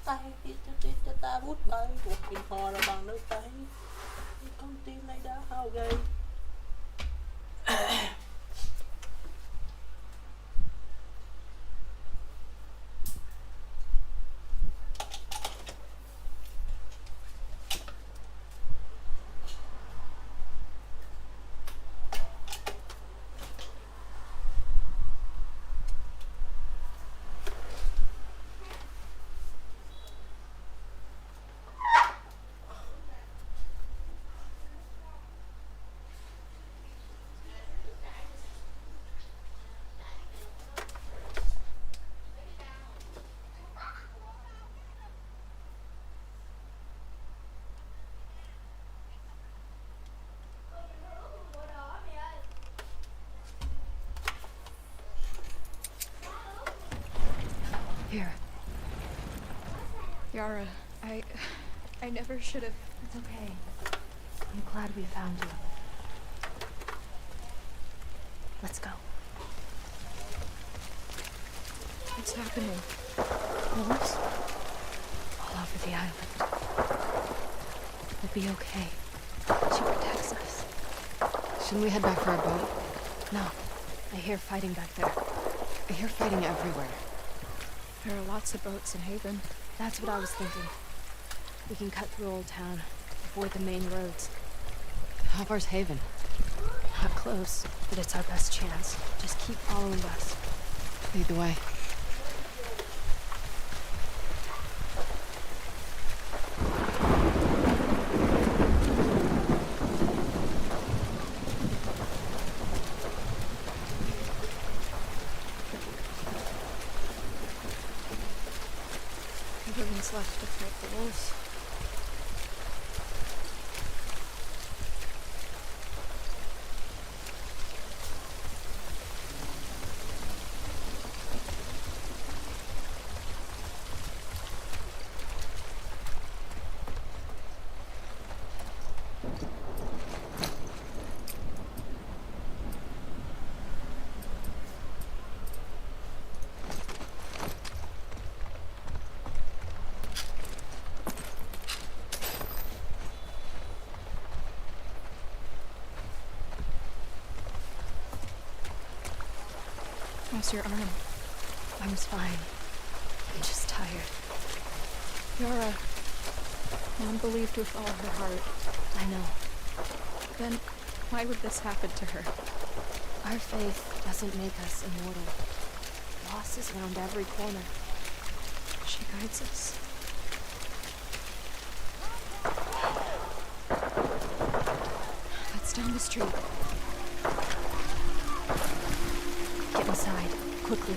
tay cho ta bút tay một kim kho là bằng nước tay con tim này đã hao gầy. Here. Yara, I never should have... It's okay. I'm glad we found you. Let's go. What's happening? Wolves? All over the island. We'll be okay. She protects us. Shouldn't we head back for our boat? No. I hear fighting back there. I hear fighting everywhere. There are lots of boats in Haven. That's what I was thinking. We can cut through Old Town, avoid the main roads. How far's Haven? Not close, but it's our best chance. Just keep following us. Lead the way. Everyone's left to fight the wolves. How's your arm? Arm's fine. I'm just tired. Yara, Mom believed with all her heart. I know. Then why would this happen to her? Our faith doesn't make us immortal. Loss is around every corner. She guides us. That's down the street. Get inside, quickly.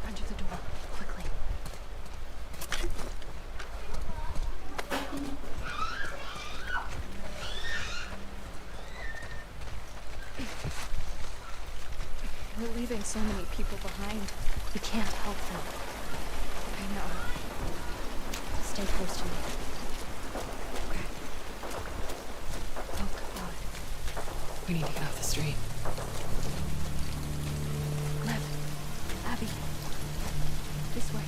Under the door, quickly. We're leaving so many people behind. We can't help them. I know. Stay close to me. Okay. Oh, God. We need to get off the street. Lev. Abby. This way.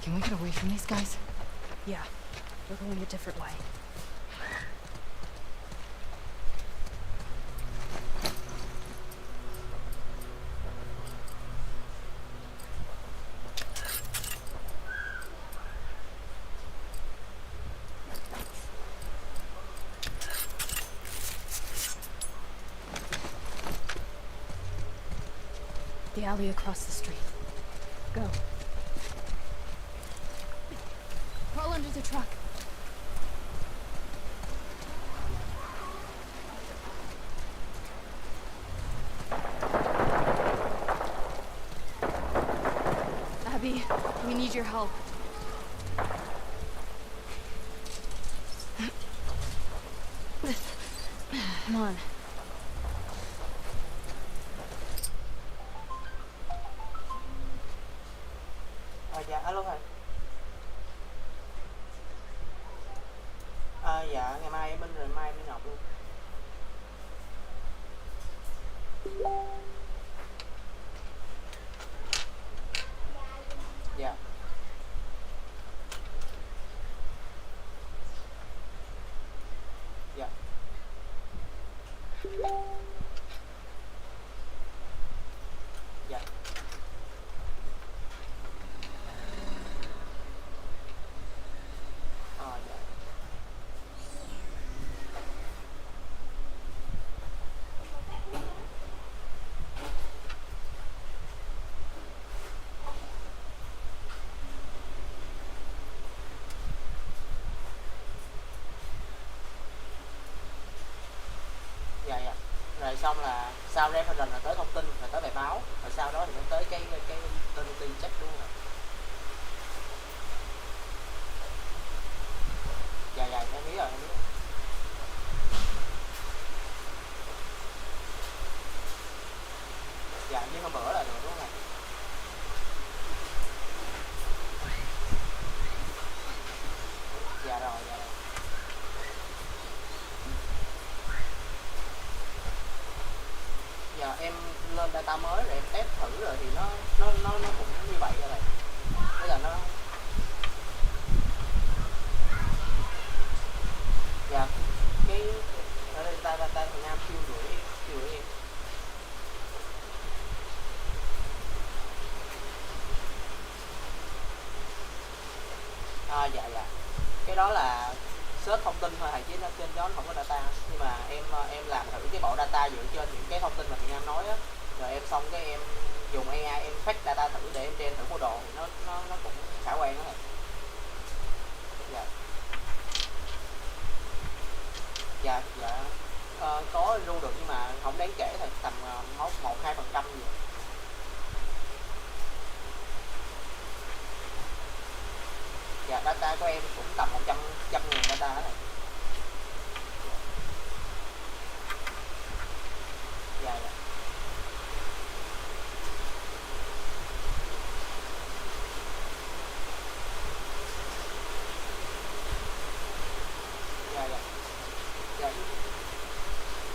Can we get away from these guys? Yeah. We're going a different way. the alley across the street. Go. Crawl under the truck. Abby, we need your help. Come on. Dạ alo thầy. Dạ ngày mai em bên rồi, mai em đi nộp luôn. Dạ. Dạ. Dạ. Dạ. Dạ dạ. Rồi xong là sau reference là tới thông tin, rồi tới bài báo, rồi sau đó thì mới tới cái tên công ty check đúng không ạ? Dạ dạ em biết rồi, em biết rồi. Dạ như hôm bữa là được đúng không ạ? Dạ rồi, dạ rồi. Giờ em lên data mới rồi em test thử rồi thì nó cũng như vậy rồi. Bây giờ nó dạ cái ở đây data Việt Nam chưa gửi em. Dạ dạ. Cái đó là search thông tin thôi thầy, chứ nó trên đó nó không có data. Nhưng mà em làm thử cái bộ data dựa trên những cái thông tin mà Việt Nam nói á, rồi em xong cái em dùng AI em fetch data thử để em train thử model thì nó cũng khả quan đó thầy. Dạ. Dạ dạ. Có ru được nhưng mà không đáng kể thôi, tầm 1-2% gì. Dạ data của em cũng tầm 100.000 data đó thầy. Dạ dạ. Dạ dạ. Dạ.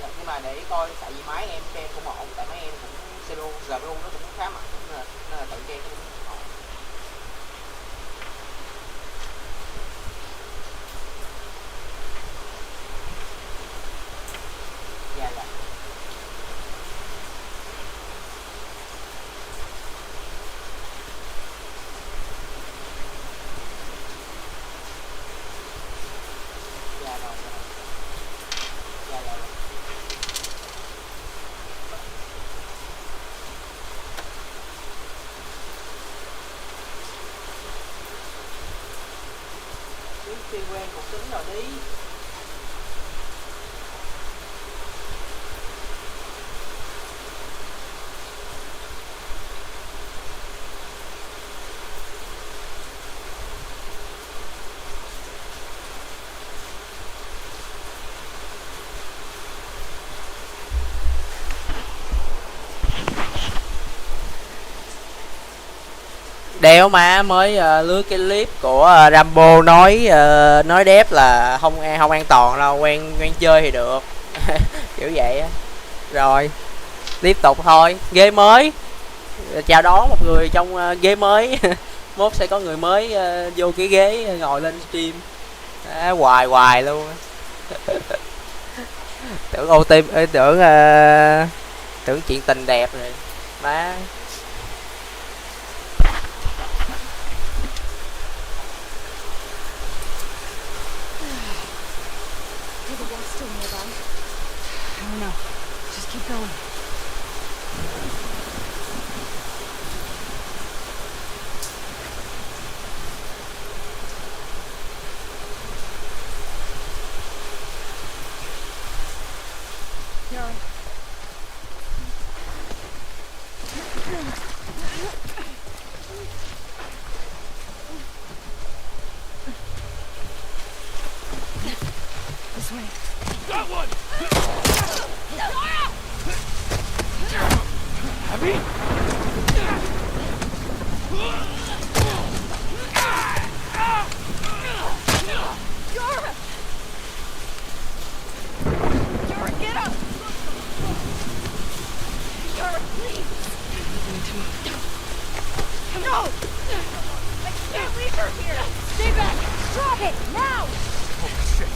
Dạ nhưng mà để coi tại vì máy em xem cũng ổn, tại máy em cũng CPU GPU nó cũng khá mạnh nên là tự game nó cũng ổn. Dạ dạ. Dạ rồi, dạ rồi. Dạ dạ. Chuyên quen cuộc tính rồi đi. Đéo má mới lướt cái clip của Rambo nói đép là không an toàn đâu, quen chơi thì được. Kiểu vậy á. Rồi tiếp tục thôi, ghế mới chào đón một người trong ghế mới. Mốt sẽ có người mới vô cái ghế ngồi lên stream hoài luôn. Tưởng OT tưởng chuyện tình đẹp rồi má. I don't know. Just keep going. No! I can't leave her here! Stay back! Drop it! Now! Holy shit.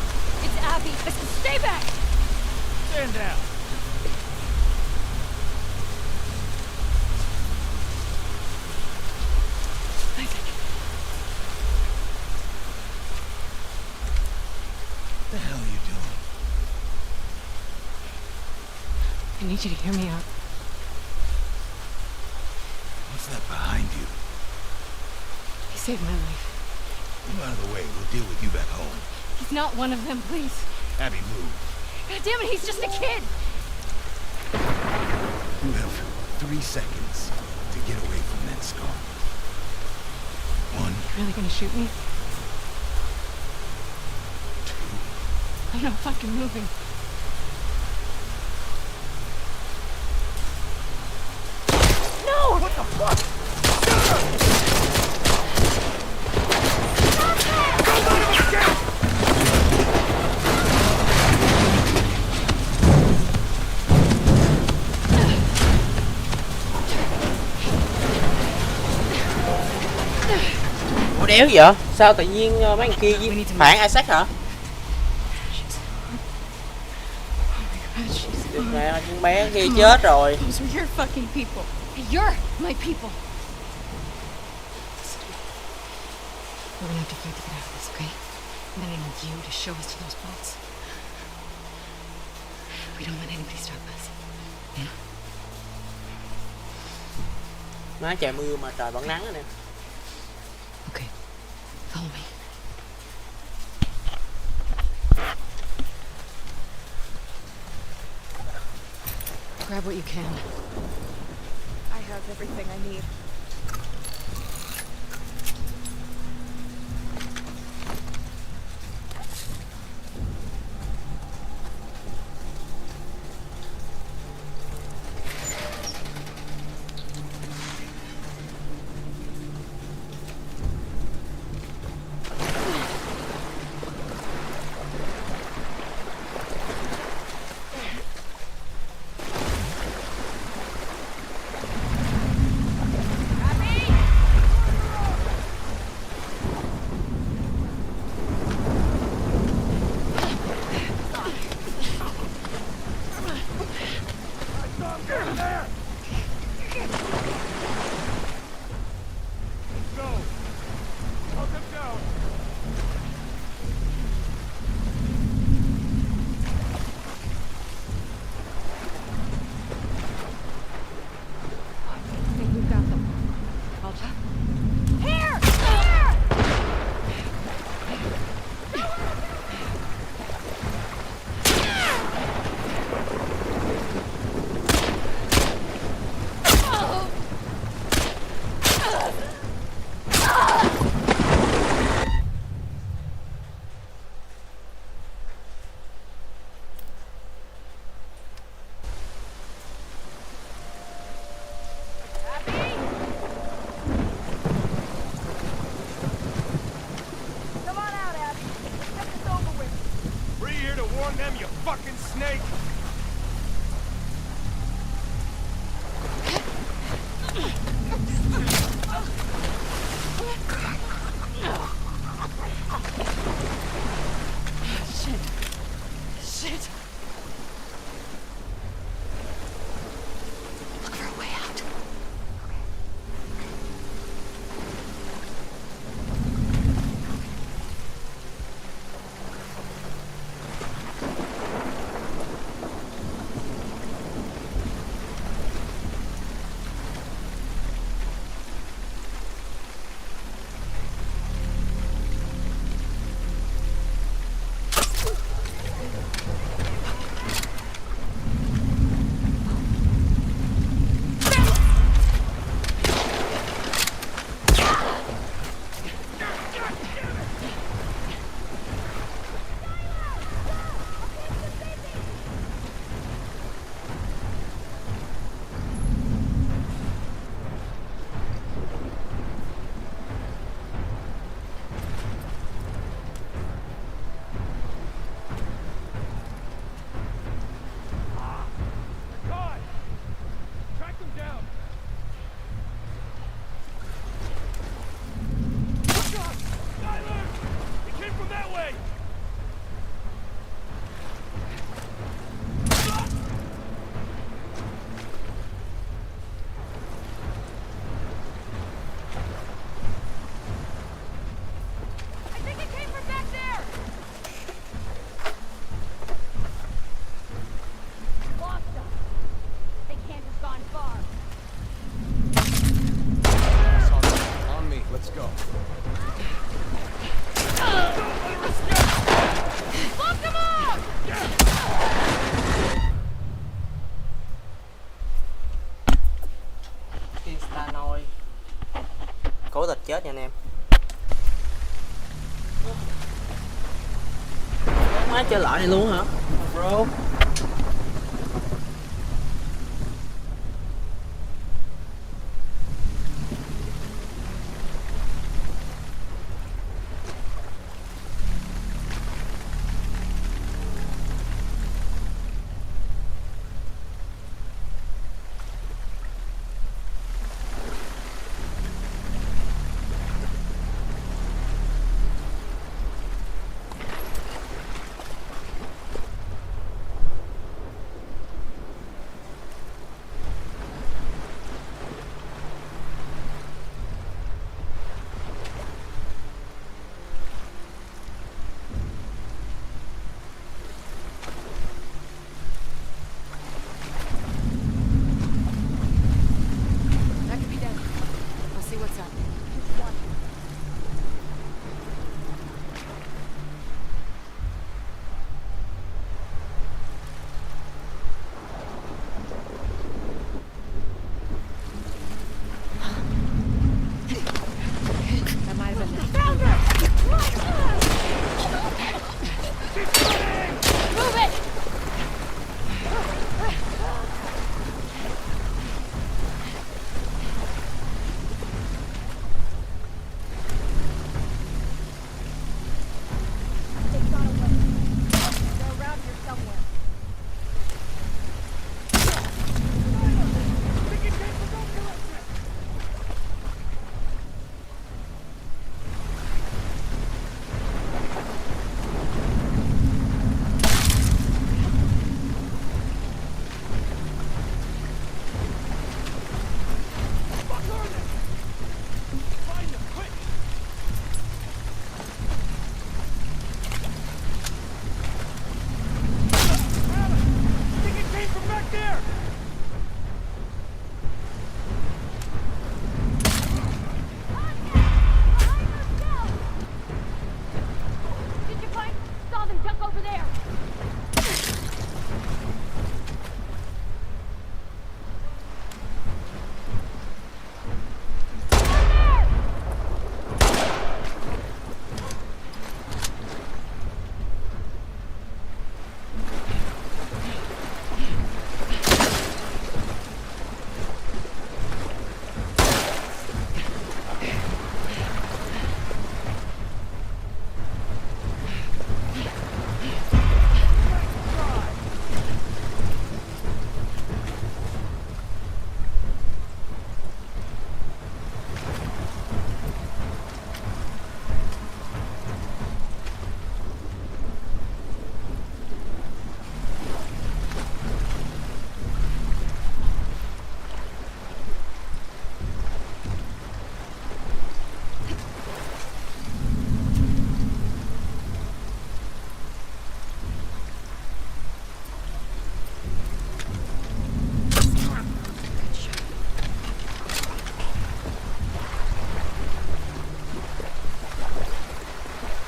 It's Abby! I said stay back! Stand down. Isaac. What the hell are you doing? I need you to hear me out. What's that behind you? He saved my life. Move out of the way. We'll deal with you back home. He's not one of them, please. Abby, move. God damn it, he's just a kid! You have 3 seconds to get away from that scar. 1, Really gonna shoot me? 2. I'm not fucking moving. No! What the fuck? Ủa đéo vậy? Sao tự nhiên mấy thằng kia với phản Isaac hả? Được nè, con bé kia chết rồi. Those were your fucking people. You're my people. We're gonna have to fight to get out of this, okay? And then I need you to show us to those boats. We don't let anybody stop us. Yeah? Má trời mưa mà trời vẫn nắng rồi nè. Okay. Follow me. Grab what you can. I have everything I need. cố tình chết nha anh em. Má chơi lại này luôn hả bro? That could be dead. I'll see what's up. That might have been it. Move it!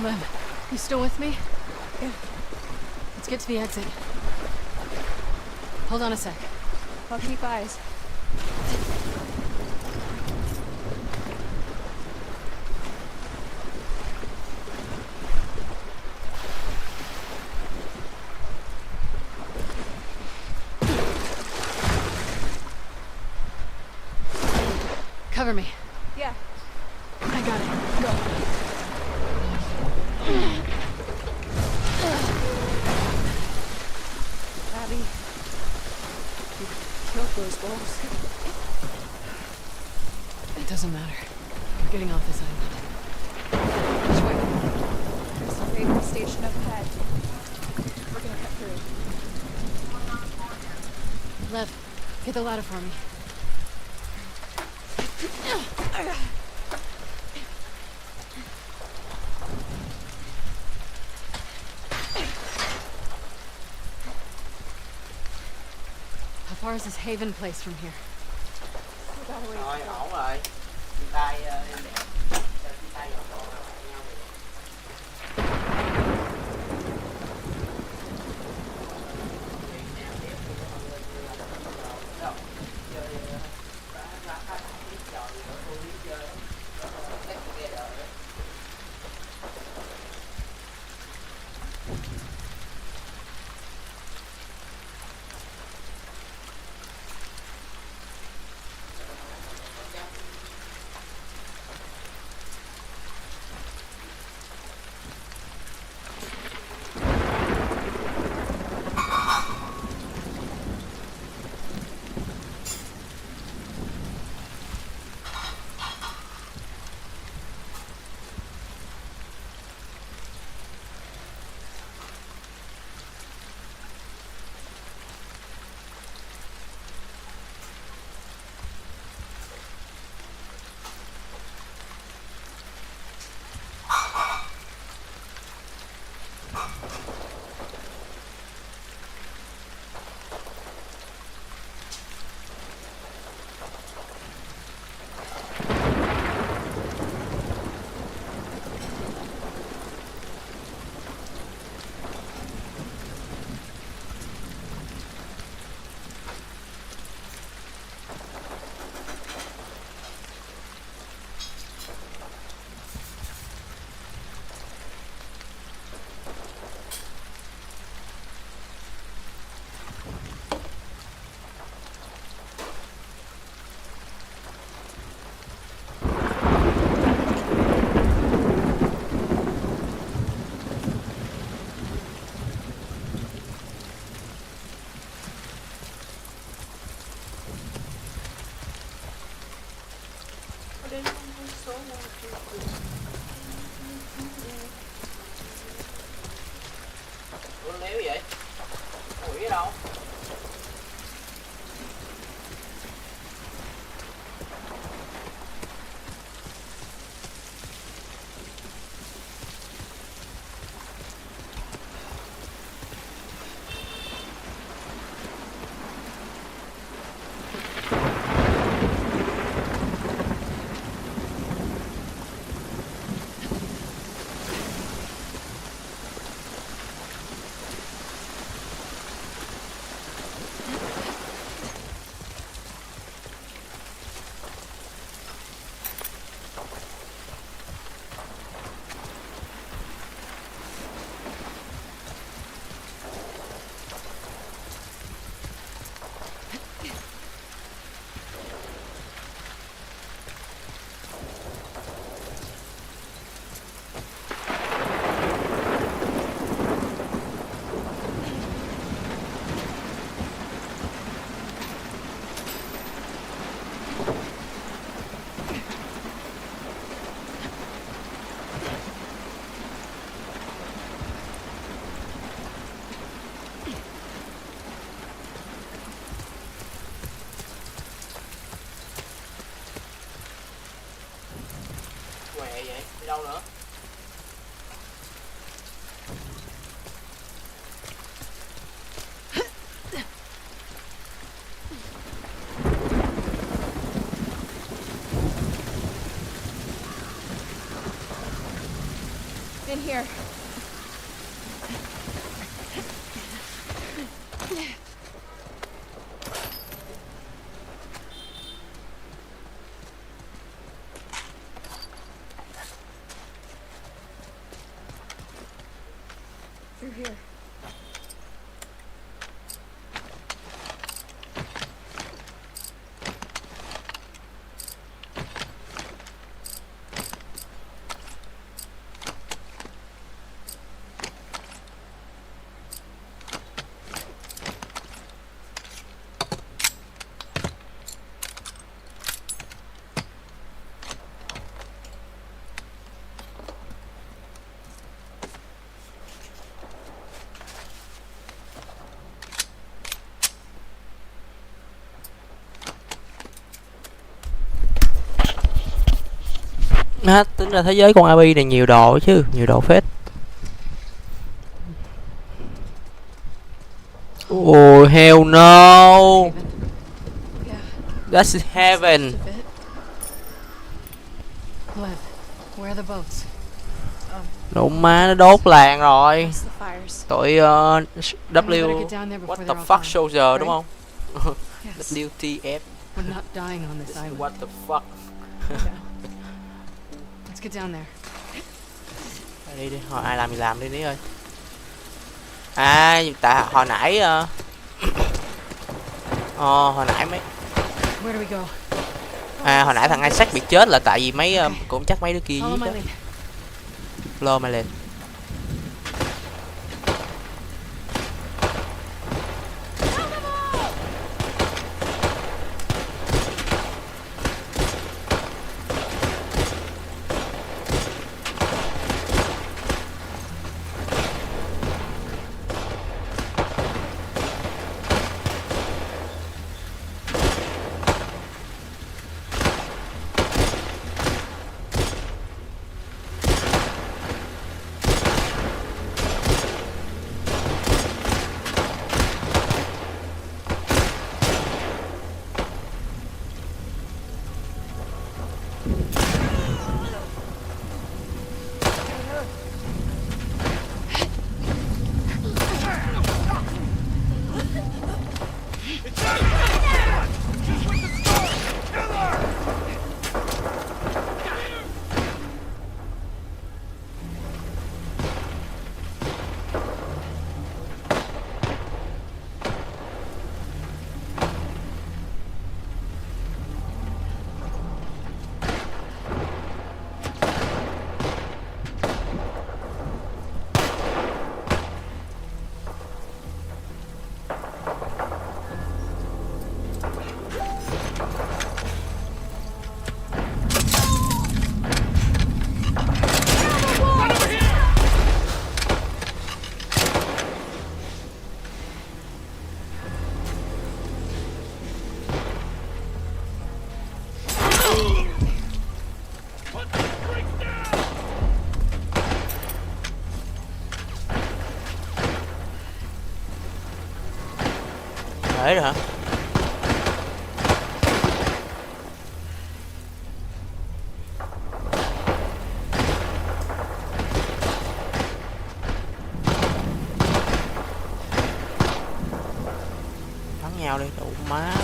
Lem, you still with me? Yeah. Let's get to the exit. Hold on a sec. I'll keep eyes. Cover me. Yeah. I got it. Go. Abby, you killed those wolves. It doesn't matter. We're getting off this island. Which way? There's a raiding station up ahead. We're gonna cut through. Lev, get the ladder for me. How far is this Haven place from here? We gotta wait. Rồi ổn rồi. Chia tay em đẹp. Chia tay dọn dọn lại nhau đi. Chơi ra khách biết trò gì nữa tôi biết chơi. Ủa léo vậy? Quỷ ở đâu? Què vậy? Đi đâu nữa? In here. Through here. Tính ra thế giới con Abby này nhiều đồ chứ, nhiều đồ phết. Oh hell no. Yeah. That's heaven. Just a bit. Lev, where are the boats? Đúng má, nó đốt làng rồi. Past the fires. Tụi better W get down there before what they're the all fuck gone, soldier đúng không? Yes. WTF. We're not dying on this island. What the fuck. Let's get down there. Đi đi, hồi ai làm thì làm đi Ní ơi. À, tại hồi nãy hồi nãy mấy Where do we go? hồi nãy thằng Isaac bị chết là tại vì mấy cũng chắc mấy đứa kia Follow giết my đó. lead. Lơ mày lên. Để rồi hả? Bắn nhau đi, đủ má.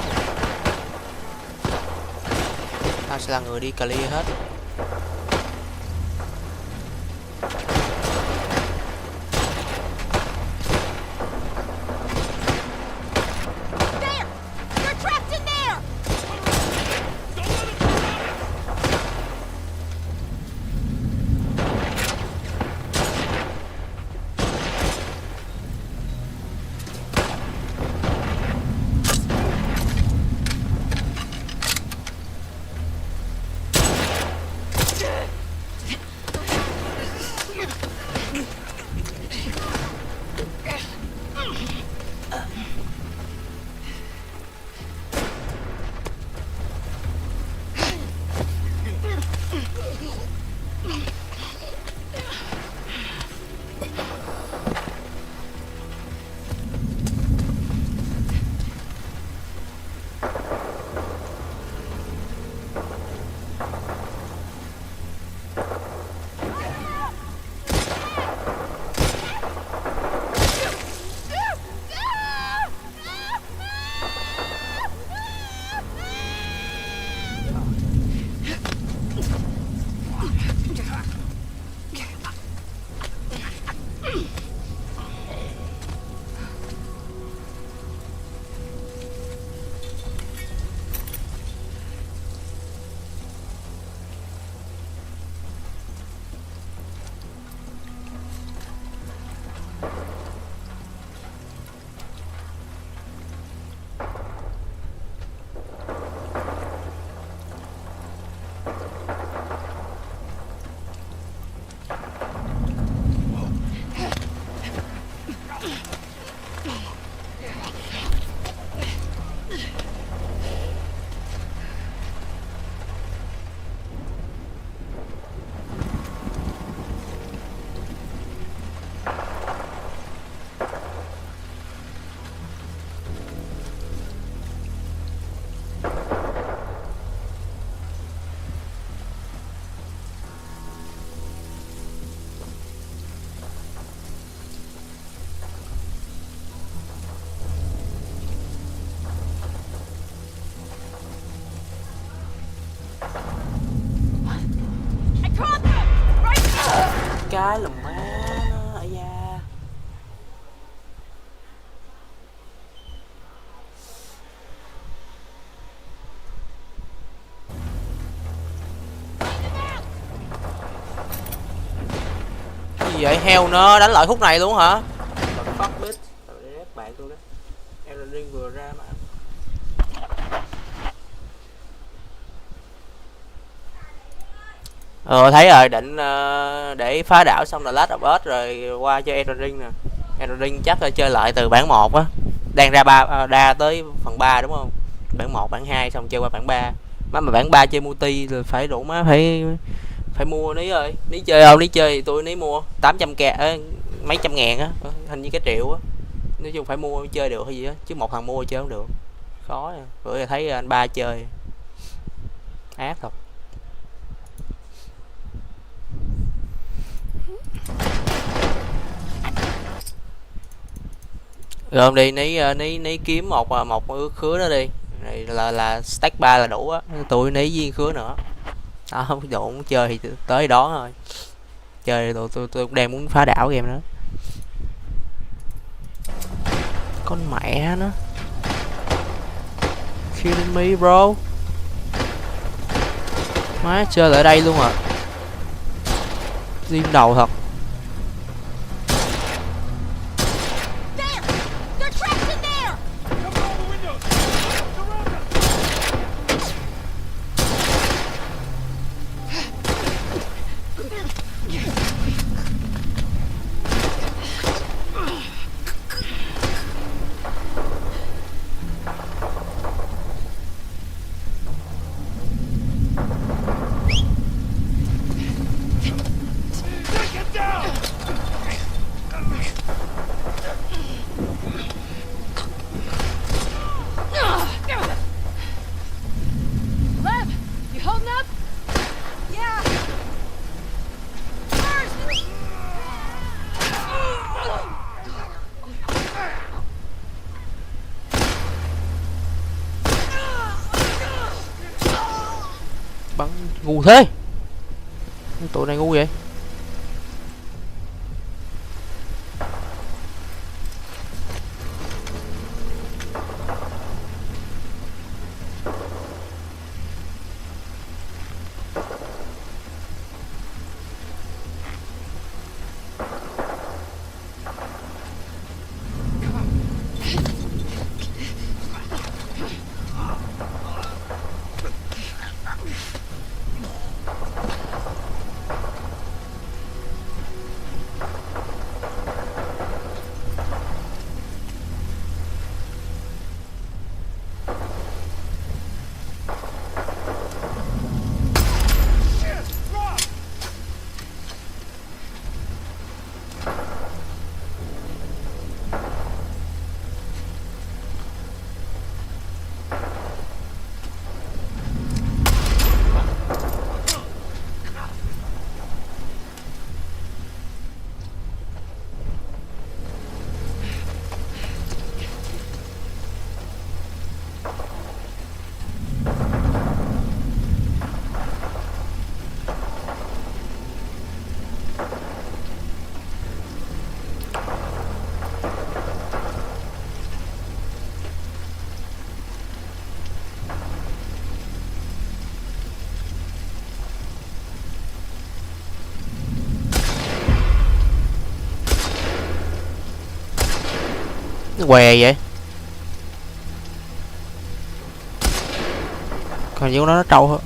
Tao sẽ là người đi clear hết. Cái là má nó ở da. Cái gì vậy? Heo nó đánh lại khúc này luôn hả? Fuck bitch. Bạn tôi đó. Elden Ring vừa ra mà. Thấy rồi, định để phá đảo xong là Last of Us rồi qua chơi Elden Ring nè. Elden Ring chắc là chơi lại từ bản 1 á. Đang ra đa tới phần 3 đúng không? Bản 1, bản 2 xong chơi qua bản 3. Mà bản 3 chơi multi rồi phải đủ má phải mua ní ơi. Ní chơi không? Ní chơi thì tôi ní mua 800k mấy trăm ngàn á, hình như cái triệu á. Nói chung phải mua chơi được hay gì á, chứ một thằng mua chơi không được. Khó nha. Bữa thấy anh ba chơi ác thật. Rồi không đi ní kiếm một khứa đó đi. Này là stack 3 là đủ á. Tôi ní viên khứa nữa. Đó, không đủ muốn chơi thì tới đó thôi. Chơi tôi cũng đang muốn phá đảo game đó. Con mẹ nó. Kidding me bro. Má chơi lại đây luôn à. Diêm đầu thật. Yeah. Bắn ngu thế, tụi này ngu vậy. Què vậy? Còn như nó trâu hơn.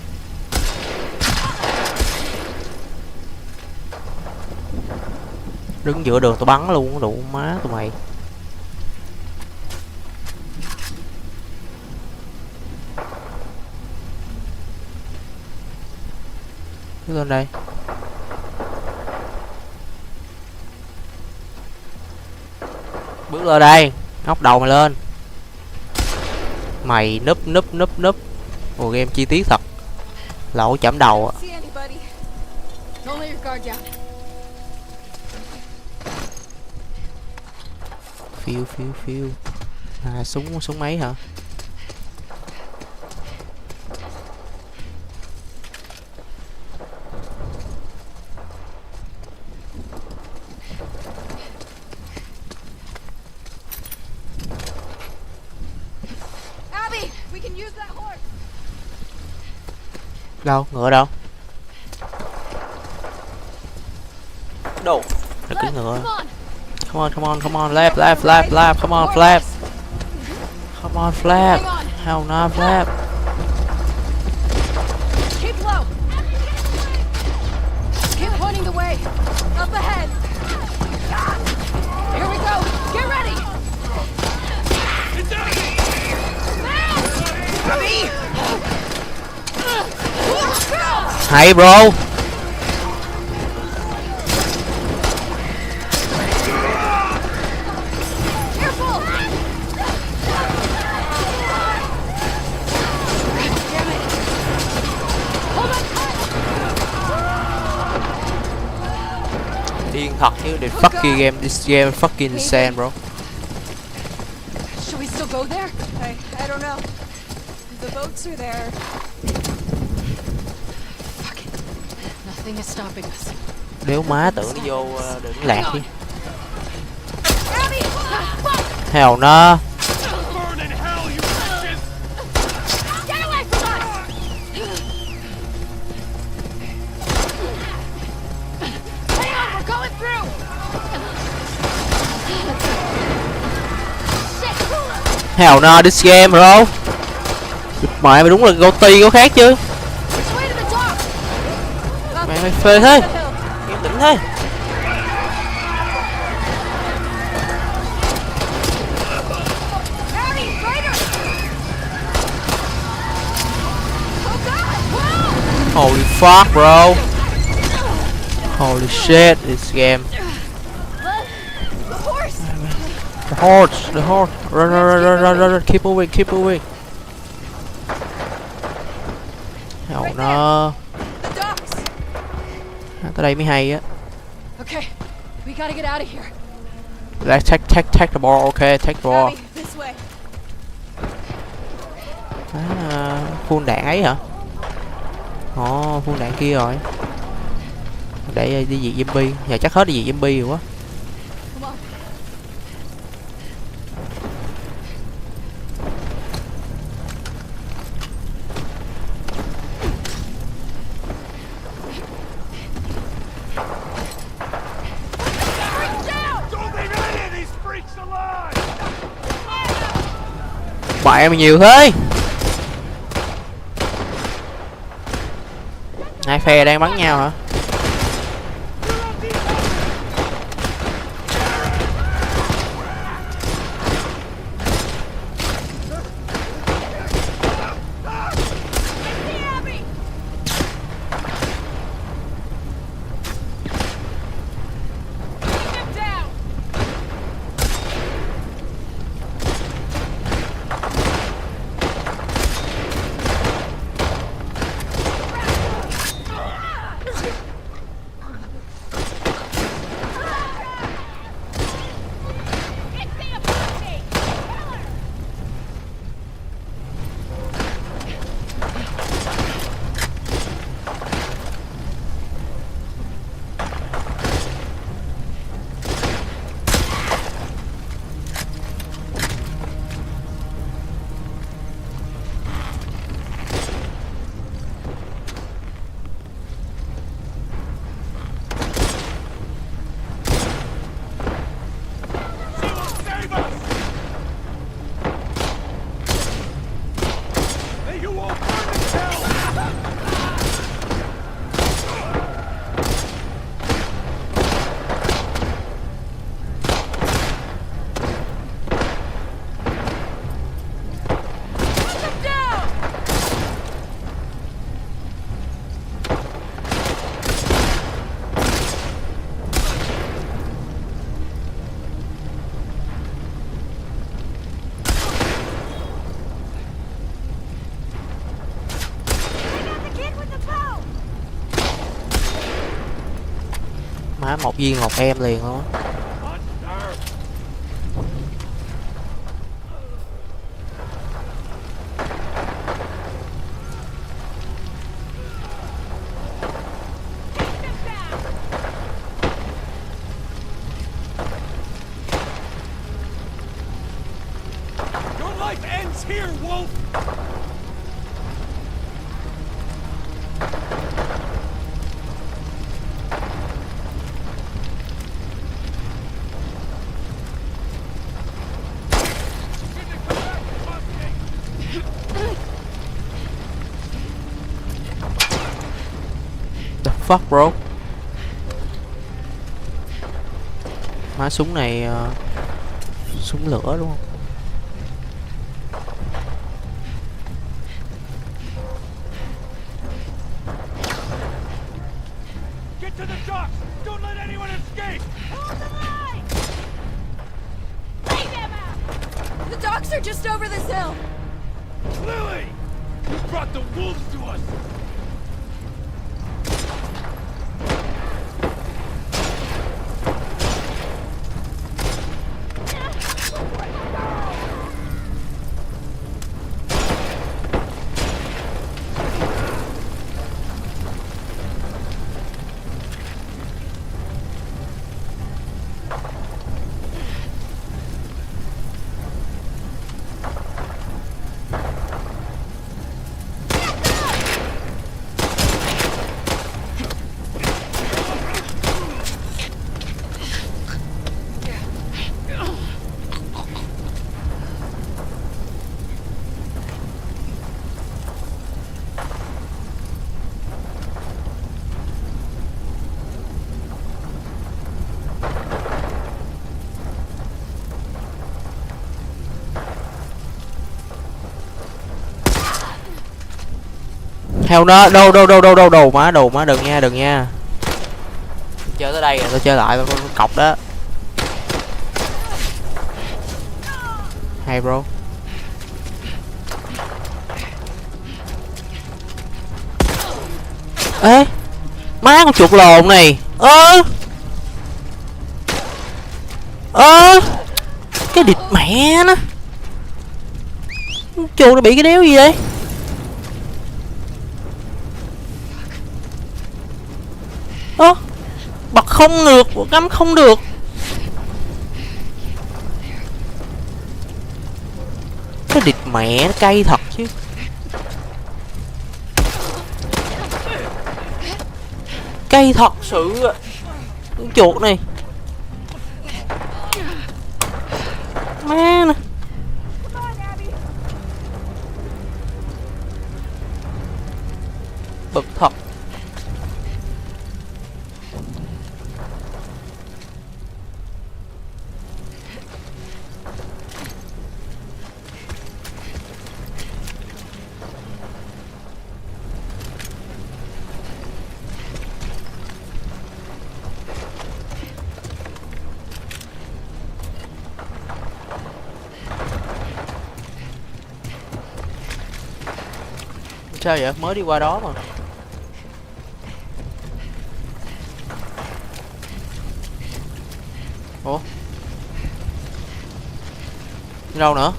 Đứng giữa đường tôi bắn luôn, đủ má tụi mày. Bước lên đây. Bước lên đây, ngóc đầu mày lên. Mày núp. Ồ, game chi tiết thật. Lỗ chạm đầu á. See anybody? Don't let your guard down. Phiêu. À, súng máy hả? Abby, we can use that horse. Đâu? Ngựa đâu? Đồ. Là cái ngựa. Come on, left, come on, flap. Hell no, flap. Keep low. Keep pointing the way. Up ahead. Here we go. Get ready. Hay bro. Điên thật chứ, the fucking game, this game fucking insane bro. Should we still go there? I don't know. The boats are there. Fuck it. Nothing is stopping us. Nếu má tưởng nó vô đừng lạc đi. Abby! Hell no. Get away from us! Hang on, we're going through! Hell no, this game bro. Mày đúng là Goti có khác chứ. Which way to the dock? Mày phê thế. Game tỉnh thế. Abby, Raider! Oh God! Wow! Holy fuck bro. Holy shit, this game. The horse! The horse. Run. Keep moving. Hell no. The docks! Tới đây mới hay á. Okay, we gotta get out of here. Let's take the ball, okay, take the ball. Abby, this way. Phun đạn ấy hả? Ồ, phun đạn kia rồi. Để đi diệt zombie, giờ chắc hết đi diệt zombie rồi quá. Come on. Don't leave any of these freaks alive! Bại mà nhiều thế. Hai phe đang bắn nhau hả? Má một viên một em liền luôn á. Your life ends here, Wolf! The fuck bro. Má súng này súng lửa đúng không? Get to the docks! Don't let anyone escape! Hold the line! Lay them out! The docks are just over this hill. Lily! You brought the wolves to us! Heo nó đâu đồ má đừng nha. Chơi tới đây rồi tôi chơi lại tôi cọc đó. Hay bro. Ê, Má con chuột lồn này. Cái địt mẹ nó. Con chuột nó bị cái đéo gì vậy? Bật không được, cắm không được. Cái địt mẹ nó cay thật chứ. Cay thật sự. Con chuột này. Má nè. Bực thật. Sao vậy? Mới đi qua đó mà. Ủa? Đi đâu nữa?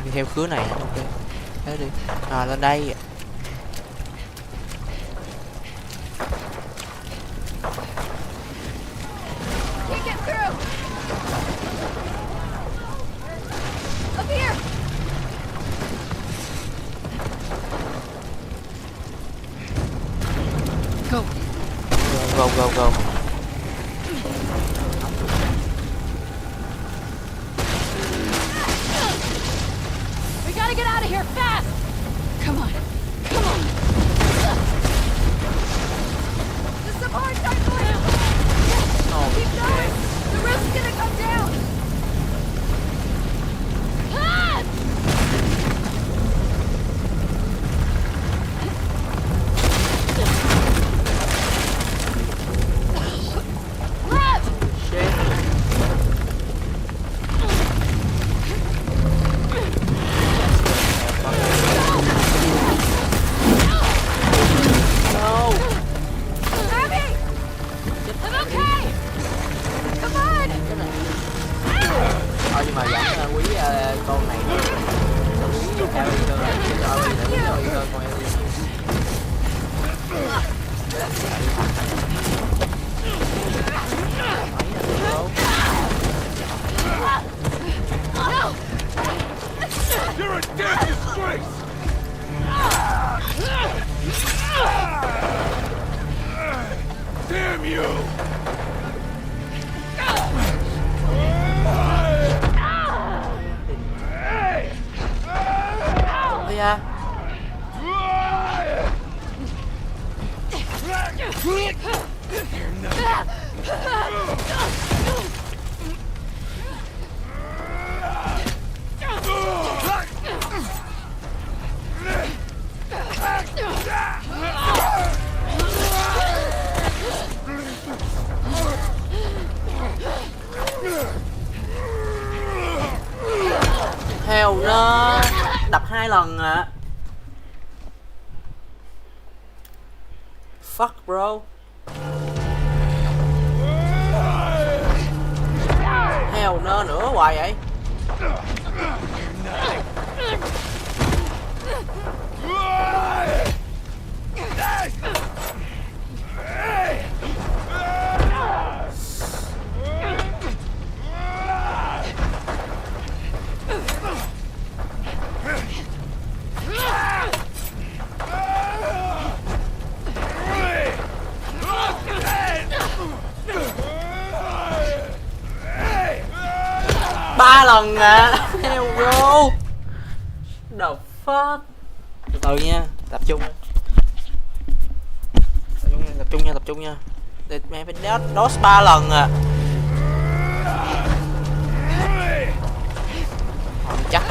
Đi theo khứa này. Ok. Thế đi. Lên đây. Can't get through. Up here. Go. Go. We gotta get out of here fast. Come on. The supports aren't going. Keep going. The roof's gonna come down. Ah! Left. Abby! I'm okay. Come on. Nhưng mà vẫn quý con này quý Ellie hơn là quý cho Ellie để quý cho Ellie hơn con Ellie. You're a damn disgrace! Damn you! Ôi da. Hell no. Đập 2 lần à. Fuck bro. Hell no nữa hoài vậy. Ba lần à. Hell bro. The fuck. Từ từ nha, tập trung nha. Mẹ phải đốt 3 lần à. Chắc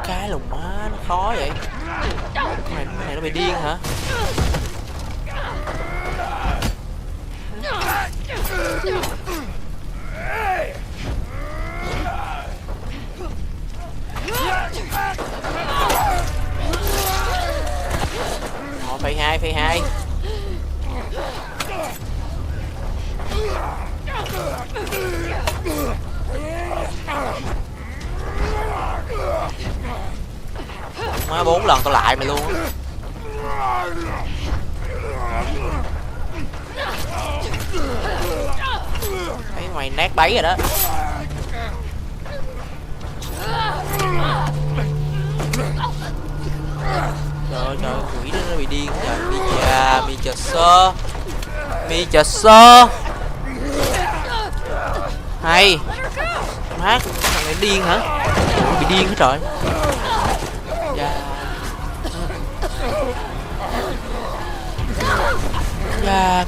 cái lùng má nó khó vậy. Cái này nó bị điên hả? lần tao lại mày luôn á. Thấy mày nát bấy rồi đó. Trời ơi, quỷ đó nó bị điên trời. Mi chờ sơ. Mi chờ sơ. Hay. Má, thằng này điên hả? Bị điên hết trời.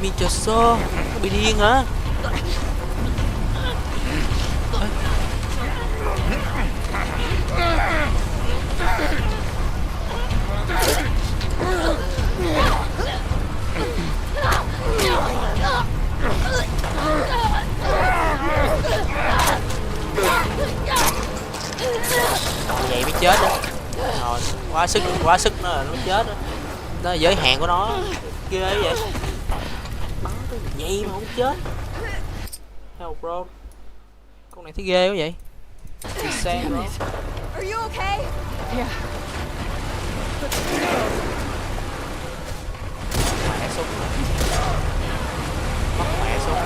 Mi chờ sơ. Nó bị điên hả? Vậy mới chết đó. Rồi, quá sức nó là nó chết đó. Đó là giới hạn của nó. Ghê vậy. Bắn cái gì mà không chết. Help bro. Con này thấy ghê quá vậy. Xe bro. Are you okay? Yeah. Mẹ súng. Mất mẹ súng.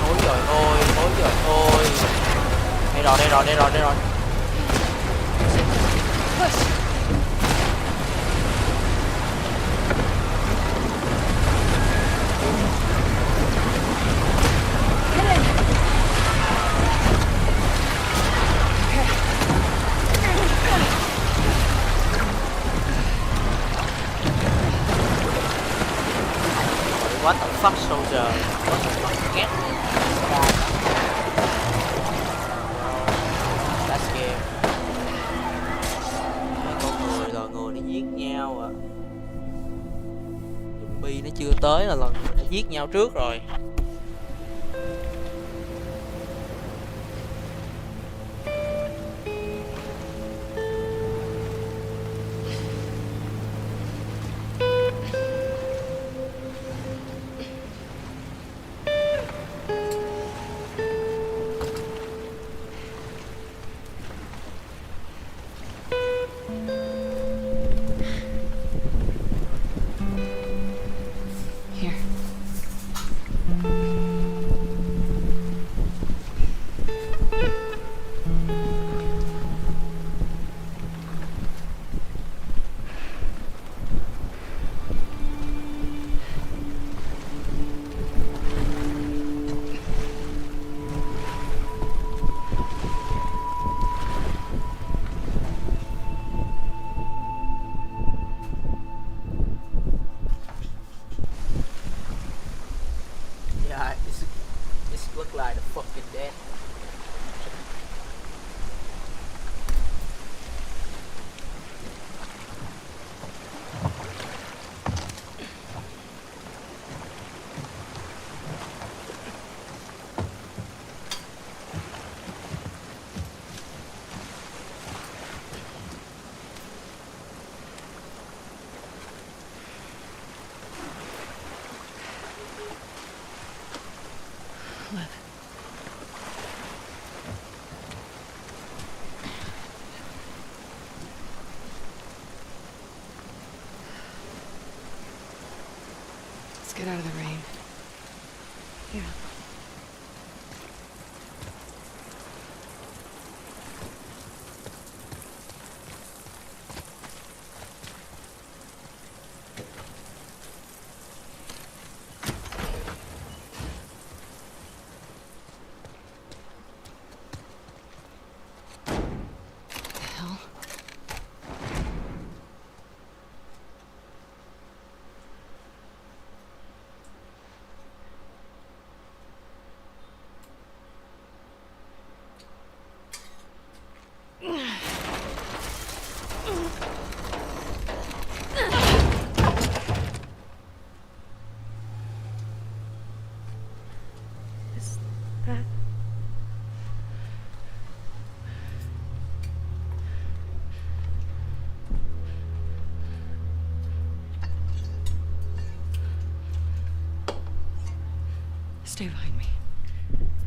Ôi trời ơi. Đây rồi. What the fuck soldier? What the fuck get? That's game. Mấy con người rồi người nó giết nhau à. Zombie nó chưa tới là lần đã giết nhau trước rồi. Here. Yeah, it's look like the fucking dead. Let's get out of the rain. Yeah. What the hell? Stay behind me.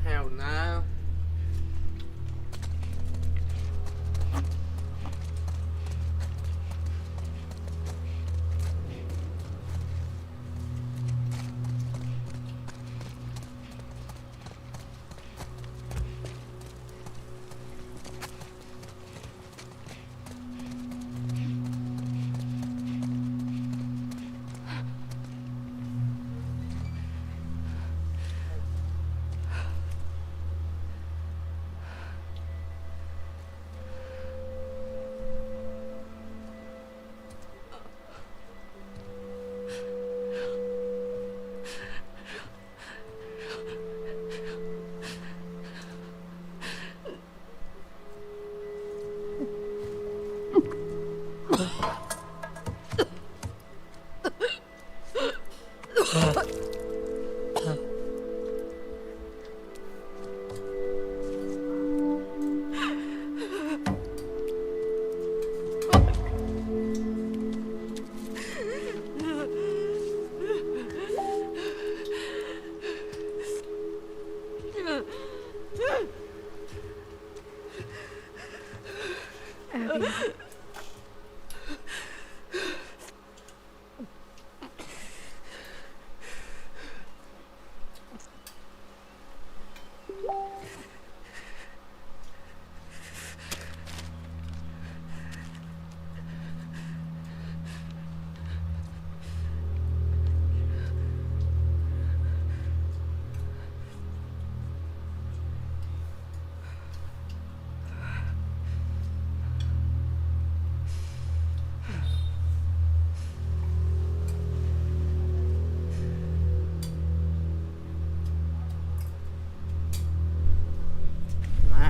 Hell no.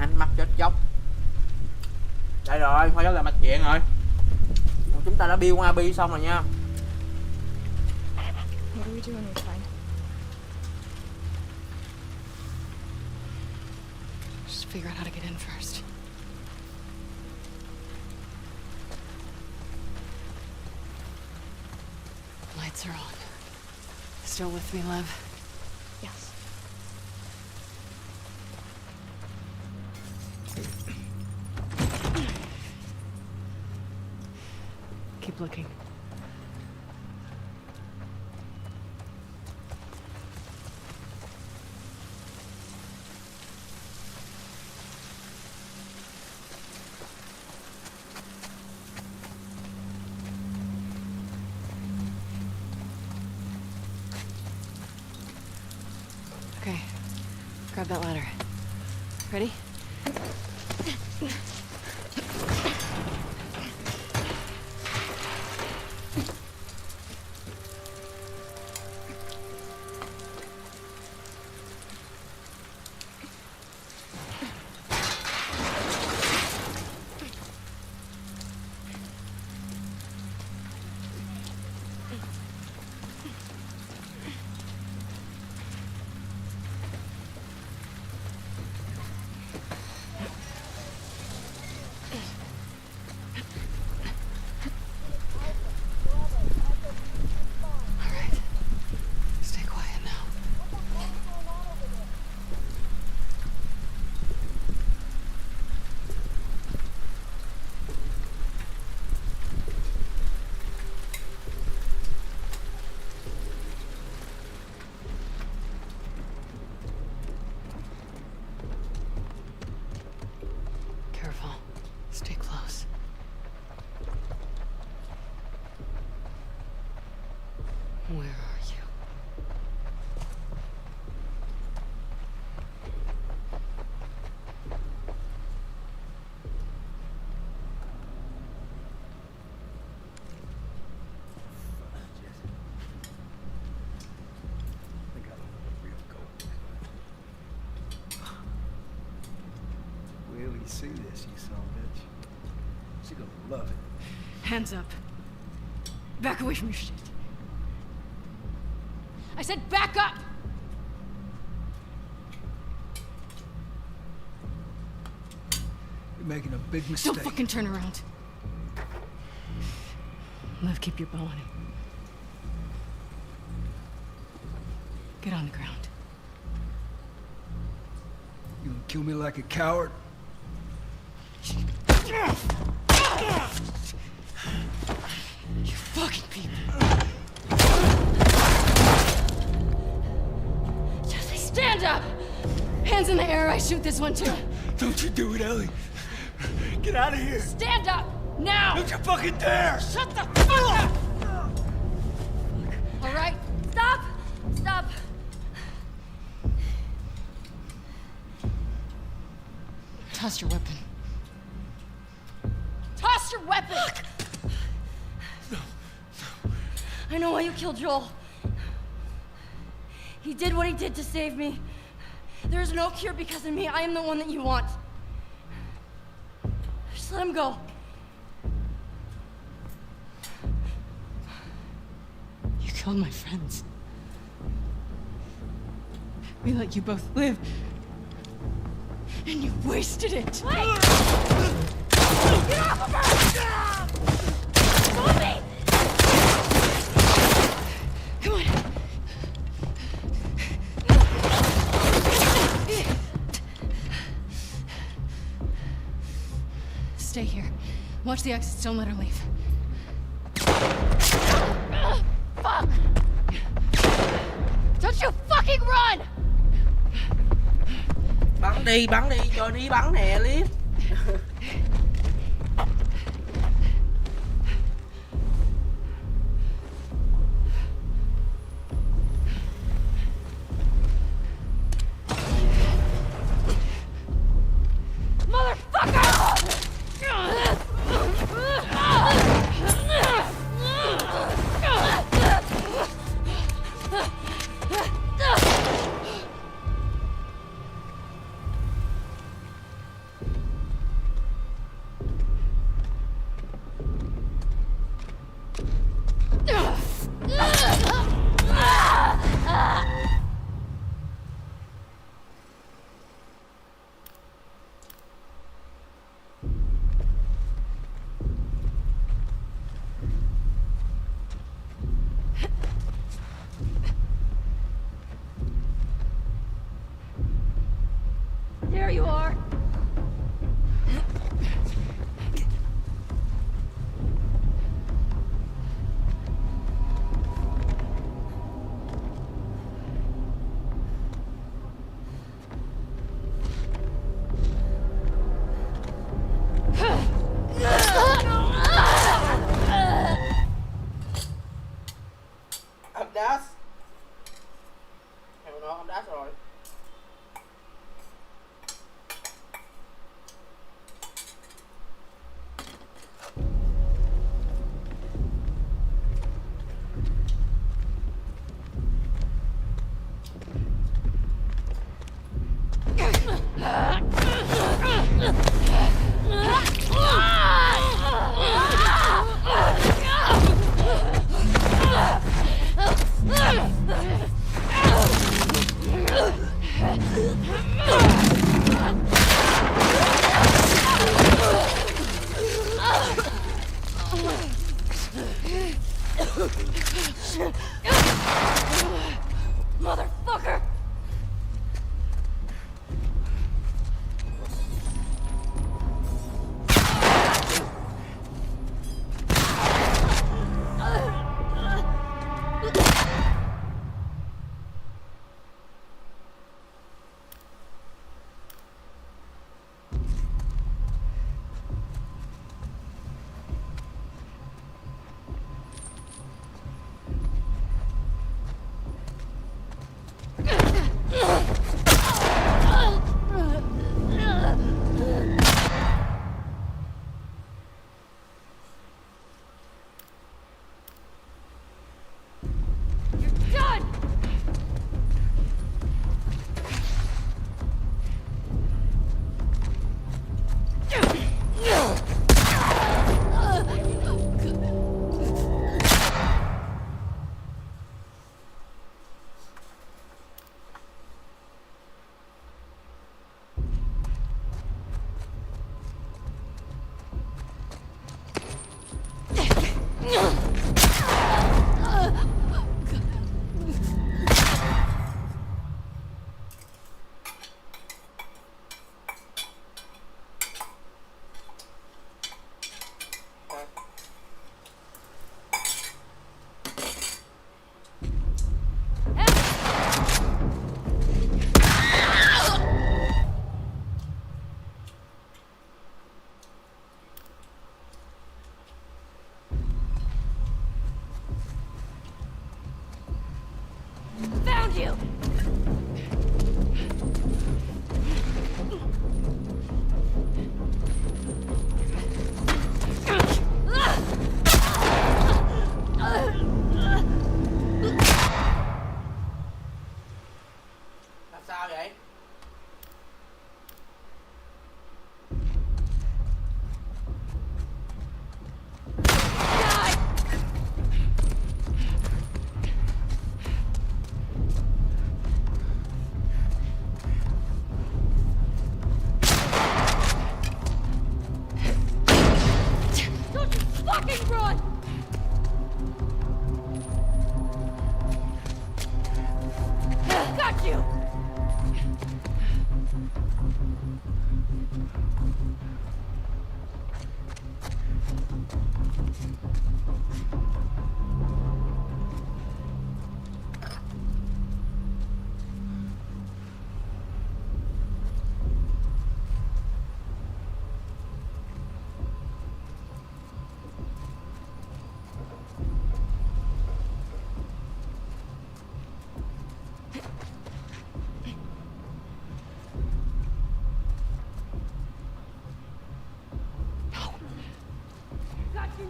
Ánh mắt chết chóc. Đây rồi, thôi là mạch chuyện rồi. Chúng ta đã build AB xong rồi nha. What do we do when we find? Just figure out how to get in first. Lights are on. Still with me, Lev? Yes. Keep looking. Okay, grab that ladder. Ready? Stay close. Where are you? Wait till you see this, you son of a bitch. She's gonna love it. Hands up. Back away from your shit. I said back up! You're making a big mistake. Don't fucking turn around. Lev, keep your bow on him. Get on the ground. Kill me like a coward? You fucking people. Jesse, stand up! Hands in the air, I shoot this one too. Don't you do it, Ellie. Get out of here. Stand up! Now! Don't you fucking dare! Shut the fuck up! All right, stop! Stop! Toss your weapon. Toss your weapon! I know why you killed Joel. He did what he did to save me. There is no cure because of me. I am the one that you want. Just let him go. You killed my friends. We let you both live. And you wasted it. Wait! Get off of her! Move me! Come on. Stay here. Watch the exits. Don't let her leave. Fuck! Don't you fucking run! Bắn đi, cho đi bắn nè, Liếp.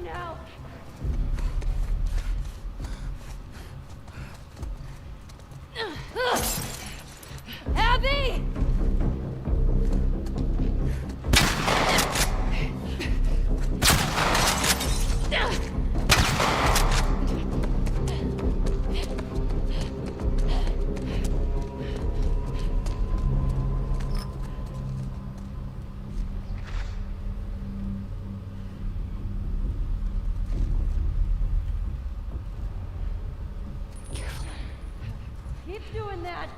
now. Abby! Keep doing that.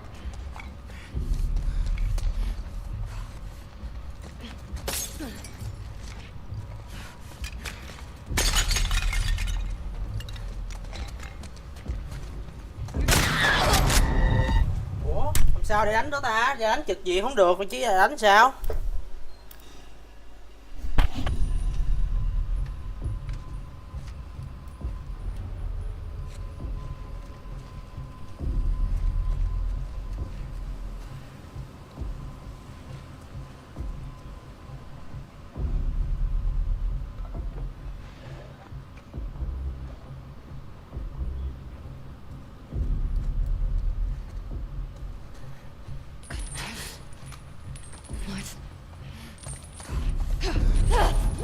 Ủa làm sao để đánh đó ta, giờ đánh trực diện không được mà chứ giờ đánh sao?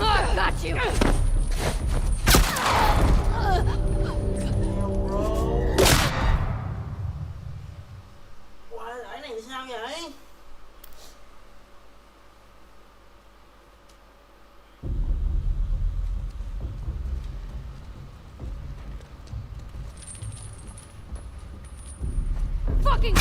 I got you. Qua lại này sao vậy? Fucking.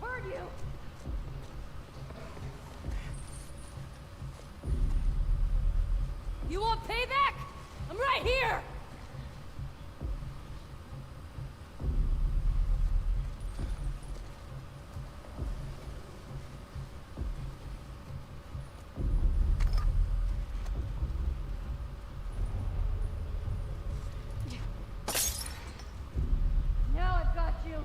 Heard you. You want payback? I'm right here. Now I've got you.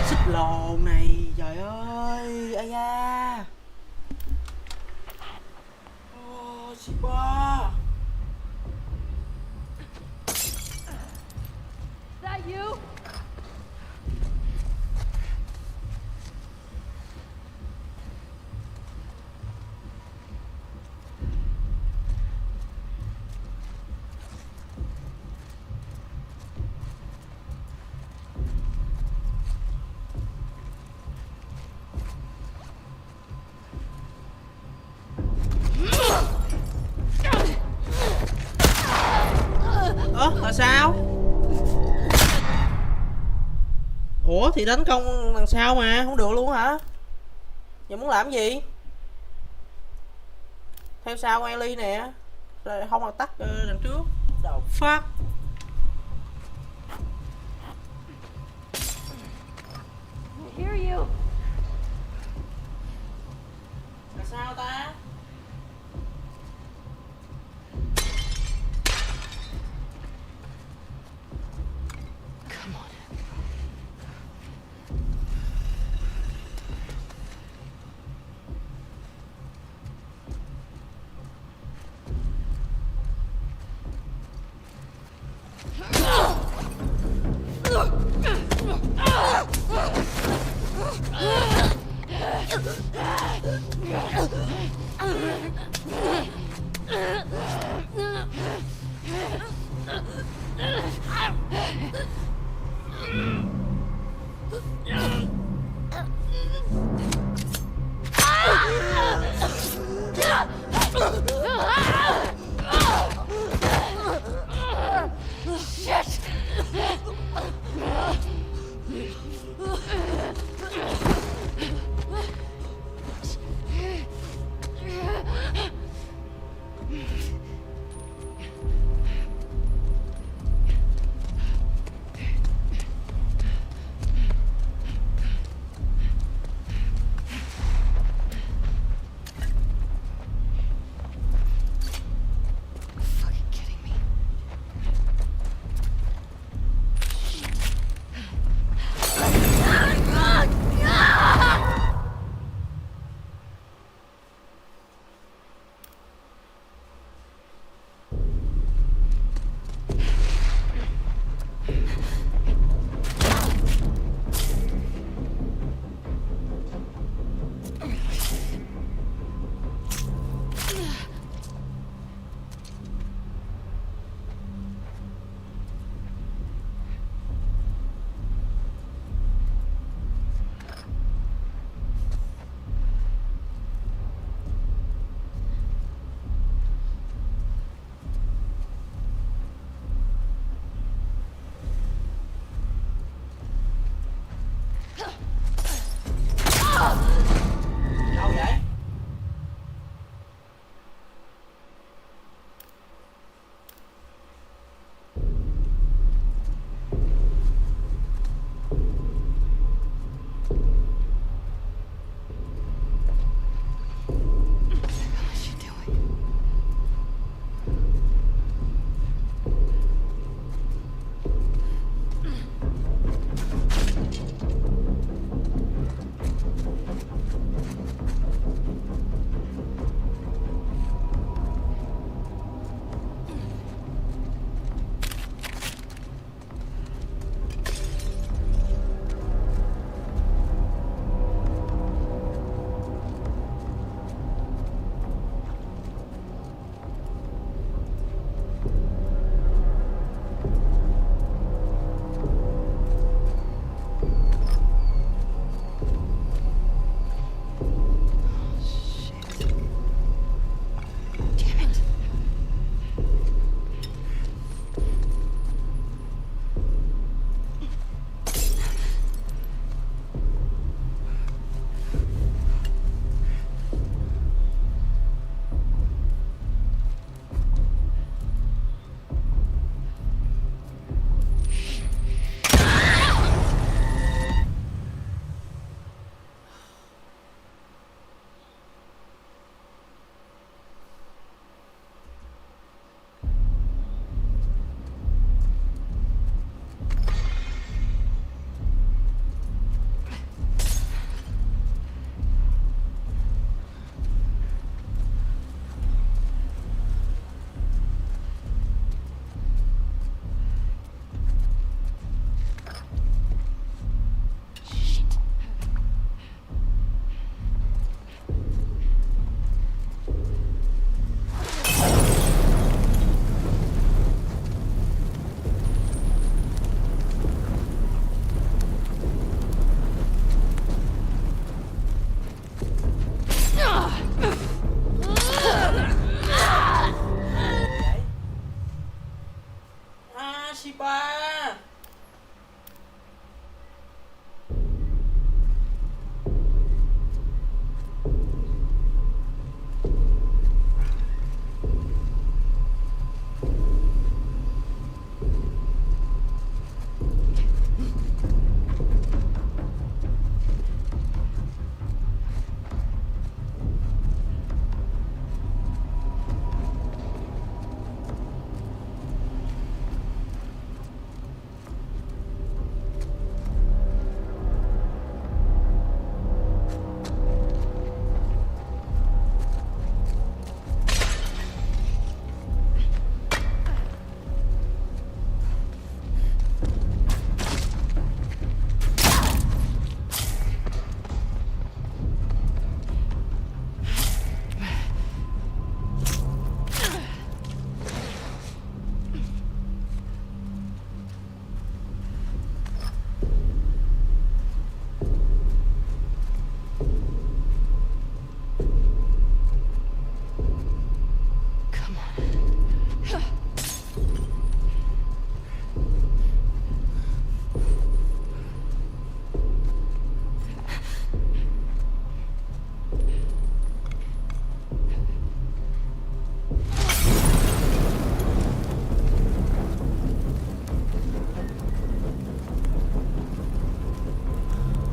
Xích lồn này, trời ơi, ai da. Xích quá. Is that you? Là sao? Ủa thì đánh công đằng sau mà, không được luôn hả? Giờ muốn làm gì? Theo sau con Ellie nè. Rồi không mà tắt đằng trước. Đầu phát. I hear you. Là sao ta? Come on.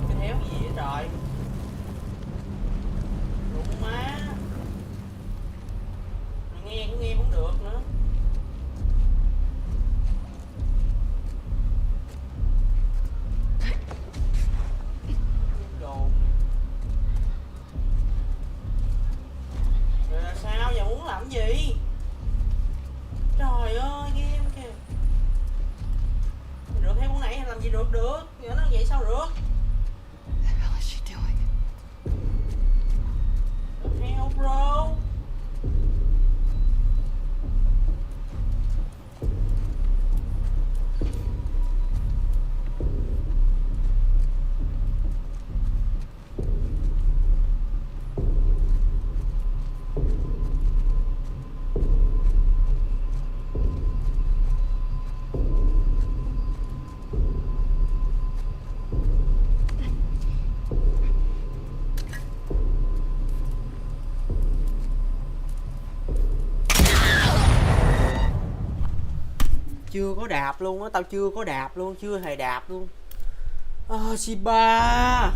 Cái héo gì vậy trời? Rụng má. Mày nghe cũng nghe cũng được nữa. Đồ. Rồi là sao giờ muốn làm gì? Trời ơi game kìa. Được hay muốn nãy làm gì được được. Giờ nó vậy sao được? The hell is she doing? The hell bro. Chưa có đạp luôn á, tao chưa có đạp luôn, chưa hề đạp luôn. Shiba.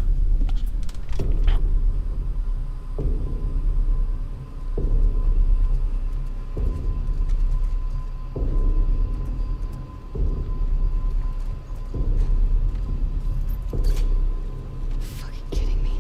Fucking kidding me.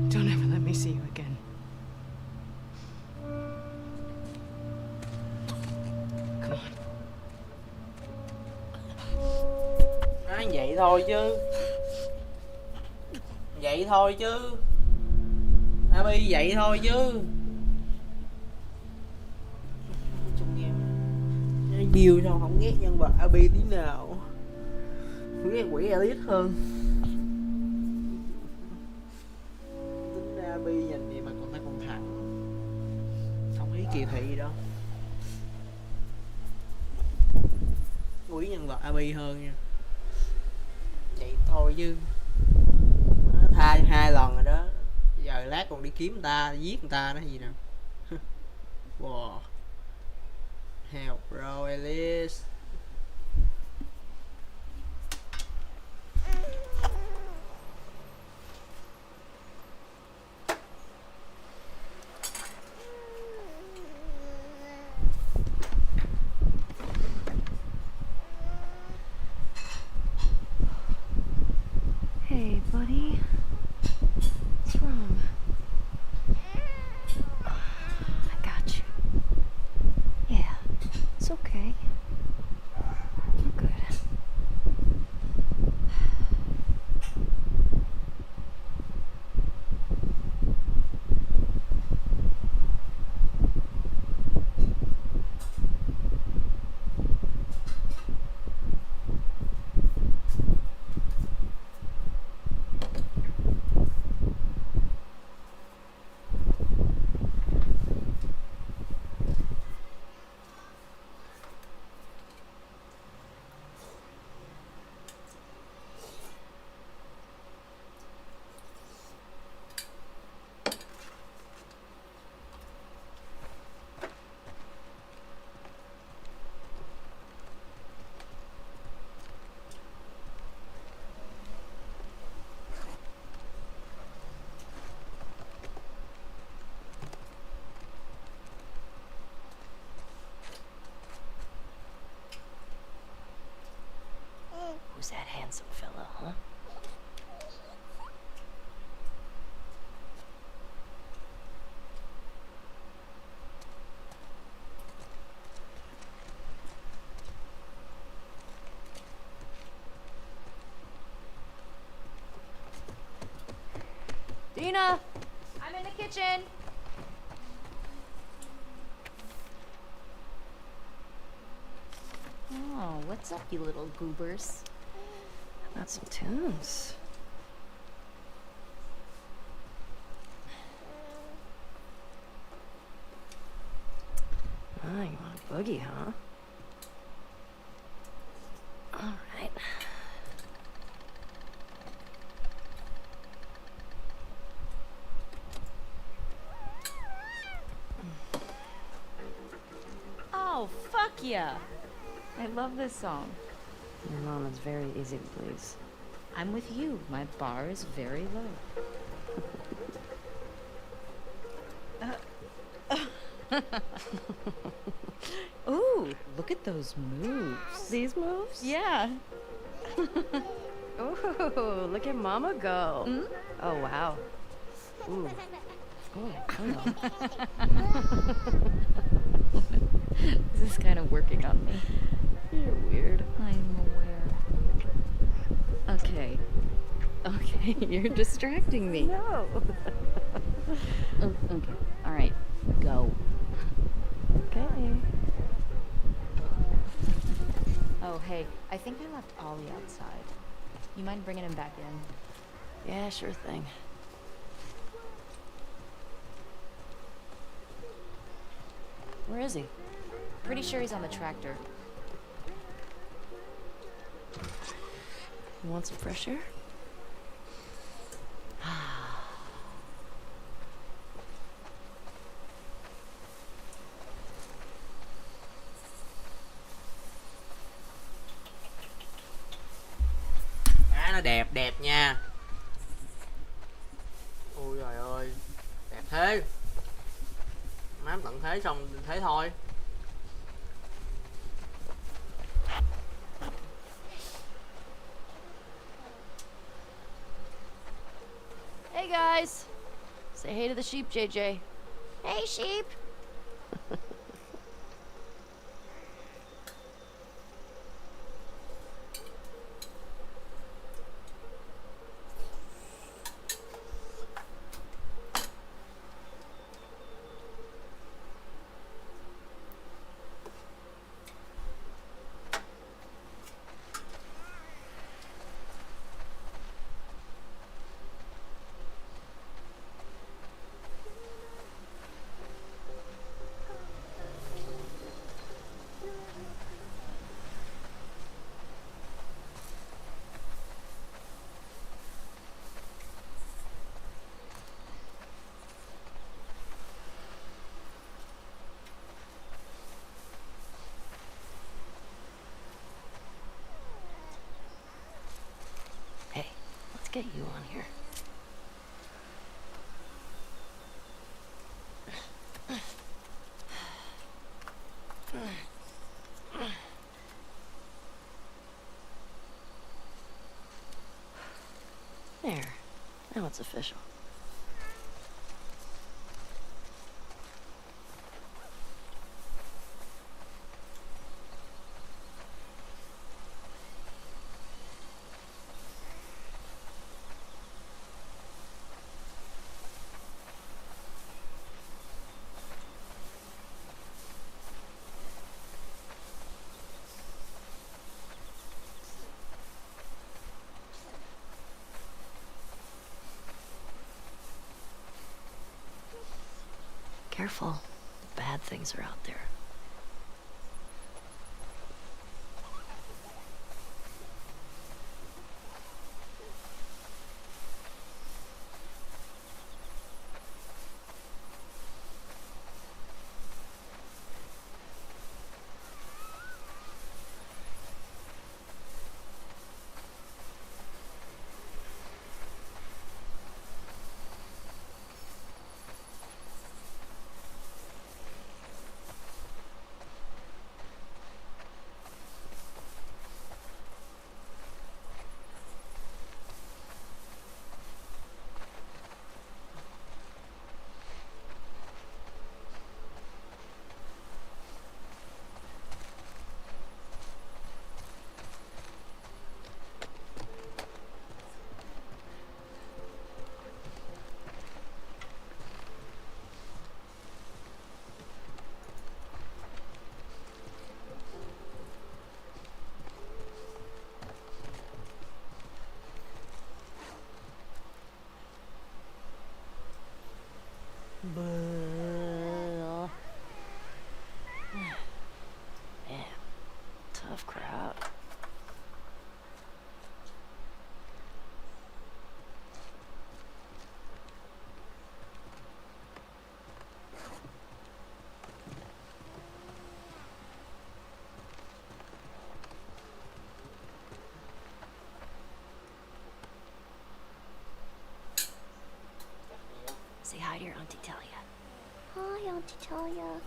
Don't ever let me see you again. Come on. Nói vậy thôi chứ. Vậy thôi chứ. Abby vậy thôi chứ. Trong game build sao không ghét nhân vật Abby tí nào. Ghét quỷ Elite hơn. Tính ra Abby nhìn gì mà con ta còn thẳng. Không ý kỳ thị gì đâu. Quỷ nhân vật Abby hơn nha. Vậy thôi chứ. Nó tha 2 lần rồi đó. Giờ lát còn đi kiếm người ta, giết người ta nó gì nào. Wow. Help bro Alice. Who's that handsome fella, huh? Dina! I'm in the kitchen! Oh, what's up, you little goobers? How about some tunes? Ah, you want a boogie, huh? All right. Oh, fuck yeah! I love this song. Your mom is very easy to please. I'm with you. My bar is very low. Ooh, look at those moves. These moves? Yeah. Ooh, look at Mama go. Mm? Oh, wow. Ooh. Oh, hello. This is kind of working on me. You're weird. I'm aware. Okay. Okay, you're distracting me. No. Oh, okay. All right. Go. Okay. Oh, hey. I think I left Ollie outside. You mind bringing him back in? Yeah, sure thing. Where is he? Pretty sure he's on the tractor. You want some fresh air? Má nó đẹp đẹp nha. Ôi trời ơi, đẹp thế. Má tận thế xong thế thôi. Hey, guys. Say hey to the sheep, JJ. Hey, sheep. Hey, let's get you on here. There. Now it's official. Careful. The bad things are out there. of crap. Say hi to your Auntie Talia. Hi, Auntie Talia.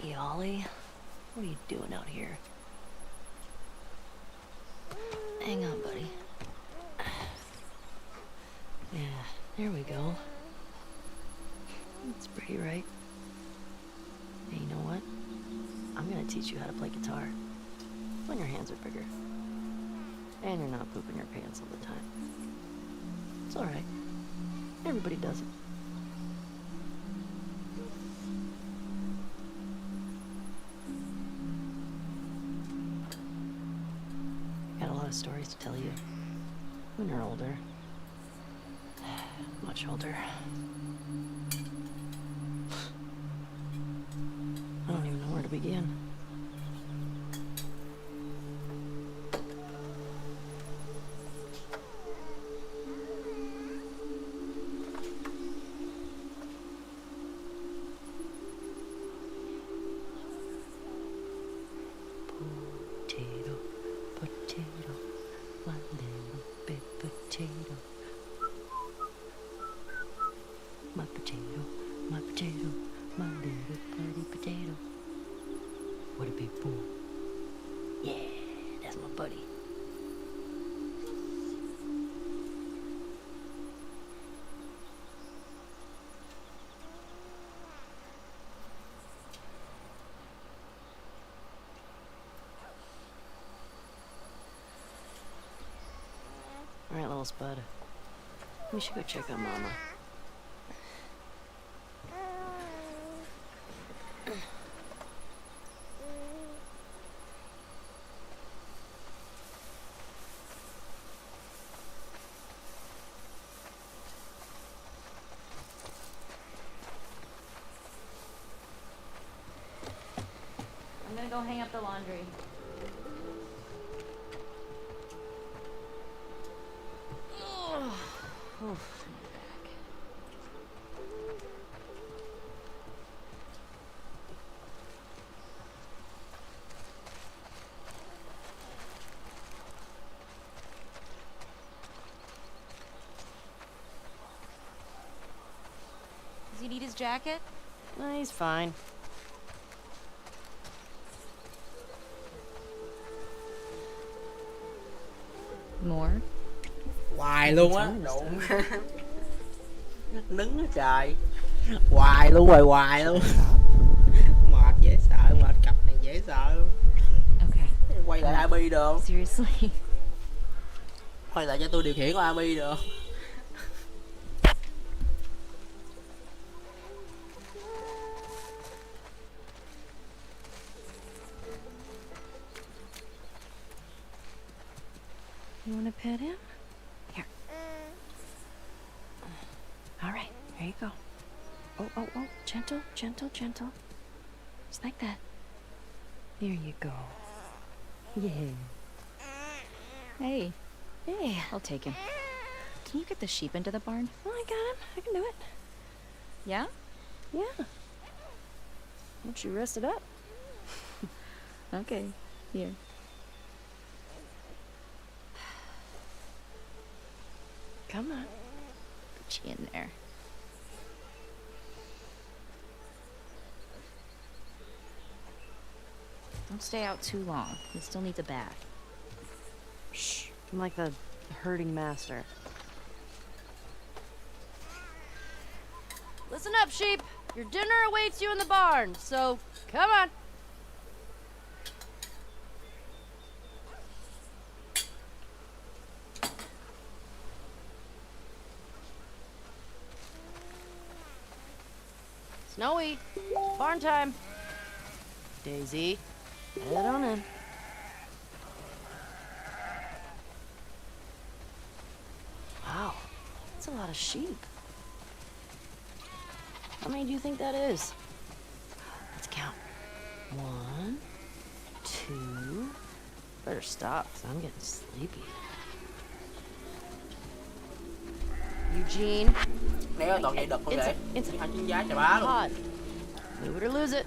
Hey, Ollie. What are you doing out here? Hang on, buddy. Yeah, there we go. It's pretty, right? Hey, you know what? I'm gonna teach you how to play guitar. When your hands are bigger. And you're not pooping your pants all the time. It's alright. Everybody does it. Got a lot of stories to tell you. When you're older. Much older. I don't even know where to begin. Potato, potato, my little big potato. My potato, my potato, my little buddy potato. What a big fool. Yeah, that's my buddy. All right, little spud. We should go check on Mama. I'm gonna go hang up the laundry. Oof. Does he need his jacket? No, he's fine. More? Hoài luôn á, Time đụng. is done. Nứng á trời. Hoài luôn, hoài luôn. Mệt dễ sợ, mệt cặp này dễ sợ luôn. Okay. Quay lại Abby được không? Seriously? Quay lại cho tôi điều khiển của Abby được không? You want to pet him? Here. All right, there you go. Oh, oh, oh, gentle, gentle, gentle. Just like that. There you go. Yeah. Hey, Hey. I'll take him. Can you get the sheep into the barn? Oh, I got him. I can do it. Yeah? Yeah. Once you rest it up. Okay. Here. Come on. Put you in there. Don't stay out too long. You'll still need to bath. Shh. I'm like the herding master. Listen up, sheep. Your dinner awaits you in the barn, so come on. Snowy, barn time. Daisy, head on in. Wow, that's a lot of sheep. How many do you think that is? Let's count. 1, 2. Better stop, 'cause I'm getting sleepy. Eugene. Nếu toàn vậy đực không vậy? It's Hai chân giá chà bá luôn. hot. Move it or lose it.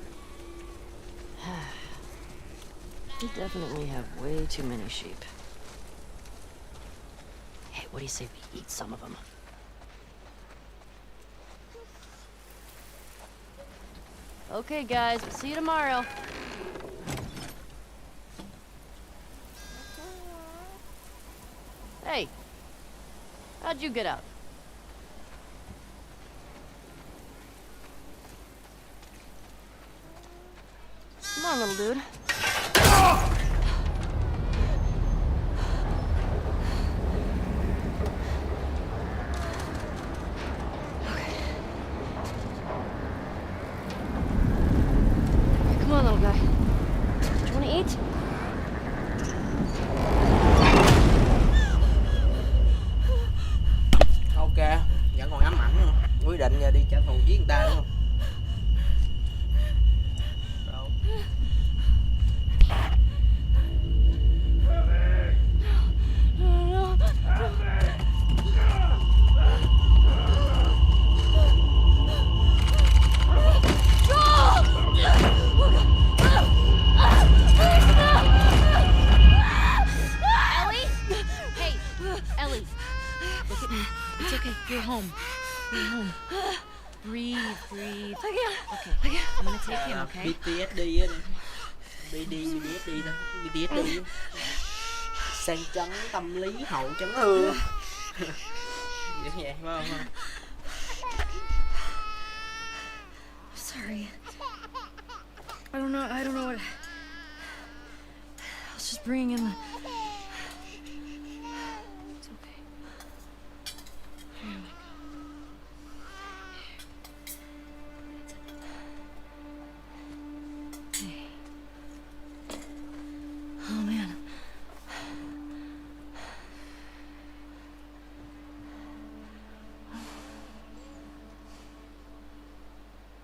We definitely have way too many sheep. Hey, what do you say we eat some of them? Okay, guys, we'll see you tomorrow. Hey, how'd you get out? Come on, little dude. Come on, little guy. Do you want to eat? Ok, vẫn còn ám ảnh nữa. Quyết định giờ đi trả thù với người ta đúng không? You're home. You're home. Breathe, breathe. Okay, I'm gonna take him, okay? PTSD á. PTSD đó. PTSD. Sang chấn tâm lý hậu chấn thương. Vậy vậy phải không? Sorry. I don't know what. I was just bringing in the. It's okay. Here we go. Hey. Oh man.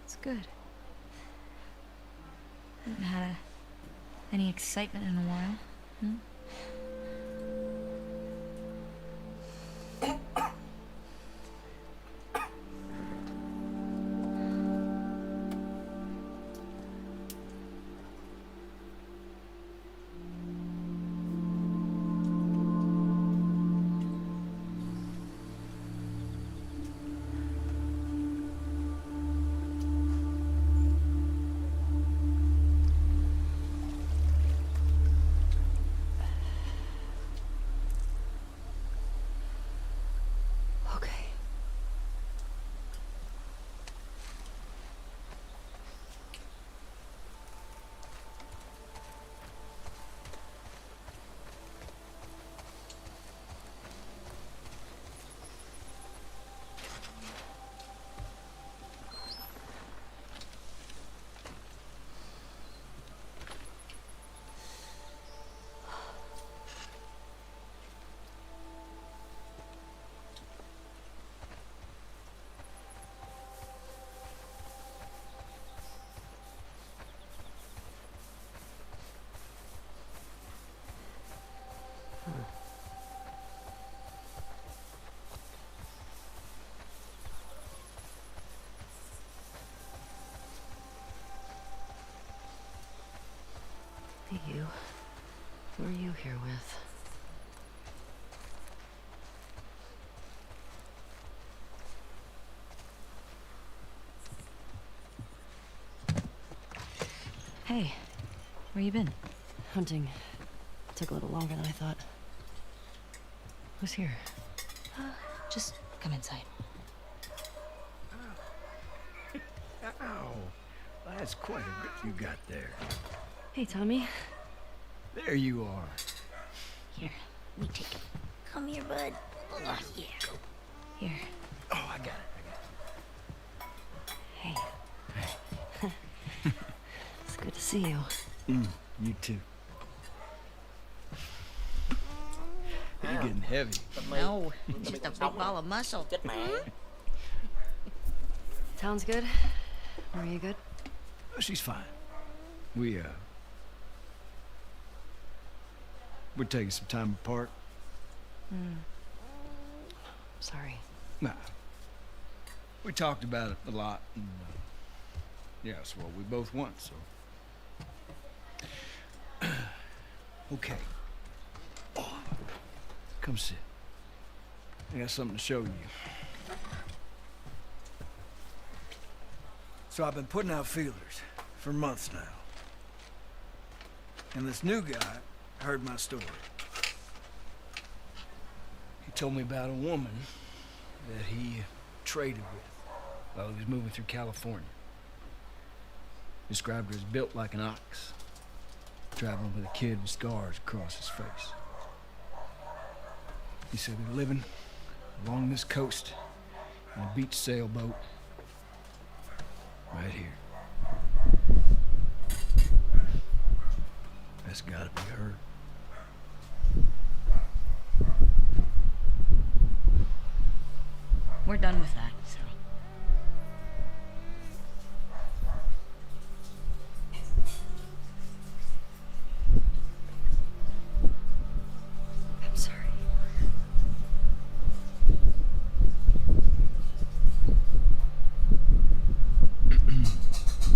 It's good. Haven't had any excitement in a while. Hmm? Okay. Hey, you. Who are you here with? Hey, Where you been? Hunting took a little longer than I thought. Who's here? Just come inside. Ow. That's quite a grip you got there. Hey, Tommy. There you are. Here, let me take it. Come here, bud. Oh, yeah. Here. Oh, I got it. Hey. It's good to see you. You too. You're getting heavy. No, just a big ball of muscle. Chết mẹ. Town's good? Maria good? She's fine. We're taking some time apart. Sorry. Nah. We talked about it a lot. And, yeah, it's what we both want, so. Okay. Come sit. I got something to show you. So I've been putting out feelers for months now. And this new guy heard my story. He told me about a woman that he traded with while he was moving through California. Described her as built like an ox, traveling with a kid with scars across his face. He said they're living along this coast in a beach sailboat right here. That's gotta be her. We're done with that, so. I'm sorry.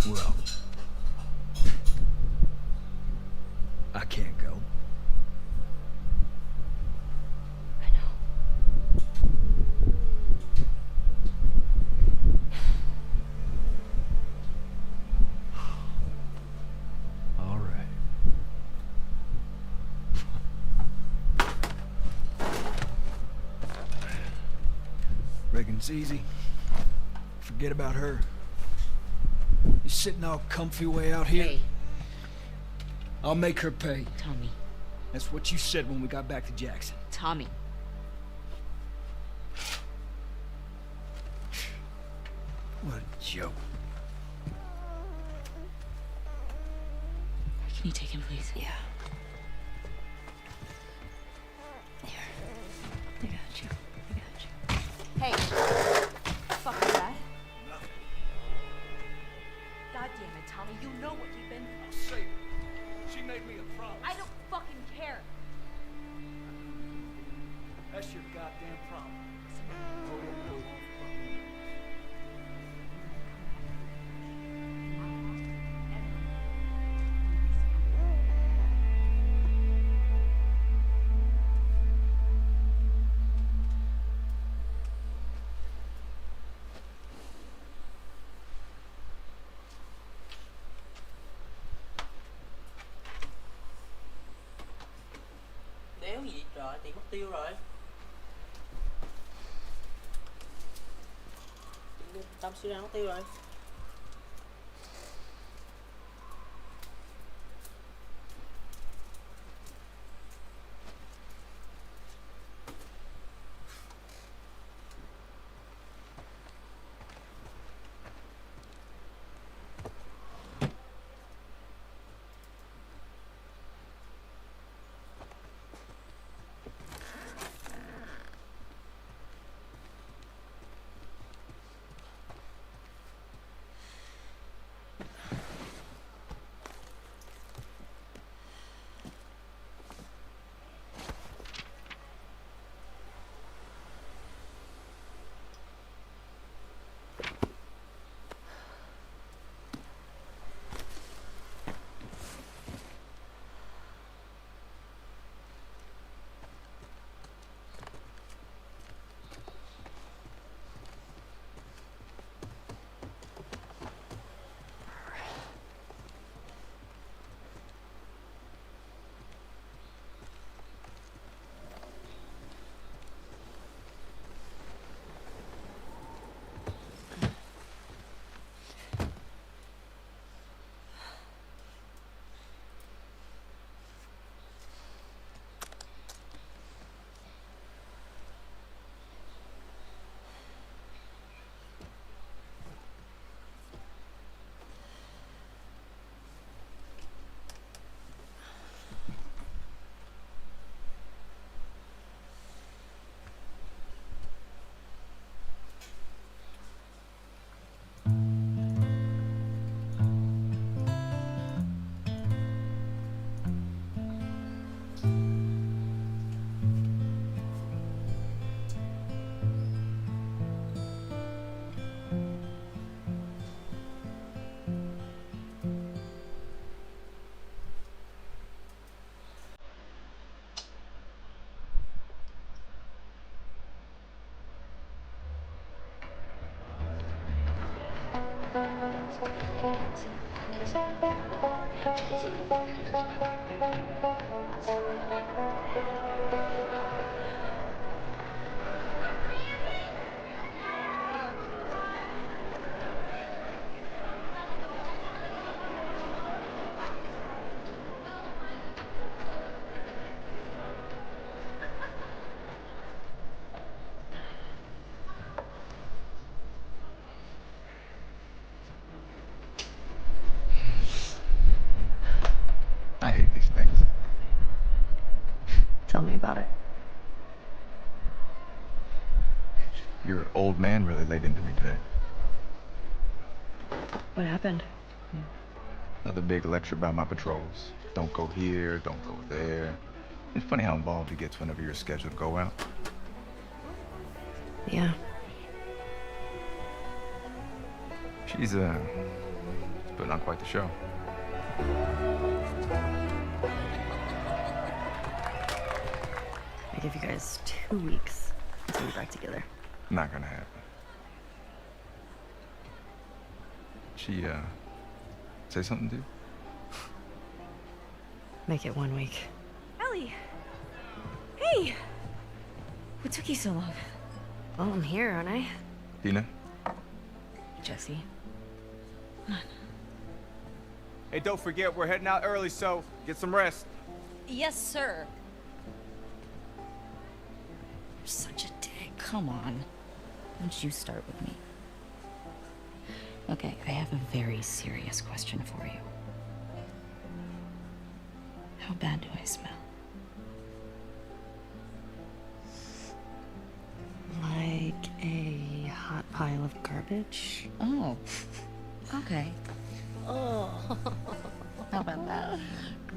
Well, I can't go. I know. All right. Reckon it's easy. Forget about her. You sitting all comfy way out here? Hey, I'll make her pay. Tommy. That's what you said when we got back to Jackson. Tommy. What a joke. Can you take him, please? Yeah. Here. I got you. I got you. Hey! Fuck is that? God damn it, Tommy, you know what we've been through. She made me a promise. I don't fucking care. That's your goddamn problem. Đéo gì trời, tiền mất tiêu rồi. Tâm siêu ra mất tiêu rồi. I hate these things. Tell me about it. Your old man really laid into me today. What happened? Another big lecture about my patrols. Don't go here, don't go there. It's funny how involved he gets whenever you're scheduled to go out. Yeah. She's putting on quite the show. I give you guys 2 weeks until we're back together. Not gonna happen. She say something to you? Make it 1 week. Ellie! Hey! What took you so long? Well, I'm here, aren't I? Tina? Jesse. Hey, don't forget, we're heading out early, so get some rest. Yes, sir. You're such a dick. Come on. Why don't you start with me? Okay, I have a very serious question for you. How bad do I smell? Like a hot pile of garbage? Oh. Okay. Oh. How about that?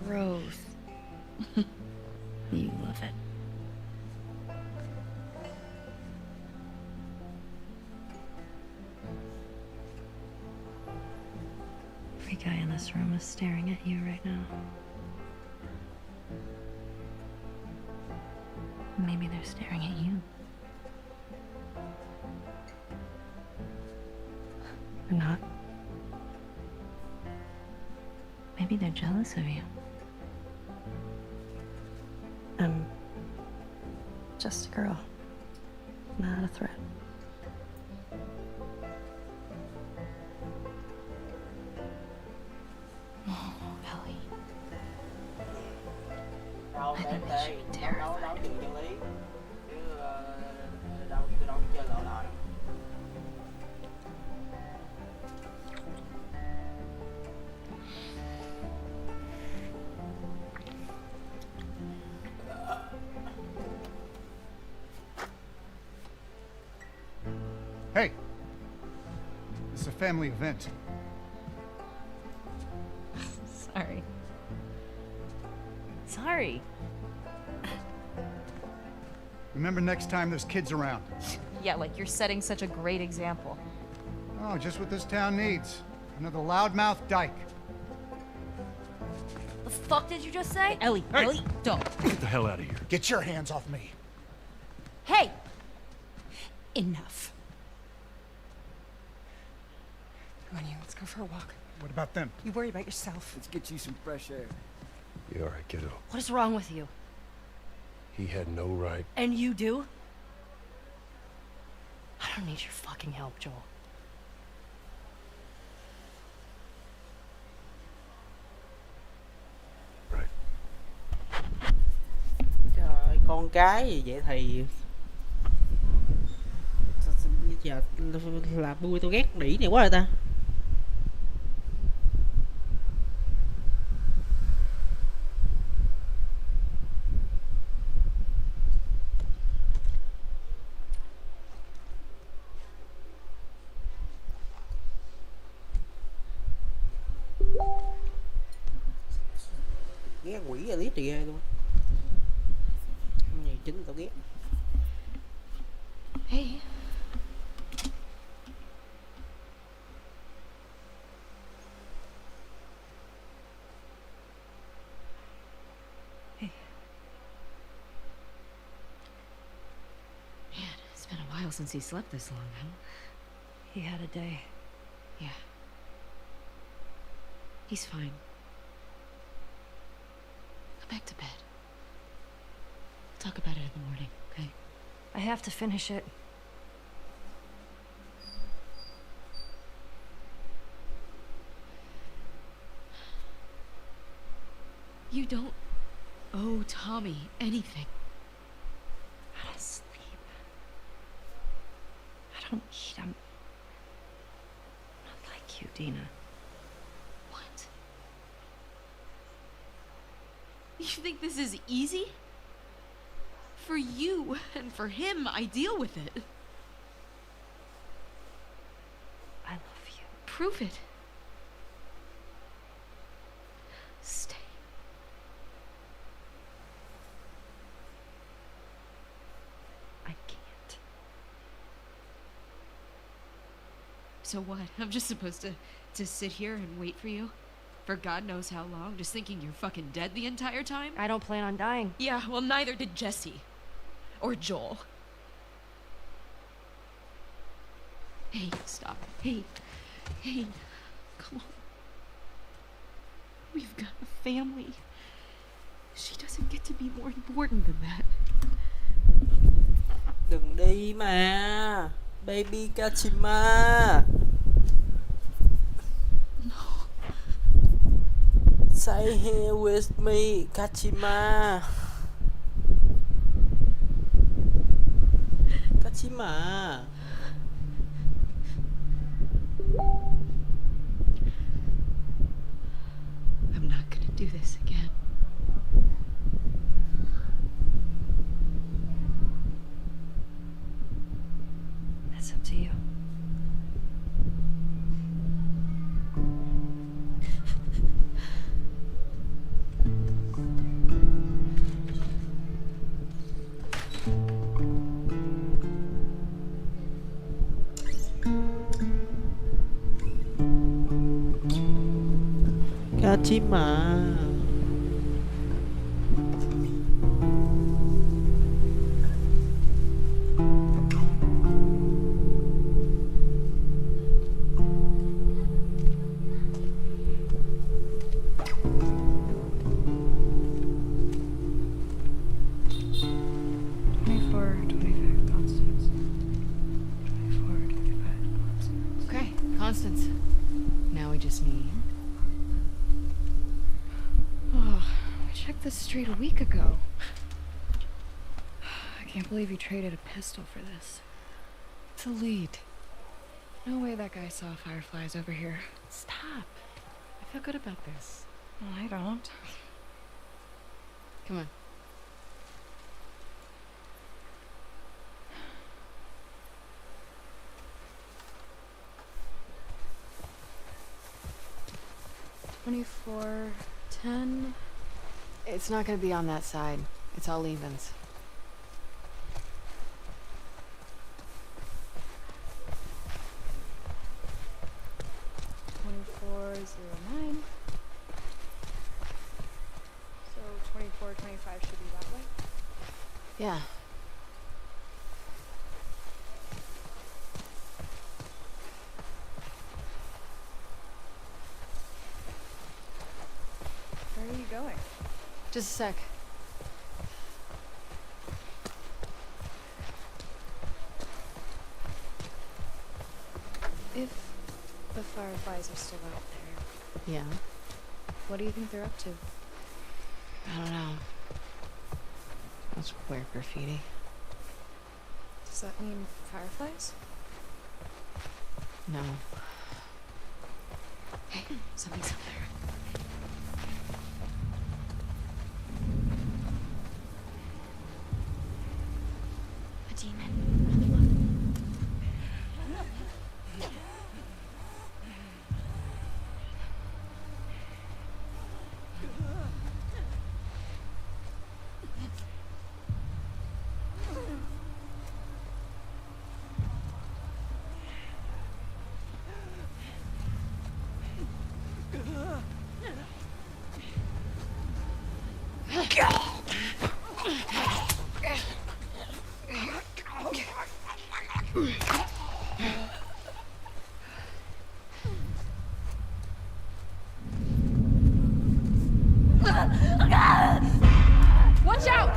Gross. You love it. Every guy in this room is staring at you right now. Maybe they're staring at you. Or not. Maybe they're jealous of you. I'm just a girl, not a threat. Oh, Ellie. Đâu I để think they tê should be nấu terrified. chuyện chân lý chứ đâu tôi đâu có chơi lỡ lỡ đâu. Hey! This is a family event. Sorry. Sorry. Remember next time there's kids around. Yeah, like you're setting such a great example. Oh, just what this town needs. Another loudmouth dyke. The fuck did you just say? Ellie, Hey! Ellie, don't. Get the hell out of here. Get your hands off me. Hey! Enough. Come on, you. Let's go for a walk. What about them? You worry about yourself. Let's get you some fresh air. You all right, kiddo? What is wrong with you? He had no right. And you do? I don't need your fucking help, Joel. Right. Trời, con cái gì vậy thì bây giờ là tôi ghét đĩ này quá rồi ta. Ghét quỷ ra liếc thì ghê luôn. Cái này chính tao ghét. Hey. Hey. Man, it's been a while since he slept this long, huh? He had a day. Yeah. He's fine. Go back to bed. We'll talk about it in the morning, okay? I have to finish it. You don't owe Tommy anything. I don't sleep. I don't eat. I'm not like you, Dina. What? You think this is easy? For you and for him, I deal with it. I love you. Prove it. Stay. I can't. So what? I'm just supposed to sit here and wait for you? For God knows how long, just thinking you're fucking dead the entire time? I don't plan on dying. Yeah, well, neither did Jesse. Or Joel. Hey, stop. Hey, come on. We've got a family. She doesn't get to be more important than that. Đừng đi mà. Baby Kachima. No. Stay here with me, Kachima. Kachima. I'm not gonna do this again. That's up to you. Kachima. Okay, Constance. Now we just need... Oh, I checked this street a week ago. I can't believe you traded a pistol for this. It's a lead. No way that guy saw fireflies over here. Stop. I feel good about this. Well, I don't. Come on. $24.10. It's not gonna be on that side. It's all evens. $24.09. So $24.25 should be that way. Yeah. Where are you going? Just a sec. If the fireflies are still out there, Yeah. what do you think they're up to? I don't know. That's weird graffiti. Does that mean fireflies? No. Hey, something's up there. A demon. Watch out!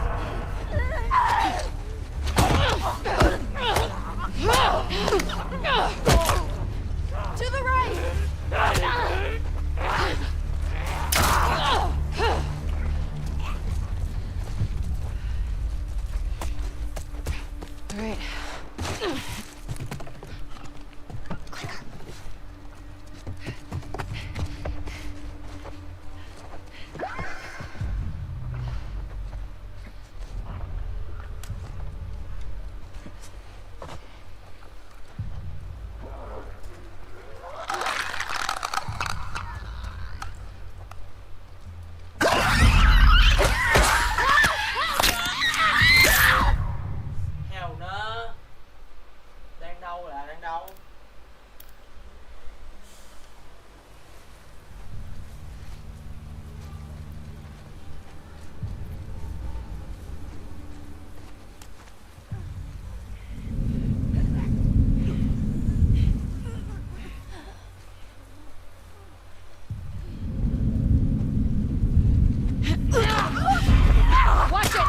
To the right! All right. Heo nó đang đâu là đang đâu. Watch it!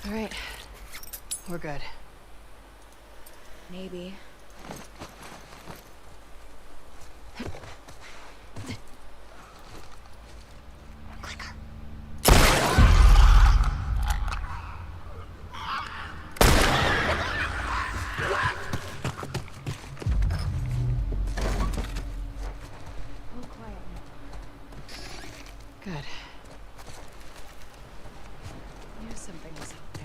All right. We're good. Maybe. Oh, quiet. Good. Knew something was out there.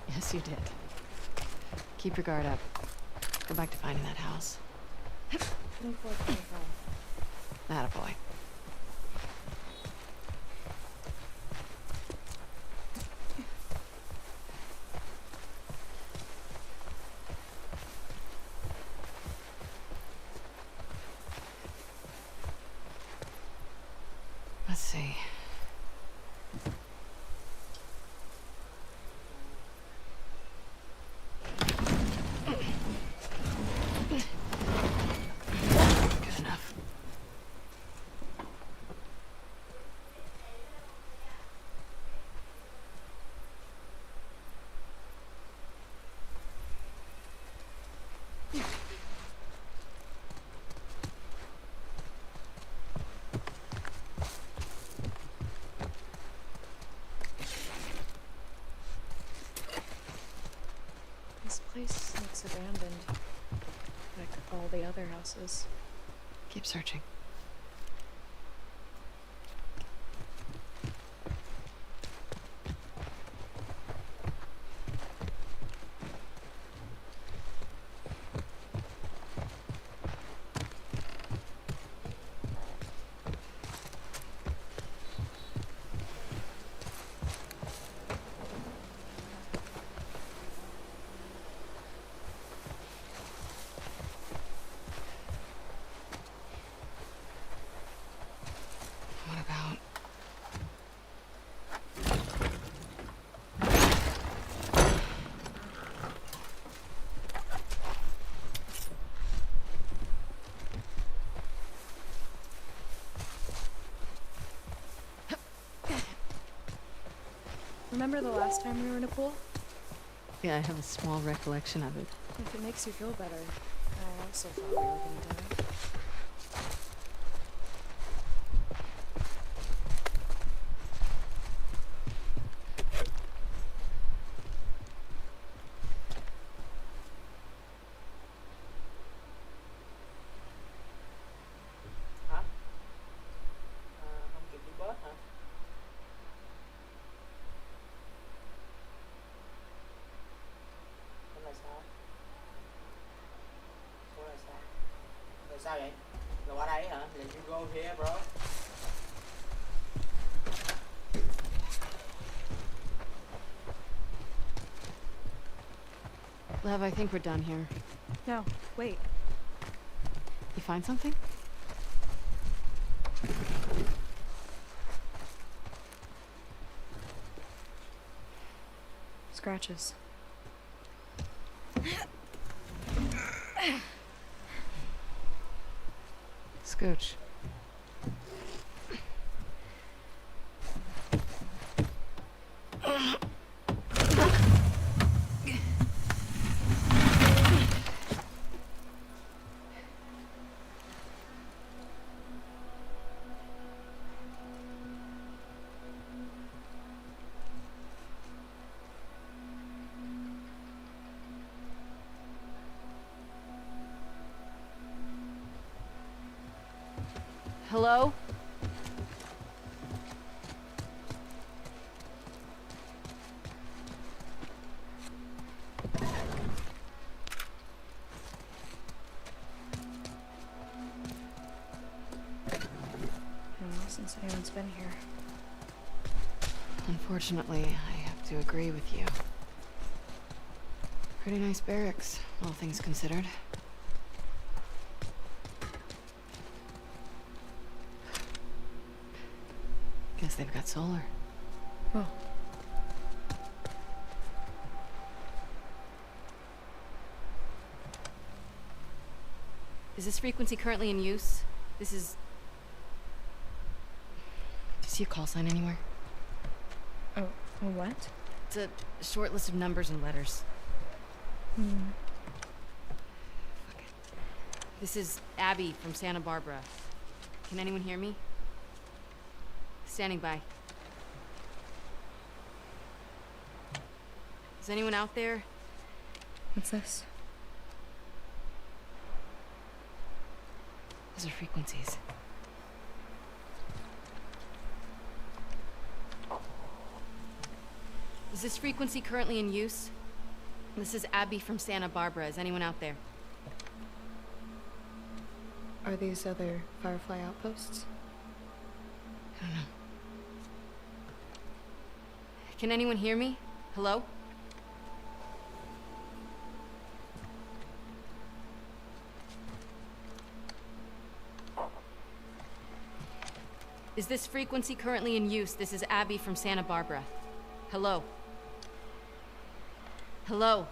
Yes, you did. Keep your guard up. Go back to finding that house. 24, 25. Attaboy. Let's see. Good enough. This place looks abandoned. Like all the other houses. Keep searching. What about... Remember the last time we were in a pool? Yeah, I have a small recollection of it. If it makes you feel better, I also thought we were gonna die. Hả? Không kịp đi bớt hả? Hôm nay sao? Hôm nay sao? Hôm nay Lev, I think we're done here. No, wait. You find something? Scratches. Scooch. Hello? Since anyone's been here. Unfortunately, I have to agree with you. Pretty nice barracks, all things considered. Guess they've got solar. Oh. Is this frequency currently in use? This is... Do you see a call sign anywhere? Oh, a what? It's a short list of numbers and letters. Fuck it. This is Abby from Santa Barbara. Can anyone hear me? Standing by. Is anyone out there? What's this? Those are frequencies. Is this frequency currently in use? This is Abby from Santa Barbara. Is anyone out there? Are these other Firefly outposts? I don't know. Can anyone hear me? Hello? Is this frequency currently in use? This is Abby from Santa Barbara. Hello? Hello?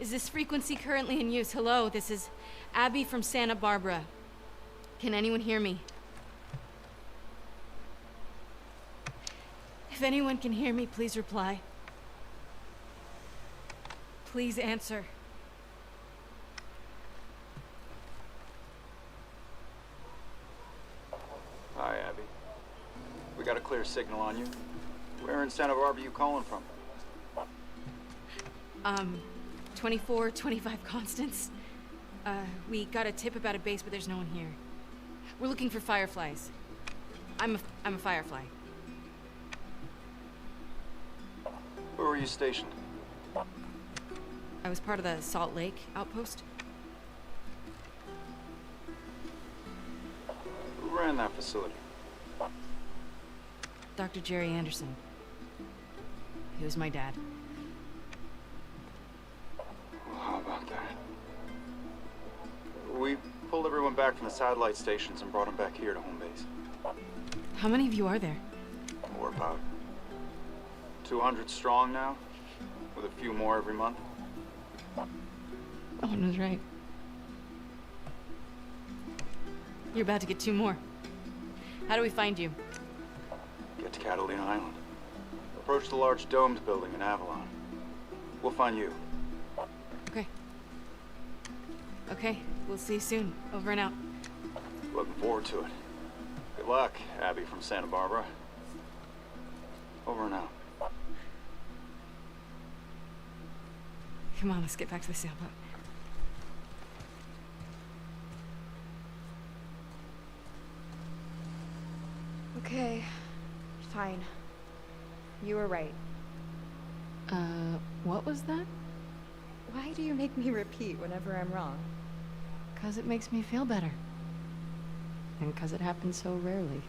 Is this frequency currently in use? Hello, this is Abby from Santa Barbara. Can anyone hear me? If anyone can hear me, please reply. Please answer. Hi, Abby. We got a clear signal on you. Where in Santa Barbara you calling from? 2425 Constance. We got a tip about a base, but there's no one here. We're looking for fireflies. I'm a firefly. Where were you stationed? I was part of the Salt Lake outpost. Who ran that facility? Dr. Jerry Anderson. He was my dad. Well, how about that? We pulled everyone back from the satellite stations and brought them back here to home base. How many of you are there? We're about 200 strong now, with a few more every month. Owen was right. You're about to get 2 more. How do we find you? Get to Catalina Island. Approach the large domed building in Avalon. We'll find you. Okay. Okay, we'll see you soon. Over and out. Looking forward to it. Good luck, Abby from Santa Barbara. Over and out. Come on, let's get back to the sailboat. Okay. Fine. You were right. What was that? Why do you make me repeat whenever I'm wrong? 'Cause it makes me feel better. And because it happens so rarely.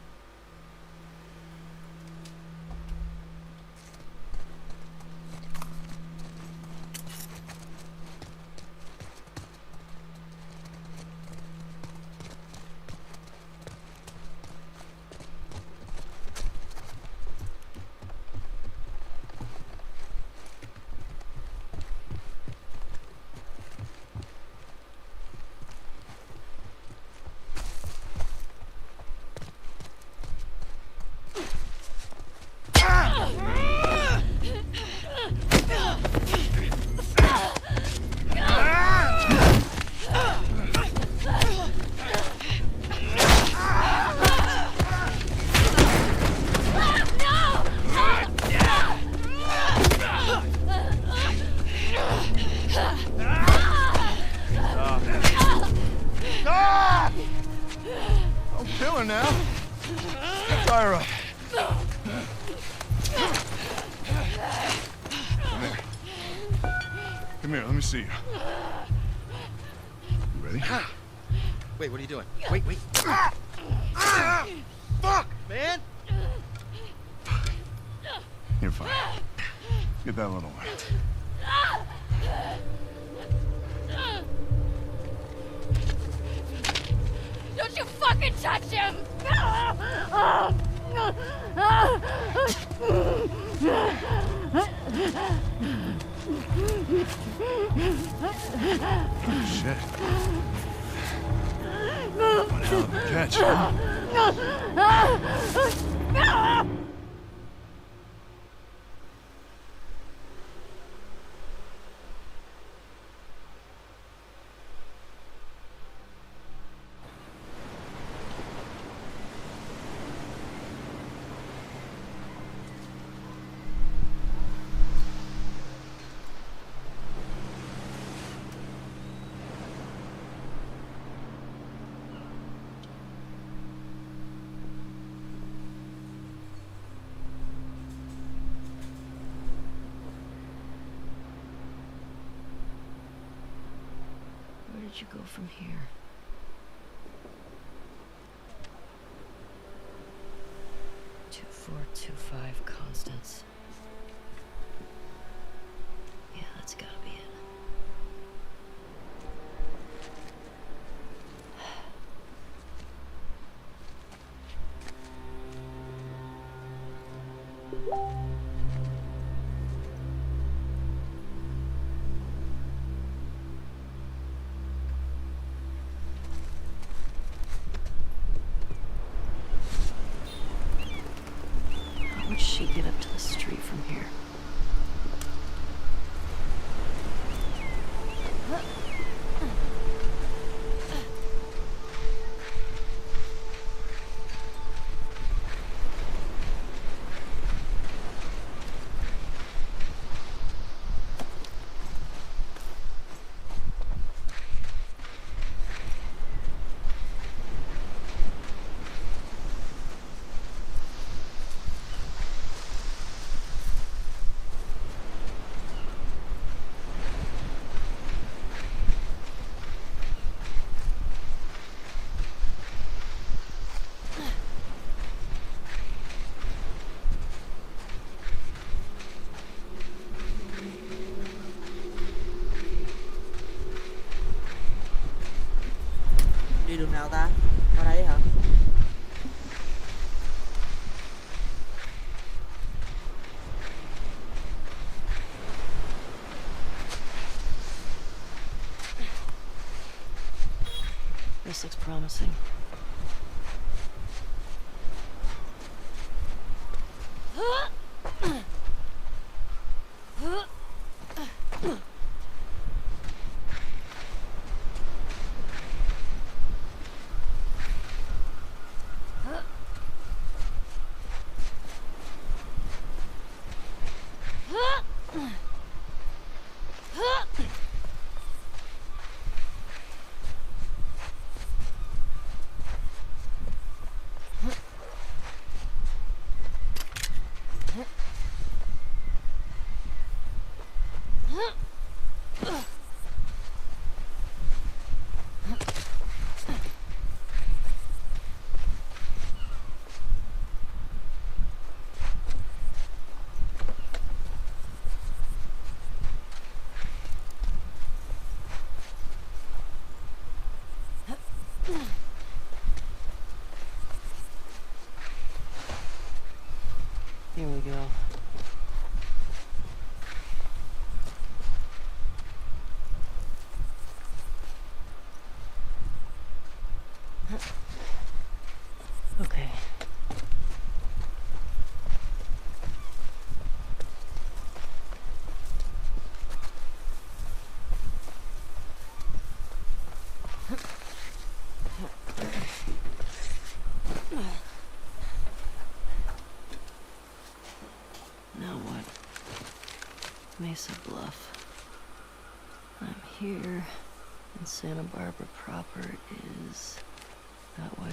Stop! Don't kill her now. Tie her up. Come here. Come here, let me see you. You ready? Wait, what are you doing? Wait. Fuck, man! You're fine. Get that little one. Don't you fucking touch him! Shit. What hell of a catch, huh? Where did you go from here? Two, 4, 2, 5 Constance. Yeah, that's gotta be it. How would she get up to the street from here? Đi đường nào ta? Qua đây hả? This looks promising. Mesa Bluff. I'm here, and Santa Barbara proper is that way.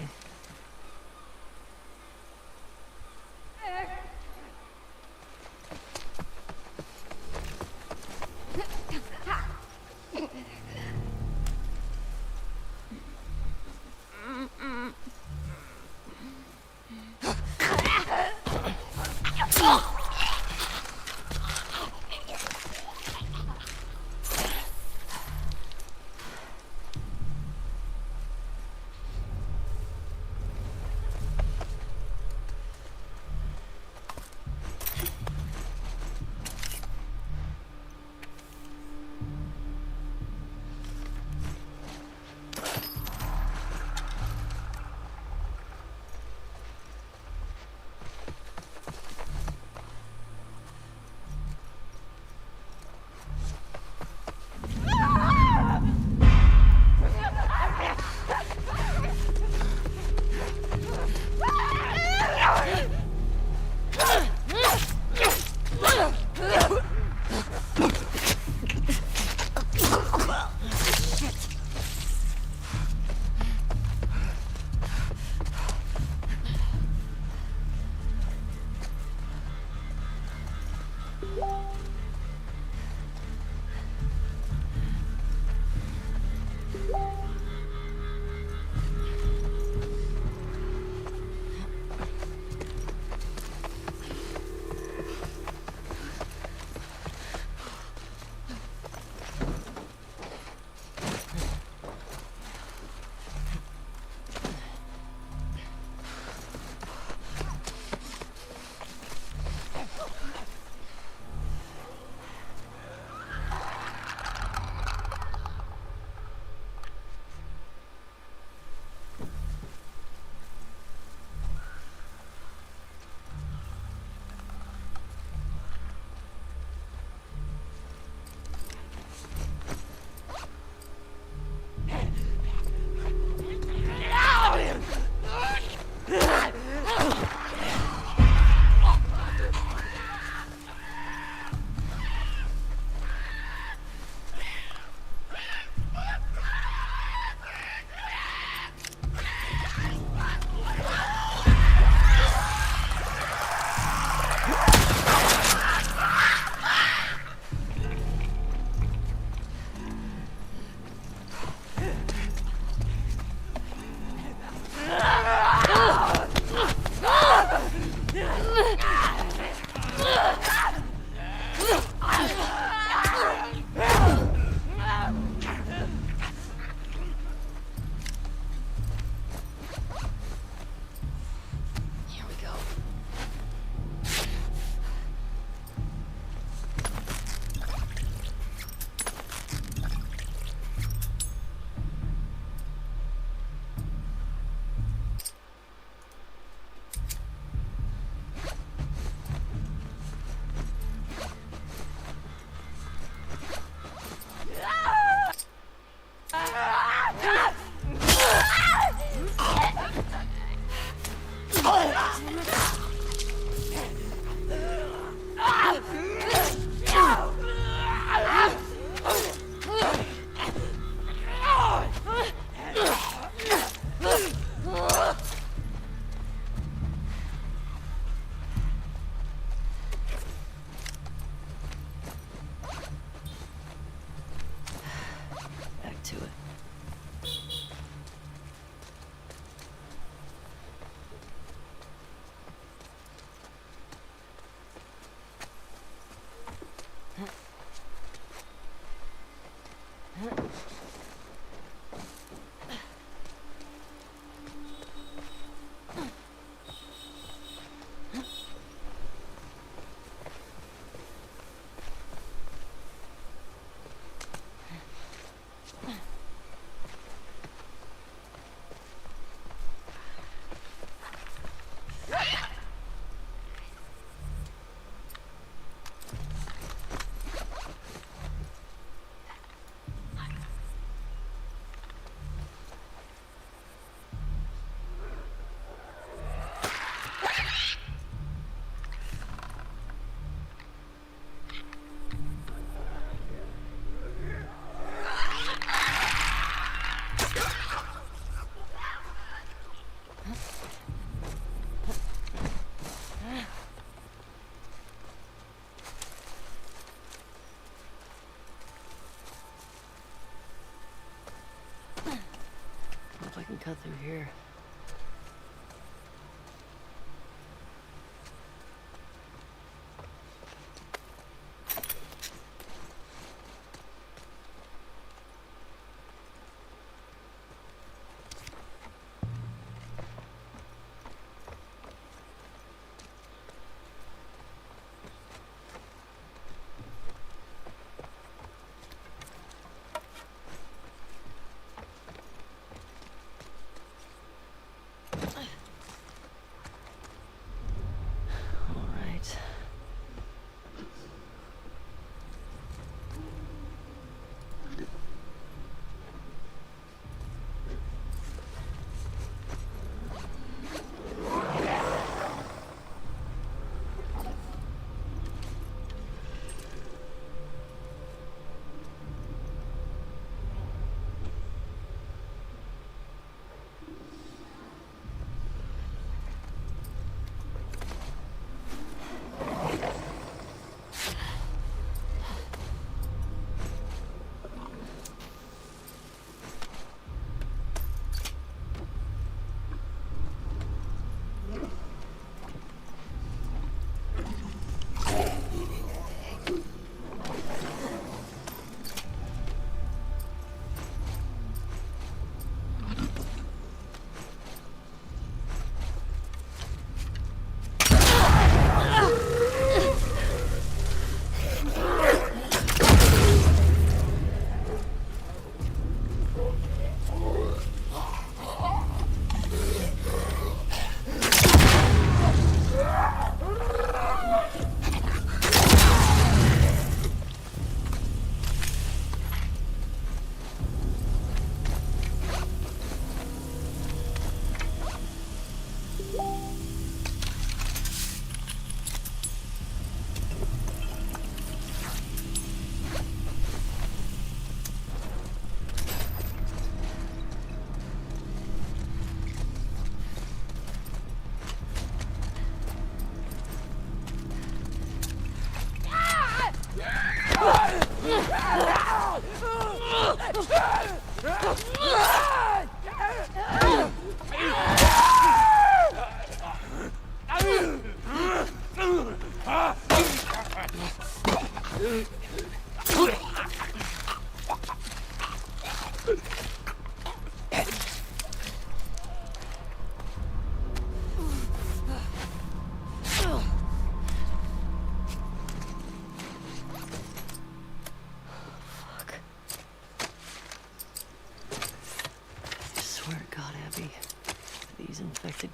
if I can cut through here.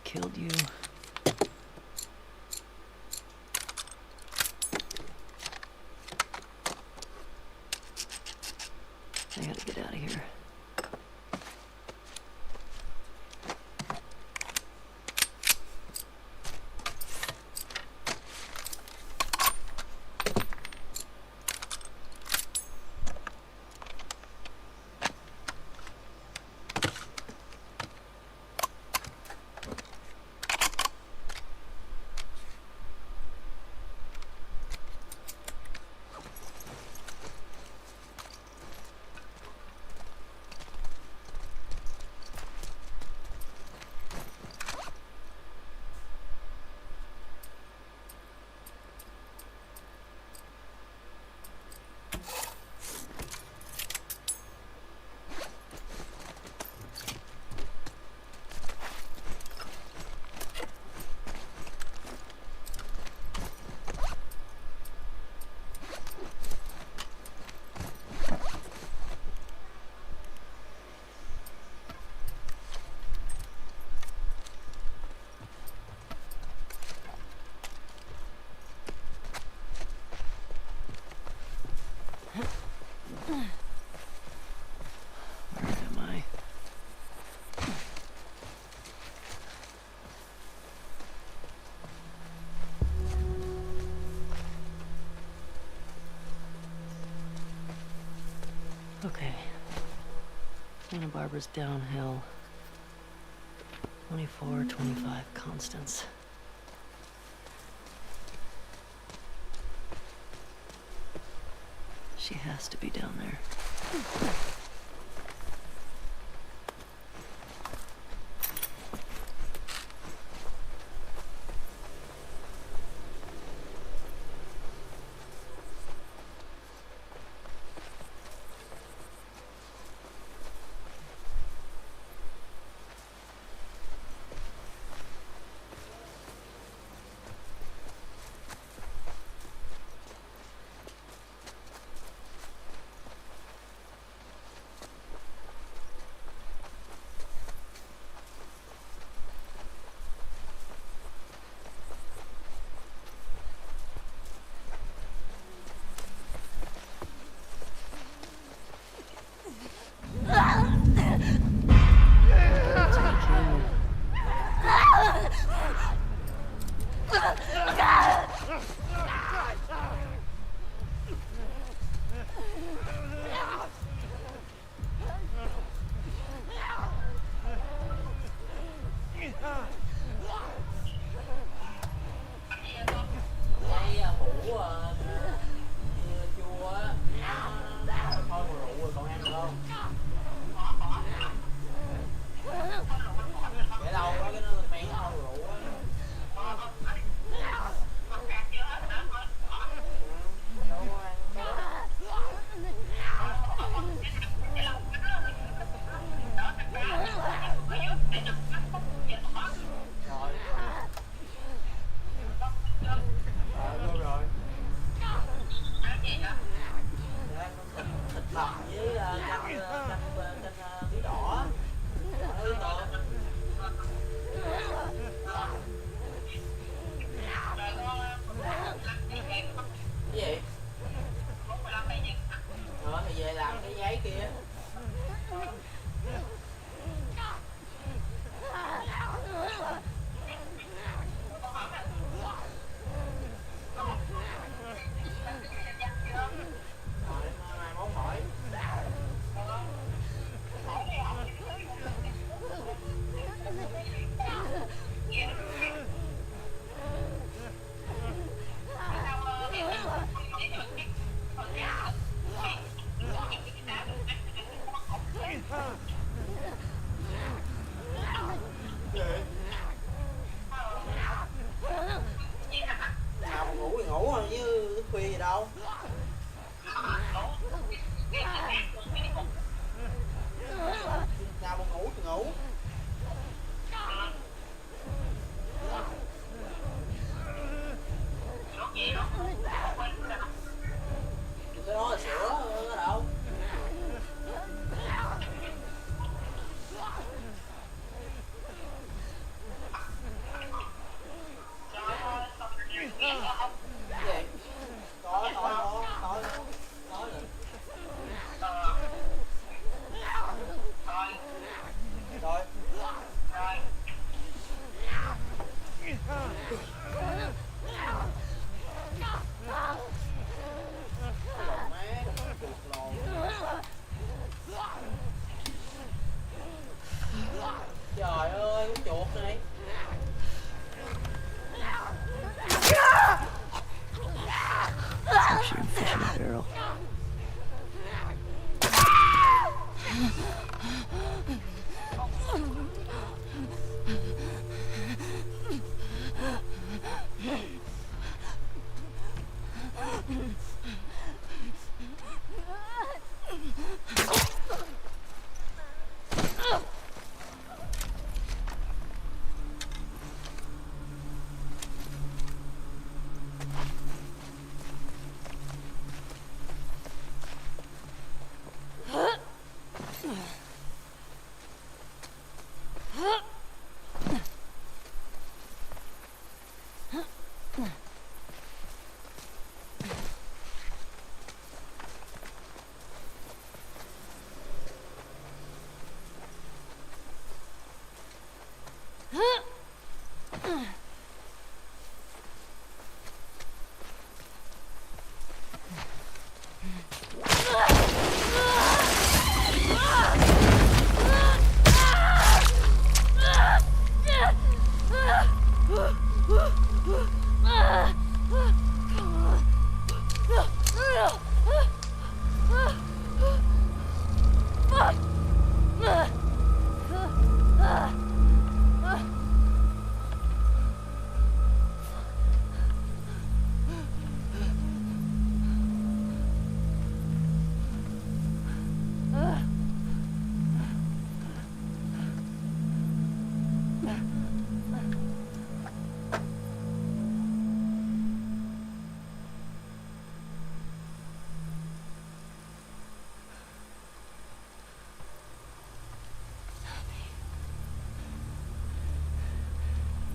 Killed you. I gotta get out of here. Okay. Santa Barbara's downhill. 24, 25 constants. She has to be down there. mập với canh bí đỏ. Ứ tượng. Cái gì? Thì về làm cái giấy kia. Mai mốt hỏi. Nào mà ngủ thì ngủ thôi chứ thức khuya gì đâu. Nào mà ngủ thì ngủ. Cái đó là sữa ở đâu? Trời ơi, con chuột này. I'm shooting fish in a barrel.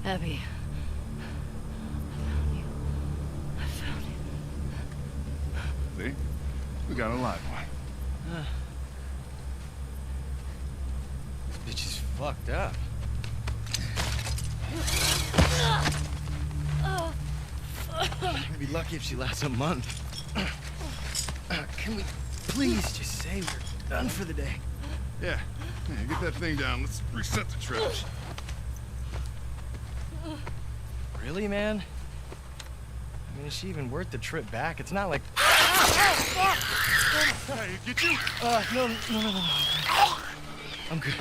Abby. I found you. See? We got a live one. This bitch is fucked up. I'd be lucky if she lasts a month. Can we please just say we're done for the day? Yeah. Yeah, get that thing down. Let's reset the traps. Really, man? I mean, is she even worth the trip back? It's not like... Hey, get you? No. I'm good.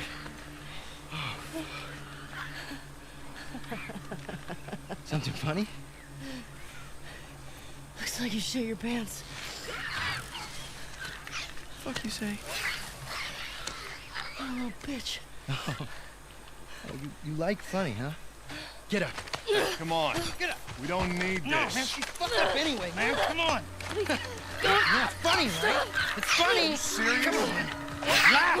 Something funny? Looks like you shit your pants. Fuck you say? You little bitch. Oh, you like funny, huh? Get up. Come on. Get up. We don't need No, this. man, she's fucked up anyway, man. Come on. Yeah, it's funny, right? It's funny. Serious? Come on. Laugh.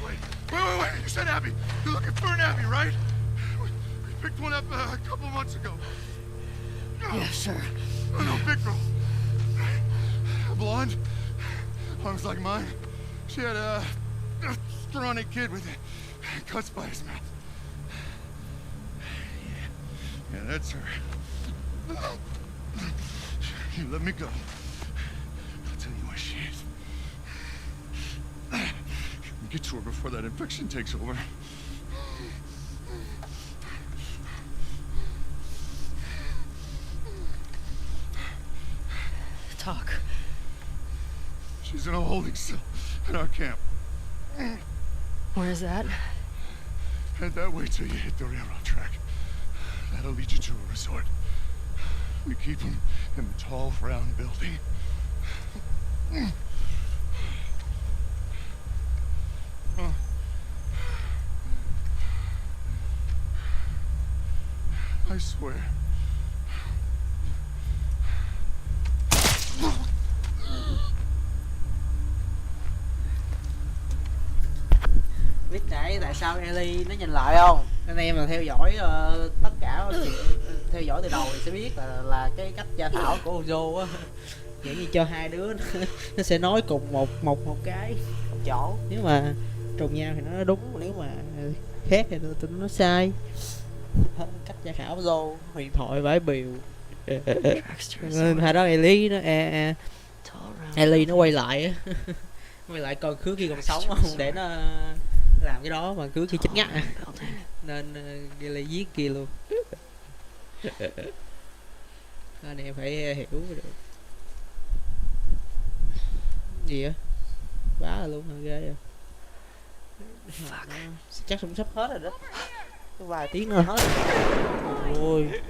Wait. You said Abby. You're looking for an Abby, right? We picked one up a couple months ago. Yeah, sure. No, big girl. Blonde. Arms like mine. She had a scrawny kid with cuts by his mouth. Yeah, that's her. You let me go. I'll tell you where she is. Get to her before that infection takes over. Talk. She's in a holding cell at our camp. Where's that? Head that way till you hit the railroad track. That'll lead you to a resort. We keep them in the tall, round building. I swear. Biết nãy tại sao Ellie nó nhìn lại không? Anh em là theo dõi tất cả theo dõi từ đầu thì sẽ biết là cái cách gia thảo của Ozo á. Vậy như cho hai đứa nó sẽ nói cùng một cái một chỗ. Nếu mà trùng nhau thì nó đúng, nếu mà khác thì tụi nó sai. Cách gia khảo Ozo huyền thoại vãi biều. Hồi đó Ellie nó Ellie nó quay lại á. Quay lại coi Khứa kia còn sống không để nó làm cái đó, mà Khứa kia chết ngắt nên Ellie giết kia luôn. Anh em phải hiểu được gì á, bá là luôn hả, ghê rồi. Chắc cũng sắp hết rồi đó, có vài tiếng nữa hết rồi. Ôi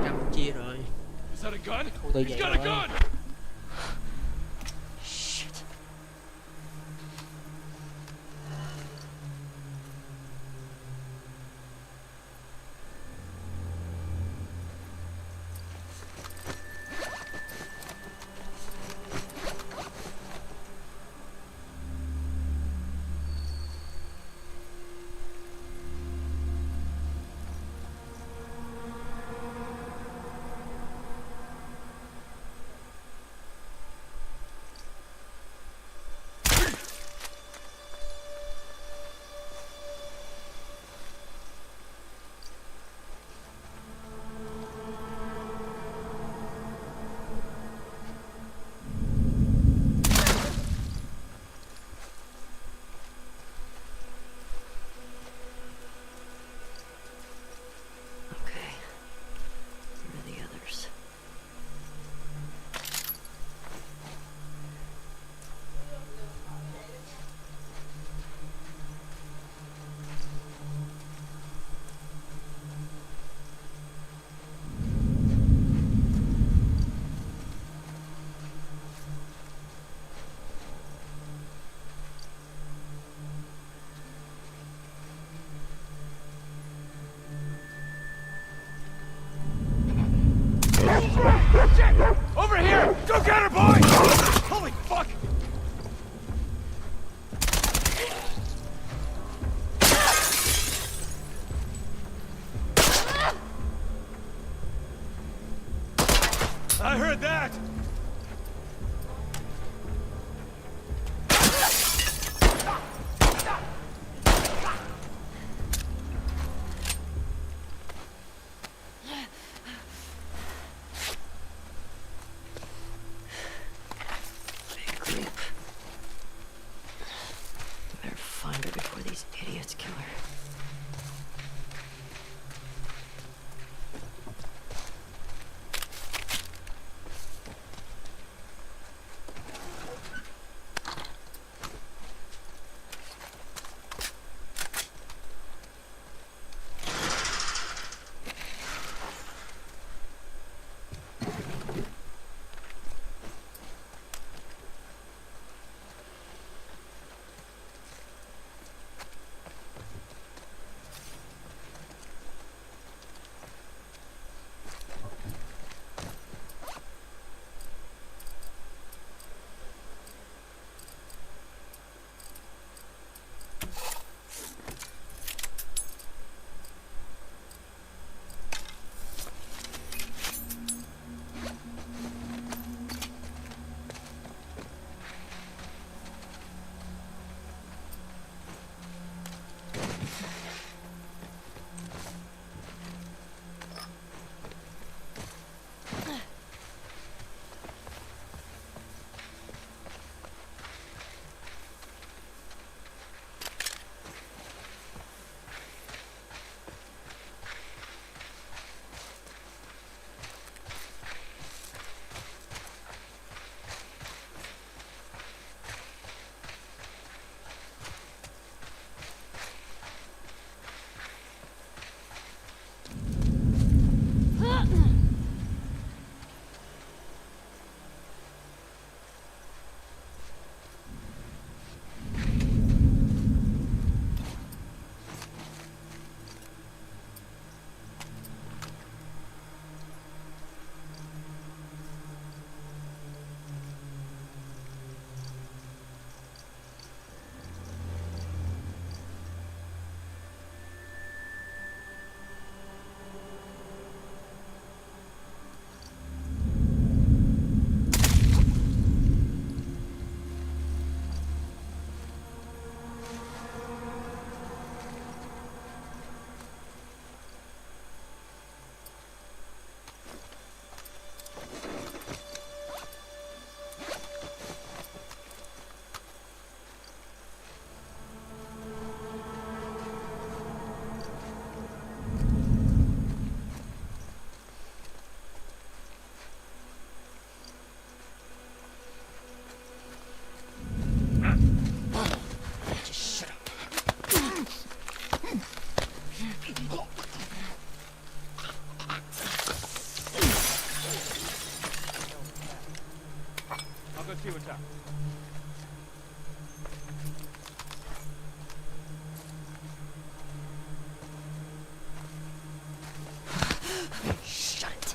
Campuchia rồi. Từ vậy rồi. Over here! Go get her, boy! Holy fuck! I heard that! go see what's up. Shut it.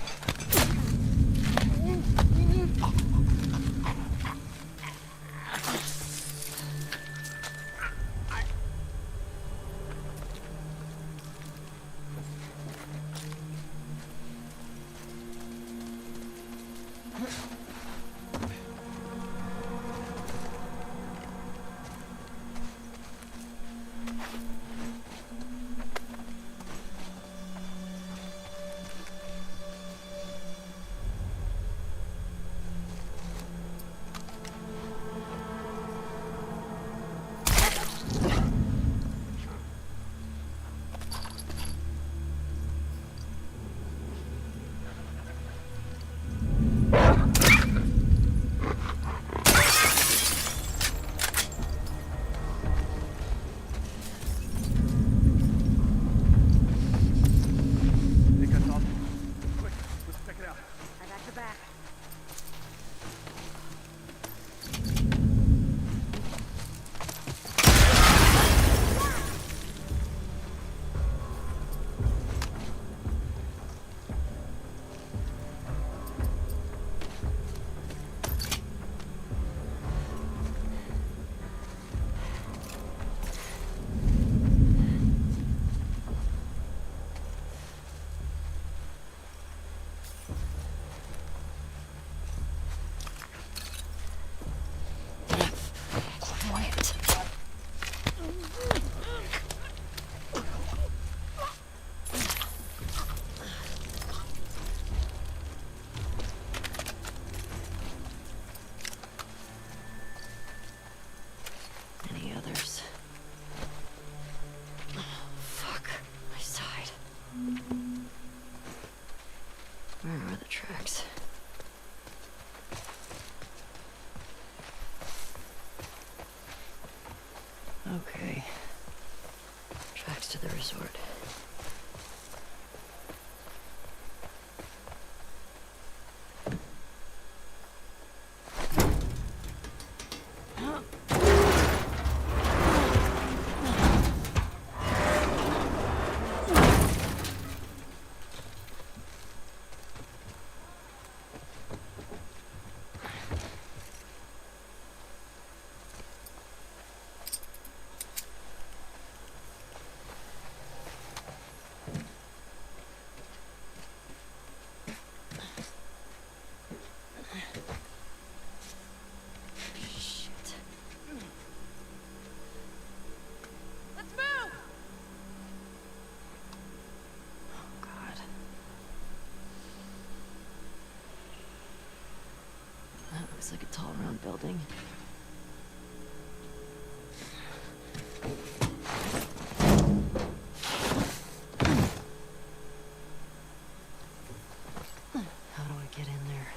Where are the tracks? Okay. Tracks to the resort. Looks like a tall, round building. How do I get in there?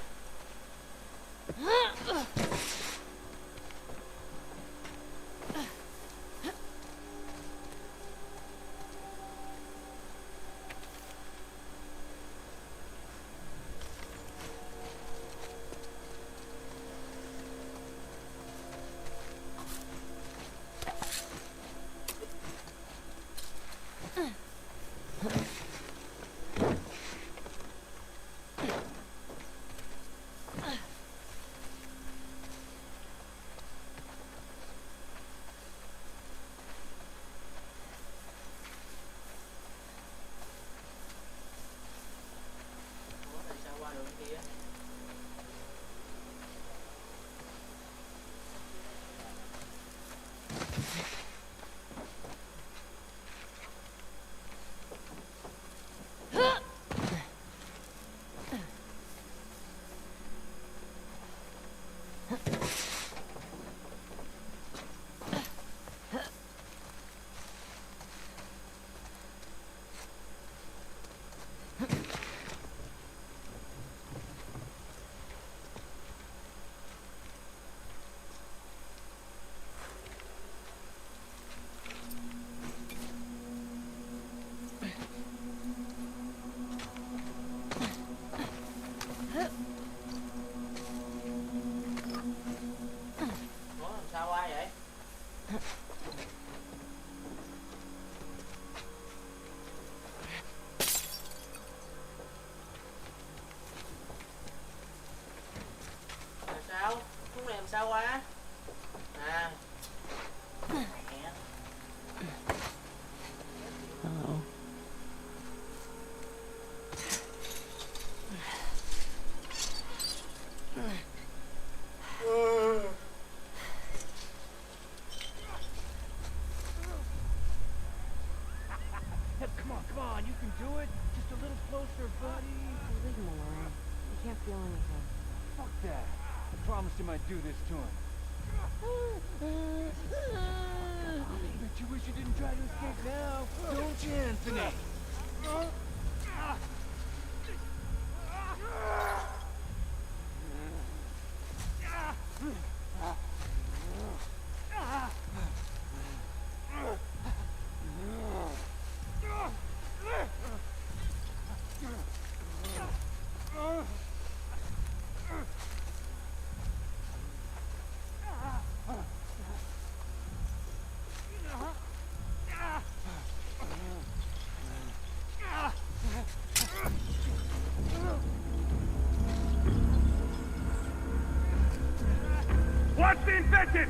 sao quá? À. Hello. Come on, you can do it. Just a little closer, buddy. Leave him alone. He can't feel anything. Fuck that. I promised him I'd do this to him. Bet you wish you didn't try to escape now, don't you, Anthony? Watch the infected!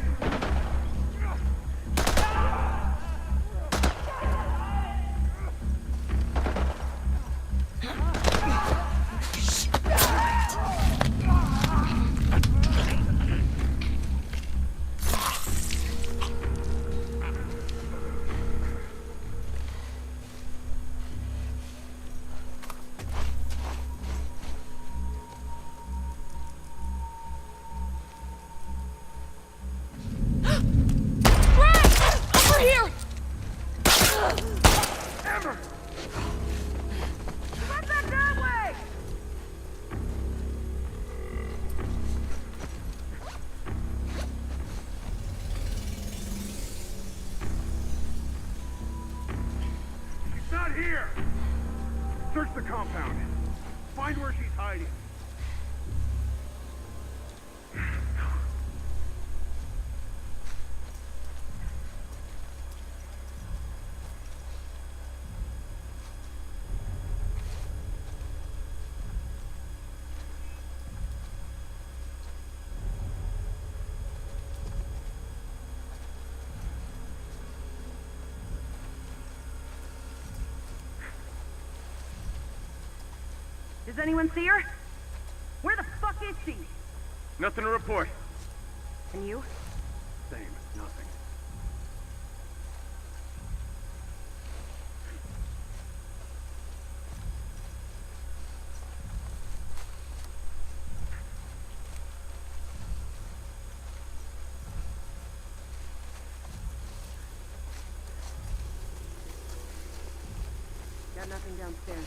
Not here! Search the compound. Find where she's hiding. Does anyone see her? Where the fuck is she? Nothing to report. And you? Same. Nothing. Got nothing downstairs.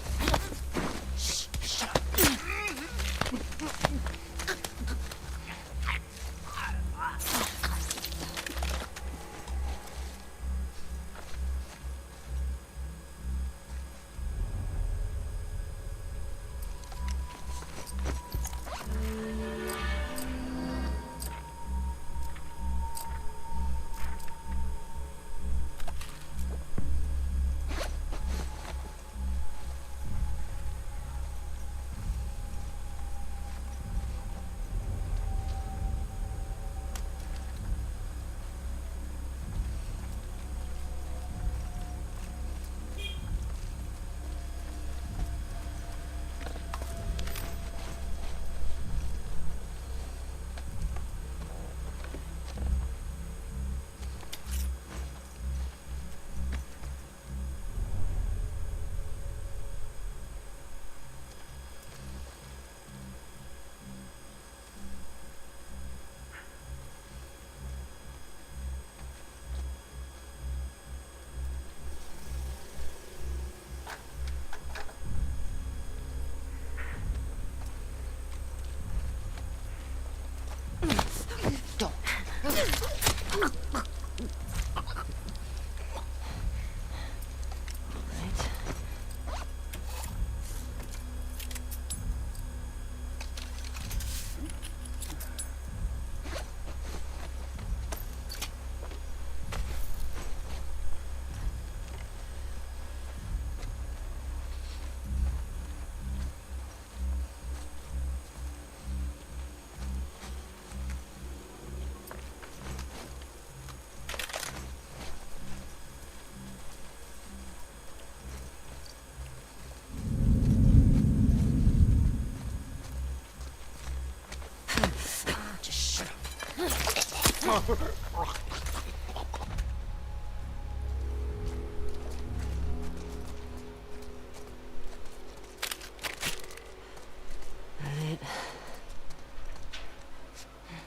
Right.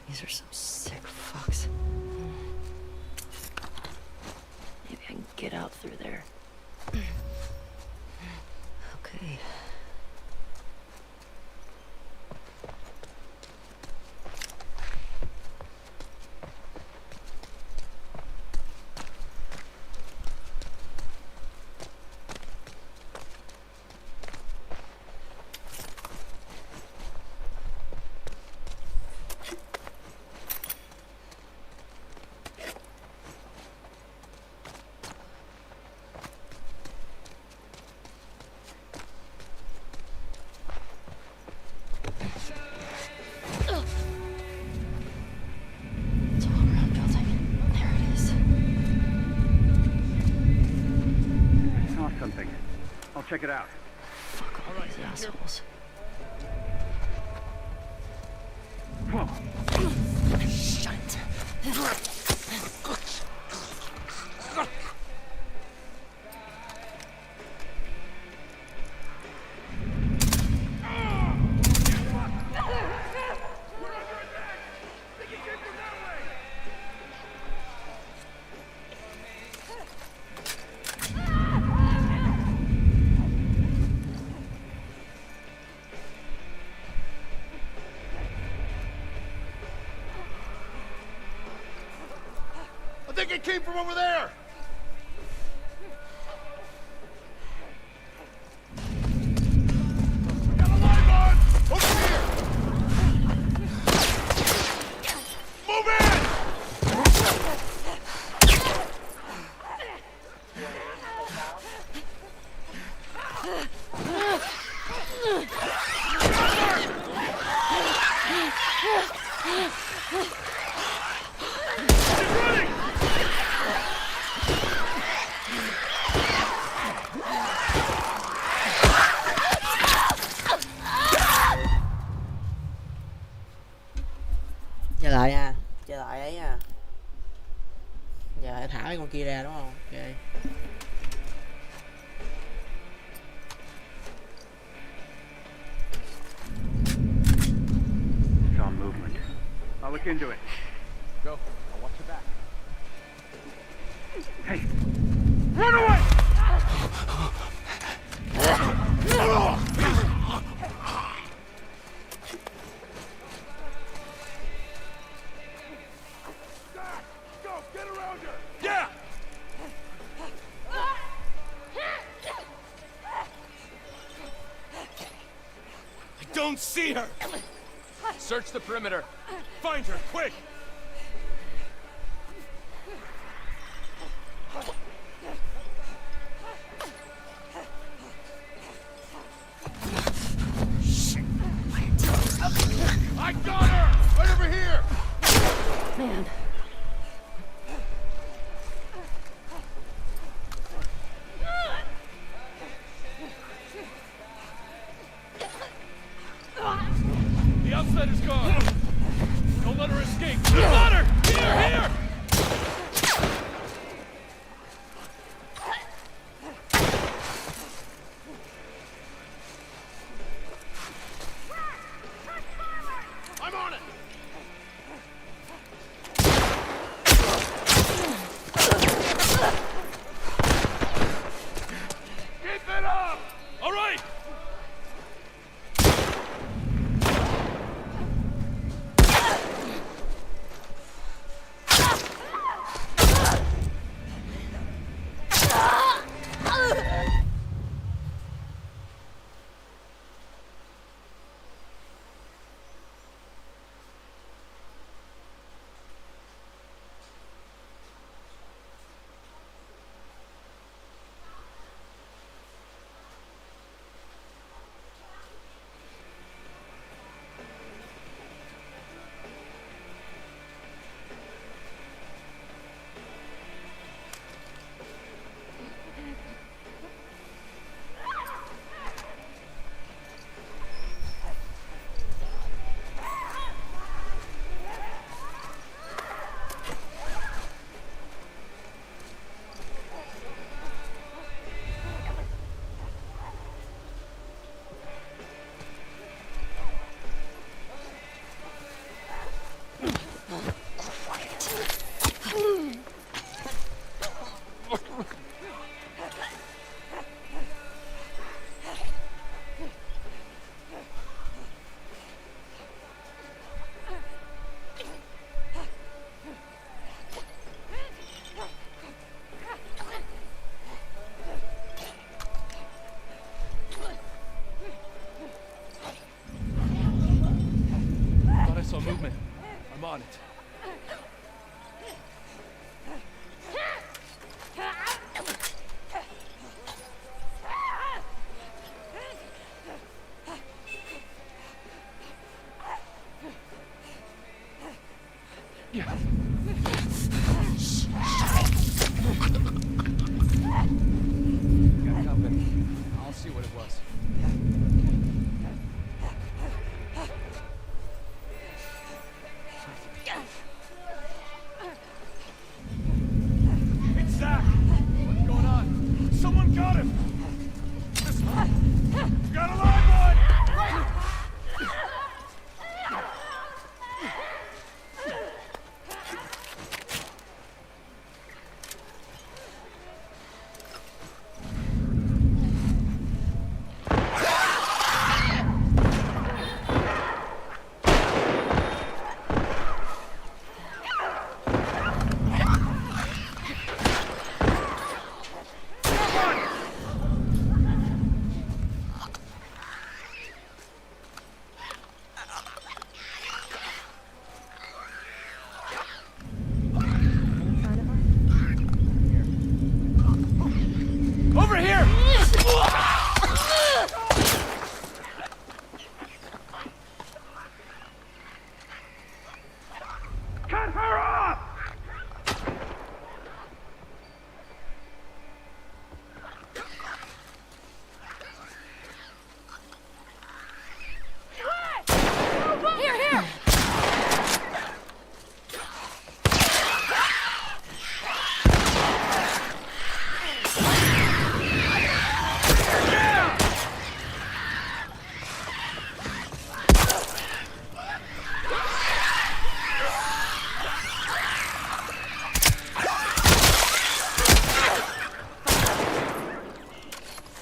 These are some sick fucks. Maybe I can get out through there. Okay. Something. I'll check it out. Fuck all these assholes. Whoa. Shit. I think it came from over there! We got a live on! Over here! Move in! Chơi lại nha, chơi lại ấy nha. Giờ thả cái con kia ra đúng không? Ok. Saw movement. I'll look into it. Go. I'll watch your back. Hey! Run away! Go! Get around her! Yeah! I don't see her! Search the perimeter. Find her, quick! I got her! Right over here! Man. The outsider's gone! Don't let her escape! Got her! Here, here! I'm on it! Keep it up! All right! Got company. I'll see what it was. It's Zach! What's going on? Someone got him! This one! Got a live one! Over here! Cut her off! Here, here!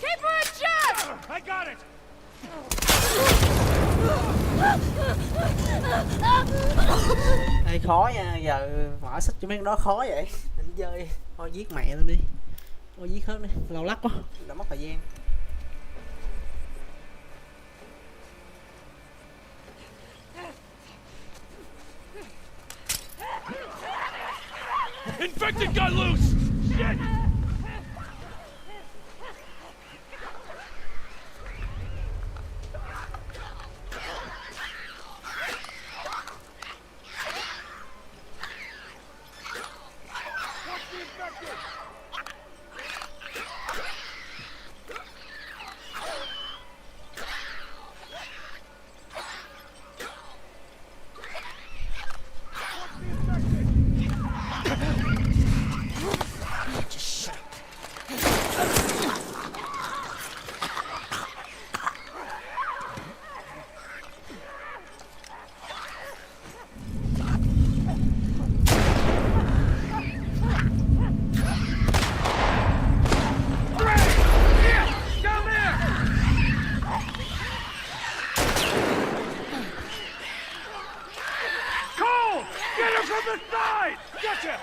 Keep her in check! I got it! Ê, khó nha, giờ mở xích cho mấy con đó khó vậy. Định chơi thôi giết mẹ luôn đi, thôi giết hết đi, lâu lắc quá, đã mất thời gian. Infected got loose! Shit! From the side! Gotcha!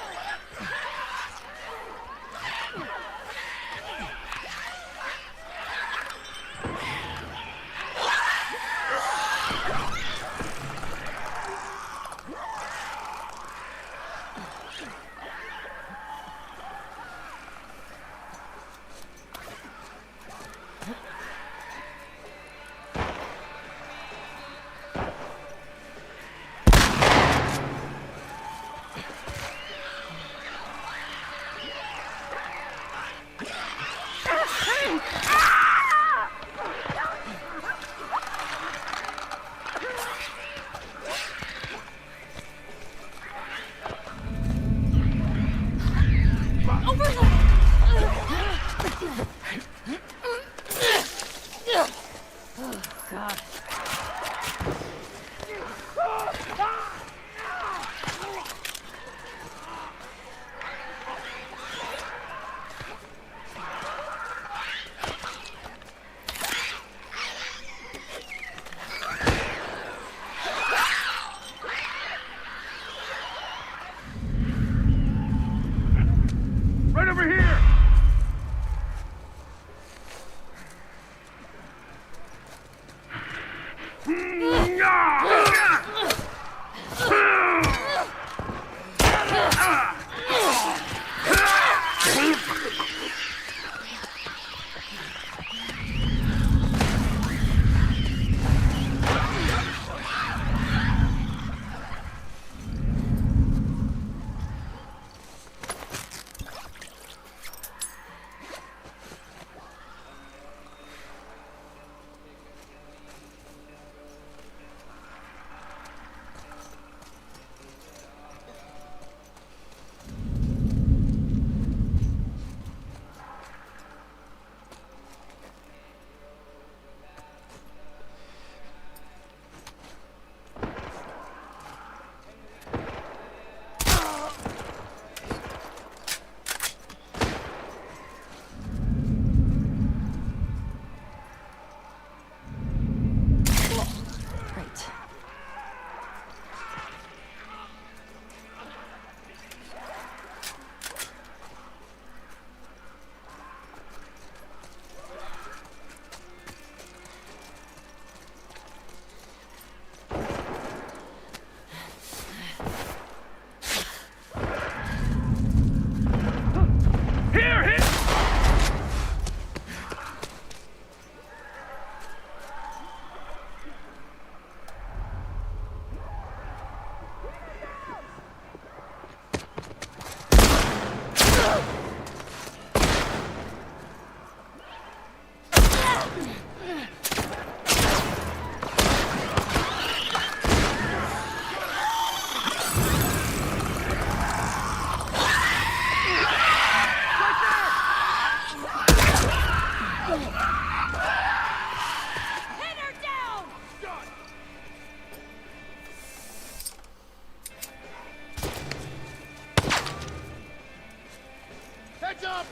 Hands up!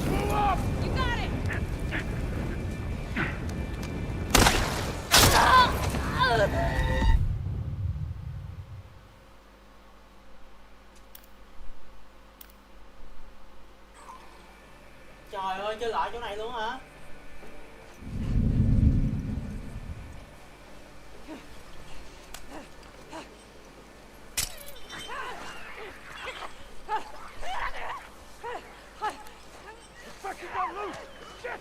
Move up! You got it! Trời ơi, chơi lại chỗ này luôn hả? Fucking got loose! Shit!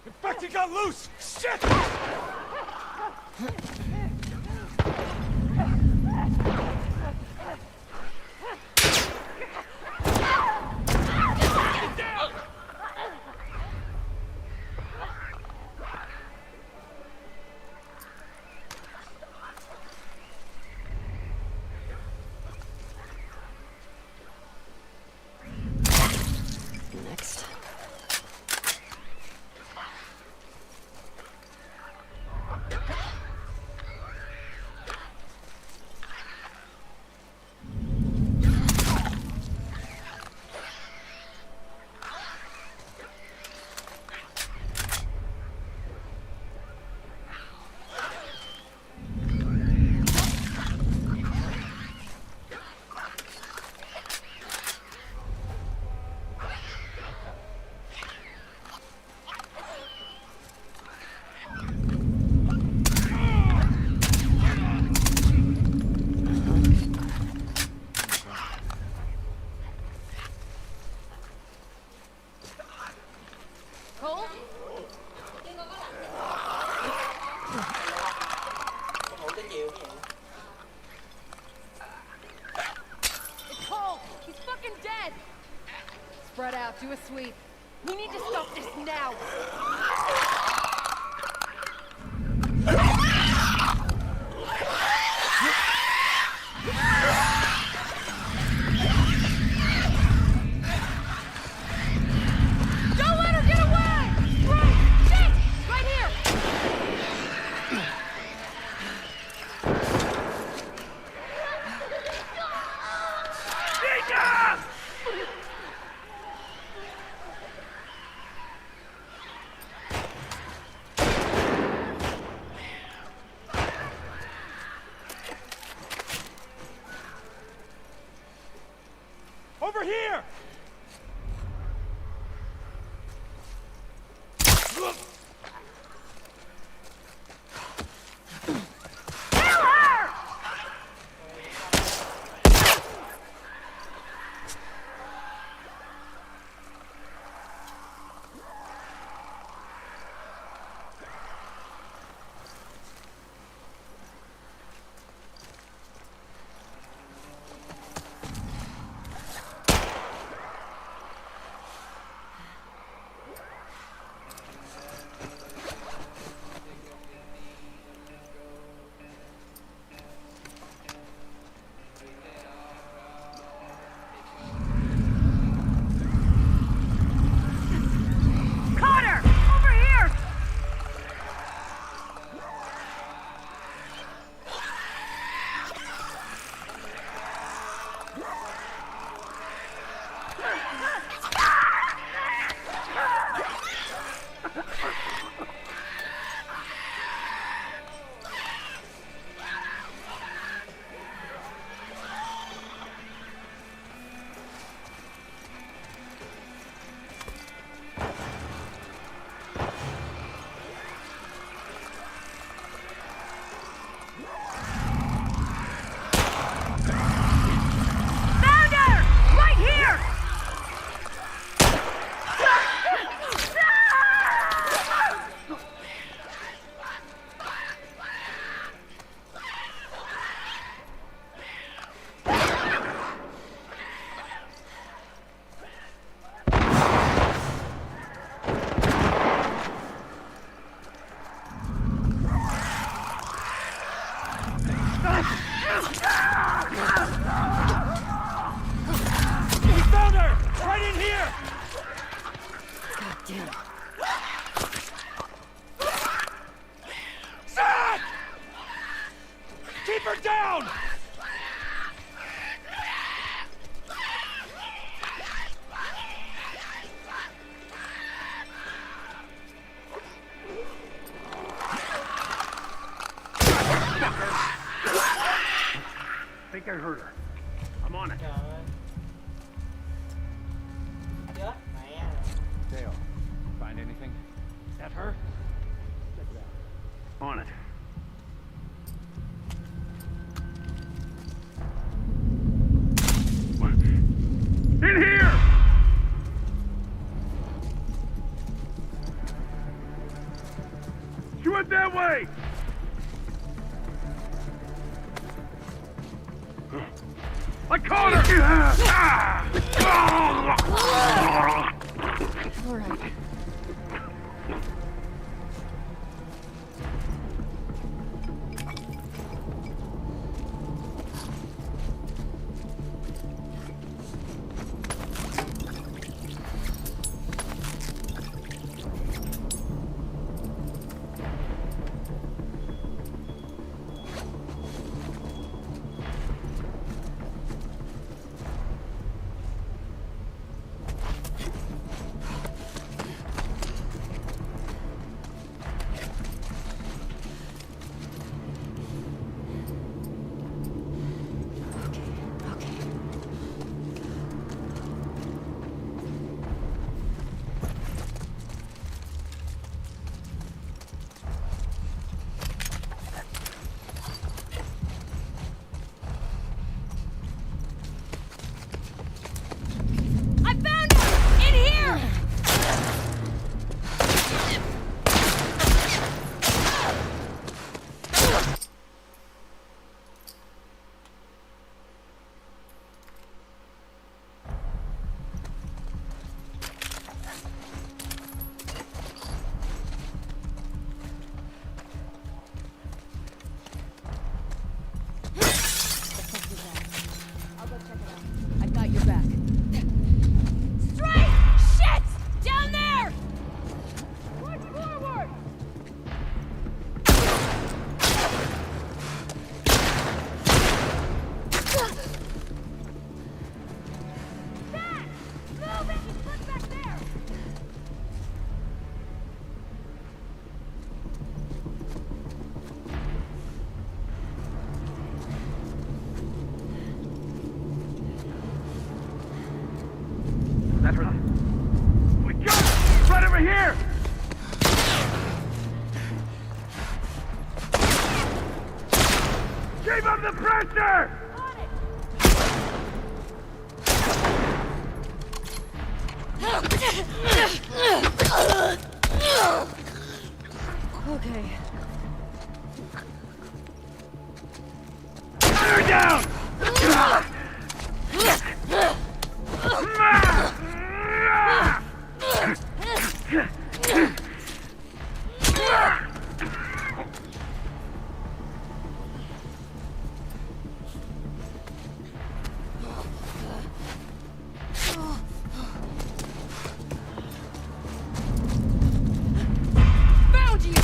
Infected got loose! Shit! Next. Cole? It's Cole! He's fucking dead! Spread out, do a sweep. We need to stop this now! I heard her. I'm on it. Dale, find anything? Is that her? Check it out. On it. In here! She went that way! I caught her! All right. That's her. We got it! Right over here! Keep up the pressure! Okay. Put her down! Found you!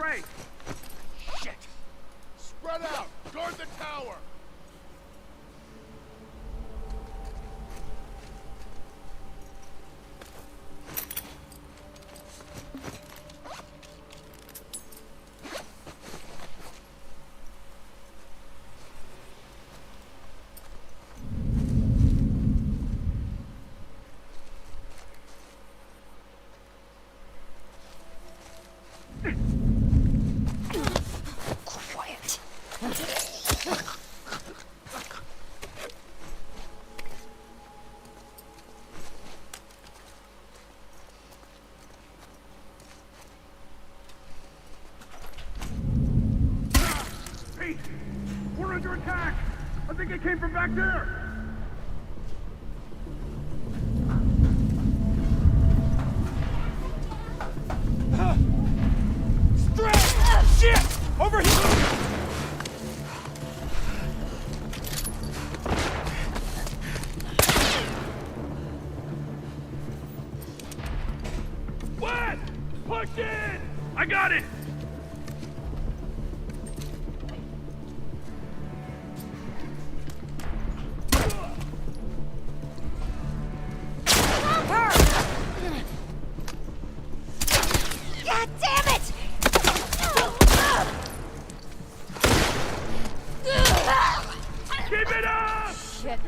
stray! Shit! Spread out! Guard the tower! Quiet. Pete! We're under attack! I think it came from back there! Stray! Shit! Over here! What? Push in! I got it! God damn it! Keep it up! Shit.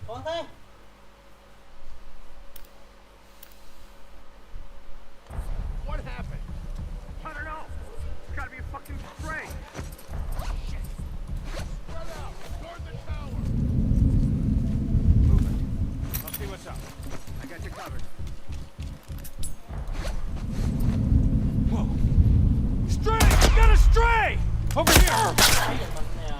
Con thế. What happened? I don't know. It's gotta be a fucking stray. Shit. Spread out. Guard the tower. Move it. I'll see what's up. I got you covered. Whoa! Stray! I got a stray! Over here! Thấy được mình nè.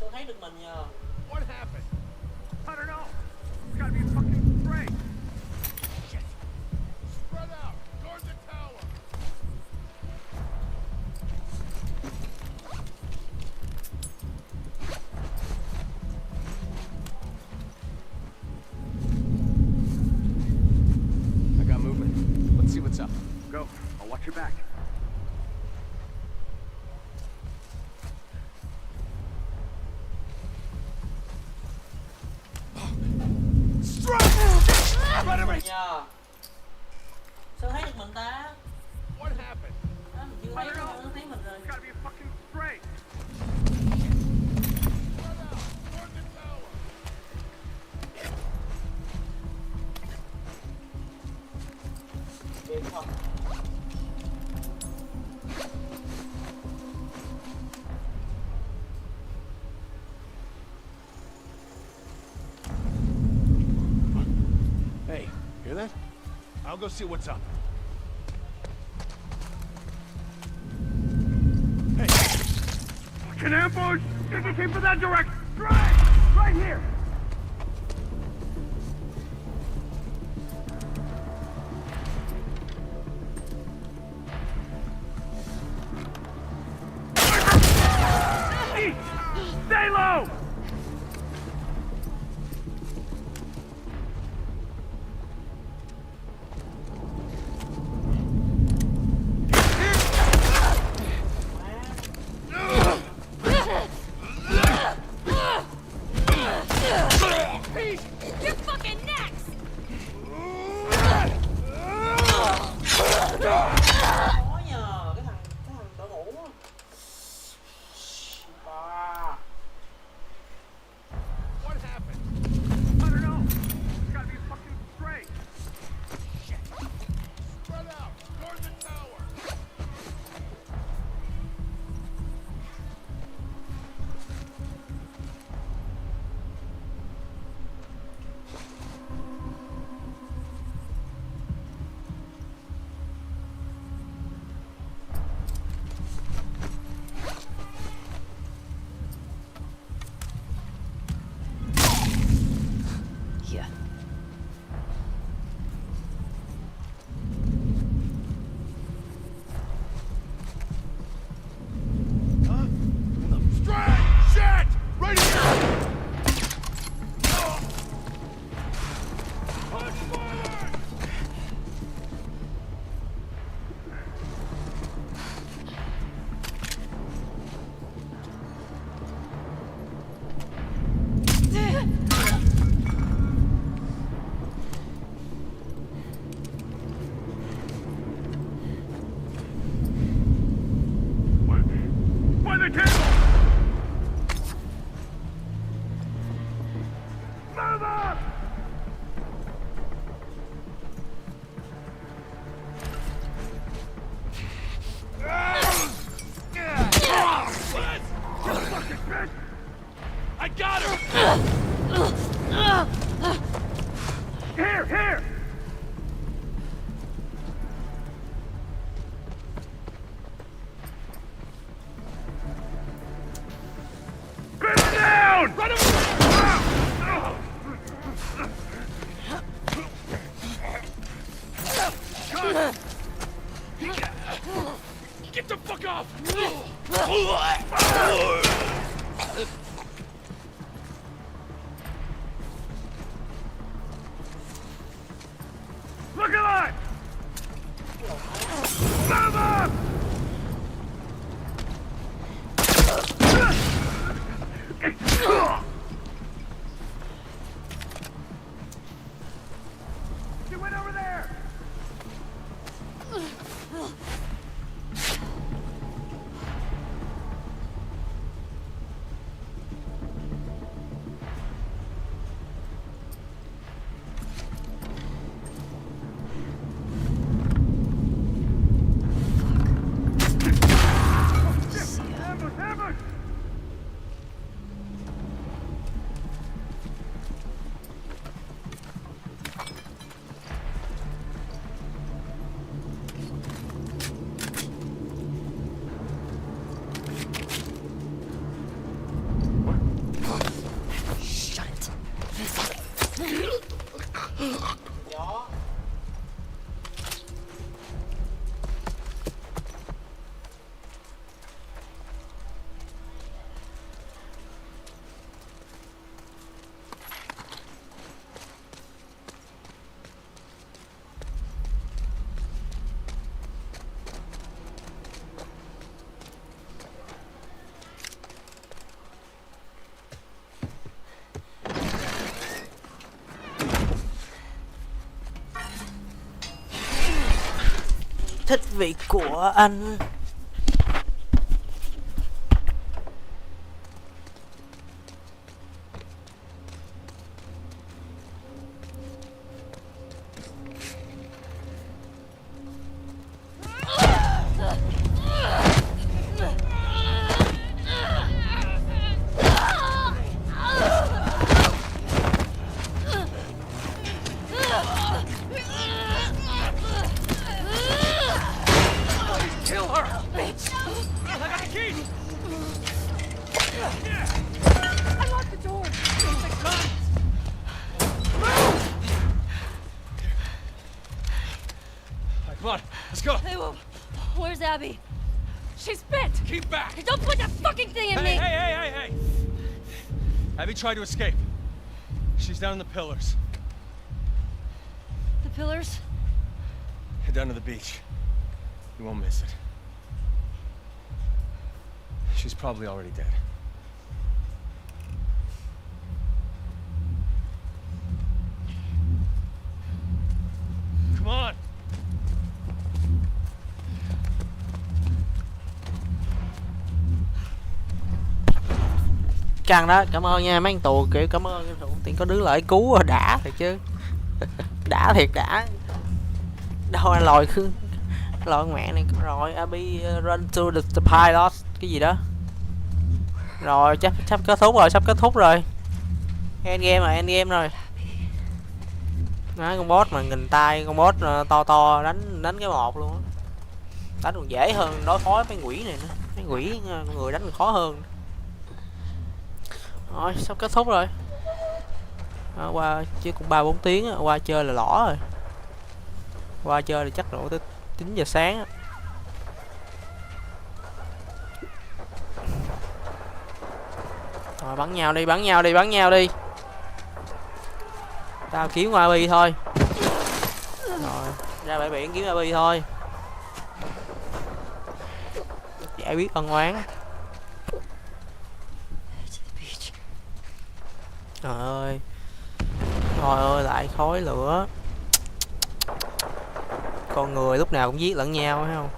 Sao thấy được mình nhờ? What happened? I don't know. It's gotta be a fucking stray. Shit. Spread out. Guard the tower. I got movement. Let's see what's up. Go. I'll watch your back. Nhờ. Sao thấy được mình ta? What happened? Đó, mình chưa I thấy don't know. nó thấy mình rồi. It's gotta be a fucking stray. Biệt thật. Hey, hear that? I'll go see what's up. Fucking ambush! Think it came from that direction! Right here! Stay low! I got her! Here, here! Put him down! Put him down! Get the fuck off! Look alive! Move up! She went over there! Thích vị của anh. Come on, let's go. Hey, where's Abby? She's bit. Keep back. Hey, don't put that fucking thing in me. Hey! Abby tried to escape. She's down in the pillars. The pillars? Head down to the beach. You won't miss it. She's probably already dead. Come on. Căng đó, cảm ơn nha mấy anh tù, kiểu cảm ơn tiện có đứa lại cứu đã thiệt chứ. Đã thiệt đã. Đâu anh lòi cứ lòi mẹ này rồi. Abby run to the pilot cái gì đó. Rồi sắp kết thúc rồi. End game rồi. Đó, con boss mà nghìn tay, con boss to đánh cái một luôn á. Đánh còn dễ hơn đối phó với mấy quỷ này nữa. Mấy quỷ con người đánh còn khó hơn. Rồi sắp kết thúc rồi. Qua chứ cũng 3-4 tiếng á, qua chơi là lỏ rồi. Qua chơi thì chắc độ tới 9 giờ sáng á. Rồi bắn nhau đi. Tao kiếm Abby thôi. Rồi ra bãi biển kiếm Abby thôi. Giải quyết ân oán. Trời ơi lại khói lửa. Con người lúc nào cũng giết lẫn nhau phải không?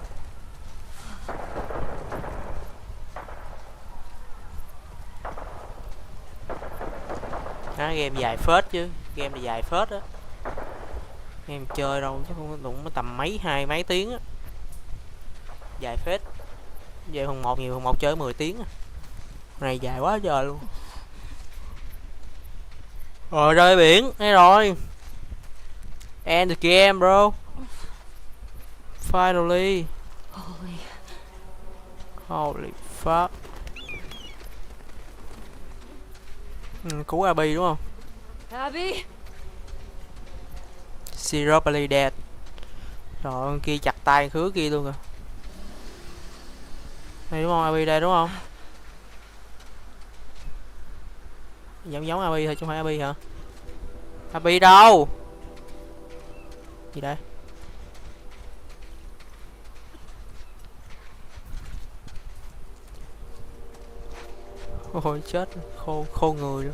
Game dài phết chứ. Game này dài phết á. Em chơi đâu chứ không đụng tầm hai mấy tiếng á. Dài phết. Về phần 1 nhiều, phần 1 chơi 10 tiếng á. Này dài quá trời luôn. Rồi rơi biển, đây rồi. End the game bro. Finally. Holy fuck. Cứu Abby đúng không? Abby. Seriously dead. Rồi con kia chặt tay khứa kia luôn rồi. Đây đúng không? Abby đây đúng không? Giống Abby thôi chứ không phải Abby hả? Abby đâu? Gì đây? Ôi chết, khô người luôn.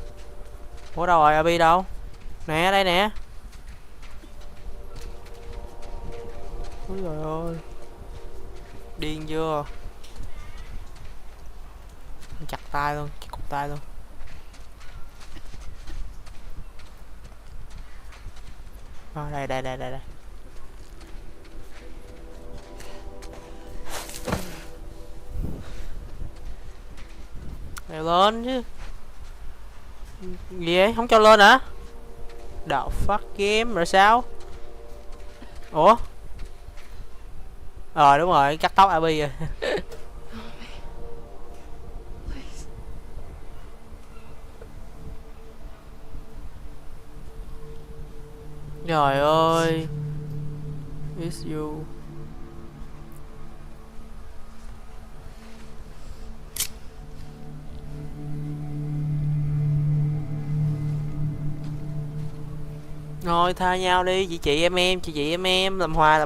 Ủa đâu rồi, Abby đâu? Nè, đây nè. Úi trời ơi. Điên chưa? Chặt tay luôn, chặt cục tay luôn. Đây. Leo lên chứ. Gì vậy? Không cho lên hả? Đạo fuck game rồi sao? Ủa? Đúng rồi, cắt tóc Abby rồi. Trời ơi. It's you. Thôi tha nhau đi, chị em, làm hòa. Đó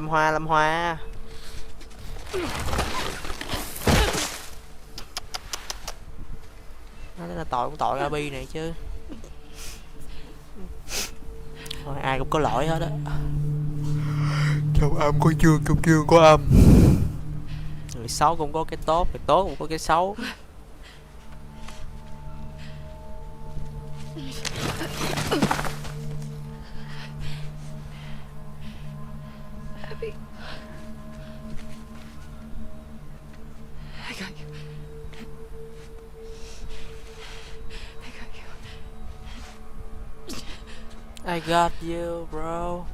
là tội cũng tội Abby này chứ. Thôi ai cũng có lỗi hết á. Trong âm có dương, trong dương có âm. Người xấu cũng có cái tốt, người tốt cũng có cái xấu. Abby. I got you. I got you, bro.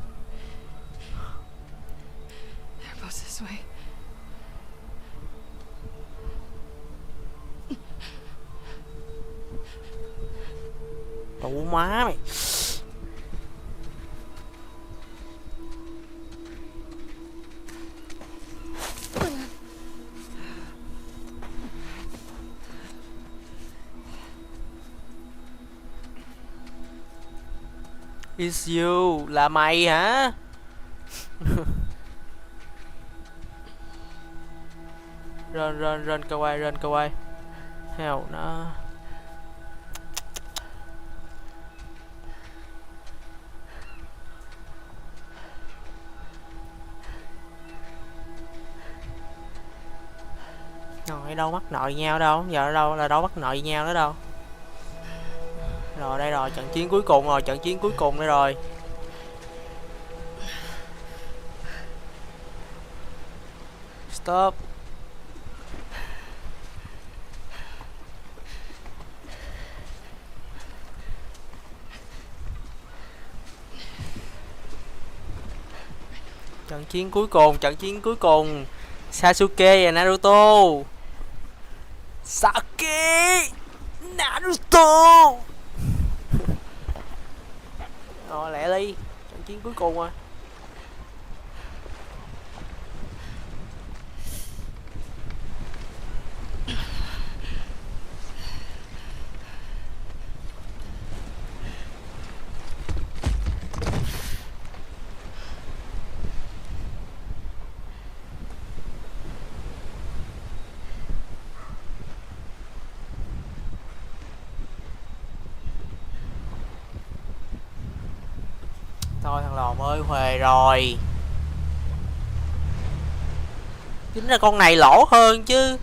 They're both this way. Tụ má mày. It's you, là mày hả? Run cơ quay. Hell nó. Rồi đâu mắc nội nhau đâu, giờ đâu mắc nội nhau nữa đâu. Rồi đây rồi, trận chiến cuối cùng đây rồi. Stop. Trận chiến cuối cùng. Sasuke và Naruto. Sasuke Naruto. Rồi lẹ đi, trận chiến cuối cùng rồi. Thôi thằng lòm ơi, huề rồi. Chính là con này lỗ hơn chứ.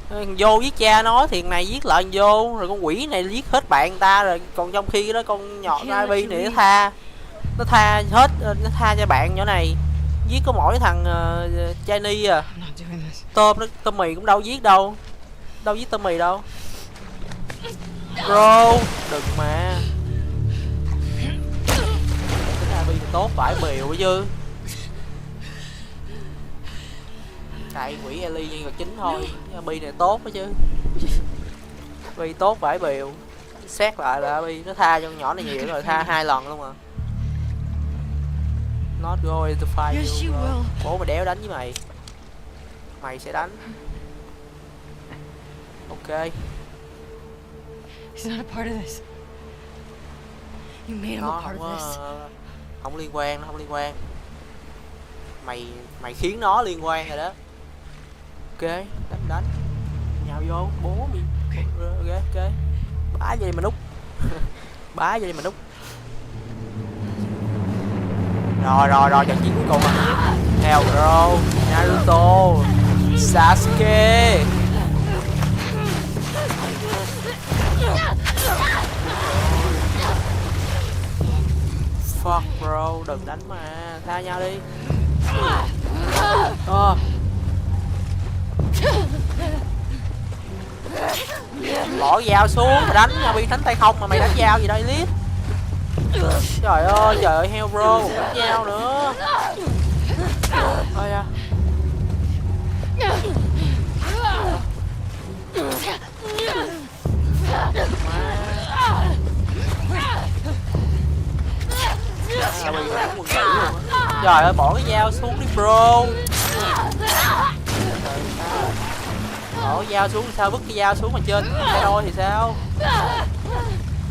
Thằng vô giết cha nó thì thằng này giết lại thằng vô. Rồi con quỷ này giết hết bạn ta rồi. Còn trong khi đó con nhọn Ivy này nó tha hết, nó tha cho bạn nhỏ này. Giết có mỗi thằng Chinese à. Tôm mì cũng đâu giết đâu. Đâu giết tôm mì đâu. Bro, đừng mà. tốt vải biều chứ. Tại quỷ Ellie nhân vật chính thôi, Bi này tốt đó chứ. Bi tốt vải biều. Xét lại là Bi nó tha cho con nhỏ này nhiều rồi, tha 2 lần luôn mà. Not going to fight Yes, you. you will. Bố mày đéo đánh với mày. Mày sẽ đánh. Ok. He's not a part of this. You made him a Nó part không of this. có, không liên quan, nó không liên quan. Mày khiến nó liên quan rồi đó. Ok, đánh. Nhào vô, bố mày. Ok. Bá vô đi mà nút. Bá vô đi mà nút. Rồi, trận chiến cuối cùng rồi. Hell bro, Naruto, Sasuke. Fuck bro, đừng đánh mà, tha nhau đi. Bỏ dao xuống mà đánh nha, Bi đánh tay không mà mày đánh dao gì đây Lít. Trời ơi heo bro, đánh dao nữa. Thôi à. Trời ơi bỏ cái dao xuống đi bro. Bỏ cái dao xuống sao, vứt cái dao xuống mà trên hai đôi thì sao?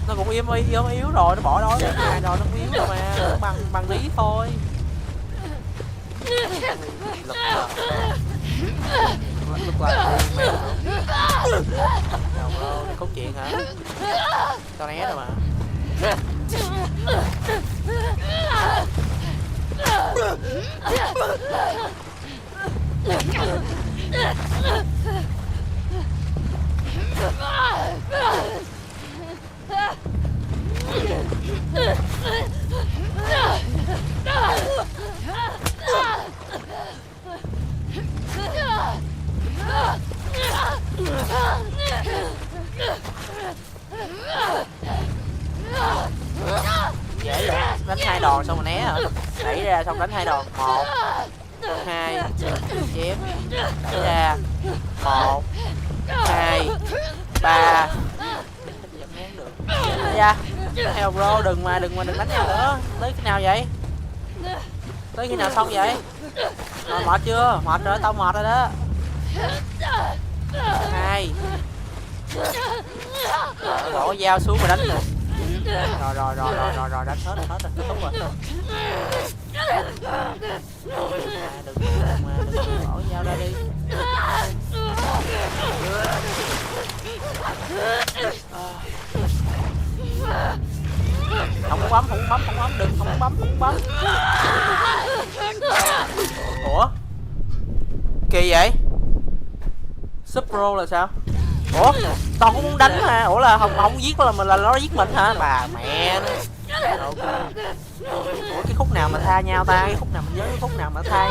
Nó cũng yếu rồi, nó bỏ đó hai đôi nó cũng yếu rồi mà, bằng lý thôi. Lực là có chuyện hả? Tao né rồi mà. Dễ vậy, đánh 2 đòn xong rồi né hả? Đẩy ra xong đánh 2 đòn. 1 2 chém, đẩy ra 1 2 3. Dạ hell bro, đừng đánh nhau nữa. Tới khi nào vậy? Tới khi nào xong vậy? Rồi mệt chưa? Mệt rồi, tao mệt rồi đó. 2. Bỏ dao xuống mà đánh rồi. Rồi đánh hết rồi, kết thúc rồi. Đừng bỏ dao ra đi. Không bấm, đừng không bấm. Ủa? Kỳ vậy? Sub Pro là sao? Ủa? Tao cũng muốn đánh mà. Ủa là không giết là nó giết mình hả? Bà mẹ nó. Ủa cái khúc nào mà tha nhau ta? Cái khúc nào mình nhớ cái khúc nào mà tha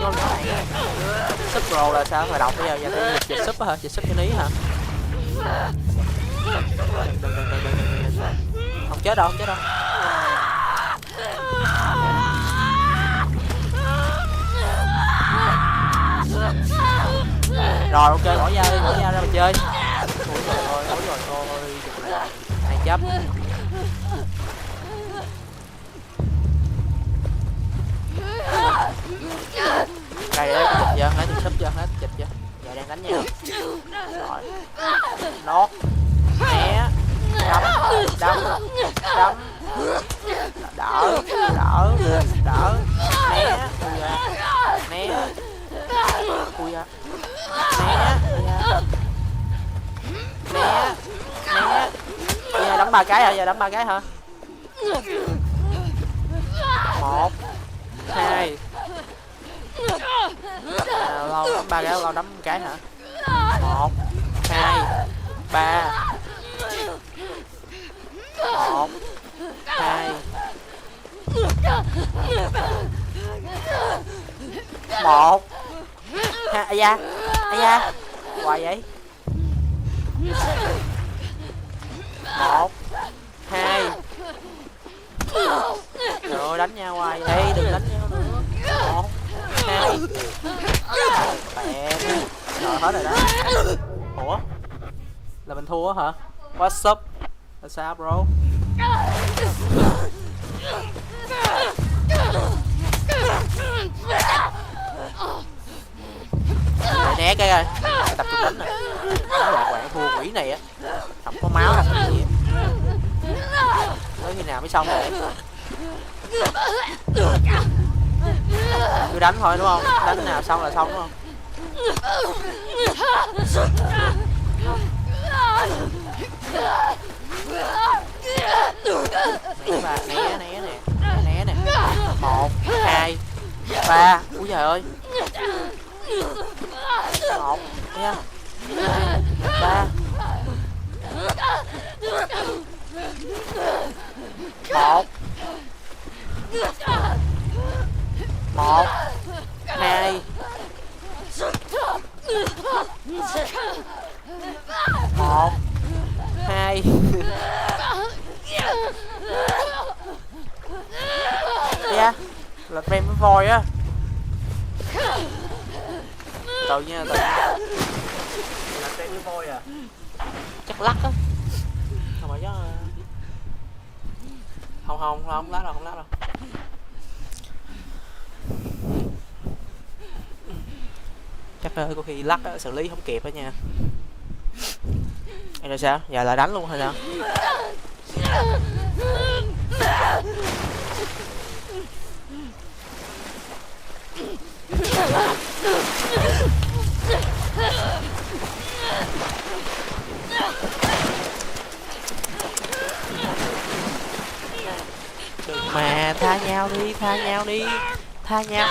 cho nó này. Sub Pro là sao? Phải đọc bây giờ giờ dịch sub hả? Dịch sub cho ní hả? Đừng. Không chết đâu. Rồi ok, bỏ ra ra mà chơi. Ôi rồi, này chấp. Đây lấy tiền sub chưa, lấy tiền chưa. Giờ đang đánh nhau. Rồi. Lót. Né. Đấm. Đỡ. Né. Cùi ra. Né. Giờ đấm 3 cái hả? 1 2. Lâu đấm 3 cái, lâu đấm cái hả? 1 2 3. 1 2 1 2. Da hoài vậy. 1 2. Rồi đánh nhau hoài vậy, đừng đánh nhau nữa. 1 2 bẹn rồi hết rồi đó. Ủa là mình thua hả? What's up? Là sao bro? Để né cái coi, tập trung đánh nè. Quạng thua quỷ này á, không có máu không có gì á. Tới khi nào mới xong rồi? Cứ đánh thôi đúng không? Đánh nào xong là xong đúng không? Né nè, né nè. 1 2 3. Úi trời ơi. 1 nha. 2 3. 1 1 2 1 2 yeah, là frame với voi á. Từ nha, từ là frame với voi à. Chắc lắc á. Không phải chứ. Không lắc đâu, không lắc đâu. Chắc có khi lắc á, xử lý không kịp á nha. Hay là sao? Giờ là đánh luôn hay sao? Đừng mà tha nhau đi, tha nhau đi, tha nhau.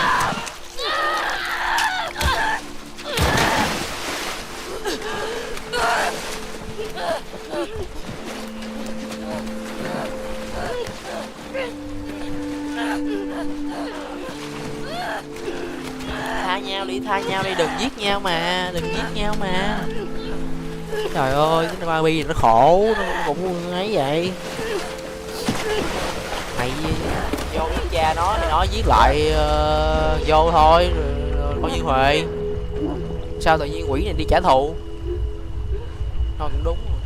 Tha nhau đi, đừng giết nhau mà, đừng giết nhau mà. Trời ơi, cái Barbie nó khổ, nó cũng ấy vậy. Mày vô giết cha nó thì nó giết lại vô thôi, rồi có duyên huệ. Sao tự nhiên quỷ này đi trả thù? Thôi cũng đúng rồi.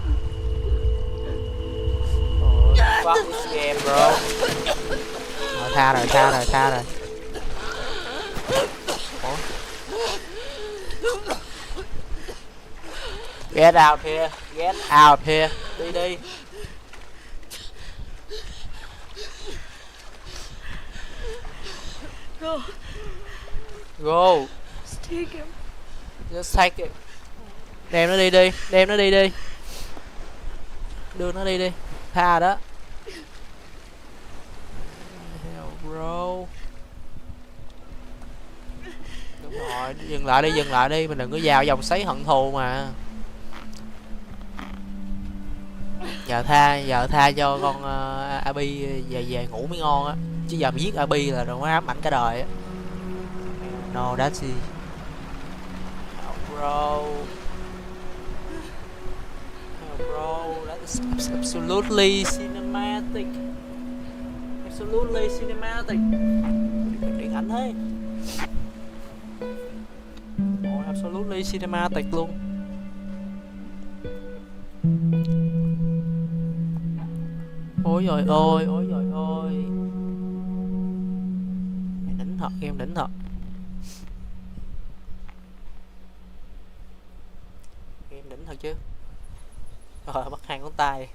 Fuck this game bro. Rồi, tha rồi. Ủa? Get out here, đi. Go. Just take it. Đem nó đi đi. Đưa nó đi. Tha đó. Hell bro. Đúng rồi, dừng lại đi, mình đừng có vào vòng xoáy hận thù mà. Giờ tha cho con Abby về ngủ mới ngon á. Chứ giờ mà giết Abby là rồi nó ám ảnh cả đời á. No, that's it. Bro, that is absolutely cinematic. Điện ảnh thế. Absolutely cinematic luôn. Ôi giời ơi. Game đỉnh thật. Game đỉnh thật chứ. Rồi bắt 2 ngón tay.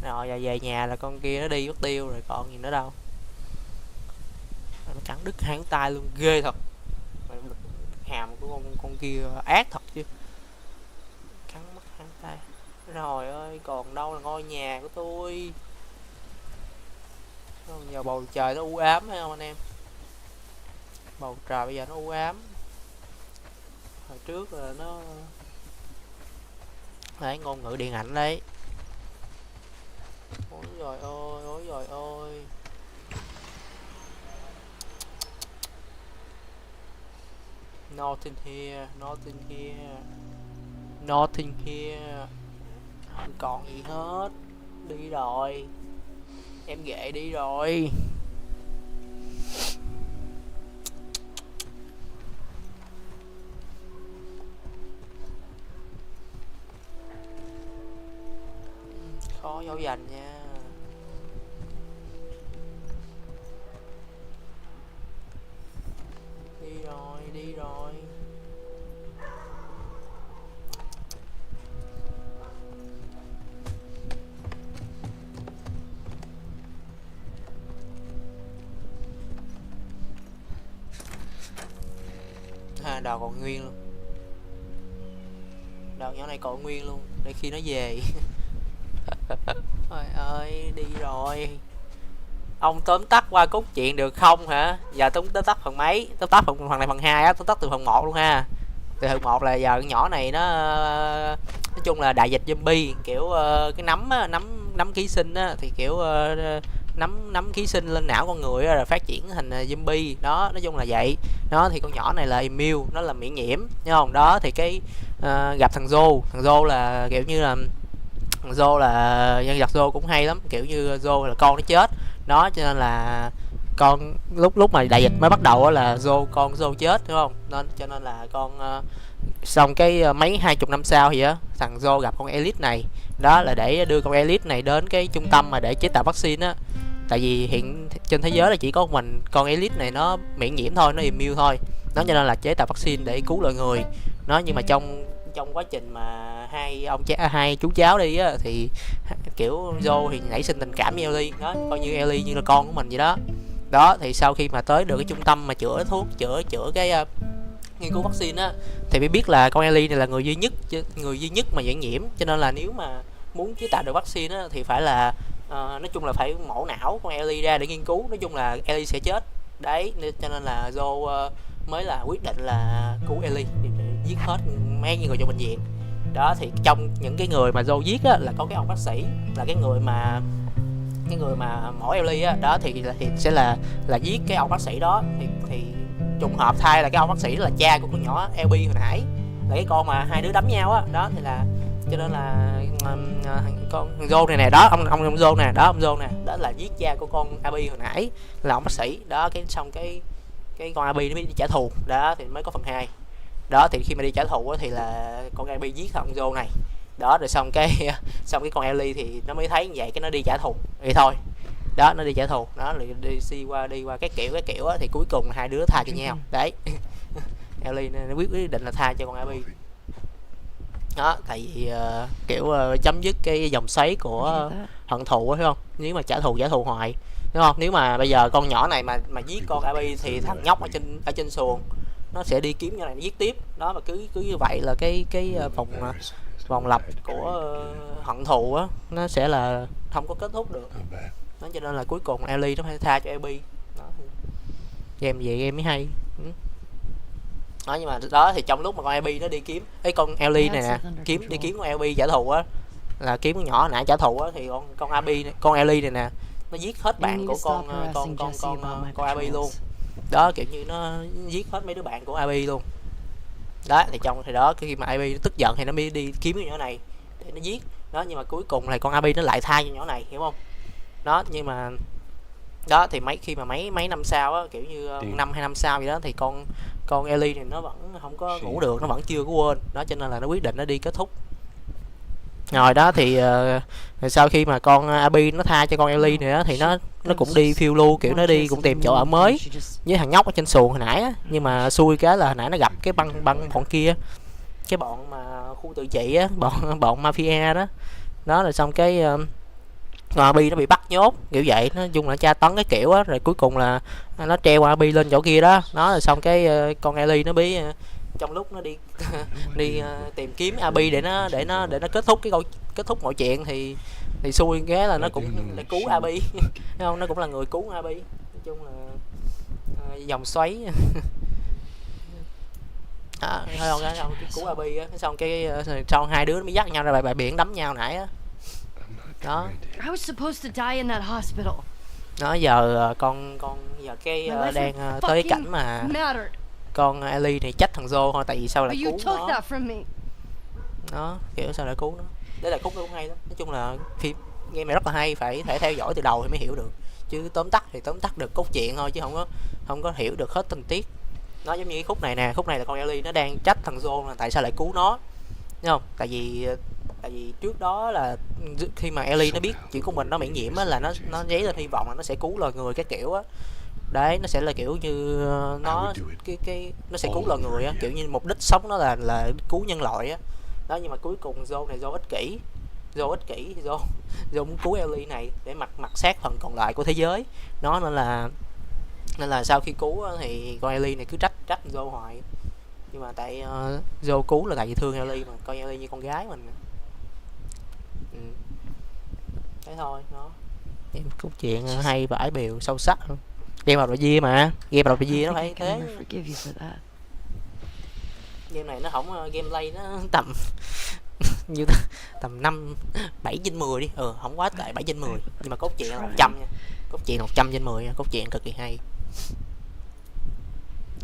Rồi giờ về nhà là con kia nó đi mất tiêu rồi, còn gì nữa đâu. Nó cắn đứt 2 ngón tay luôn, ghê thật. Hàm của con kia ác thật chứ. Cắn mất 2 ngón tay. Rồi ơi, còn đâu là ngôi nhà của tôi. Giờ bầu trời nó u ám phải không anh em? Bầu trời bây giờ nó u ám. Hồi trước là nó đấy, ngôn ngữ điện ảnh đấy. Ôi trời ơi. Nothing here. Không còn gì hết. Đi rồi. Em ghệ đi rồi. khó dỗ dành nha. Đi rồi. Đầu còn nguyên luôn. Đầu nhỏ này còn nguyên luôn. Để khi nó về. Trời ơi, đi rồi. Ông tóm tắt qua cốt truyện được không hả? Giờ tóm tắt phần mấy? Tóm tắt phần này phần 2 á, tóm tắt từ phần 1 luôn ha. Từ phần 1 là giờ con nhỏ này nó nói chung là đại dịch zombie, kiểu cái nấm á, nấm ký sinh á thì kiểu nấm ký sinh lên não con người rồi phát triển thành zombie đó, nói chung là vậy đó. Thì con nhỏ này là immune, nó là miễn nhiễm, thấy không đó. Thì cái gặp thằng Joe là kiểu như là thằng Joe là nhân vật Joe cũng hay lắm, kiểu như Joe là con nó chết đó, cho nên là con lúc mà đại dịch mới bắt đầu là con Joe chết, đúng không, nên cho nên là con xong cái mấy 20 năm sau thì á thằng Joe gặp con Elite này đó, là để đưa con Elite này đến cái trung tâm mà để chế tạo vaccine á. Tại vì hiện trên thế giới là chỉ có mình con Elite này nó miễn nhiễm thôi, nó immune thôi nó, cho nên là chế tạo vaccine để cứu loài người nó. Nhưng mà trong quá trình mà hai chú cháu đi á thì kiểu Joe thì nảy sinh tình cảm với Ellie đó, coi như Ellie như là con của mình vậy đó. Đó thì sau khi mà tới được cái trung tâm mà chữa thuốc chữa cái nghiên cứu vaccine á, thì mới biết là con Ellie này là người duy nhất mà nhiễm nhiễm, cho nên là nếu mà muốn chế tạo được vaccine á thì phải là nói chung là phải mổ não con Ellie ra để nghiên cứu, nói chung là Ellie sẽ chết đấy, cho nên là Joe mới là quyết định là cứu Ellie để giết hết mấy người trong bệnh viện đó. Thì trong những cái người mà Joe giết á là có cái ông bác sĩ, là cái người mà mổ Ellie á đó, thì sẽ là giết cái ông bác sĩ đó. Thì trùng hợp thay là cái ông bác sĩ đó là cha của con nhỏ LB hồi nãy, là cái con mà hai đứa đấm nhau á đó. Thì là cho nên là con Joe này nè đó, ông Joe nè đó, ông Joe nè đó là giết cha của con Abby hồi nãy là ông bác sĩ đó. Cái xong cái con Abby nó mới đi trả thù đó, thì mới có phần 2 đó. Thì khi mà đi trả thù á thì là con Abby giết thằng Joe này đó, rồi xong cái con Ellie thì nó mới thấy như vậy, cái nó đi trả thù vậy thôi đó, nó đi trả thù đó, rồi đi qua cái kiểu á, thì cuối cùng hai đứa tha cho nhau đấy. Ellie nó quyết định là tha cho con Abby đó, tại vì kiểu chấm dứt cái dòng xoáy của hận thù á, thấy không? Nếu mà trả thù hoài, đúng không? Nếu mà bây giờ con nhỏ này mà giết con Abby thì thằng nhóc ở trên xuồng nó sẽ đi kiếm nhỏ này nó giết tiếp đó, mà cứ như vậy là cái vòng lặp của hận thù á nó sẽ là không có kết thúc được đó. Cho nên là cuối cùng Ellie nó phải tha cho Abby đó. Game vậy game mới hay đó. Nhưng mà đó thì trong lúc mà con Abby nó đi kiếm cái con Ellie này nè, đi kiếm con Abby trả thù á, là kiếm con nhỏ nãy trả thù á, thì con Ellie này nè nó giết hết bạn của con Abby luôn đó, kiểu như nó giết hết mấy đứa bạn của Abby luôn đó. Thì trong thì đó khi mà Abby tức giận thì nó mới đi kiếm cái nhỏ này để nó giết đó. Nhưng mà cuối cùng là con Abby nó lại tha cho nhỏ này, hiểu không đó. Nhưng mà đó thì khi mà mấy năm sau á, kiểu như năm 2 năm sau vậy đó, thì con Ellie này nó vẫn không có ngủ được, nó vẫn chưa có quên đó, cho nên là nó quyết định nó đi kết thúc rồi đó. Thì sau khi mà con Abby nó tha cho con Ellie này đó, thì nó cũng đi phiêu lưu, kiểu nó đi cũng tìm chỗ ở mới với thằng nhóc ở trên xuồng hồi nãy á. Nhưng mà xui cái là hồi nãy nó gặp cái băng bọn kia, cái bọn mà khu tự trị á, bọn mafia đó đó. Rồi xong cái con Abby nó bị bắt nhốt kiểu vậy, nói chung là tra tấn cái kiểu á. Rồi cuối cùng là nó treo Abby lên chỗ kia đó nó. Rồi xong cái con Ellie nó bị trong lúc nó đi tìm kiếm Abby để nó kết thúc mọi chuyện, thì xui cái là nó cũng để cứu Abby. Không, nó cũng là người cứu Abby, nói chung là dòng xoáy. Không cứu Abby á, xong cái sau hai đứa nó mới dắt nhau ra bãi biển đấm nhau nãy á đó. I was supposed to die in that hospital. Nó giờ giờ cái đang tới cảnh mà con Ellie này trách thằng Joe thôi, tại vì sao lại cứu nó đó, kiểu sao lại cứu nó. Đấy là khúc nó cũng hay lắm, nói chung là phim game này rất là hay, phải thể theo dõi từ đầu thì mới hiểu được, chứ tóm tắt được cốt truyện thôi, chứ không có hiểu được hết tình tiết. Nó giống như cái khúc này nè, khúc này là con Ellie nó đang trách thằng Joe là tại sao lại cứu nó, đúng không? Tại vì tại vì trước đó là khi mà Ellie nó biết chuyện của mình nó miễn nhiễm á, là nó dấy lên hy vọng là nó sẽ cứu loài người cái kiểu á. Đấy, nó sẽ là kiểu như nó nó sẽ cứu loài người á, kiểu như mục đích sống nó là cứu nhân loại á. Đó, nhưng mà cuối cùng Joe này Joe ích kỷ Joe muốn cứu Ellie này để mặc sát phần còn lại của thế giới. Nó nên là sau khi cứu thì con Ellie này cứ trách Joe hoài. Nhưng mà tại Joe cứu là tại vì thương Ellie mà, coi Ellie như con gái mình. Thế thôi nó. Em cốt truyện hay vãi bèo sâu sắc. Game RPG mà, game RPG nó phải thế. Game này nó không gameplay nó tầm như tầm 7/10 đi. Không quá tệ, 7/10. Nhưng mà cốt truyện là 100 nha. Cốt truyện 100/10, cốt truyện cực kỳ hay.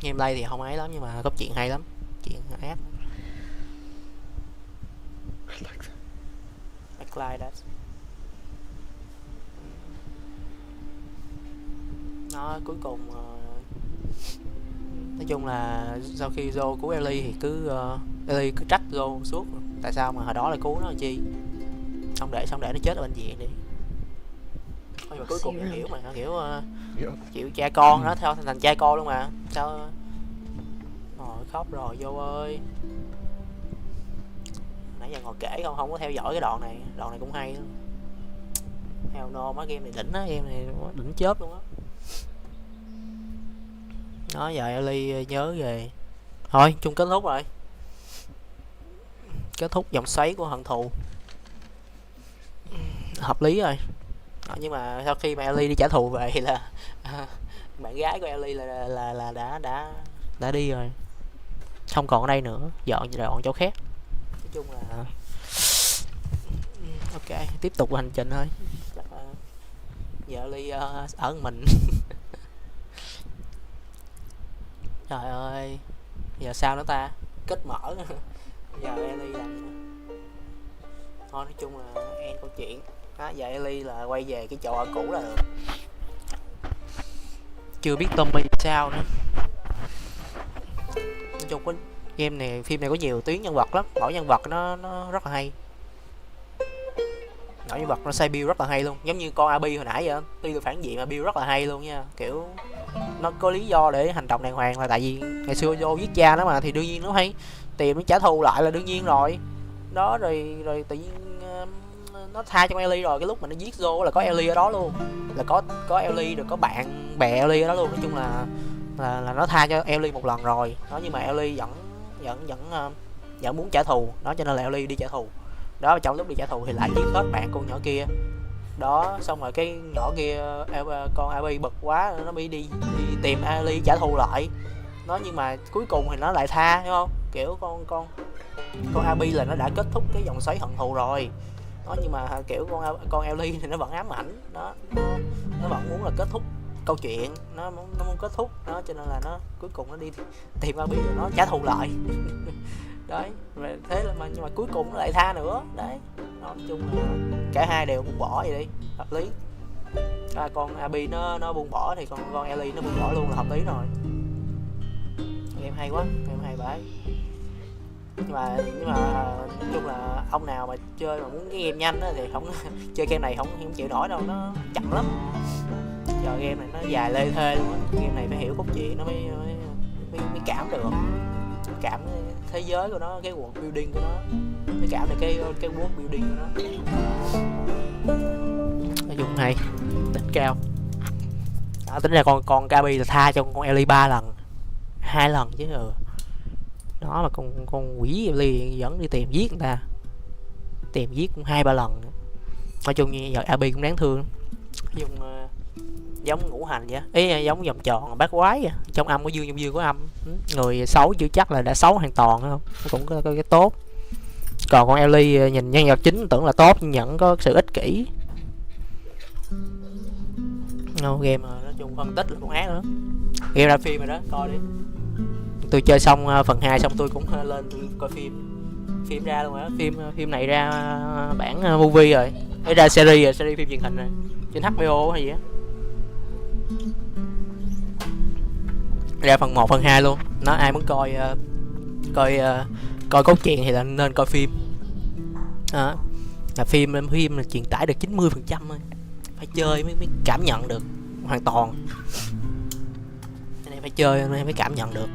Gameplay thì không ấy lắm nhưng mà cốt truyện hay lắm. Chuyện ác. Like that. Nó cuối cùng nói chung là sau khi Joe cứu Ellie thì Ellie cứ trách Joe suốt, tại sao mà hồi đó lại cứu nó làm chi, xong để nó chết ở bệnh viện đi. Nhưng mà cuối cùng hiểu mà, hiểu chịu cha con nó theo thành cha con luôn mà sao. Khóc rồi Joe ơi. Nãy giờ ngồi kể không có theo dõi cái đoạn này cũng hay lắm. Hell no, mấy game này đỉnh á, game này đỉnh chớp luôn á. Đó, giờ Ellie nhớ về. Thôi, chung kết thúc rồi. Kết thúc vòng xoáy của hận thù. Hợp lý rồi. Đó, nhưng mà sau khi mà Ellie đi trả thù về thì là bạn gái của Ellie là đã đi rồi. Không còn ở đây nữa, dọn chỗ khác. Nói chung là ok, tiếp tục hành trình thôi. Chắc là giờ Ellie ở mình. Trời ơi, giờ sao nữa ta? Kết mở. Giờ Ellie làm gì nữa? Thôi nói chung là end câu chuyện. Giờ Ellie là quay về cái chỗ ở cũ là được. Chưa biết Tommy sao nữa. Nói chung có game này, phim này có nhiều tuyến nhân vật lắm, mỗi nhân vật nó rất là hay. Mỗi nhân vật nó xây build rất là hay luôn, giống như con Abby hồi nãy vậy. Tuy là phản diện mà build rất là hay luôn nha, kiểu nó có lý do để hành động đàng hoàng, là tại vì ngày xưa vô giết cha nó mà, thì đương nhiên nó hay tìm nó trả thù lại là đương nhiên rồi. Đó, rồi tự nhiên nó tha cho Ellie rồi, cái lúc mà nó giết Joe là có Ellie ở đó luôn, là có Ellie rồi có bạn bè Ellie ở đó luôn. Nói chung là nó tha cho Ellie một lần rồi đó, nhưng mà Ellie vẫn muốn trả thù đó, cho nên là Ellie đi trả thù đó. Trong lúc đi trả thù thì lại giết hết bạn con nhỏ kia đó. Xong rồi cái nhỏ kia con Abby bực quá, nó đi tìm Ellie trả thù lại nó, nhưng mà cuối cùng thì nó lại tha, hiểu không? Kiểu con Abby là nó đã kết thúc cái vòng xoáy hận thù rồi đó, nhưng mà kiểu con Ellie thì nó vẫn ám ảnh đó, nó vẫn muốn là kết thúc câu chuyện, nó muốn kết thúc đó, cho nên là nó cuối cùng nó đi tìm Abby rồi nó trả thù lại. Đấy, thế là nhưng mà cuối cùng nó lại tha nữa đấy. Nói chung là cả hai đều buông bỏ vậy đi, hợp lý. Con Abby nó buông bỏ thì con Ellie nó buông bỏ luôn là hợp lý rồi. Game hay quá, game hay vãi. Nhưng mà nói chung là ông nào mà chơi mà muốn cái game nhanh á thì không chơi game này không chịu nổi đâu, nó chậm lắm. Giờ game này nó dài lê thê luôn á, game này phải hiểu cốt truyện nó mới cảm được, cảm thế giới của nó, cái world building của nó, mới cảm được cái world building của nó. Nói chung hay, đỉnh cao. Tính ra con Gabi là tha cho con Ellie 3 lần, 2 lần chứ. Đó mà con quỷ Ellie vẫn đi tìm giết người ta, tìm giết cũng 2-3 lần nữa. Nói chung như giờ Abby cũng đáng thương, dùng giống ngũ hành vậy, ý giống vòng tròn bát quái vậy. Trong âm có dương, trong dương có âm. Người xấu chưa chắc là đã xấu hoàn toàn, không? Cũng có cái tốt. Còn con Ellie nhìn nhân vật chính tưởng là tốt nhưng vẫn có sự ích kỷ. Game nói chung phân tích là cũng ác nữa. Game ra phim rồi đó, coi đi. Tôi chơi xong phần 2 xong tôi cũng lên tôi coi phim ra luôn á. Phim này ra bản movie rồi, ra series rồi, series phim truyền hình rồi trên HBO hay gì á, ra phần 1 phần 2 luôn. Nó ai muốn coi cốt truyện thì là nên coi phim. Là phim là truyền tải được 90% thôi, phải chơi mới cảm nhận được hoàn toàn. Cái này phải chơi nên mới cảm nhận được,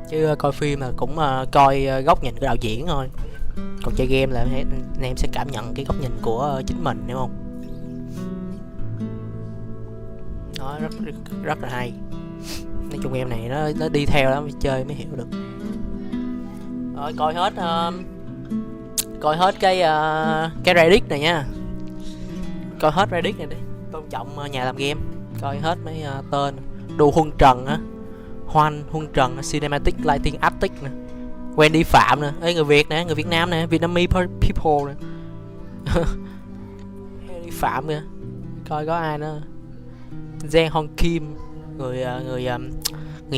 chứ coi phim là cũng coi góc nhìn của đạo diễn thôi, còn chơi game là anh em sẽ cảm nhận cái góc nhìn của chính mình, hiểu không? Nó rất là hay. Nói chung game này nó đi theo đó, mới chơi mới hiểu được. Rồi coi hết cái Reddit này nha, coi hết Reddit này đi, tôn trọng nhà làm game. Coi hết mấy tên Đu Huân Trần á, Huân Trần, Cinematic Lighting Artist nè, Wendy Phạm nè, người Việt nè, người Việt Nam nè, Vietnamese people nè. Wendy Phạm kìa, coi có ai nữa, Giang Hong Kim, người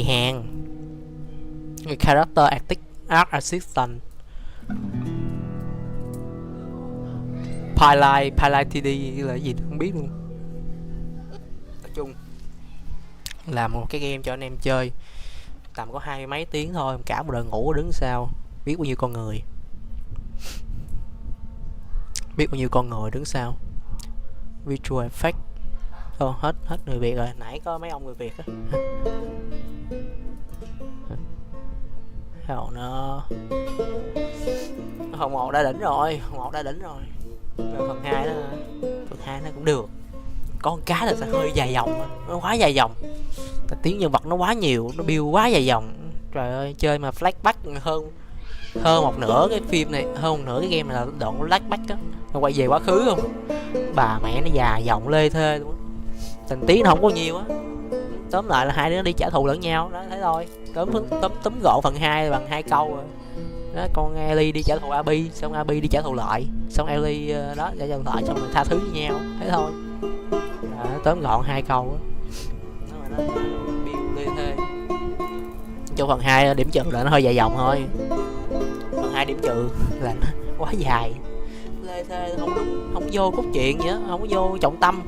Hàn, người character art assistant, Pilot TD là gì không biết luôn. Nói chung làm một cái game cho anh em chơi tầm có 20 mấy tiếng thôi, cả một đội ngũ đứng sau, biết bao nhiêu con người, đứng sau. Visual effect hết người Việt rồi, nãy có mấy ông người Việt á. Phần 1 đã đỉnh rồi, phần 2 nó cũng được, có một cái là sẽ hơi dài dòng, nó quá dài dòng, tiếng nhân vật nó quá nhiều, nó build quá dài dòng. Trời ơi, chơi mà flashback hơn một nửa cái phim này, hơn một nửa cái game này là đoạn flashback á, nó quay về quá khứ không, bà mẹ nó dài dòng lê thê luôn, tình tiết nó không có nhiều á. Tóm lại là hai đứa đi trả thù lẫn nhau đó, thế thôi. Tóm gọn phần 2 bằng 2 câu rồi đó. Con Ellie đi trả thù Abby, xong Abby đi trả thù lại, xong Ellie đó trả thù lại, xong rồi tha thứ với nhau, thế thôi. Tóm gọn 2 câu á. Nó build lê thê. Cho phần 2 điểm trừ là nó hơi dài dòng thôi. Phần 2 điểm trừ là nó quá dài, lê thê, không vô cốt truyện gì á, không có vô trọng tâm.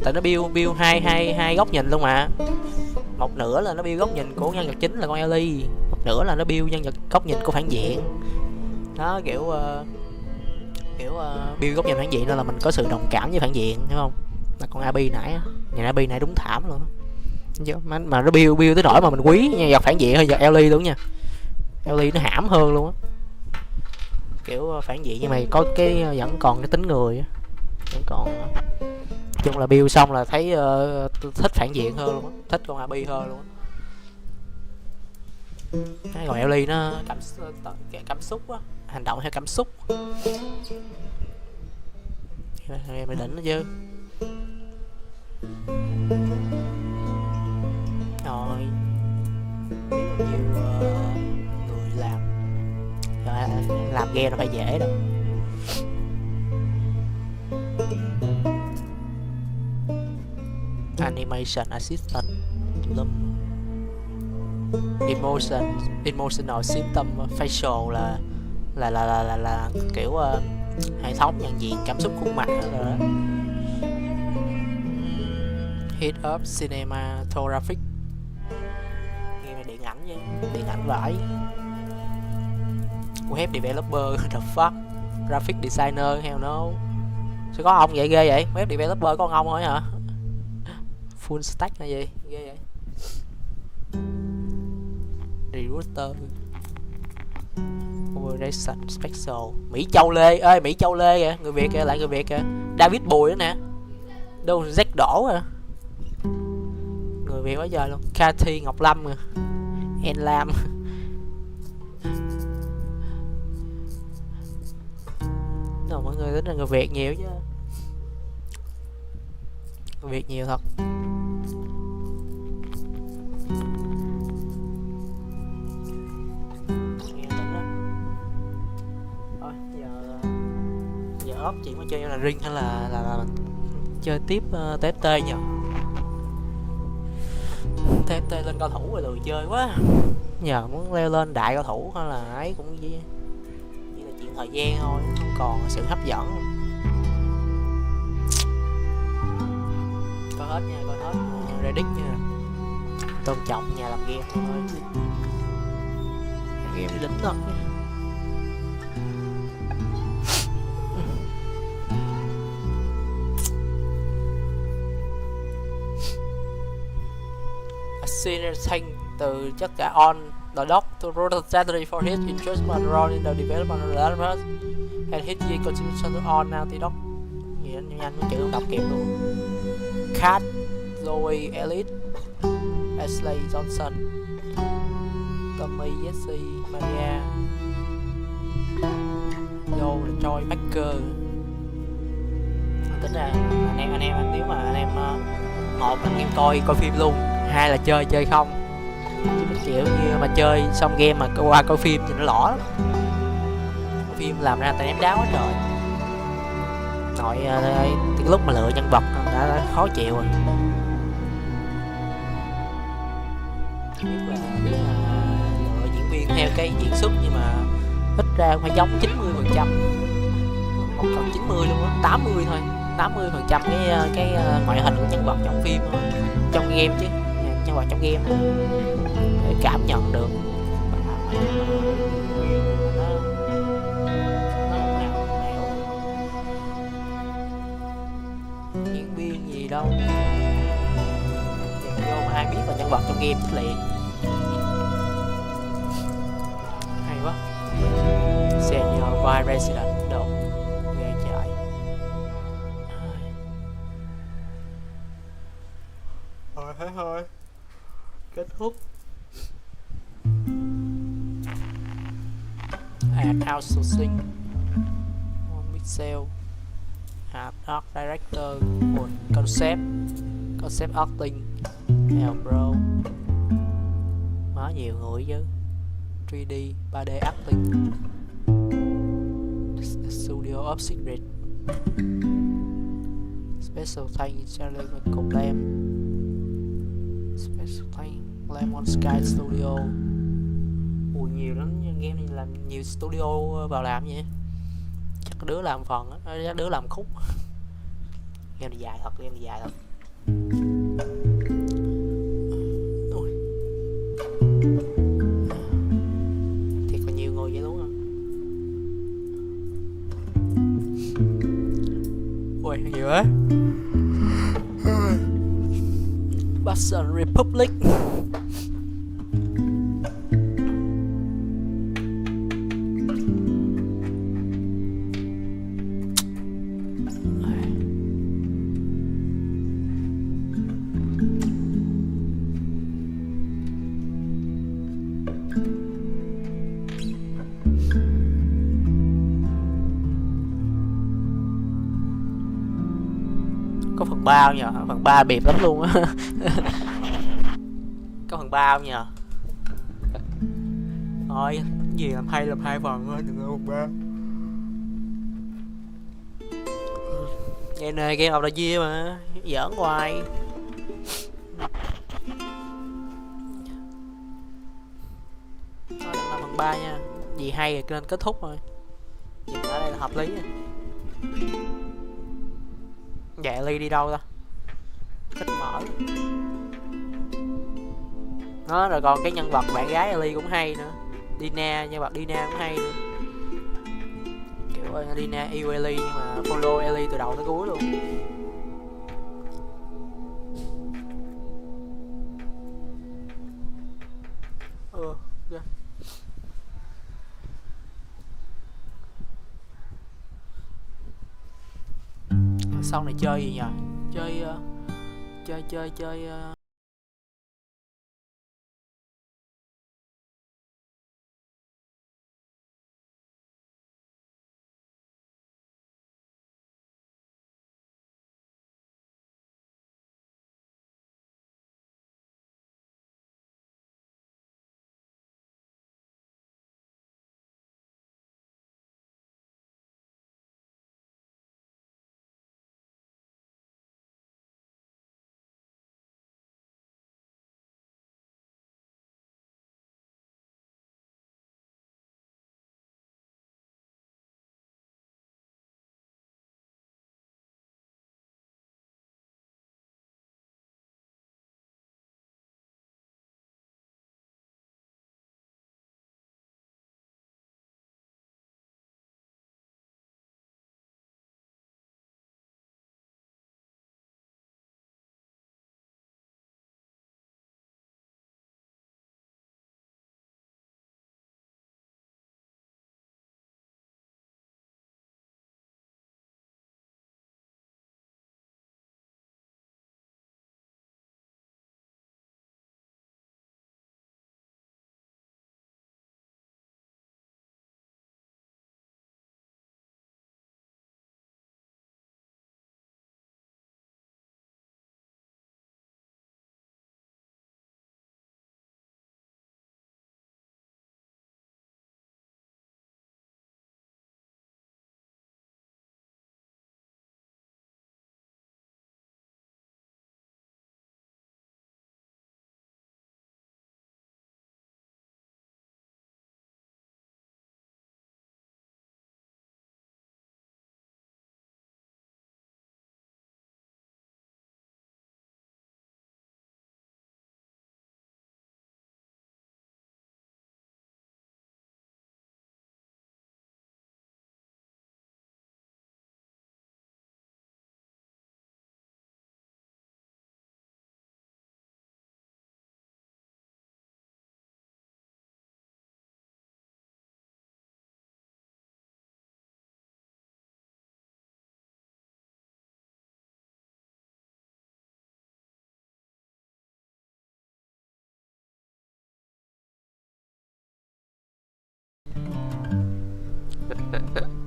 Tại nó build hai góc nhìn luôn mà. Một nửa là nó build góc nhìn của nhân vật chính là con Ellie, một nửa là nó build nhân vật góc nhìn của phản diện. Đó, kiểu build góc nhìn phản diện nên là mình có sự đồng cảm với phản diện, hiểu không? Là con Abby nãy, nhà Abby nãy đúng thảm luôn. Mà nó build tới nỗi mà mình quý nhân vật phản diện hơn vật Ellie luôn nha. Ellie nó hãm hơn luôn á. Kiểu phản diện nhưng mà có cái vẫn còn cái tính người á. Vẫn còn chung là build xong là thấy thích phản diện hơn luôn á, thích con Abby hơn luôn á. Còn Ellie nó cảm xúc á, hành động theo cảm xúc. Mày đỉnh nó chứ. Rồi biết bao nhiêu người làm game nó phải dễ đâu. Animation assistant, emotional system facial là kiểu hệ thống nhận diện cảm xúc khuôn mặt đó rồi đó. Head up cinematographic, nghe điện ảnh chứ, điện ảnh vải. Web developer, the fuck, graphic designer, hell no. Sao có ông vậy, ghê vậy? Web developer có ông thôi hả? Full stack là gì? Ghê vậy. Router, Operation Special. Mỹ Châu Lê ơi, Mỹ Châu Lê kìa, người Việt kìa, lại người Việt kìa. David Bùi nữa nè. Đâu Jack đổ à. Người Việt quá giờ luôn. Cathy Ngọc Lâm kìa. En Lam. Đâu mọi người tính là người Việt nhiều chứ. Người Việt nhiều thật. Giờ chuyện mà chơi là Ring hay là chơi tiếp TFT nhỉ? TFT lên cao thủ rồi lười chơi quá. Giờ muốn leo lên đại cao thủ hay là ấy cũng chỉ là chuyện thời gian thôi, không còn sự hấp dẫn. Coi hết nha, coi hết Reddit nha. Tôn trọng nhà làm game thôi. Game đỉnh thật. Sinner từ tất cả on the dock to Rotary for his interest but role in the development of the developers and his year contribution to on Naughty Dog. Gì đó, nhanh nó chữ không đọc kịp luôn. Kat, Zoe Elliott, Ashley Johnson, Tommy Jesse Maria, Joe Troy Baker. Tính ra anh em nếu mà anh em một anh em coi phim luôn, hai là chơi không, chứ cái kiểu như mà chơi xong game mà qua coi phim thì nó lỏ lắm. Phim làm ra tay ném đáo quá trời. Nội cái lúc mà lựa nhân vật đã khó chịu rồi. Biết là lựa diễn viên theo cái diễn xuất nhưng mà ít ra cũng phải giống 90%, không cần 90 luôn á, 80 thôi, 80% cái ngoại hình của nhân vật trong phim thôi. Trong game chứ, nhân vật trong game để cảm nhận được. Diễn viên gì đâu nhìn vô mà ai biết là nhân vật trong game chết liền. Hay quá. Senior Vice Resident đâu ghê chạy. Thôi thế thôi, kết thúc. Ad outsourcing One Pixel Art Director Concept Acting. Hell bro, má nhiều người chứ. 3D 3D Acting The Studio of Secret Special Thanks Charlie Michael Lamb Special Thanks Lemon Sky Studio. Ui nhiều lắm, game này làm nhiều studio vào làm vậy. Chắc đứa làm phần á, đứa làm khúc. Game này dài thật, game này dài thật. Ui. Thiệt là nhiều người vậy luôn á. Ui nhiều á. Bastion Republic. Có phần 3 không nhờ? Phần 3 bịp lắm luôn á. Có phần 3 không nhờ? Thôi, gì làm hai phần thôi, đừng có phần 3. Game này game of the year mà, giỡn hoài. Thôi đừng làm phần 3 nha. Gì hay thì nên kết thúc thôi. Dừng ở đây là hợp lý rồi. Dạ Ly đi đâu ta? Thích mở. Đó rồi còn cái nhân vật bạn gái Ellie cũng hay nữa. Dina, nhân vật Dina cũng hay nữa. Kiểu Dina yêu Ellie nhưng mà follow Ellie từ đầu tới cuối luôn. Okay. Sau này chơi gì nhờ? Chơi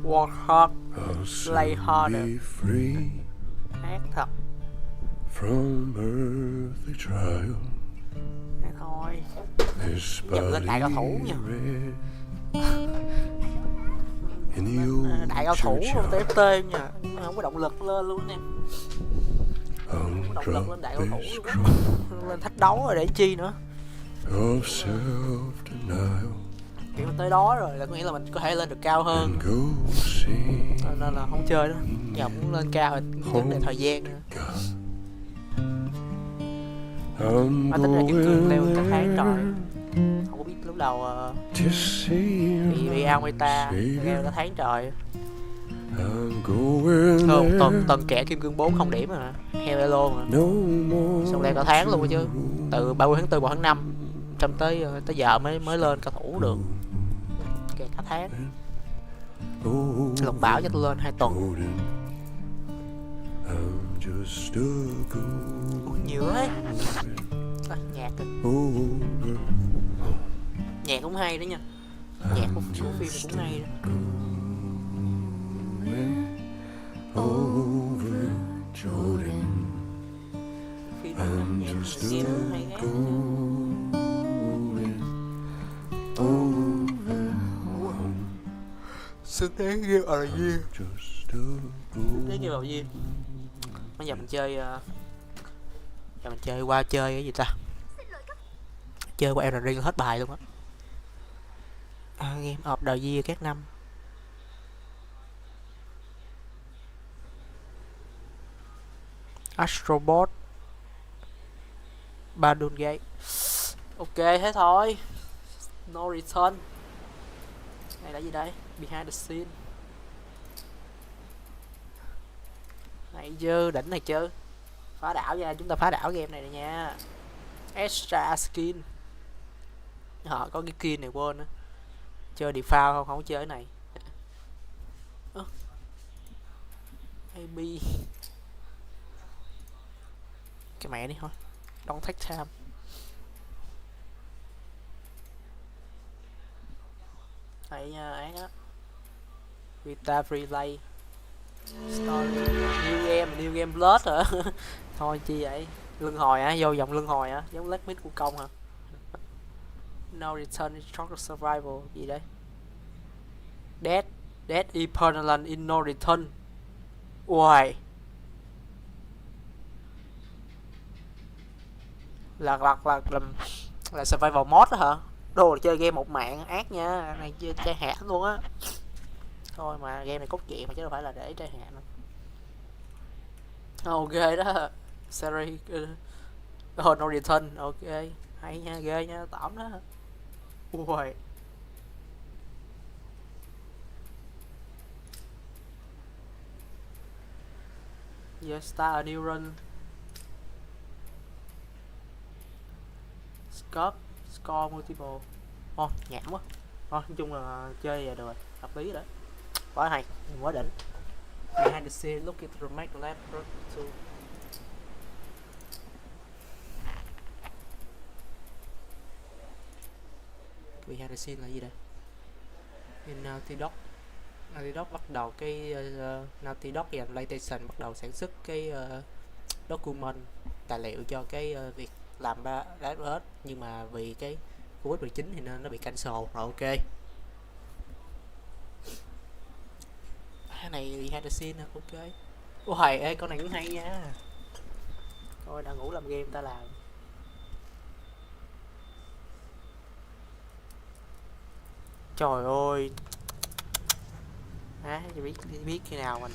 Work hard, I'll play soon harder. be free Hát thật. from earthly trial. Hát thôi. This Nhận lên đại cao thủ nha. In the old Đại cao thủ churchyard, TFT nha. Không có động lực lên luôn em. Không có động lực lên drop đại cao thủ this luôn cross á. Lên thách đấu rồi để chi nữa. of self-denial Kiểu tới đó rồi là có nghĩa là mình có thể lên được cao hơn. and go see Nên là không chơi đó. Giờ muốn lên cao thì vấn đề thời gian nữa. I'm Mà tính ra Kim Cương leo cả tháng going trời. Không có biết lúc đầu to see bị ao meta leo cả tháng trời. I'm going Thường tuần kẻ Kim Cương 4 không điểm mà heo elo mà. Xong leo cả tháng luôn chứ. Từ 30 tháng 4 vào tháng 5 xong tới giờ mới lên cao thủ được. Kẹt cả tháng. Lục bảo cho tôi lên 2 tuần. Nhiều đấy. Nhạc nhạc cũng hay đó nha. Nhạc của phim cũng hay đó. Phim nhạc hay hát. Xứng đáng kêu ở gì? Xứng đáng kêu ở gì? Bây giờ mình chơi qua chơi cái gì ta? Chơi qua Elden Ring hết bài luôn á. Game of the year các năm. Astrobot, Baldur's Gate. Ok thế thôi. No return. Đây là gì đây? Behind the scene. Này chứ, đỉnh này chứ. Phá đảo nha, chúng ta phá đảo game này nè nha. Extra skin. Họ có cái skin này quên nữa. Chơi default không? Không có chơi cái này. AB. Cái mẹ đi thôi. Don't take time. Đấy nha, ấy á. Vita Relay. Story. New game Blood hả? Thôi chi vậy? Luân hồi hả? Vô vòng luân hồi hả? Giống Black Myth của công hả? No return in Struggle Survival. Gì đấy? Dead Eternal in No Return. Uầy. Là survival mod đó hả? Đồ là chơi game một mạng ác nha. Này chơi trai hạt luôn á. Thôi mà game này cốt truyện mà chứ đâu phải là để trai hạt đâu. Ok đó. Series No Return. Ok. Hay nha, ghê nha, tỏm đó. Ui. Yeah, start a new run. Score multiple. Nhảm quá. Nói chung là chơi vậy được rồi, hợp lý rồi. Quá hay, quá đỉnh. Behind the scene, look at the remake lab to. Behind the scene là gì đây? In Naughty Dog bắt đầu cái Naughty Dog và PlayStation bắt đầu sản xuất cái document tài liệu cho cái việc làm Last of Us, nhưng mà vì cái Covid-19 thì nên nó bị cancel rồi. Ok. Cái này Behind the scene ok. Ôi ê, con này cũng hay nha. Coi đã ngủ làm game ta làm. Trời ơi. Biết khi nào mình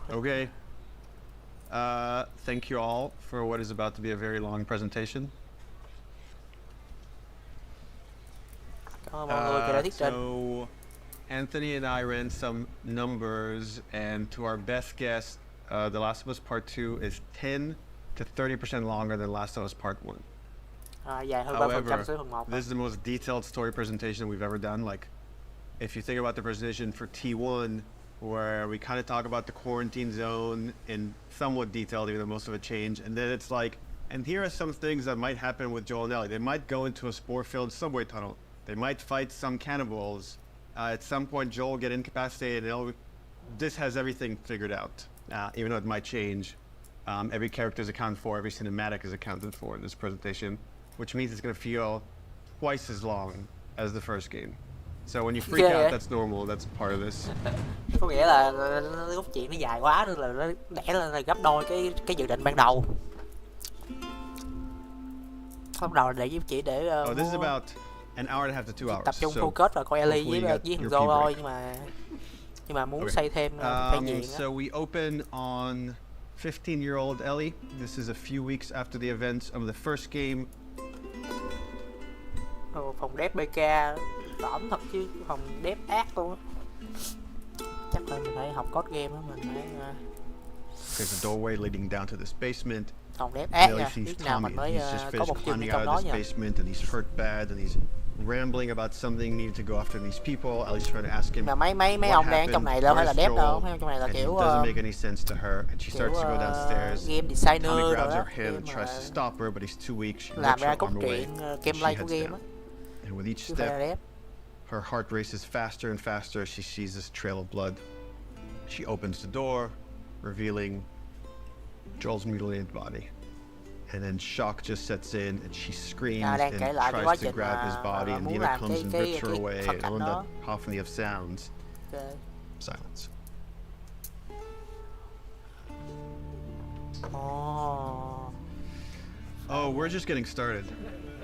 Okay. Thank you all for what is about to be a very long presentation. So, Anthony and I ran some numbers, and to our best guess, The Last of Us Part 2 is 10 to 30% longer than Last of Us Part 1. However, this is the most detailed story presentation we've ever done. Like, if you think about the presentation for T1, where we kind of talk about the quarantine zone in somewhat detail, even though most of it changed, and then it's like, and here are some things that might happen with Joel and Ellie. They might go into a spore-filled subway tunnel. They might fight some cannibals. At some point, Joel will get incapacitated. This has everything figured out, even though it might change. Every character is accounted for, every cinematic is accounted for in this presentation, which means it's going to feel twice as long as the first game. So when you freak out, that's normal, that's part of this. Có nghĩa là cốt truyện nó dài quá nên là nó đẻ lên là gấp đôi cái dự định ban đầu. Ban đầu để chỉ để this is about an hour and a half to 2 hours. Tập trung focus vào coi Ellie với thằng Joe thôi, nhưng mà muốn xây thêm thể diện. So we open on 15-year-old Ellie. This is a few weeks after the events of the first game. Phòng dev BK tởm thật chứ, phòng dev ác luôn á. Chắc là mình phải học code game á, mình phải. There's a doorway leading down to this basement. Phòng dev ác Ellie nha, sees biết nào mình Tommy. mới He's just có một finished chân climbing trong out đó of nha. this basement and he's hurt bad and he's rambling about something, needing to go after these people. Ellie's trying to ask him. Mà mấy ông đang trong này đâu phải là dev đâu, mấy ông trong này là kiểu doesn't make any sense to her, and she starts to go downstairs. Game designer Tommy rồi grabs đó, her hand and tries to stop her, but he's too weak. She làm rips ra her cốt arm away. truyện gameplay của game á. And with each step, her heart races faster and faster as she sees this trail of blood. She opens the door, revealing Joel's mutilated body. And then shock just sets in, and she screams and tries to grab his body, and Nina comes and rips her away, and on that cacophony of sounds, silence. Oh, we're just getting started.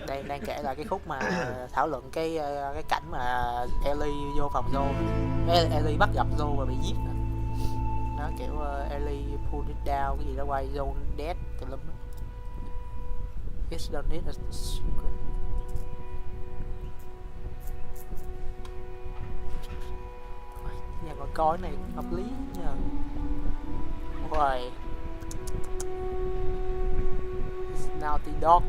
Đây đang kể lại cái khúc mà thảo luận cái cảnh mà Ellie vô phòng Joe, Ellie bắt gặp Joe và bị giết nè. Nó kiểu Ellie pull it down cái gì đó quay Joe dead tùm lum. It's don't need a secret. Nhà ngồi coi này hợp lý nha. Ôi. It's Naughty Dog.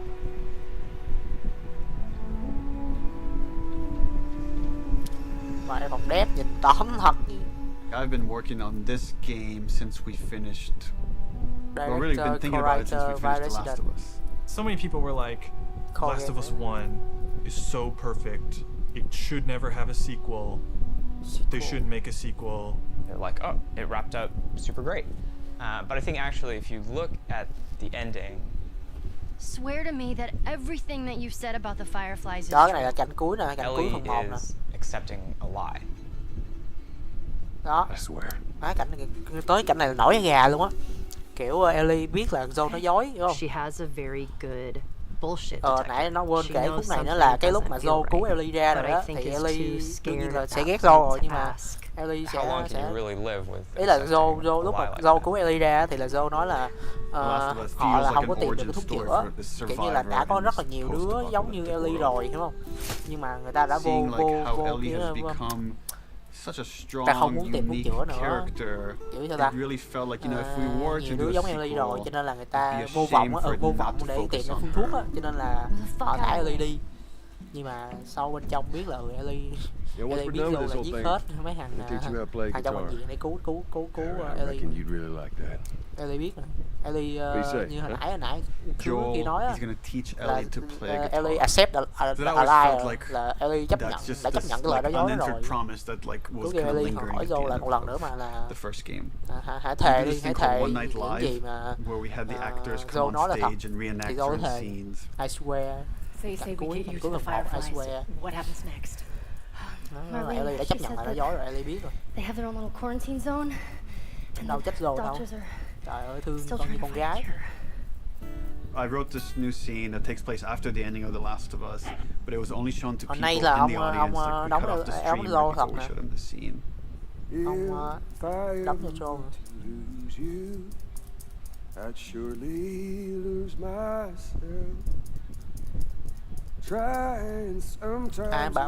Mà phòng dev nhìn tóm thật. I've been working on this game since we finished. Well, really been thinking about it since we finished The Last of Us. So many people were like, Last of Us 1 is so perfect. It should never have a sequel. They shouldn't make a sequel. They're like, oh, it wrapped up super great. But I think actually if you look at the ending... Swear to me that everything that you said about the Fireflies is true. Cái này là cảnh cuối nè, cảnh cuối phần 1 nè. Ellie is accepting a lie. Đó. I swear. Cảnh tới cảnh này là nổi gà luôn á. Kiểu Ellie biết là Joe nó dối, đúng không? She has a very good bullshit nãy nó quên kể khúc này nữa là cái lúc mà Joe cứu Ellie ra rồi đó, thì Ellie đương nhiên là sẽ ghét Joe rồi, nhưng mà Ellie sẽ ý là Joe lúc mà Joe cứu Ellie ra thì là Joe nói là họ là không có tìm được cái thuốc chữa, kiểu như là đã có rất là nhiều đứa giống như Ellie rồi, đúng không? Nhưng mà người ta đã vô such a strong, ta không muốn tìm thuốc chữa nữa. Kiểu sao ta? Nhiều đứa giống Ellie rồi, cho nên là người ta vô vọng để tìm ra phương thuốc á, cho nên là họ thả Ellie đi. Nhưng mà sau bên trong biết là Ellie biết luôn là giết hết mấy thằng trong bệnh viện để cứu Ellie. Ellie biết nè. Ellie như hồi nãy kia nói á, là Ellie accept a lie, là Ellie đã chấp nhận cái lời đó dối rồi. Cuối kia Ellie hỏi Joe lại một lần nữa mà là hãy thề đi, hãy thề những gì mà Joe nói là thật, thì Joe thề I swear. Say we get you to the Fireflies. What happens next? Ellie đã chấp nhận là nó dối rồi, Ellie biết rồi. They have their own little quarantine zone. Đâu trách Joe đâu. Trời ơi, thương con như con gái. I wrote this new scene that takes place after the ending of The Last of Us, but it was only shown to people in the audience. Like we cut off the stream right before we showed them the scene. Ông đóng cho Joe. I'd surely lose myself.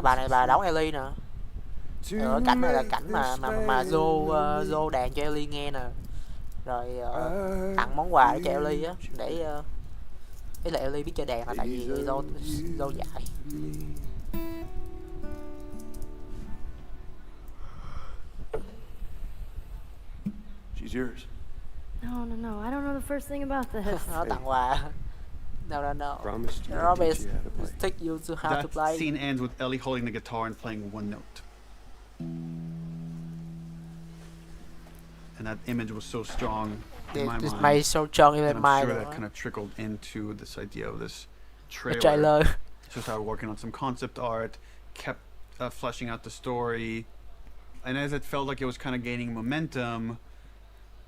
Bà này bà đóng Ellie nè. Ở cảnh này là cảnh mà Joe đàn cho Ellie nghe nè. Rồi tặng món quà để cho Ellie á, để ý là Ellie biết chơi đàn là tại vì Joe dạy. She's yours. No, I don't know the first thing about this. Nó tặng quà. No. Robert take you to how to play. That scene ends with Ellie holding the guitar and playing one note. and that image was so strong in my This mind. made so strong in my and I'm mind. sure that kind of trickled into this idea of this trailer. Trailer. So I started working on some concept art, kept fleshing out the story, and as it felt like it was kind of gaining momentum,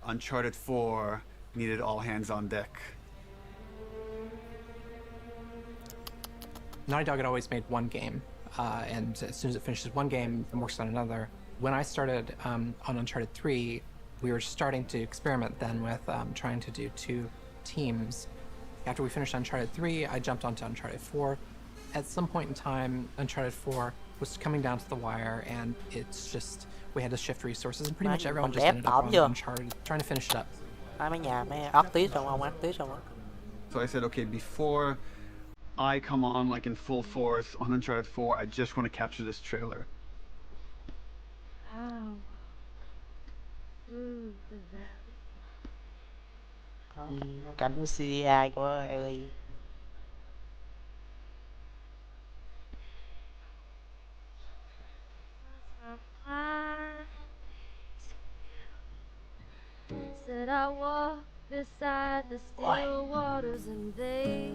Uncharted 4 needed all hands on deck. Naughty Dog had always made one game, and as soon as it finishes one game, it works on another. When I started on Uncharted 3, we were starting to experiment then with trying to do 2 teams. After we finished Uncharted 3, I jumped onto Uncharted 4. At some point in time, Uncharted 4 was coming down to the wire, and it's just, we had to shift resources, and pretty much everyone just ended up on Uncharted, trying to finish it up. So I said, okay, before I come on like in full force on Uncharted 4, I just want to capture this trailer. Ow. Cảnh CDI của Ellie. Said I walk beside the still waters and they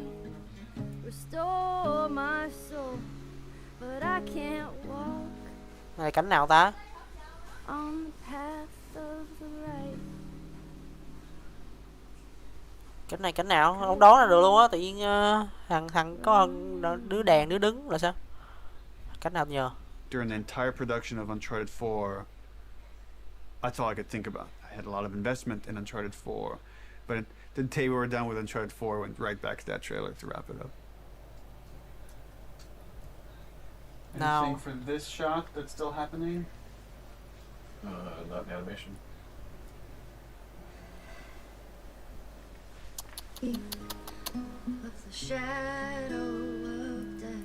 restore my soul, but I can't walk Này cảnh nào ta? on the path of the right. Cảnh nào? Không đoán ra được luôn á, tự nhiên thằng có đứa đèn đứa đứng là sao? Cảnh nào nhờ? During the entire production of Uncharted 4, that's all I could think about. I had a lot of investment in Uncharted 4, but the day we were done with Uncharted 4, I went right back to that trailer to wrap it up. Anything for this shot that's still happening? Not in animation. Of the shadow of day.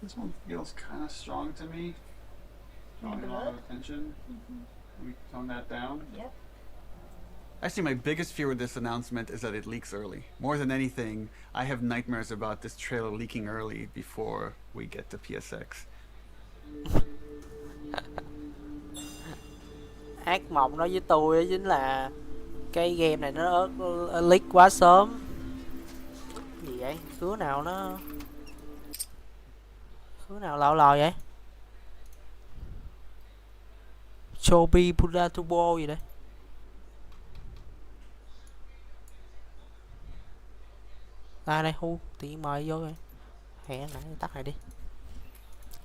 This one feels kind of strong to me. Drawing a lot of attention. Can we tone that down? Yep. Actually, my biggest fear with this announcement is that it leaks early. More than anything, I have nightmares about this trailer leaking early before we get to PSX. Ác mộng nói với tôi đó chính là cái game này nó leak quá sớm. Gì vậy? Khứa nào lò lò vậy? Chobi Pura Turbo gì đây? Đây hu, tự nhiên mời vô rồi. Hẹn nãy tắt này đi.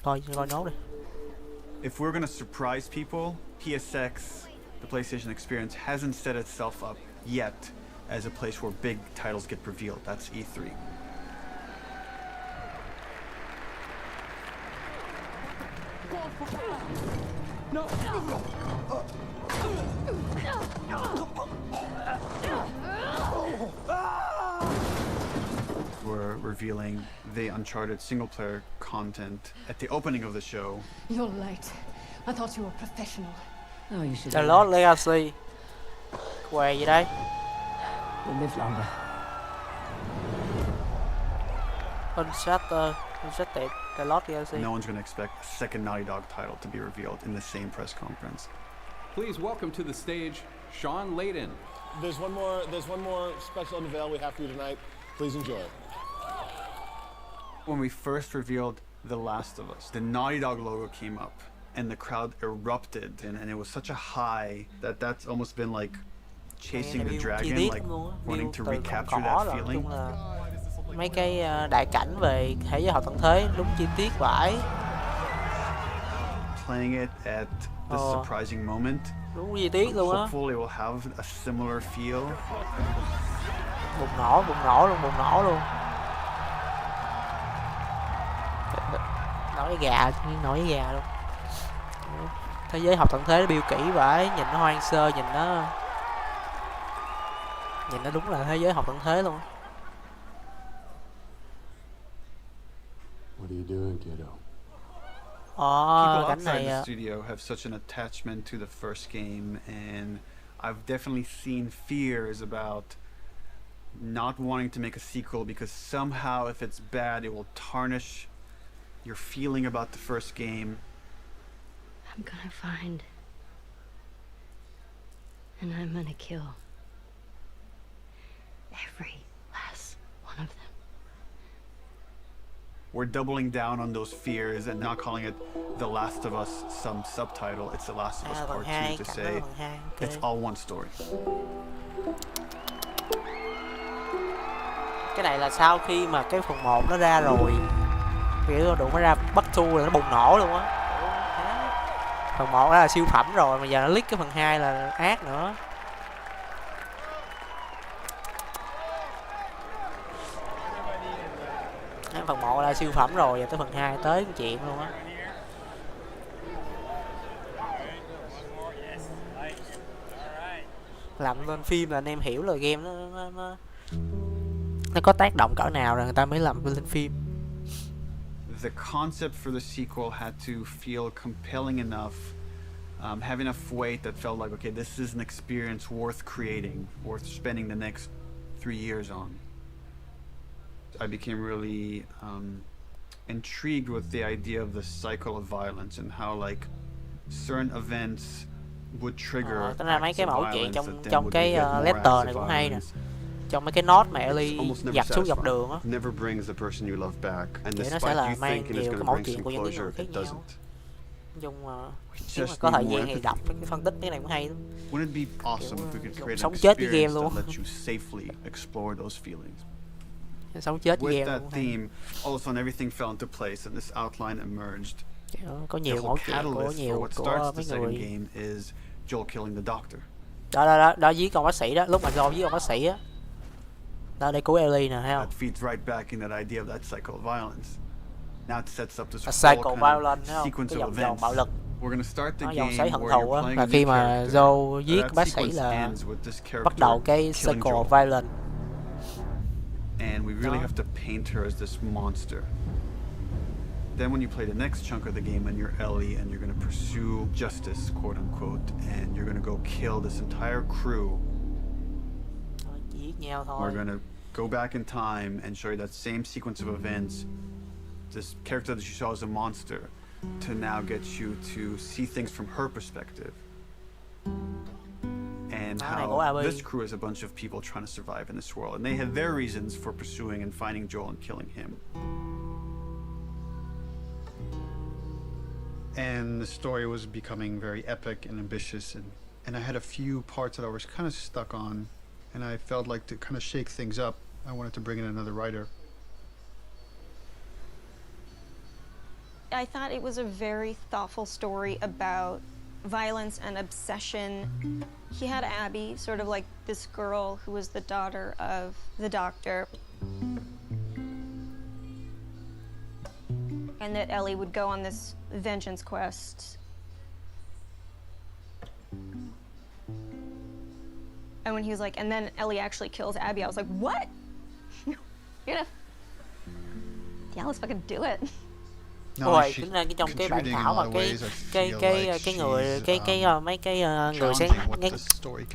Coi nốt đi. If we're gonna surprise people, PSX, the PlayStation experience, hasn't set itself up yet as a place where big titles get revealed. That's E3. No. We're revealing the Uncharted single-player content at the opening of the show. You're late. I thought you were professional. Oh, you should. The Lost Legacy. Què gì đây? You'll live longer. Uncharted, The Lost Legacy. No one's going to expect a second Naughty Dog title to be revealed in the same press conference. Please welcome to the stage, Sean Layden. There's one more special unveil we have for you tonight. Please enjoy it. When we first revealed The Last of Us, the Naughty Dog logo came up and the crowd erupted, and it was such a high that that's almost been like chasing the dragon, like wanting to recapture that feeling. Mấy cái đại cảnh về thế giới hậu tận thế đúng chi tiết vãi. Playing it at this surprising moment. Đúng chi tiết luôn á. Hopefully it will have a similar feel. Bùng nổ luôn. Nổi gà luôn. Thế giới học tận thế nó biêu kỹ vãi, nhìn nó hoang sơ, nhìn nó đúng là thế giới học tận thế luôn. What are you doing, kiddo? People outside the studio have such an attachment to the first game, and I've definitely seen fears about not wanting to make a sequel because somehow if it's bad, it will tarnish your feeling about the first game. I'm gonna find And I'm gonna kill every last one of them. We're doubling down on those fears and not calling it The Last of Us some subtitle. It's The Last of Us Part 2 to say it's all one story. Cái này là sau khi mà cái phần 1 nó ra rồi, kiểu đụng nó ra bắt thua là nó bùng nổ luôn á. Phần 1 đó là siêu phẩm rồi mà giờ nó leak cái phần 2 là ác nữa. Phần 1 là siêu phẩm rồi, giờ tới phần 2 tới cái chuyện luôn á. Làm lên phim là anh em hiểu là game nó có tác động cỡ nào rồi người ta mới làm lên phim. The concept for the sequel had to feel compelling enough, have enough weight that felt like, okay, this is an experience worth creating, worth spending the next 3 years on. I became really intrigued with the idea of the cycle of violence and how like certain events would trigger Tính ra mấy cái mẫu chuyện trong cái letter này cũng hay nè. Trong mấy cái note mà Ellie dập xuống dọc đường á. Vậy nó sẽ là mang nhiều cái mẫu chuyện của những cái người khác nhau. Dùng nếu mà có thời gian thì đọc cái phân tích cái này cũng hay lắm. Wouldn't it be awesome if we could create an sống chết với game experience luôn. that lets you safely explore those feelings? Sống chết với With game that luôn. theme, all of a sudden everything fell into place and this outline emerged. Có nhiều mẫu chuyện của nhiều của mấy người. Game is Joel killing the doctor. Đó với con bác sĩ đó, lúc mà Joel với con bác sĩ á. Đó đây của Ellie nè, thấy không? That feeds right back in that idea of that cycle of violence. Now it sets up this cycle whole kind violence, of sequence of events. bạo lực. We're gonna start the Nó game dòng xoáy hận where thù you're á, playing là a khi new mà character. Joel giết That bác sĩ sequence là ends with this character bắt đầu cái killing cycle Joel. of violence. And we really have to paint her as this monster. Then when you play the next chunk of the game and you're Ellie and you're going to pursue justice, quote unquote, and you're going to go kill this entire crew. We're going to go back in time and show you that same sequence of events, this character that you saw as a monster, to now get you to see things from her perspective. And how this crew is a bunch of people trying to survive in this world. And they had their reasons for pursuing and finding Joel and killing him. And the story was becoming very epic and ambitious. And I had a few parts that I was kind of stuck on. And I felt like to kind of shake things up, I wanted to bring in another writer. I thought it was a very thoughtful story about violence and obsession. He had Abby, sort of like this girl who was the daughter of the doctor. And that Ellie would go on this vengeance quest. And when he was like, and then Ellie actually kills Abby, I was like, what? You're gonna... Yeah, let's fucking do it. Ôi, tính ra cái trong cái bản thảo mà cái người mấy cái người sáng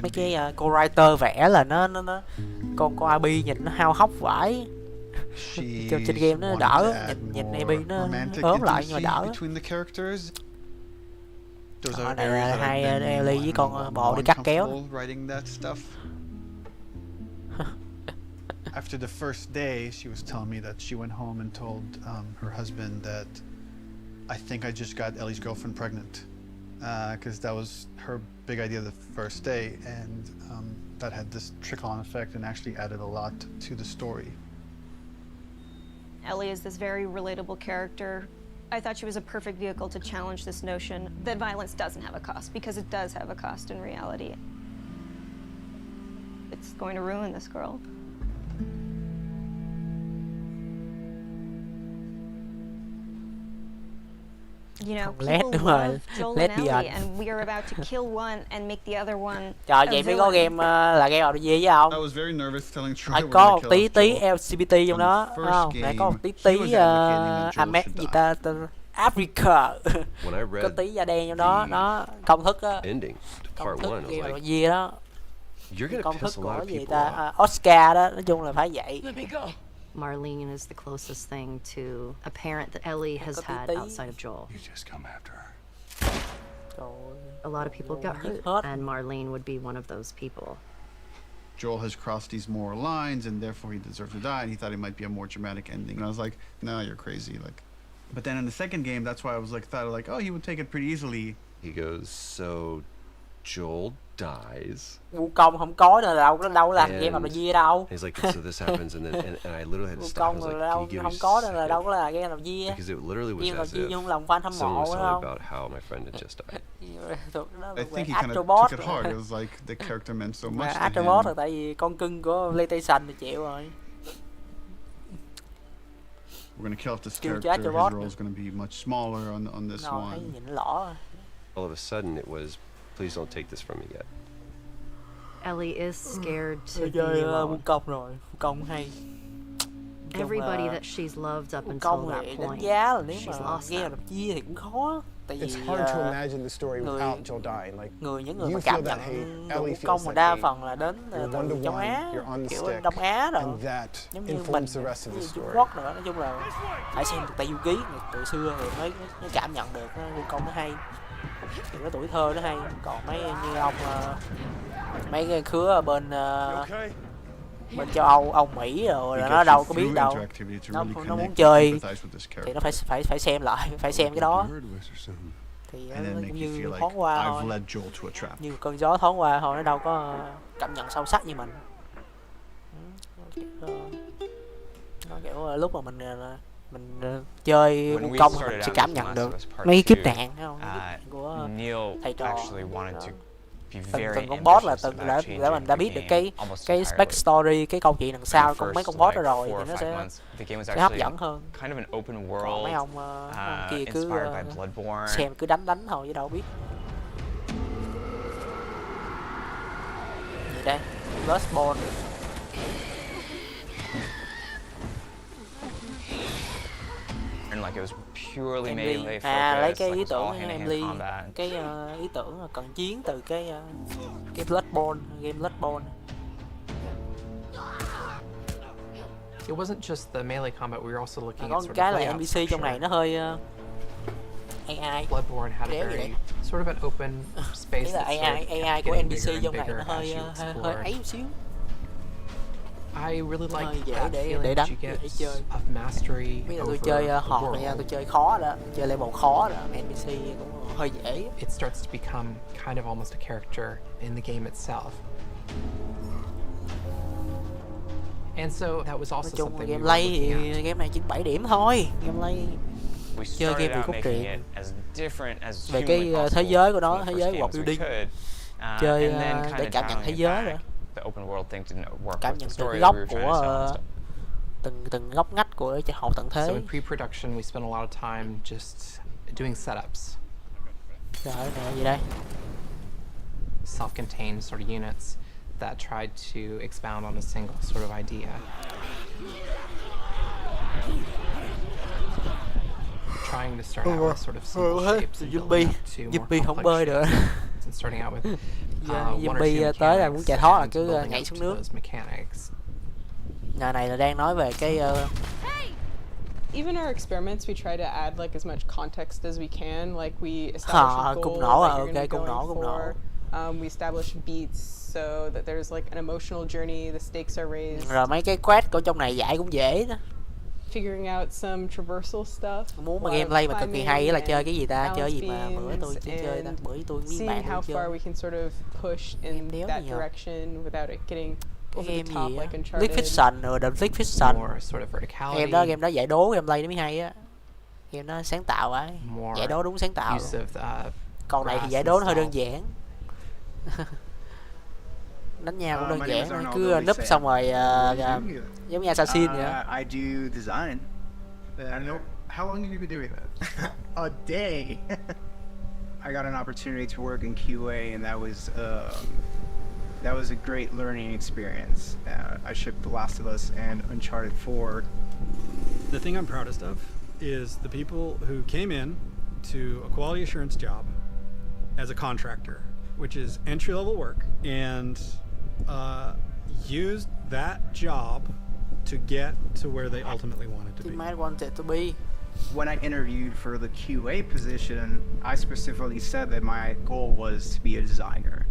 mấy cái cô writer vẽ là nó con Abby nhìn nó hao hốc vãi. Trên game nó đỡ, nhìn Abby nó ốm lại nhưng mà đỡ. Này là hai Ellie với con bò đi cắt kéo. After the first day, she was telling me that she went home and told her husband that I think I just got Ellie's girlfriend pregnant, because that was her big idea the first day, and that had this trickle-on effect and actually added a lot to the story. Ellie is this very relatable character. I thought she was a perfect vehicle to challenge this notion that violence doesn't have a cost, because it does have a cost in reality. It's going to ruin this girl. You know, people love Joel and Ellie, and we are about to kill one and make the other one. Trời, vậy mới có game là game RPG với không? I was very nervous telling Troy phải có một tí LGBT trong đó, không? Phải có một tí Amet gì ta Africa. Có tí da đen trong đó, nó công thức á. Công thức game RPG đó. Công thức của gì ta Oscar đó, nói chung là phải vậy. Marlene is the closest thing to a parent that Ellie has had outside of Joel. You just come after her. Trời ơi. a lot of people got hurt, and Marlene would be one of those people. Joel has crossed these moral lines, and therefore he deserves to die, and he thought it might be a more dramatic ending. And I was like, no, you're crazy. Like, but then in the second game, that's why I was like, thought like, oh, he would take it pretty easily. He goes, so Joel dies. Ngu công không có nữa đâu, nó đâu có làm game làm là gì đâu. He's like, so this happens, and then and I literally had to Ngu stop. I công was rồi like, đâu, can you give không me có a nữa là đâu có là game làm gì. Because it literally was Game làm as gì if nhưng lòng fan hâm someone mộ was phải telling không? about how my friend had just died. I think he kind of Astrobot took it hard. It was like the character meant so much to Astrobot him. là tại vì con cưng của PlayStation thì chịu rồi. We're gonna kill off this Kêu character. cho His Astrobot role is gonna be much smaller on this Nó thấy one. nhìn lỏ. All of a sudden, it was, please don't take this from me yet. Ellie is scared to be Chơi alone. Ngu công rồi, Ngu công hay. Everybody that she's loved up Ngu until công that thì đánh point, giá là nếu she's mà lost game them. làm chia thì cũng khó. Tại vì It's hard to imagine the story without Joel dying. Like, những you người mà feel cảm that nhận hate, độ Ellie Ngu công feels mà that đa hate. phần là đến You're từ one to châu one, Á, you're on the kiểu stick, Đông Á rồi. and that Giống như mình, informs the rest of the Trung story. Quốc nữa, nói chung là phải xem từ Tây Du Ký từ xưa rồi mới cảm nhận được Ngu công nó hay. Kiểu nó tuổi thơ nó hay, còn mấy như ông mấy cái khứa ở bên bên châu Âu, Âu Mỹ rồi là nó đâu có biết đâu. Nó muốn chơi thì nó phải xem lại, phải xem cái đó. Thì nó cũng như thoáng qua thôi. Như cơn gió thoáng qua thôi, nó đâu có cảm nhận sâu sắc như mình. Nó kiểu lúc mà mình chơi Ngu công mình sẽ cảm nhận được mấy kiếp nạn không? Của thầy trò. Từng con boss là từng để mình đã biết được cái backstory, cái câu chuyện đằng sau mấy con boss đó rồi thì nó sẽ hấp dẫn hơn. Còn mấy ông kia cứ xem cứ đánh thôi chứ đâu biết. Gì đây? Bloodborne. Like it was purely melee lấy focused, cái like ý it's all tưởng hand-to-hand Emily, combat. cái ý tưởng là cận chiến từ cái Bloodborne, game Bloodborne. It wasn't just the melee combat, we were also looking Có at sort cái of là layout NPC trong này nó hơi AI. Bloodborne had a very sort of an open space. Cái là AI của NPC trong này nó hơi ấy một xíu. I really like dễ that để feeling đánh, you get dễ chơi. of mastery Bây giờ tôi over chơi the hòn này, tôi chơi khó đó, chơi level khó đó, NPC cũng hơi dễ. It starts to become kind of almost a character in the game itself. And so that was also something we were Gameplay looking at. thì game này chỉ 7 điểm thôi. Gameplay chơi game vì cốt truyện. Về cái thế giới của nó, thế giới world building. Chơi để cảm nhận thế giới nữa. Cảm nhận từ cái góc của từng ngóc ngách của hậu tận thế. So in pre-production we spent a lot of time just doing setups. Trời ơi, gì đây? Self-contained sort of units that tried to expound on a single sort of idea. Trying to start out with sort of simple shapes and building up to more không bơi được. And starting out with one or two tới là muốn chạy thoát là cứ building nhảy up xuống to nước. those mechanics. Nhà này là đang nói về cái Even our experiments, we try to add like as much context as we can. Like we establish a goal that you're going to be going for. We establish beats so that there's like an emotional journey. The stakes are raised. Rồi mấy cái quest của trong này giải cũng dễ đó. Figuring out some traversal stuff. Muốn mà gameplay mà cực kỳ hay là chơi cái gì ta? Chơi gì mà bữa tôi chỉ chơi ta? Bữa tôi với bạn how chơi. far we can sort of push in that direction without it getting over the top like Uncharted. League Fiction rồi The League Fiction. More sort of verticality. Game đó giải đố gameplay nó mới hay á. Game đó sáng tạo ấy. Giải đố đúng sáng tạo. Còn này thì giải đố nó hơi đơn giản. Đánh nhau cũng đơn giản, cứ núp xong rồi giống như assassin vậy. I do design. I know. How long have you been doing that? A day. I got an opportunity to work in QA, and that was a great learning experience. I shipped The Last of Us and Uncharted 4. The thing I'm proudest of is the people who came in to a quality assurance job as a contractor, which is entry-level work, and used that job to get to where they ultimately wanted to be. Wanted to be. when I interviewed for the QA position, I specifically said that my goal was to be a designer.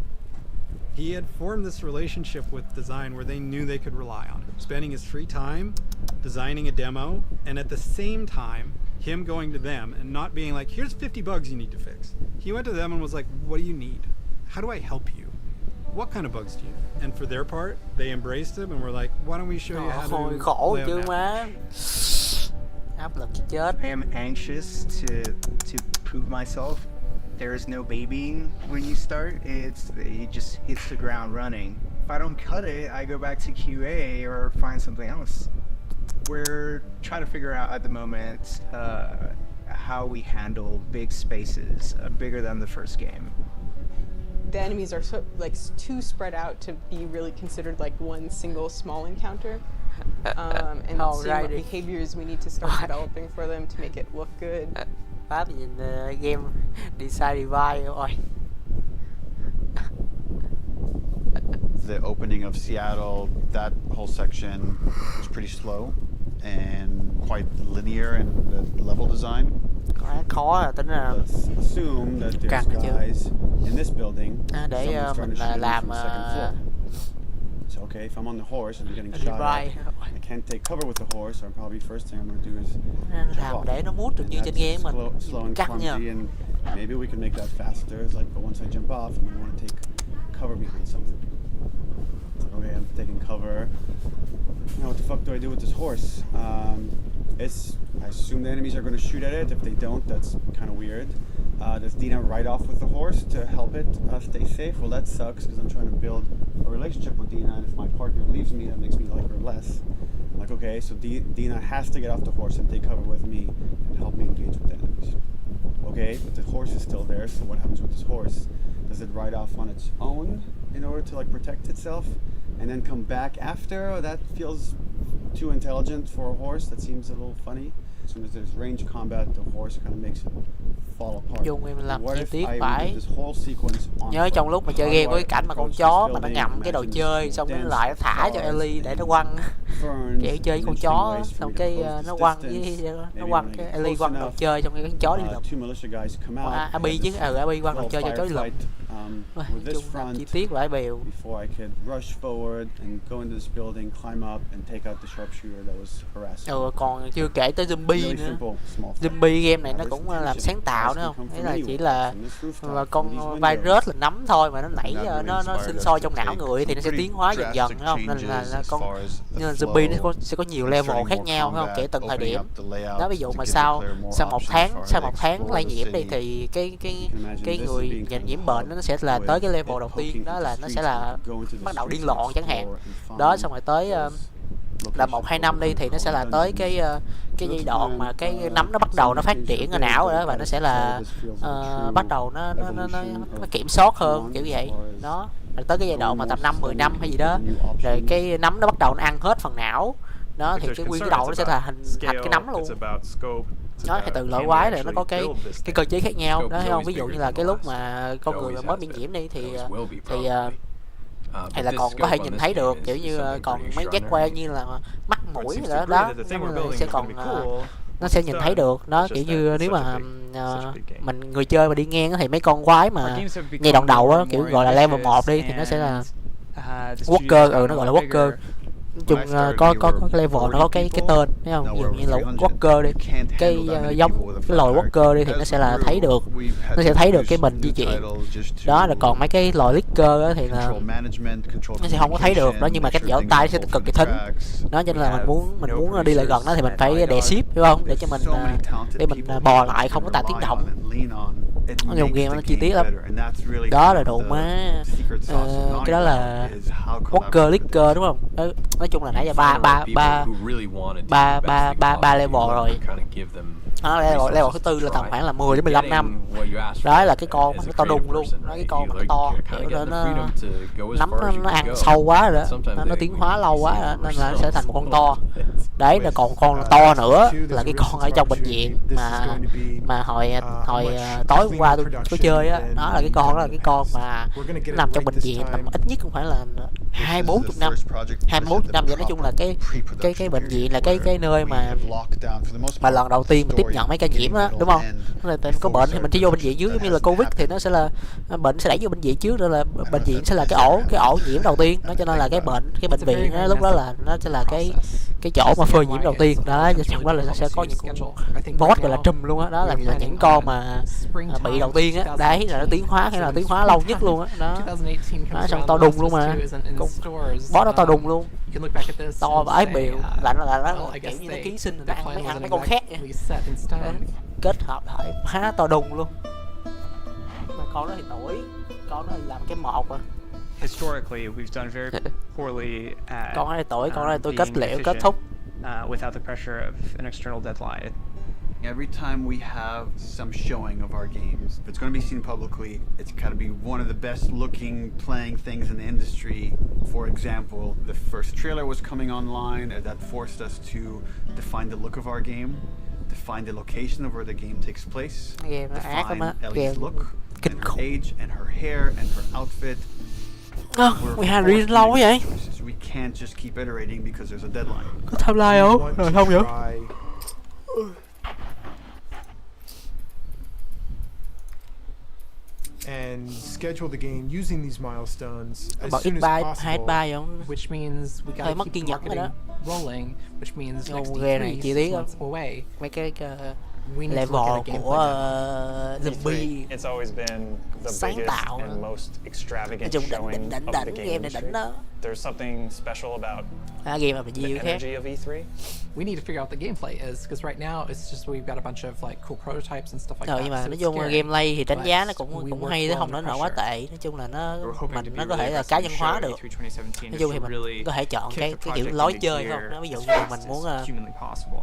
He had formed this relationship with design where they knew they could rely on him, spending his free time designing a demo, and at the same time, him going to them and not being like, here's 50 bugs you need to fix. He went to them and was like, what do you need? How do I help you? What kind of bugs do you need? And for their part, they embraced him and were like, why don't we show you how to khổ lay out chứ an má. Áp lực chết. I am anxious to prove myself. There is no babying when you start. It just hits the ground running. If I don't cut it, I go back to QA or find something else. We're trying to figure out at the moment how we handle big spaces, bigger than the first game. The enemies are so, like, too spread out to be really considered like one single small encounter. And seeing what behaviors we need to start developing for them to make it look good. Pháp nhìn game design divide rồi. The opening of Seattle, that whole section was pretty slow and quite linear in the level design. Khó à, tính là Let's assume that there's guys in this building. để Someone's trying to shoot me làm from the second floor. So okay, if I'm on the horse and I'm getting shot at, I can't take cover with the horse. So probably first thing I'm going to do is jump off. để nó mút được như trên game mà Slow and cắt nha. clumsy, and maybe we can make that faster. It's like, but once I jump off, I'm going to want to take cover behind something. It's like, okay, I'm taking cover. Now what the fuck do I do with this horse? I assume the enemies are going to shoot at it. If they don't, that's kind of weird. Does Dina ride off with the horse to help it stay safe? Well, that sucks because I'm trying to build a relationship with Dina, and if my partner leaves me, that makes me like her less. I'm like, okay, so Dina has to get off the horse and take cover with me and help me engage with the enemies. Okay, but the horse is still there, so what happens with this horse? Does it ride off on its own in order to like protect itself and then come back after? Oh, that feels too intelligent for a horse. That seems a little funny. As soon as there's range combat, the horse kind of makes it fall apart. Dùng em làm What chi if tiết I phải did this whole sequence on nhớ foot? trong lúc mà chơi How game do có I cái cảnh mà con approach chó this mà nó building? ngậm cái đồ Imagine chơi xong cái nó dense lại thả cho forest Ellie để nó and quăng ferns kiểu chơi với con and chó ways for xong me to cái close nó this quăng distance. với nó Maybe quăng when I cái get Ellie close quăng đồ enough, chơi trong cái con chó đi được. two militia guys come out. Abby chứ Abby quăng đồ little chơi cho chó đi lụm. firefight, with this Chung làm front chi tiết vãi bèo. before I could rush forward and go into this building, climb up and take out the sharpshooter that was harassing. Còn chưa kể tới zombie Really nữa. simple, small fight. Zombie game này nó cũng làm sáng tạo nữa không? Thế là chỉ là con virus là nấm thôi mà nó nảy nó sinh sôi trong não người thì nó sẽ tiến hóa dần dần đúng không? Nên là nên là zombie nó sẽ có nhiều level khác nhau phải không? Kể từng thời điểm. Nó ví dụ mà sau một tháng lây nhiễm đi thì cái người nhiễm bệnh nó sẽ là tới cái level đầu tiên, đó là nó sẽ là bắt đầu điên loạn chẳng hạn. Đó xong rồi tới là 1-2 năm đi thì nó sẽ là tới cái giai đoạn mà cái nấm nó bắt đầu nó phát triển ở não rồi đó, và nó sẽ là bắt đầu nó kiểm soát hơn kiểu vậy đó. Rồi tới cái giai đoạn mà tầm 5-10 năm hay gì đó rồi cái nấm nó bắt đầu nó ăn hết phần não đó, thì cái nguyên cái đầu nó sẽ là thành cái nấm luôn đó. Thì từ loại quái này nó có cái cơ chế khác nhau đó, thấy không? Ví dụ như là cái lúc mà con người mà mới bị nhiễm đi thì là còn có thể nhìn thấy được, kiểu như còn mấy giác quan như là mắt mũi rồi đó sẽ còn nó sẽ nhìn thấy được đó. Kiểu như nếu mà mình người chơi mà đi ngang thì mấy con quái mà giai đoạn đầu á, kiểu gọi là level 1 đi thì nó sẽ là Walker, nó gọi là Walker. Chung có cái level nó có cái tên thấy không? Ví dụ như là Walker đi, cái giống cái loài Walker đi thì nó sẽ là thấy được, nó sẽ thấy được cái mình di chuyển đó. Rồi còn mấy cái loài Licker á thì là nó sẽ không có thấy được đó, nhưng mà cái vỗ tay sẽ cực kỳ thính đó, cho nên là mình muốn đi lại gần nó thì mình phải đè shift hiểu không, để cho mình bò lại không có tạo tiếng động. Dùng game nó chi tiết lắm đó, là đồ má cái đó là Walker Licker đúng không? Nói chung là nãy giờ ba level rồi đó. Level thứ tư là tầm khoảng là 10 đến 15 năm đó, là cái con nó to đùng luôn đó, cái con nó to kiểu nó nấm nó ăn sâu quá rồi đó, nó tiến hóa lâu quá rồi, nên là nó sẽ thành một con to đấy. Là còn con to nữa là cái con ở trong bệnh viện mà hồi tối hôm qua tôi có chơi á, đó là cái con mà nó nằm trong bệnh viện tầm ít nhất cũng phải là 20-40 năm vậy. Nói chung là cái bệnh viện là cái nơi mà lần đầu tiên mà tiếp nhận mấy ca nhiễm đó, đúng không? Là tên có bệnh thì mình chỉ vô bệnh viện trước, giống như là Covid thì nó sẽ là bệnh sẽ đẩy vô bệnh viện trước, rồi là bệnh viện sẽ là cái ổ nhiễm đầu tiên đó, cho nên là cái bệnh viện đó, lúc đó là nó sẽ là cái chỗ mà phơi nhiễm đầu tiên đó, trong đó là nó sẽ có những con boss gọi là trùm luôn á, đó là những con mà bị đầu tiên á, đấy là nó tiến hóa hay là tiến hóa lâu nhất luôn á, đó xong to đùng luôn mà, boss nó to đùng luôn, to vãi bèo, là nó kiểu như nó ký sinh nó ăn mấy con khác kết hợp lại phá to đùng luôn. Mà con đó thì tuổi, con đó thì làm cái một à. Historically, we've done very poorly at con này tuổi, con này tôi kết liễu kết thúc without the pressure of an external deadline. Every time we have some showing of our games, if it's going to be seen publicly, it's got to be one of the best looking playing things in the industry. For example, the first trailer was coming online, and that forced us to define the look of our game, define the location of where the game takes place, define Ellie's look, and her age, and her hair, and her outfit. We had read lâu quá vậy? We can't just keep iterating because there's a deadline. Có timeline không? Rồi không vậy? And schedule the game using these milestones as Bảo soon ít as bài, hai possible. bài không? Which means we Hơi gotta mất keep kiên the nhẫn rồi đó. marketing rolling, which means next Game này chi tiết E3 lắm. months away. Mấy cái We need to level look at a gameplay của demo. zombie It's always been the sáng biggest tạo and most extravagant nói chung showing đỉnh of the game game này đỉnh đó. There's something special about Game là the nhiều khác. energy of E3. We need to figure out the gameplay is, because right now it's just we've got a bunch of like cool prototypes and stuff like that. Nhưng mà so nói it's chung scary. gameplay thì đánh But giá nó we cũng work hay, well nó không under nó quá pressure. tệ, nói chung là nó hoping to be nó có thể really là cá nhân aggressive hóa show được. at E3 2017 Nói is chung thì to mình really có thể chọn kick cái the kiểu project lối into chơi gear không? Nó ví dụ as như là fast mình as muốn humanly possible.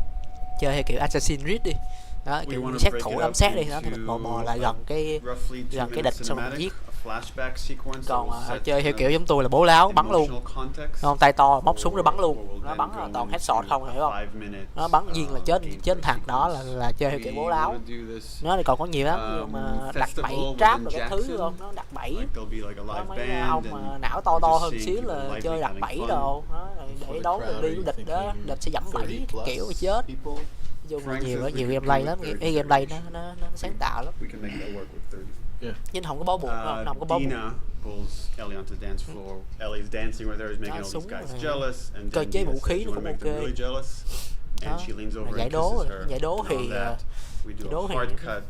chơi theo kiểu Assassin's Creed đi. Đó, kiểu wanna sát break thủ it ám up sát đi, đó thì mình into bò lại gần cái roughly 2 địch minute xong mình cinematic, giết. a flashback sequence Còn that will set chơi theo kind kiểu of giống tôi là bố láo bắn luôn, emotional context không tay to móc súng rồi bắn luôn, or will nó then bắn go toàn into headshot không, hiểu không? 5 minutes, Nó bắn viên là chết gameplay thằng đó sequence. là chơi theo kiểu bố láo. We wanna do this, Nó thì còn có nhiều lắm, nhưng mà đặt festival bẫy trap within rồi cái thứ Jackson. không, nó đặt bẫy. Like there'll be like a Có live mấy band ông mà and não to we're to just hơn seeing xíu people là lively chơi đặt having bẫy fun. đồ đó, để đón được địch đó, địch sẽ dẫm bẫy kiểu mà chết. Nói chung là nhiều gameplay lắm, cái gameplay nó sáng tạo lắm. We can make that work with 30. Nhưng không có bó buộc, không có bó buộc. Dina pulls Ellie onto the dance floor. Ellie's dancing with her, is making all these Súng guys này. jealous, and Cơ then chế Dina vũ says, khí "You nó wanna cũng make them ok. really jealous?" And she leans over Giải and đố kisses rồi. her. Giải đố And thì on that, we do đố a thì hard cut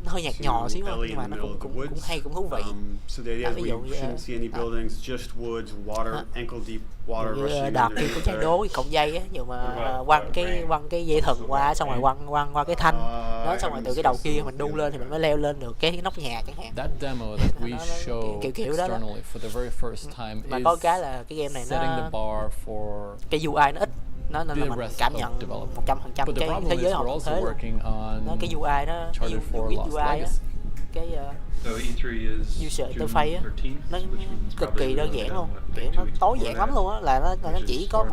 nó hơi nhạt nhòa xíu không, nhưng mà nó cũng hay, cũng thú vị. So the idea is Ví we dụ như shouldn't see any buildings, just woods, water, ankle deep water như rushing đợt in kia there. có trái đố cái cọng dây á, nhưng mà quăng cái dây thừng qua, xong rồi quăng qua cái thanh đó, xong rồi từ cái đầu kia mình đu lên thì mình mới leo lên được cái nóc nhà chẳng hạn. That demo that we show kiểu đó externally for the very first time mà is có cái là cái game này setting nó the bar for cái UI nó ít, nó nên là mình cảm nhận 100% cái thế giới họ thế luôn. Nó cái UI nó nhiều ít UI á, cái user interface á, nó cực kỳ đơn giản luôn, kiểu nó tối giản lắm luôn á, là nó chỉ có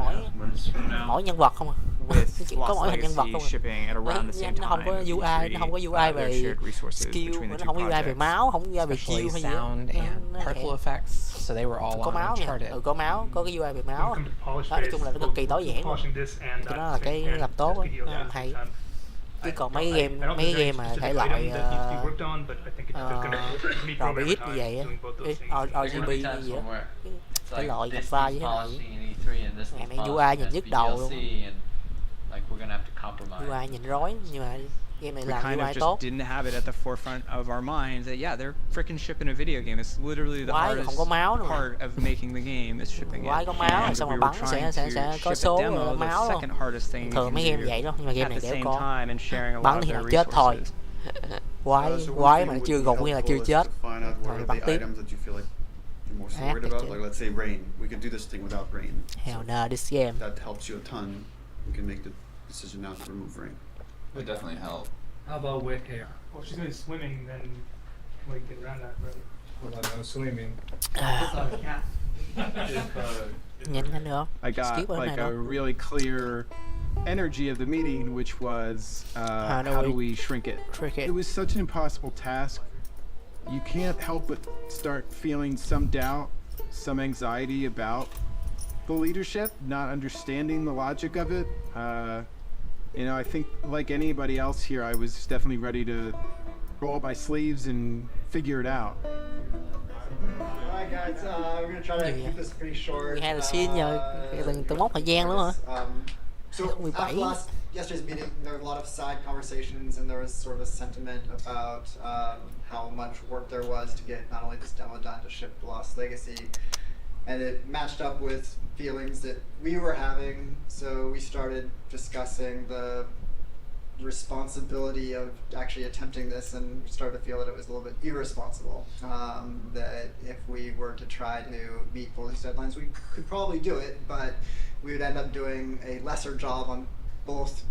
mỗi nhân vật không à, nó chỉ có mỗi hình nhân vật không à. Nó không có UI, nó không có UI về skill, nó không có UI về máu, không có UI về chill hay gì á. Particle effects, so they were all Có máu nha, có máu, có cái UI về máu. Đó, nói chung là nó cực kỳ tối giản luôn. Cho nó là cái làm tốt á, nó làm hay. Chứ còn mấy cái game mà thể loại RPX như vậy á, RGB như vậy á, thể loại nhập vai với thế này, mẹ UI nhìn nhức đầu luôn, UI nhìn rối, nhưng mà game này làm UI tốt. Didn't have it at the forefront of our minds that yeah, they're freaking shipping a video game. It's literally the Quái không có máu hardest nữa. part of making the game is shipping it. Quái có máu, xong rồi bắn sẽ có số máu luôn. Thường mấy game vậy đó, nhưng mà game này đéo có. Bắn thì là chết thôi. Quái mà chưa gục nghĩa là chưa chết. Rồi bắn tiếp. Like let's say rain, we could do this thing without rain. Hell no, this game. That helps you a ton. You can make the decision now to remove rain. Would definitely help. How about wet hair? Well, she's going swimming, then we get around that, right? Well, no swimming. Nhanh nữa. I got like a really clear energy of the meeting, which was how do we shrink it? It was such an impossible task. You can't help but start feeling some doubt, some anxiety about the leadership, not understanding the logic of it. You know, I think like anybody else here, I was definitely ready to roll up my sleeves and figure it out. Alright guys, we're gonna try to keep this pretty short. 12 là xin nhờ từng mốc thời gian luôn hả? So after yesterday's meeting, there were a lot of side conversations, and there was sort of a sentiment about how much work there was to get not only this demo done to ship Lost Legacy, and it matched up with feelings that we were having. So we started discussing the responsibility of actually attempting this, and started to feel that it was a little bit irresponsible. That if we were to try to meet both these deadlines, we could probably do it, but we would end up doing a lesser job on both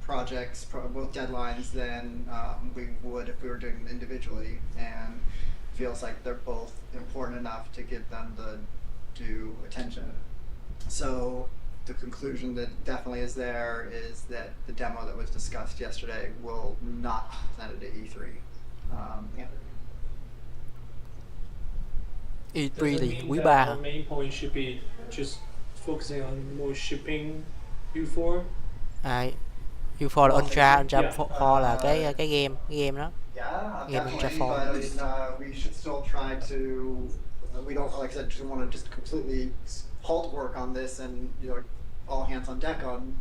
projects, both deadlines, than we would if we were doing them individually. And feels like they're both important enough to give them the due attention. So the conclusion that definitely is there is that the demo that was discussed yesterday will not be presented at E3. E3 thì quý 3 hả? Our main point should be just focusing on more shipping U4. U4 là Ultra 4 là cái game đó. Yeah, game Ultra definitely, 4. but we should still try to. We don't, like I said, just want to just completely halt work on this, and all hands on deck on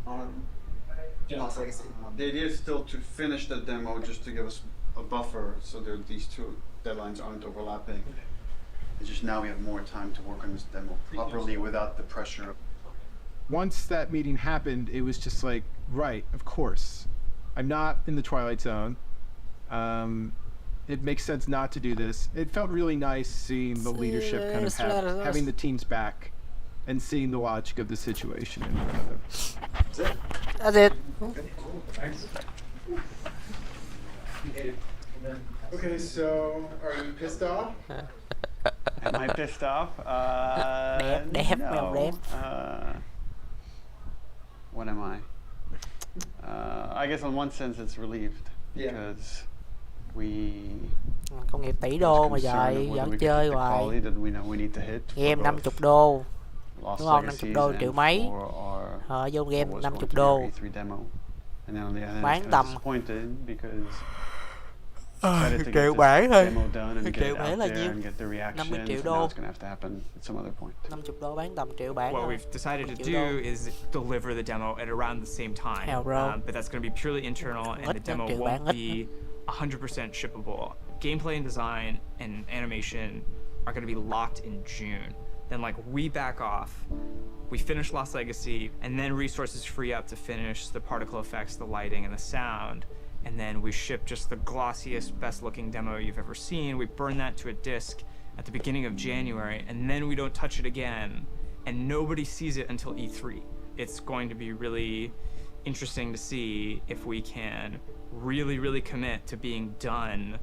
Lost Legacy. The idea is still to finish the demo, just to give us a buffer, so that these two deadlines aren't overlapping. It's just now we have more time to work on this demo properly without the pressure. Once that meeting happened, it was just like, right, of course. I'm not in the Twilight Zone. It makes sense not to do this. It felt really nice seeing the leadership kind of having the team's back and seeing the logic of the situation in front of them. That's it. That's it. Okay, cool. Thanks. Okay, so are you pissed off? Am I pissed off? No. What am I? I guess in one sense it's relieved, because công nghiệp tỷ đô mà trời vẫn chơi hoài. Game 50 đô. Đúng không? 50 đô triệu mấy. Vô game 50 đô. Bán tầm triệu bản thôi. Triệu bản là nhiêu? 50 triệu đô. 50 đô bán tầm triệu bản. What we've decided to do is deliver the demo at around the same time. But that's going to be purely internal, and the demo won't be 100% shippable. Gameplay and design and animation are going to be locked in June. Then we back off, we finish Lost Legacy, and then resources free up to finish the particle effects, the lighting, and the sound. And then we ship just the glossiest, best looking demo you've ever seen. We burn that to a disc at the beginning of January, and then we don't touch it again, and nobody sees it until E3. It's going to be really interesting to see if we can really commit to being done,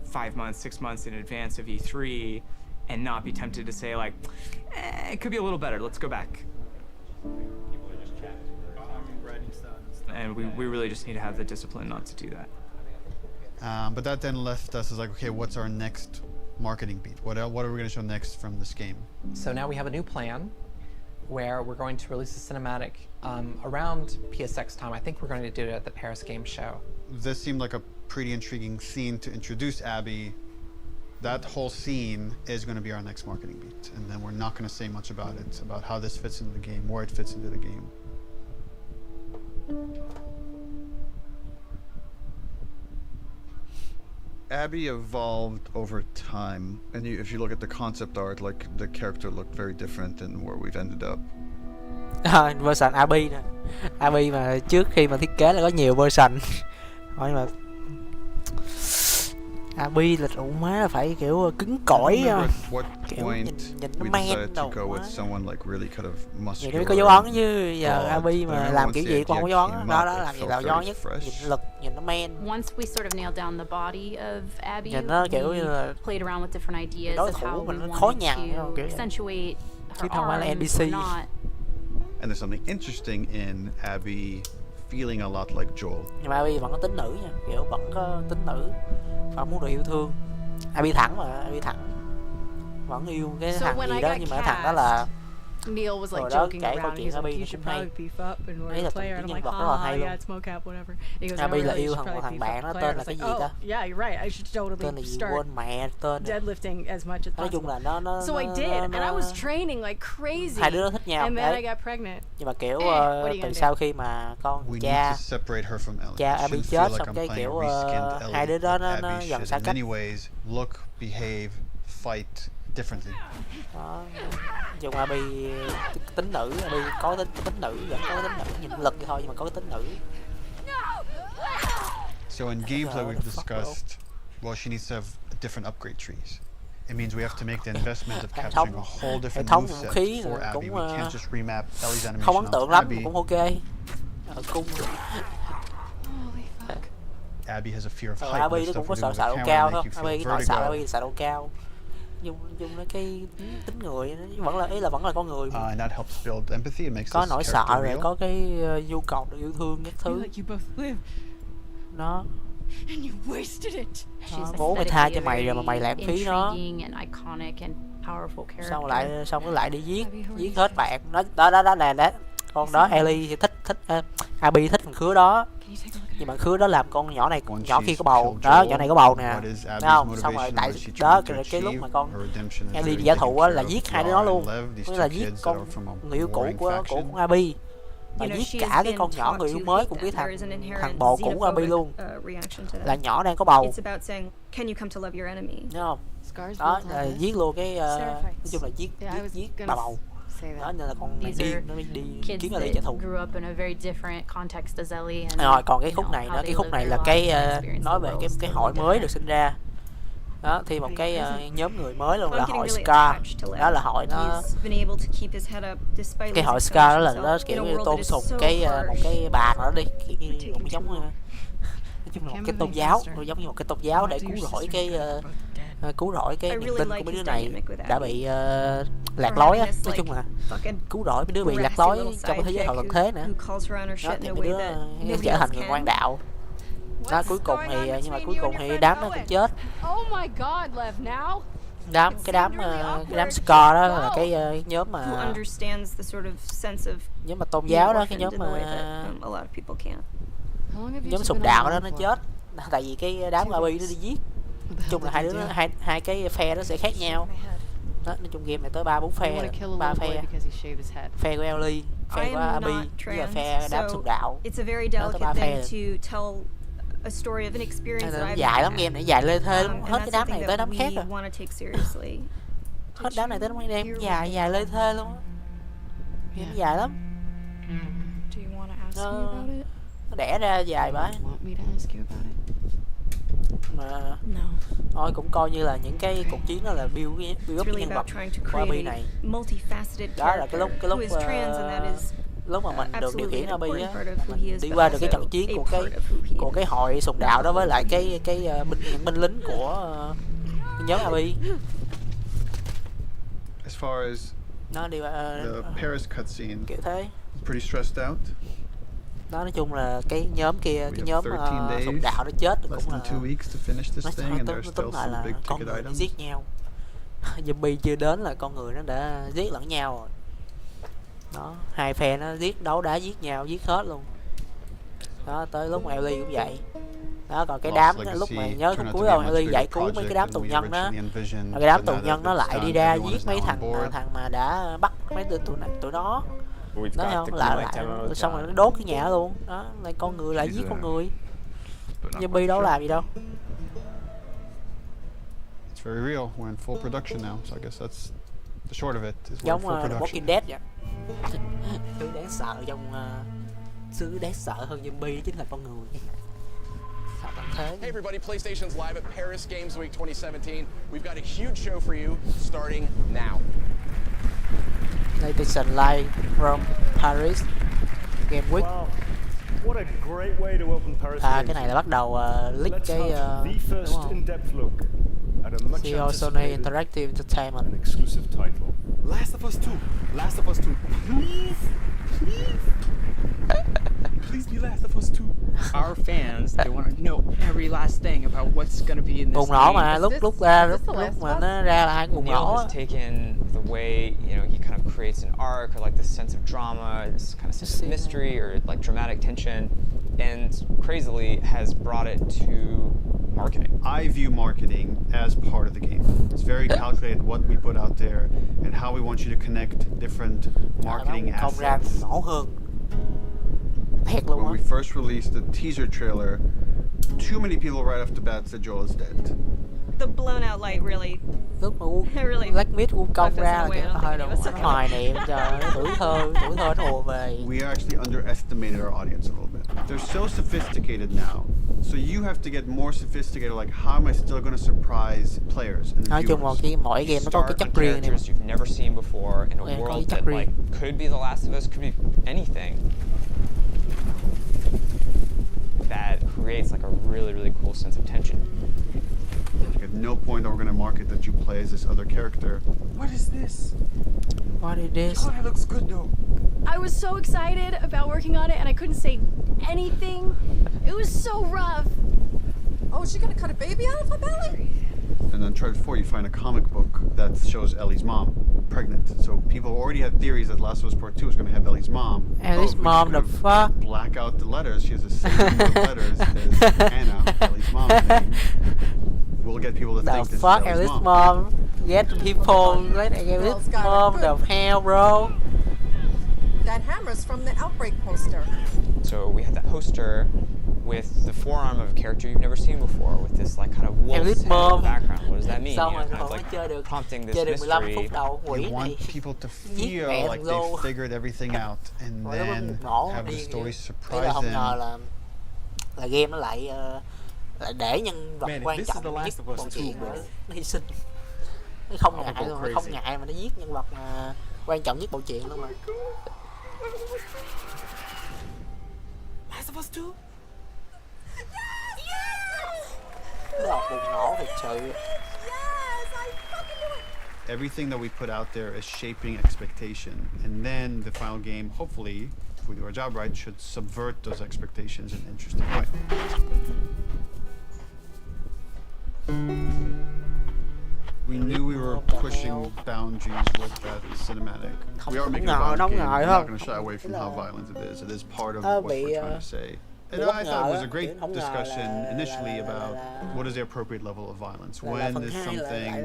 5 months, 6 months in advance of E3, and not be tempted to say it could be a little better, let's go back. And we really just need to have the discipline not to do that. But that then left us as okay, what's our next marketing beat? What are we going to show next from this game? So now we have a new plan where we're going to release a cinematic around PSX time. I think we're going to do it at the Paris Game Show. This seemed like a pretty intriguing scene to introduce Abby. That whole scene is going to be our next marketing beat, and then we're not going to say much about it, about how this fits into the game, where it fits into the game. Abby evolved over time, and if you look at the concept art, the character looked very different than where we've ended up. Version Abby nè. Abby mà trước khi mà thiết kế là có nhiều version. Hỏi mà Abby là trụ má là phải kiểu cứng cỏi, kiểu nhìn nó man đầu quá. Vậy nó có dấu ấn chứ, giờ Abby mà làm kiểu gì cũng không có dấu ấn. Đó làm gì là dấu ấn nhất, nhìn lực, nhìn nó man. Once we sort of nailed down the body of Abby, we played around with different ideas of how we wanted to accentuate her arms or not. And there's something interesting in Abby feeling a lot like Joel. Nhưng mà Abby vẫn có tính nữ nha, kiểu vẫn có tính nữ, vẫn muốn được yêu thương. Abby thẳng mà, Abby thẳng, vẫn yêu cái thằng gì đó, nhưng mà cái thằng đó là Neil was like Hồi đó joking kể câu around. chuyện He's Abby like, nó you should cũng hay. probably beef up in Ấy order là to play. cái And I'm nhân like, vật rất là hay luôn. yeah, it's mocap, whatever. And he goes, Abby no, là really, yêu you should thằng probably beef bạn up nó to tên play. là I was cái like, gì ta? oh, yeah, you're right. I should Tên là totally gì start quên mẹ tên. deadlifting as much as Nói chung possible. là nó So I did, and I was training like crazy. hai đứa nó thích nhau. And then Đấy. I got pregnant. Nhưng mà kiểu What are you từ gonna sau do? khi mà con We need cha to separate her from Ellie. cha It Abby shouldn't chết feel like xong I'm cái playing kiểu a reskinned Ellie. hai đứa đó but nó Abby dần should, xa in cách. many ways, look, behave, fight differently. Đó. Dùng Abby tính nữ, Abby có tính nữ, vẫn có tính nữ, nhìn lực thì thôi nhưng mà có cái tính nữ. So in gameplay we've discussed, well, she needs to have different upgrade trees. It means we have to make the investment of capturing a whole different moveset for Abby. We can't just remap Ellie's không animation ấn tượng onto lắm Abby. cũng ok. Cung Abby has a fear of height. Abby and nó stuff cũng có we do sợ with sợ the độ camera cao make không? you feel Abby nỗi sợ vertigo. Abby sợ độ cao. Dùng cái tính người nó vẫn là ý là vẫn là con người mà. And that helps build empathy. It makes Có this nỗi sợ character rồi real. có cái nhu cầu được yêu thương các thứ. Nó And you wasted it. bố mày tha cho mày rồi mà mày lãng phí nó. Intriguing and iconic and powerful character. Xong nó lại đi giết hết bạn. Nó đó là đấy. Con đó Ellie thì thích Abby thích thằng khứa đó. Nhưng mà khứa đó làm con nhỏ này nhỏ kia có bầu đó, nhỏ này có bầu nè, thấy không? Xong rồi tại đó cái lúc mà con Ellie đi giả thù á là giết hai đứa nó luôn, tức là giết con người yêu cũ của con Abby và giết cả cái con nhỏ người yêu mới của cái thằng bồ cũ của Abby luôn, là nhỏ đang có bầu, thấy không? Đó là giết luôn cái nói chung là giết bà bầu. Đó nên là con này điên, nó đi kiếm Ellie trả thù. Rồi còn cái khúc này nữa, cái khúc này là cái nói về cái hội mới được sinh ra. Đó thì một cái nhóm người mới luôn là hội Scar. Đó là hội nó cái hội Scar đó là nó kiểu như tôn sùng cái một cái bà nào đó đi, kiểu như cũng giống nói chung là một cái tôn giáo, giống như một cái tôn giáo để cứu rỗi cái niềm tin của mấy đứa này đã bị lạc lối á. Nói chung là cứu rỗi mấy đứa bị lạc lối trong cái thế giới hậu tận thế nữa. Đó thì mấy đứa trở thành người ngoan đạo. Đó cuối cùng thì nhưng mà cuối cùng thì đám nó cũng chết. Đám Scar đó là cái nhóm mà tôn giáo đó, cái nhóm nhóm sùng đạo đó nó chết tại vì cái đám Abby nó đi giết. Nói chung là hai cái phe đó sẽ khác nhau. Đó, nói chung game này tới 3-4 phe, 3 phe. Phe của Ellie, phe của Abby, với là phe đám sùng đạo. Đó tới 3 phe. Nó dài lắm, game này dài lê thê lắm, hết cái đám này tới đám khác rồi. Hết đám này tới đám đem dài lê thê luôn á. Game dài lắm. Nó đẻ ra dài bãi. Mà thôi cũng coi như là những cái cuộc chiến đó là build up cái nhân vật của Abby này. Đó là cái lúc mà mình được điều khiển Abby á, mình đi qua được cái trận chiến của cái hội sùng đạo đó với lại cái binh lính của nhóm Abby. As far as nó đi qua the Paris cutscene, kiểu thế. Pretty stressed out. Đó nói chung là cái nhóm kia, cái nhóm sùng đạo nó chết cũng là tính là con người nó giết nhau. Zombie chưa đến là con người nó đã giết lẫn nhau rồi. Đó, hai phe nó đấu đá giết nhau, giết hết luôn. Đó, tới lúc mà Ellie cũng vậy. Đó, còn cái đám lúc mà nhớ khúc cuối rồi Ellie dạy cứu mấy cái đám tù nhân đó. Cái đám tù nhân nó lại đi ra giết mấy thằng mà đã bắt mấy tụi nó. Đó không? Lại xong rồi nó đốt cái nhà luôn. Đó, lại con người lại giết con người. Zombie đâu làm gì đâu. It's very real. We're in full production now, so I guess that's the short of it. Is we're in Giống full production. Walking Dead vậy. Thứ đáng sợ trong thứ đáng sợ hơn zombie chính là con người. Hey everybody, PlayStation's live at Paris Games Week 2017. We've got a huge show for you starting now. PlayStation Live from Paris Game Week. Wow. What a great way to open Paris. Cái này là bắt đầu leak cái đúng không? CEO Sony Interactive Entertainment. An exclusive title. Last of Us 2. Last of Us 2. Please be Last of Us 2. Our fans, they want to know every last thing about what's going to be in this Bùng nổ game. mà lúc mà nó ra là ai cũng bùng nổ. Neil has taken the the way, you know, he kind of creates an arc, or like this sense of drama, this kind of sense of mystery, or like dramatic tension, and crazily has brought it to marketing. I view marketing as part of the game. It's very calculated what we put out there and how we want you to connect different marketing assets. When we first released the teaser trailer, too many people right off the bat said Joel is dead. The blown out light really Black Myth cũng công ra là kiểu hơi đồ hoài niệm trời tuổi thơ nó ùa về. We actually underestimated our audience a little bit. They're so sophisticated now, so you have to get more sophisticated. Like, how am I still going to surprise players and Nói chung là mỗi game nó có cái chất riêng này. You've never seen before in a world that like could be The Last of Us, could be anything. That creates like a really cool sense of tension. Like, at no point are we going to market that you play as this other character. What is this? What is this? Oh, it looks good though. I was so excited about working on it and I couldn't say anything. It was so rough. Oh, is she gonna cut a baby out of her belly? And then Uncharted 4, you find a comic book that shows Ellie's mom pregnant. So people already had theories that Last of Us Part 2 was going to have Ellie's mom. Ellie's mom, the fuck? Black out the letters. She has the same number of letters as Anna, Ellie's mom's name. We'll get people to think this is Ellie's mom. Get people, let Ellie's mom, the hell, bro. That hammer's from the Outbreak poster. So we had that poster with the forearm of a character you've never seen before, with this like kind of wolf's head background. What does that mean? You know, kind of like prompting this mystery. You want people to feel like they figured everything out, and then have the story surprise them. Là game nó lại để nhân vật quan trọng giết bộ truyện nó hy sinh. Nó không ngại luôn, nó không ngại mà nó giết nhân vật quan trọng nhất bộ truyện luôn mà. Last of Us 2? Everything that we put out there is shaping expectation, and then the final game, hopefully, if we do our job right, should subvert those expectations in an interesting way. We knew we were pushing boundaries with that cinematic. We are making a violent game. We're not going to shy away from how violent it is. It is part of what we're trying to say. And I thought it was a great discussion initially about what is the appropriate level of violence. When is something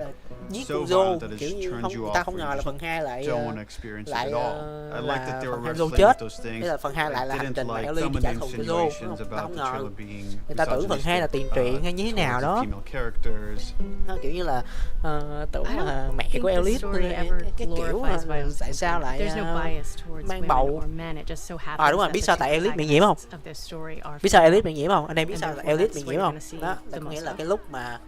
so violent that it turns you off, or you don't want to experience it at all. I like that they were wrestling with those things. I didn't like some of the insinuations about the trailer being misogynistic, female characters. Kiểu như là tưởng là mẹ của Ellie cái kiểu tại sao lại mang bầu. Đúng rồi, biết sao tại Ellie bị nhiễm không? Biết sao Ellie bị nhiễm không? Anh em biết sao Ellie bị nhiễm không? Đó, có nghĩa là cái lúc mà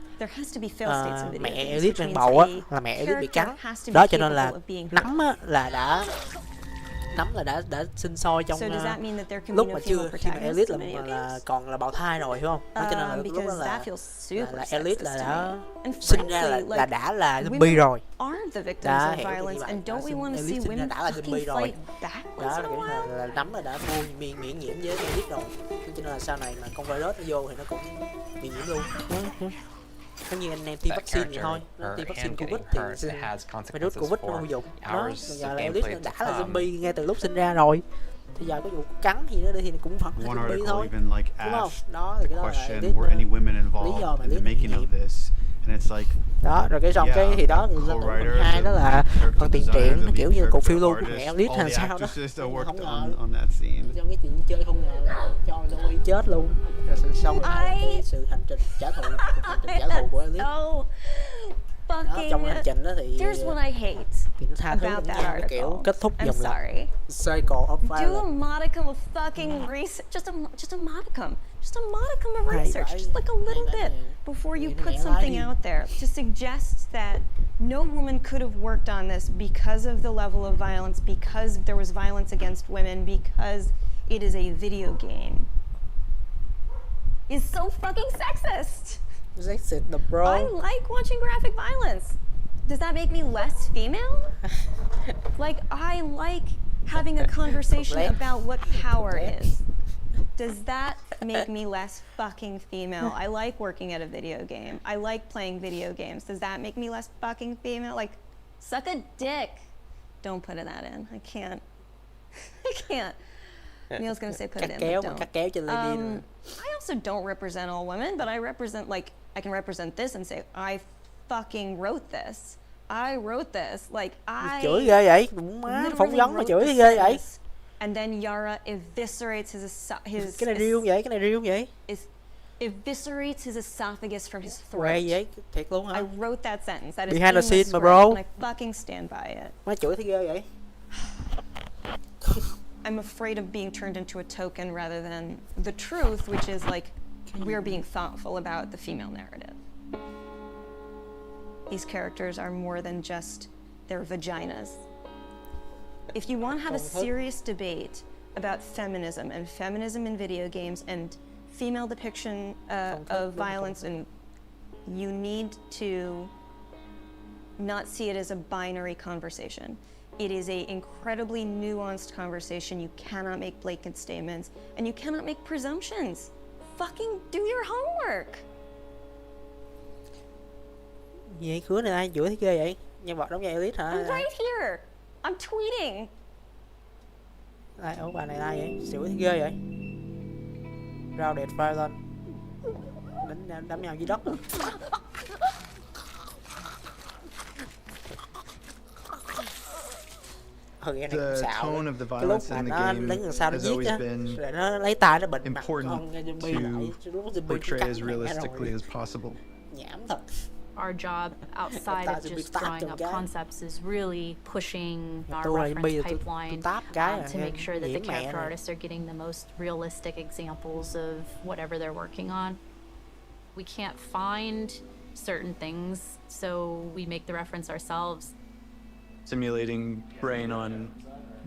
mẹ Ellie mang bầu á, là mẹ Ellie bị cắn. Đó cho nên là nấm á là đã sinh sôi trong lúc mà chưa, khi mà Ellie là còn là bào thai rồi, hiểu không? Đó cho nên là lúc đó là Ellie là đã sinh ra là đã là zombie rồi. Đó, hiểu Ellie sinh ra đã là zombie rồi. Đó là kiểu là nấm là đã miễn nhiễm với Ellie rồi. Cho nên là sau này mà con virus nó vô thì nó cũng bị nhiễm luôn. Giống như anh em tiêm vaccine vậy thôi, tiêm vaccine Covid thì virus Covid nó vô dụng. Đó, giờ là Ellie đã là zombie ngay từ lúc sinh ra rồi. Thì giờ có vụ cắn gì nữa thì cũng vẫn là zombie thôi. Đúng không? Đó thì cái đó là Ellie lý do mà Ellie bị nhiễm. Đó, rồi cái xong cái thì đó thì phần 2 đó là phần tiền truyện, nó kiểu như cuộc phiêu lưu của mẹ Ellie hay sao đó. Không ngờ trong cái chuyện chơi không ngờ cho Joey chết luôn. Rồi xong cái sự hành trình trả thù của Ellie. Đó, trong hành trình đó thì nó tha thứ lẫn nhau, cái kiểu kết thúc dòng lặp cycle of violence. Do a modicum of fucking research, just a modicum of research, just like a little bit before you put something out there to suggest that no woman could have worked on this because of the level of violence, because there was violence against women, because it is a video game, is so fucking sexist. Bro. I like watching graphic violence. Does that make me less female? Like, I like having a conversation about what power is. Does that make me less fucking female? I like working at a video game. I like playing video games. Does that make me less fucking female? Like, Suck a dick. Don't put that in. I can't. I can't. Neil's gonna say put it in, but don't. I also don't represent all women, but I represent, like, I can represent this and say, I fucking wrote this. I wrote this. Like, I chửi ghê vậy, má phỏng vấn mà chửi ghê vậy. And then Yara eviscerates his cái này real vậy, cái này real vậy. Eviscerates his esophagus from his throat. Quê vậy, thiệt luôn hả? I wrote that sentence. That is behind the in scene the mà script, bro. and I fucking stand by it. Má chửi thấy ghê vậy. I'm afraid of being turned into a token rather than the truth, which is like we're being thoughtful about the female narrative. These characters are more than just their vaginas. If you want to have a serious debate about feminism and feminism in video games and female depiction of violence, and you need to not see it as a binary conversation. It is an incredibly nuanced conversation. You cannot make blatant statements, and you cannot make presumptions. Fucking do your homework. Gì khứa này ai chửi thấy ghê vậy? Nhân vật đóng vai Elite hả? I'm right here. I'm tweeting. Ai ủa bà này ai vậy? Chửi thấy ghê vậy? Rao đẹp fire lên. Đấm nhau dưới đất rồi. The tone of the violence in the game has always been important to portray as realistically as possible. Our job outside of just drawing up concepts is really pushing our reference pipeline to make sure that the character artists are getting the most realistic examples of whatever they're working on. We can't find certain things, so we make the reference ourselves. Simulating brain on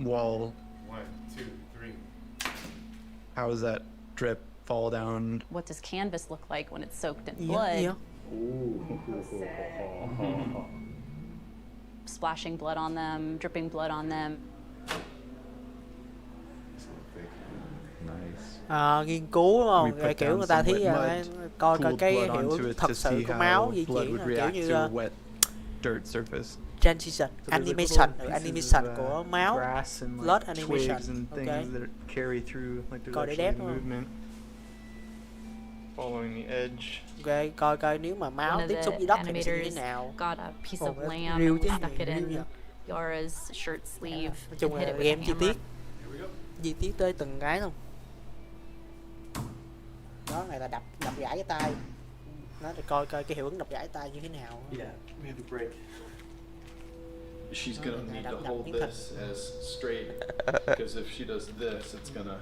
wall. 1, 2, 3. How does that drip fall down? What does canvas look like when it's soaked in blood? Splashing blood on them, dripping blood on them. Nghiên cứu đúng không? Rồi kiểu người ta thấy coi cái hiệu ứng thật sự của máu di chuyển kiểu như dirt surface. Transition, animation của máu, blood animation. Okay. Coi để đẹp không? Following the edge. Ok, coi nếu mà máu tiếp xúc với đất thì sẽ như thế nào. Got a piece of lamb and stuck it in Yara's shirt sleeve. Nói chung là game chi tiết tới từng cái luôn. Đó này là đập gãy cái tay. Nó để coi cái hiệu ứng đập gãy tay như thế nào. Yeah, we have to break. She's gonna need to hold this as straight because if she does this, it's gonna,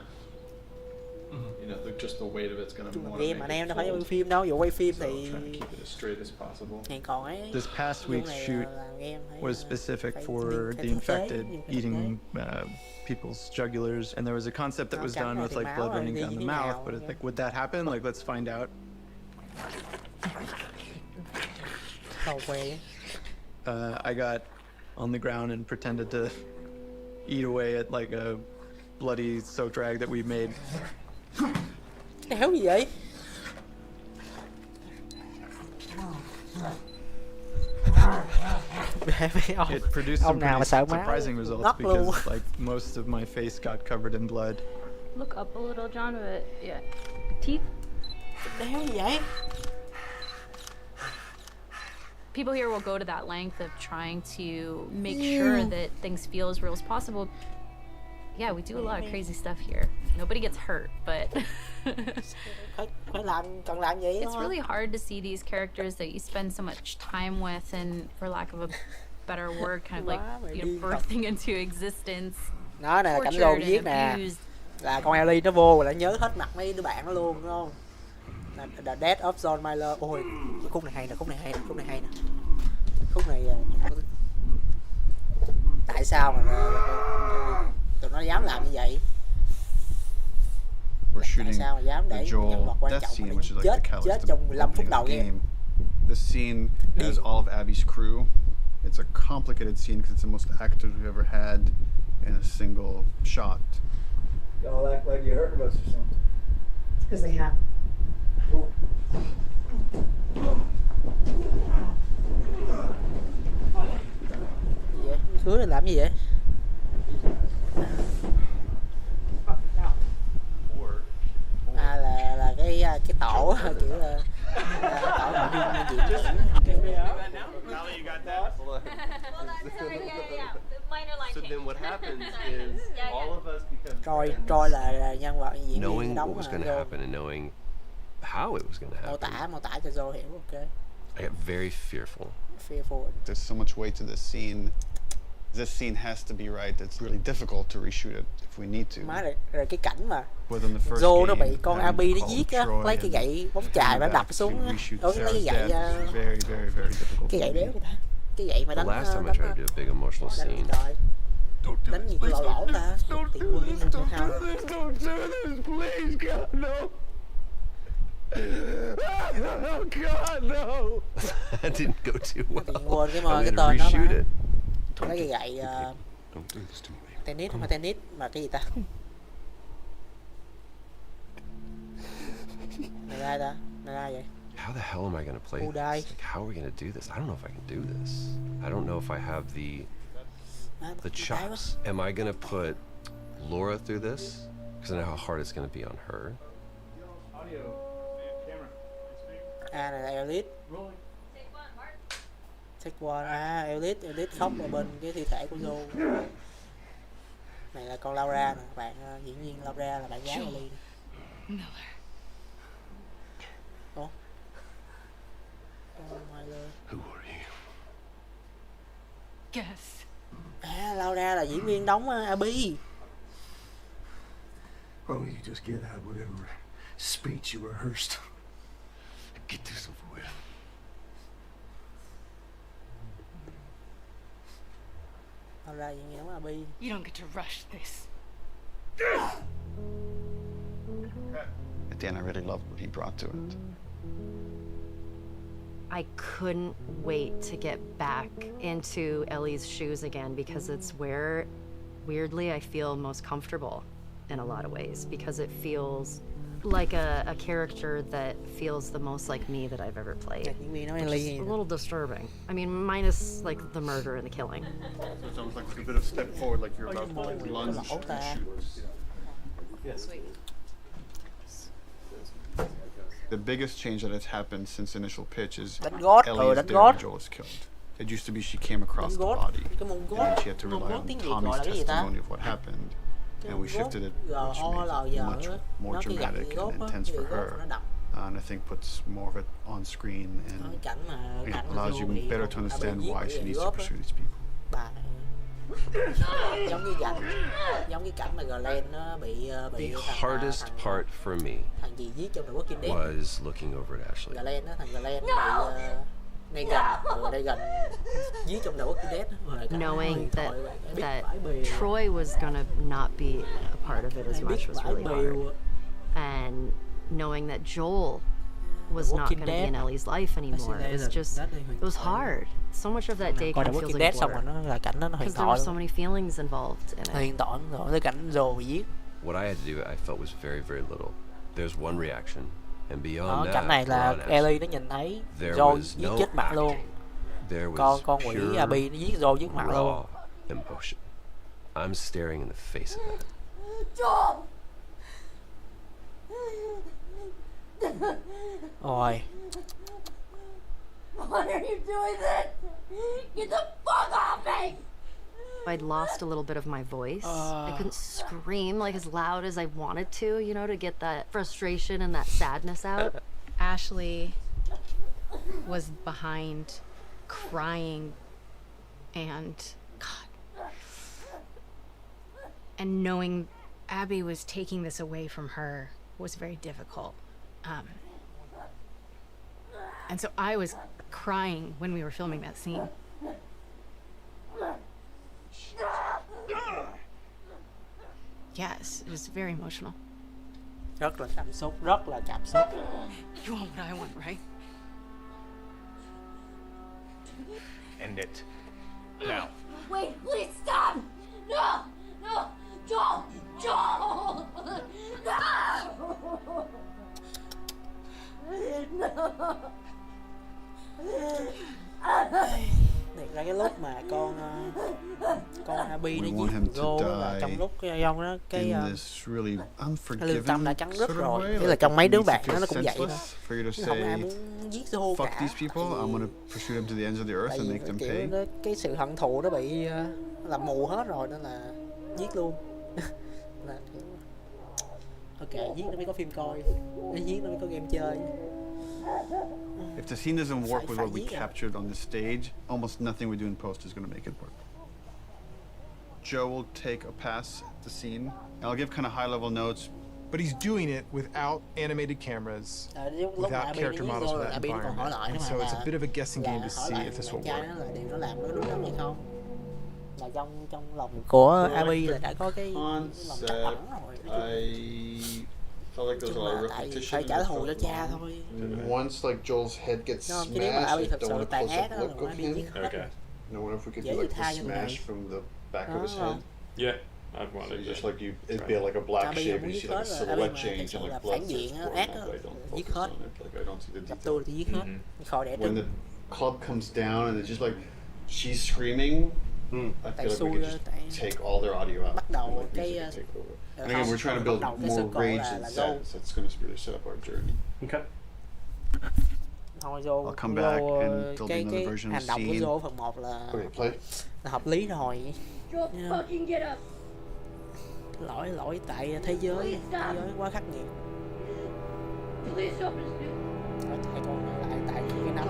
you know, just the weight of it's gonna want to game mà anh em đâu phải quay phim đâu, dù quay phim thì keep it as straight as possible. Hiện còn ấy. This past week's shoot was specific for the infected eating people's jugulars, and there was a concept that was done with like blood running down the mouth, but it's like, would that happen? Like, let's find out. I got on the ground and pretended to eat away at like a bloody soaked rag that we made. Cái hell gì vậy? It produced some pretty surprising results because like most of my face got covered in blood. Look up a little, John, but yeah. Teeth? Cái hell gì vậy? People here will go to that length of trying to make sure that things feel as real as possible. Yeah, we do a lot of crazy stuff here. Nobody gets hurt, but it's really hard to see these characters that you spend so much time with and, for lack of a better word, kind of like, you know, birthing into existence. Đó này là cảnh đồ viết nè. Là con Ellie nó vô là nhớ hết mặt mấy đứa bạn nó luôn, đúng không? The Death of John Myler. Ôi, cái khúc này hay nè, khúc này hay nè. Khúc này tại sao mà tụi nó dám làm như vậy? Tại sao mà dám để nhân vật quan trọng mà chết trong 15 phút đầu game. The scene has all of Abby's crew. It's a complicated scene because it's the most actors we've ever had in a single shot. Y'all act like you heard of us or something. It's because they have. Khứa này làm gì vậy? Là cái tổ kiểu là tổ nội dung diễn. Now that you got that, hold on. So then what happens is all of us become Troy là nhân vật diễn viên Knowing what đóng was going to happen and knowing how it was going to happen. Mô tả cho Joe hiểu, ok. I got very fearful. There's so much weight to this scene. This scene has to be right. It's really difficult to reshoot it if we need to. Má rồi cái cảnh mà Within the first Joe nó game, bị con Abby nó giết á, lấy cái gậy bóng chày và đập xuống á. Lấy cái gậy cái gậy đéo ta. Cái gậy mà The đánh last time I tried to do a big emotional scene, đánh gì cái lỗ ta. Tiền quân Don't do this, please, God, no. Oh God, no! that didn't go too well. Quên cái I had cái to tên nó reshoot mà. it. Lấy cái gậy Don't do this to me. tennis không phải tennis mà cái gì ta? Này ai ta? Này ai vậy? How the hell am I going to play Who this? died? Like, how are we going to do this? I don't know if I can do this. I don't know if I have the chops. Am I going to put Laura through this? Because I know how hard it's going to be on her. Này là Elite. Take one. Elite khóc ở bên cái thi thể của Joe. Này là con Laura nè, bạn diễn viên Laura là bạn gái của Lee. Ủa? Oh my lord. Who are you? Guess. Laura là diễn viên đóng Abby. Why don't you just get out whatever speech you rehearsed? Get this over with. Laura diễn viên đóng Abby. You don't get to rush this. At the end, I really loved what he brought to it. I couldn't wait to get back into Ellie's shoes again because it's where, weirdly, I feel most comfortable in a lot of ways because it feels like a character that feels the most like me that I've ever played. Which is a little disturbing. I mean, minus like the murder and the killing. So it's almost like a bit of step forward, like you're about to lunge and shoot. Sweet. The biggest change that has happened since initial pitch is Đánh gót, Ellie's đánh there gót. when Joel is killed. It used to be she came across the Đánh gót. body, Cái môn and gót. then she had to Môn rely gót on tiếng Việt Tommy's gọi là cái gì ta? testimony of what happened, and we shifted it, which made it much more dramatic and intense for her, and I think puts more of it on screen and allows you better to understand why she needs to pursue these people. Giống cái cảnh mà Glenn nó bị The hardest part for me thằng gì giết trong The Walking Dead. was looking over at Ashley. Glenn đó, thằng Glenn bị Negan giết trong The Walking Dead. Knowing that Troy was gonna not be a part of it as much was really hard. And knowing that Joel was not gonna be in Ellie's life anymore. It was just, it was hard. So much of that day kind of feels like a blur. Because there were so many feelings involved in it. Huyền thoại rồi cái cảnh Joel bị giết. What I had to do, I felt was very, very little. There's one reaction, and beyond that, Cảnh này là Ellie nó nhìn thấy Joel giết chết mặt luôn. Con quỷ Abby nó giết Joel giết mặt luôn. Emotion. I'm staring in the face of that. Joel! Ôi. Why are you doing this? Get the fuck off me! I'd lost a little bit of my voice. I couldn't scream like as loud as I wanted to, you know, to get that frustration and that sadness out. Ashley was behind, crying, and God. And knowing Abby was taking this away from her was very difficult. And so I was crying when we were filming that scene. Yes, it was very emotional. Rất là cảm xúc, rất là cảm xúc. You want what I want, right? End it. Now. Wait, please stop! No! No! Joel! Joel! No! Thiệt ra cái lúc mà con Abby nó We want giết him thằng to Go đó là die trong lúc cái ông đó cái in this really cái lương tâm đã unforgiving trắng sort rứt of rồi, way. nghĩa là Like trong mấy it đứa needs to bạn feel nó cũng vậy đó. senseless for you to Không ai say, muốn giết Go fuck cả. these people, I'm gonna pursue them to the ends of the earth Tại and vì make them kiểu pay. nó, cái sự hận thù nó bị làm mù hết rồi nên là giết luôn. Là kiểu ok, giết nó mới có phim coi, giết nó mới có game chơi. If the scene doesn't work with what we giết à. captured on the stage, almost nothing we do in post is gonna make it work. Joe will take a pass at the scene, and I'll give kind of high-level notes. But he's doing it without animated cameras, without character models for that environment. And so it's a bit of a guessing game to see if this will work. Điều nó làm nó đúng lắm hay không? Là trong lòng của Abby là đã có cái lòng trắc ẩn rồi. I felt like there was a lot of repetition. Phải trả thù cho cha thôi. And once like Joel's head gets smashed, I don't want a close-up look of him. Okay. No, what if we could do like the smash from the back of his head? Yeah, I'd want So it. just like it'd be like a black shape, you see like a silhouette change and like blood starts pouring out, but I don't focus on it. Like I don't see the detail. When the club comes down and it's just like she's screaming, I feel like we could just take all their audio out. And like take over. And again, we're trying to build more rage and sadness. That's going to really set up our journey. Okay. Thôi vô, I'll come back vô and there'll be cái another version of hành the động của scene. Joe phần 1 là hợp lý rồi. Joel, fucking get up. Lỗi tại thế giới quá khắc nghiệt. Please open this Thôi tại con lại tại cái năm.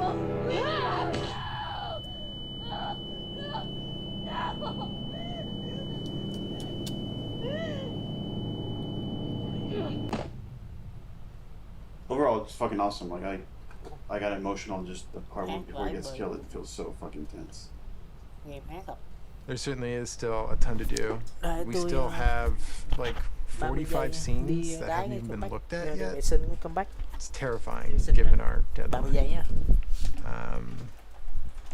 Overall, it's fucking awesome. Like I got emotional just the part where he gets killed. It feels so fucking tense. Game hát không? There certainly is still a ton to do. We still have like 45 scenes that haven't even been looked at yet. It's terrifying given our deadline.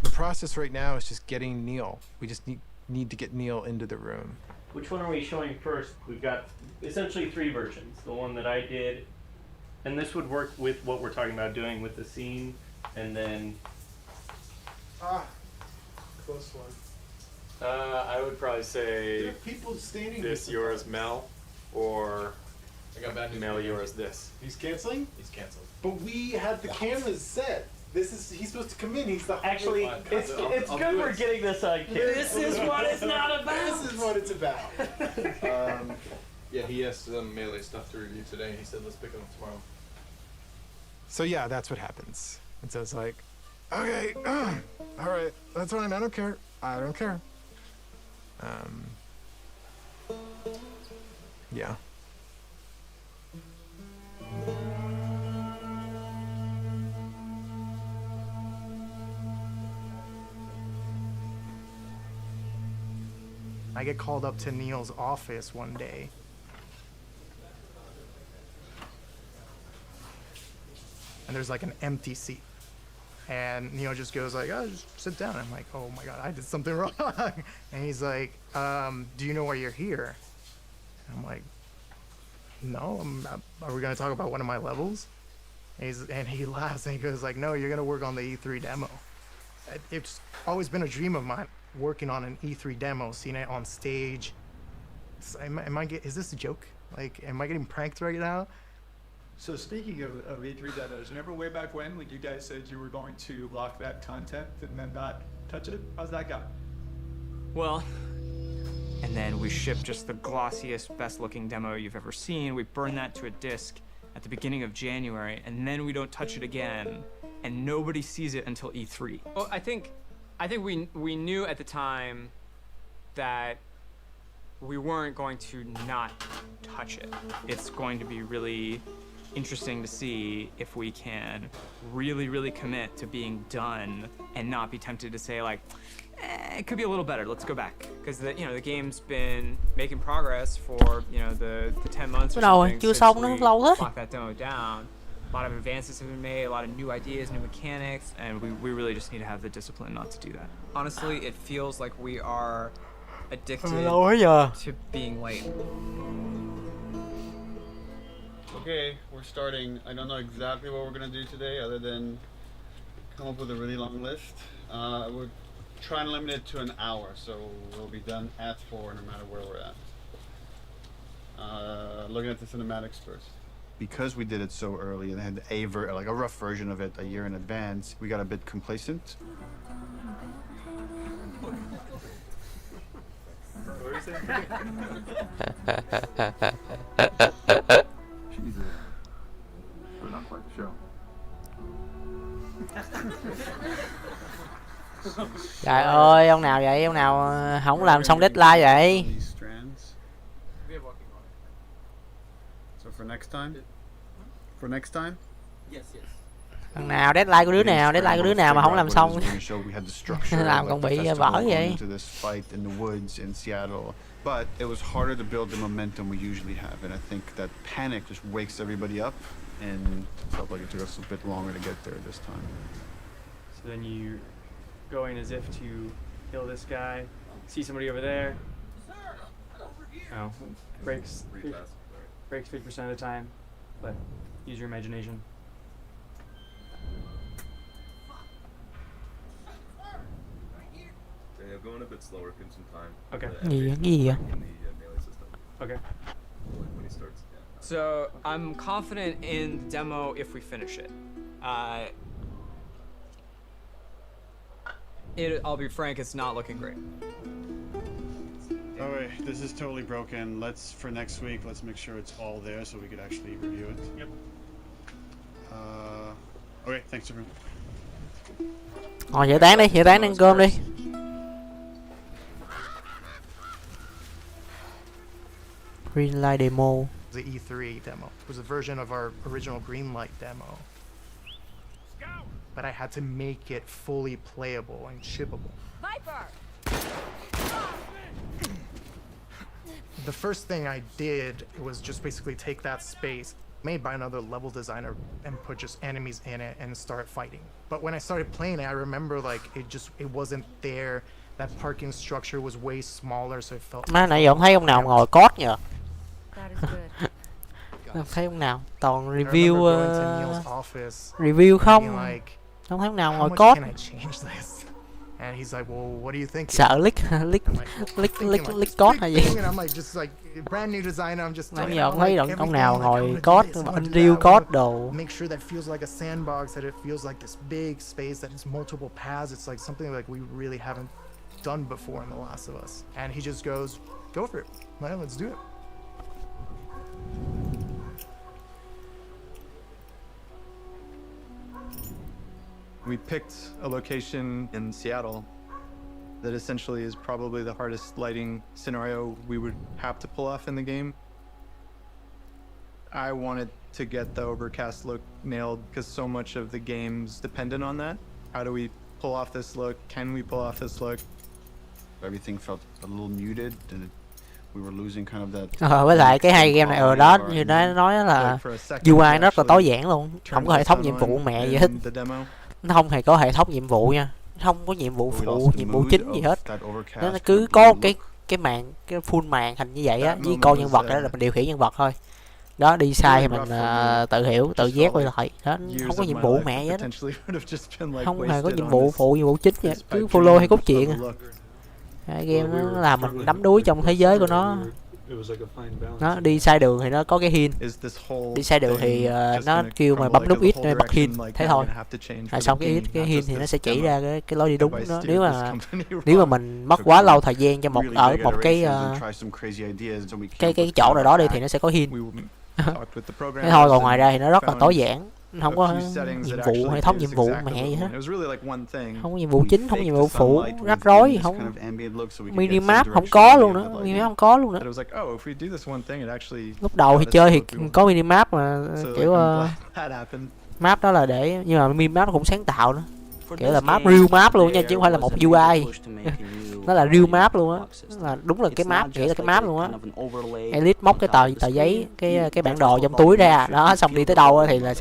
The process right now is just getting Neil. We just need to get Neil into the room. Which one are we showing first? We've got essentially 3 versions. The one that I did, and this would work with what we're talking about doing with the scene, and then... Close one. I would probably say There are people standing this, yours, Mel, or I got bad news. Mel, yours, this. He's canceling? He's canceled. But we had the cameras set. He's supposed to come in. He's the Actually, it's good we're getting this on camera. This is what it's not about. This is what it's about. Yeah, he has some melee stuff to review today. He said let's pick it up tomorrow. So yeah, that's what happens. And so it's like, okay, all right, that's fine. I don't care. Yeah. I get called up to Neil's office one day. And there's like an empty seat. And Neil just goes like, oh, just sit down. I'm like, oh my God, I did something wrong. And he's like, do you know why you're here? And I'm like, no, are we gonna talk about one of my levels? And he laughs and he goes like, no, you're gonna work on the E3 demo. It's always been a dream of mine, working on an E3 demo, seeing it on stage. Is this a joke? Like, am I getting pranked right now? So speaking of E3 demos, remember way back when you guys said you were going to lock that content and then not touch it? How's that gone? Well, and then we ship just the glossiest, best looking demo you've ever seen. We burn that to a disc at the beginning of January, and then we don't touch it again, and nobody sees it until E3. Well, I think we knew at the time that we weren't going to not touch it. It's going to be really interesting to see if we can really commit to being done and not be tempted to say like, it could be a little better, let's go back. Because the game's been making progress for the 10 months or something since we locked that demo down. A lot of advances have been made, a lot of new ideas, new mechanics, and we really just need to have the discipline not to do that. Honestly, it feels like we are addicted to being late. Okay, we're starting. I don't know exactly what we're gonna do today other than come up with a really long list. We're try and limit it to an hour, so we'll be done at 4 no matter where we're at. Looking at the cinematics first. Because we did it so early and had a rough version of it a year in advance, we got a bit complacent. We're not quite sure. Trời ơi, ông nào vậy? Ông nào không làm xong deadline vậy? So for next time? Thằng nào deadline của đứa nào? Deadline của đứa nào mà không làm xong? Làm con bị vỡ vậy. But it was harder to build the momentum we usually have, and I think that panic just wakes everybody up, and felt like it took us a bit longer to get there this time. So then you go in as if to kill this guy, see somebody over there. Oh, breaks 50% of the time, but use your imagination. Yeah, going a bit slower, give some time. Okay. Gì vậy? Okay. When he starts. Yeah. So I'm confident in the demo if we finish it. I'll be frank, it's not looking great. Alright, this is totally broken. For next week, let's make sure it's all there so we could actually review it. Yep. Okay, thanks everyone. Giải tán ăn cơm đi. Greenlight demo. The E3 demo. It was a version of our original Greenlight demo. But I had to make it fully playable and shippable. Viper! The first thing I did was just basically take that space made by another level designer and put just enemies in it and start fighting. But when I started playing it, I remember like it wasn't there. That parking structure was way smaller, so it felt. Má nãy giờ không thấy ông nào ngồi code nhờ. Không thấy ông nào, toàn review review không. Không thấy ông nào ngồi code. And he's like, well, what do you think? Sợ leak code hay gì? I'm like, just like brand new designer. I'm just. Nãy giờ không thấy ông nào ngồi code, Unreal code đồ. Make sure that feels like a sandbox, that it feels like this big space that has multiple paths. It's like something like we really haven't done before in The Last of Us. And he just goes, go for it. Well, let's do it. We picked a location in Seattle that essentially is probably the hardest lighting scenario we would have to pull off in the game. I wanted to get the overcast look nailed because so much of the game's dependent on that. How do we pull off this look? Can we pull off this look? Everything felt a little muted and we were losing kind of that. Với lại cái hay game này ở đó như nó nói là UI nó rất là tối giản luôn, không có hệ thống nhiệm vụ mẹ gì hết. Nó không hề có hệ thống nhiệm vụ nha, không có nhiệm vụ phụ, nhiệm vụ chính gì hết. Nó cứ có cái màn, cái full màn hình như vậy á, với con nhân vật đó là mình điều khiển nhân vật thôi. Đó, đi sai thì mình tự hiểu, tự giác quay lại. Đó, không có nhiệm vụ mẹ vậy đó. Không hề có nhiệm vụ phụ, nhiệm vụ chính vậy, cứ follow hay cốt truyện. Game nó làm mình đắm đuối trong thế giới của nó. Nó đi sai đường thì nó có cái hint, đi sai đường thì nó kêu mà bấm nút X để bắt hint, thế thôi. Rồi xong cái hint thì nó sẽ chỉ ra cái lối đi đúng đó. Nếu mà mình mất quá lâu thời gian cho một cái chỗ nào đó đi thì nó sẽ có hint. Thế thôi, còn ngoài ra thì nó rất là tối giản, không có nhiệm vụ, hệ thống nhiệm vụ mẹ gì hết, không có nhiệm vụ chính, không có nhiệm vụ phụ, rắc rối, không minimap không có luôn nữa, minimap không có luôn nữa. Lúc đầu thì chơi thì có minimap mà kiểu map đó là để, nhưng mà minimap nó cũng sáng tạo nữa, kiểu là map real map luôn nha, chứ không phải là một UI. Nó là real map luôn á, là đúng là cái map, nghĩa là cái map luôn á. Elite móc cái tờ giấy, cái bản đồ trong túi ra đó, xong đi tới đâu thì là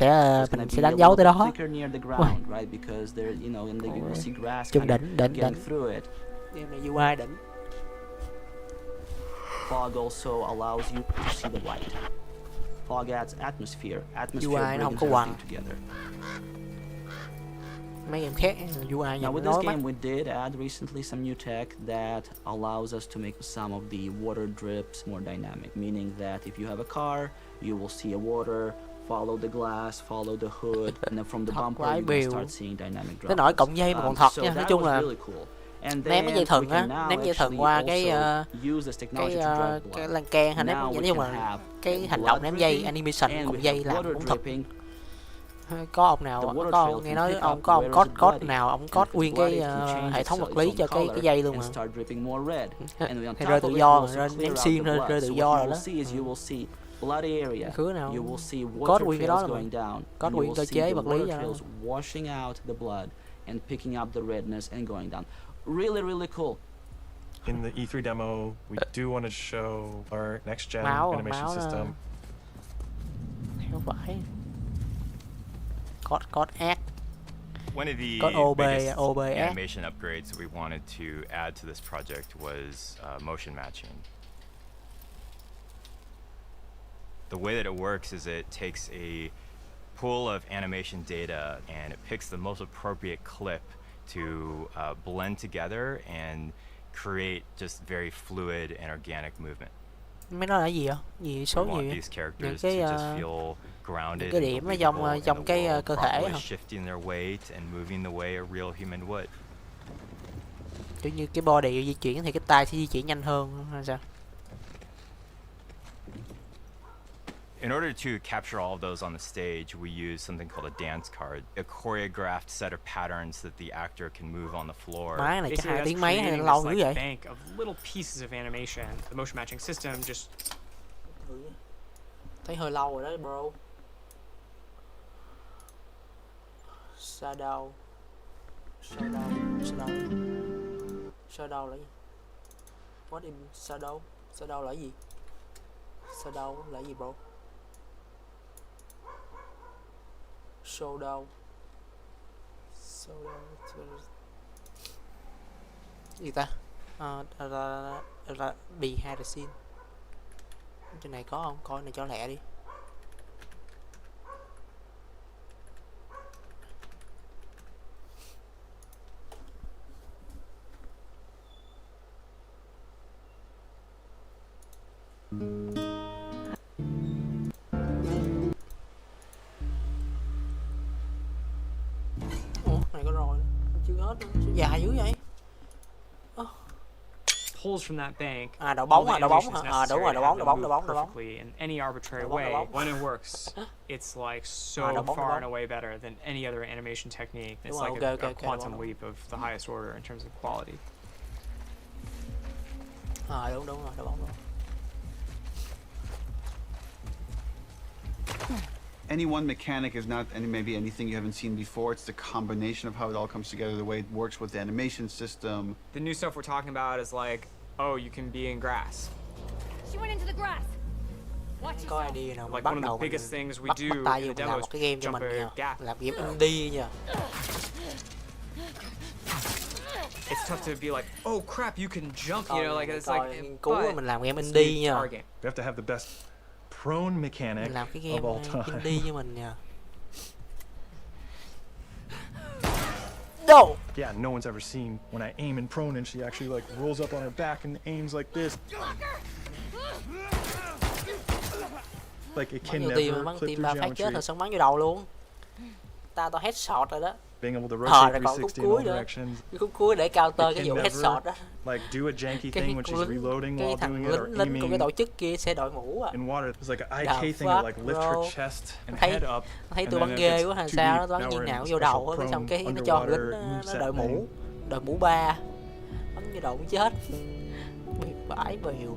mình sẽ đánh dấu tới đó. Chung đỉnh game này UI đỉnh. Fog also allows you to see the light. Fog adds atmosphere. Atmosphere UI nó không có quằn. mấy game khác UI Now nhìn with nói this mắt. game, we did add recently some new tech that allows us to make some of the water drips more dynamic, meaning that if you have a car, you will see a water, follow the glass, follow the hood, and then from the bumper you can start seeing dynamic droplets. Tới nỗi cộng dây mà còn thật So nha. Nói that chung was là really cool. And ném cái dây then thần we can á, now ném dây thần actually qua cái also use this technology to drag cái blood. lan can hay ném, Now nói we chung can là have cái hành blood động ném dây dripping animation and cộng we dây have làm water cũng thật. dripping. Có ông nào, The water có trail ông nghe can nói pick ông up có ông where code is it code bloody. nào ông And code if it's nguyên cái bloody, it can change hệ its, thống vật its lý own cho cái color dây luôn and mà. start dripping more red. And on Thì top rơi of tự it, do we'll rồi, also ném clear xiên out the rơi blood. tự So do what rồi you đó. will see is you will see bloody area. Khứa nào You will see code water nguyên cái đó trails là going down. code You nguyên will cơ see chế the vật lý water cho nó. trails washing out the blood and picking up the redness and going down. Really, really cool. In the E3 demo, we do want to show our next gen Máu animation system. Không phải. Code ác. One of the OB, biggest OB animation upgrades we wanted to add to this project was motion matching. The way that it works is it takes a pool of animation data and it picks the most appropriate clip to blend together and create just very fluid and organic movement. Mấy đó là gì ạ? Gì số We want gì? these characters Những to cái just feel grounded cái and điểm ở believable trong in the cái world, cơ thể properly hả? shifting their weight and moving the way a real human would. Kiểu như cái body di chuyển thì cái tay sẽ di chuyển nhanh hơn hay sao? In order to capture all of those on the stage, we use something called a dance card, a choreographed set of patterns that the actor can move on the floor. Má này chắc Basically, 2 that's tiếng mấy hay creating lâu this, dữ like, vậy? bank of little pieces of animation. The motion matching system just Thấy hơi lâu rồi đó bro. Shadow là gì? What in shadow? Shadow là gì? Shadow là gì bro? Showdown. Gì ta? Behind the scene. Trên này có không? Coi này cho lẹ đi. Ủa, này có rồi. Chưa hết nữa. Sao dài dữ vậy? pulls from that bank. Đậu bóng all the đậu bóng animation is hả? Đúng necessary rồi, to đậu have bóng, them đậu move bóng, đậu bóng. perfectly in any arbitrary Đậu bóng, way. đậu bóng. When it works, it's like so đậu bóng, đậu far bóng. and away better than any other animation technique. It's Đúng rồi, like ok, a ok, quantum đậu bóng. leap of the highest order in terms of quality. Đúng rồi, đậu bóng. Any one mechanic is not maybe anything you haven't seen before. It's the combination of how it all comes together, the way it works with the animation system. The new stuff we're talking about is like, oh, you can be in grass. She went into the grass. Watch Có yourself. idea nào Like bắt one of đầu the biggest things we bắt do tay in vô the làm demo một is cái game cho jump mình a nha. gap. Làm game indie nha. It's tough to be like, oh crap, you can jump, you know, like it's like. Cứu mình làm game indie nha. We have to have the best prone mechanic Làm cái of all game time. indie cho mình nha. No! Yeah, no one's ever seen when I aim in prone and she actually like rolls up on her back and aims like this. Like it can never bắn clip tim through ba phát chết geometry. rồi xong bắn vô đầu luôn. Tao headshot rồi đó. Being able to Rồi rotate còn khúc 360 in all cuối nữa. directions. Cái khúc cuối để counter It cái can vụ never, headshot đó. like do a janky thing when she's reloading cái while thằng doing it or lính của cái aiming. tổ chức kia sẽ đội mũ à. In water, there's like an The IK thing that like fuck, lift bro? her chest and Thấy- head up. thấy and tôi then bắn if ghê it's quá hay too sao deep, đó, bắn now như we're in nào a vô đầu special á, xong prone cái nó cho lính underwater nó moveset đội mũ, thing. đội mũ ba, bắn vô đầu cũng chết, bãi bèo.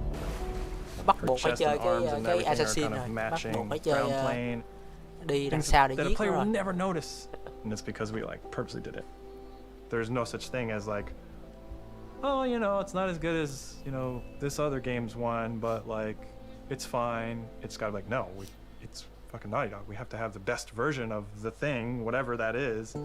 Bắt Her buộc phải chest chơi and arms and cái everything are assassin kind of rồi, bắt matching. buộc phải chơi Ground plane. đi đằng Things sau để that a giết player nó will rồi. never notice. And it's because we like purposely did it. There's no such thing as like, oh, you know, it's not as good as, you know, this other game's one, but like, it's fine. It's gotta be like, no, it's fucking Naughty Dog. We have to have the best version of the thing, whatever that is.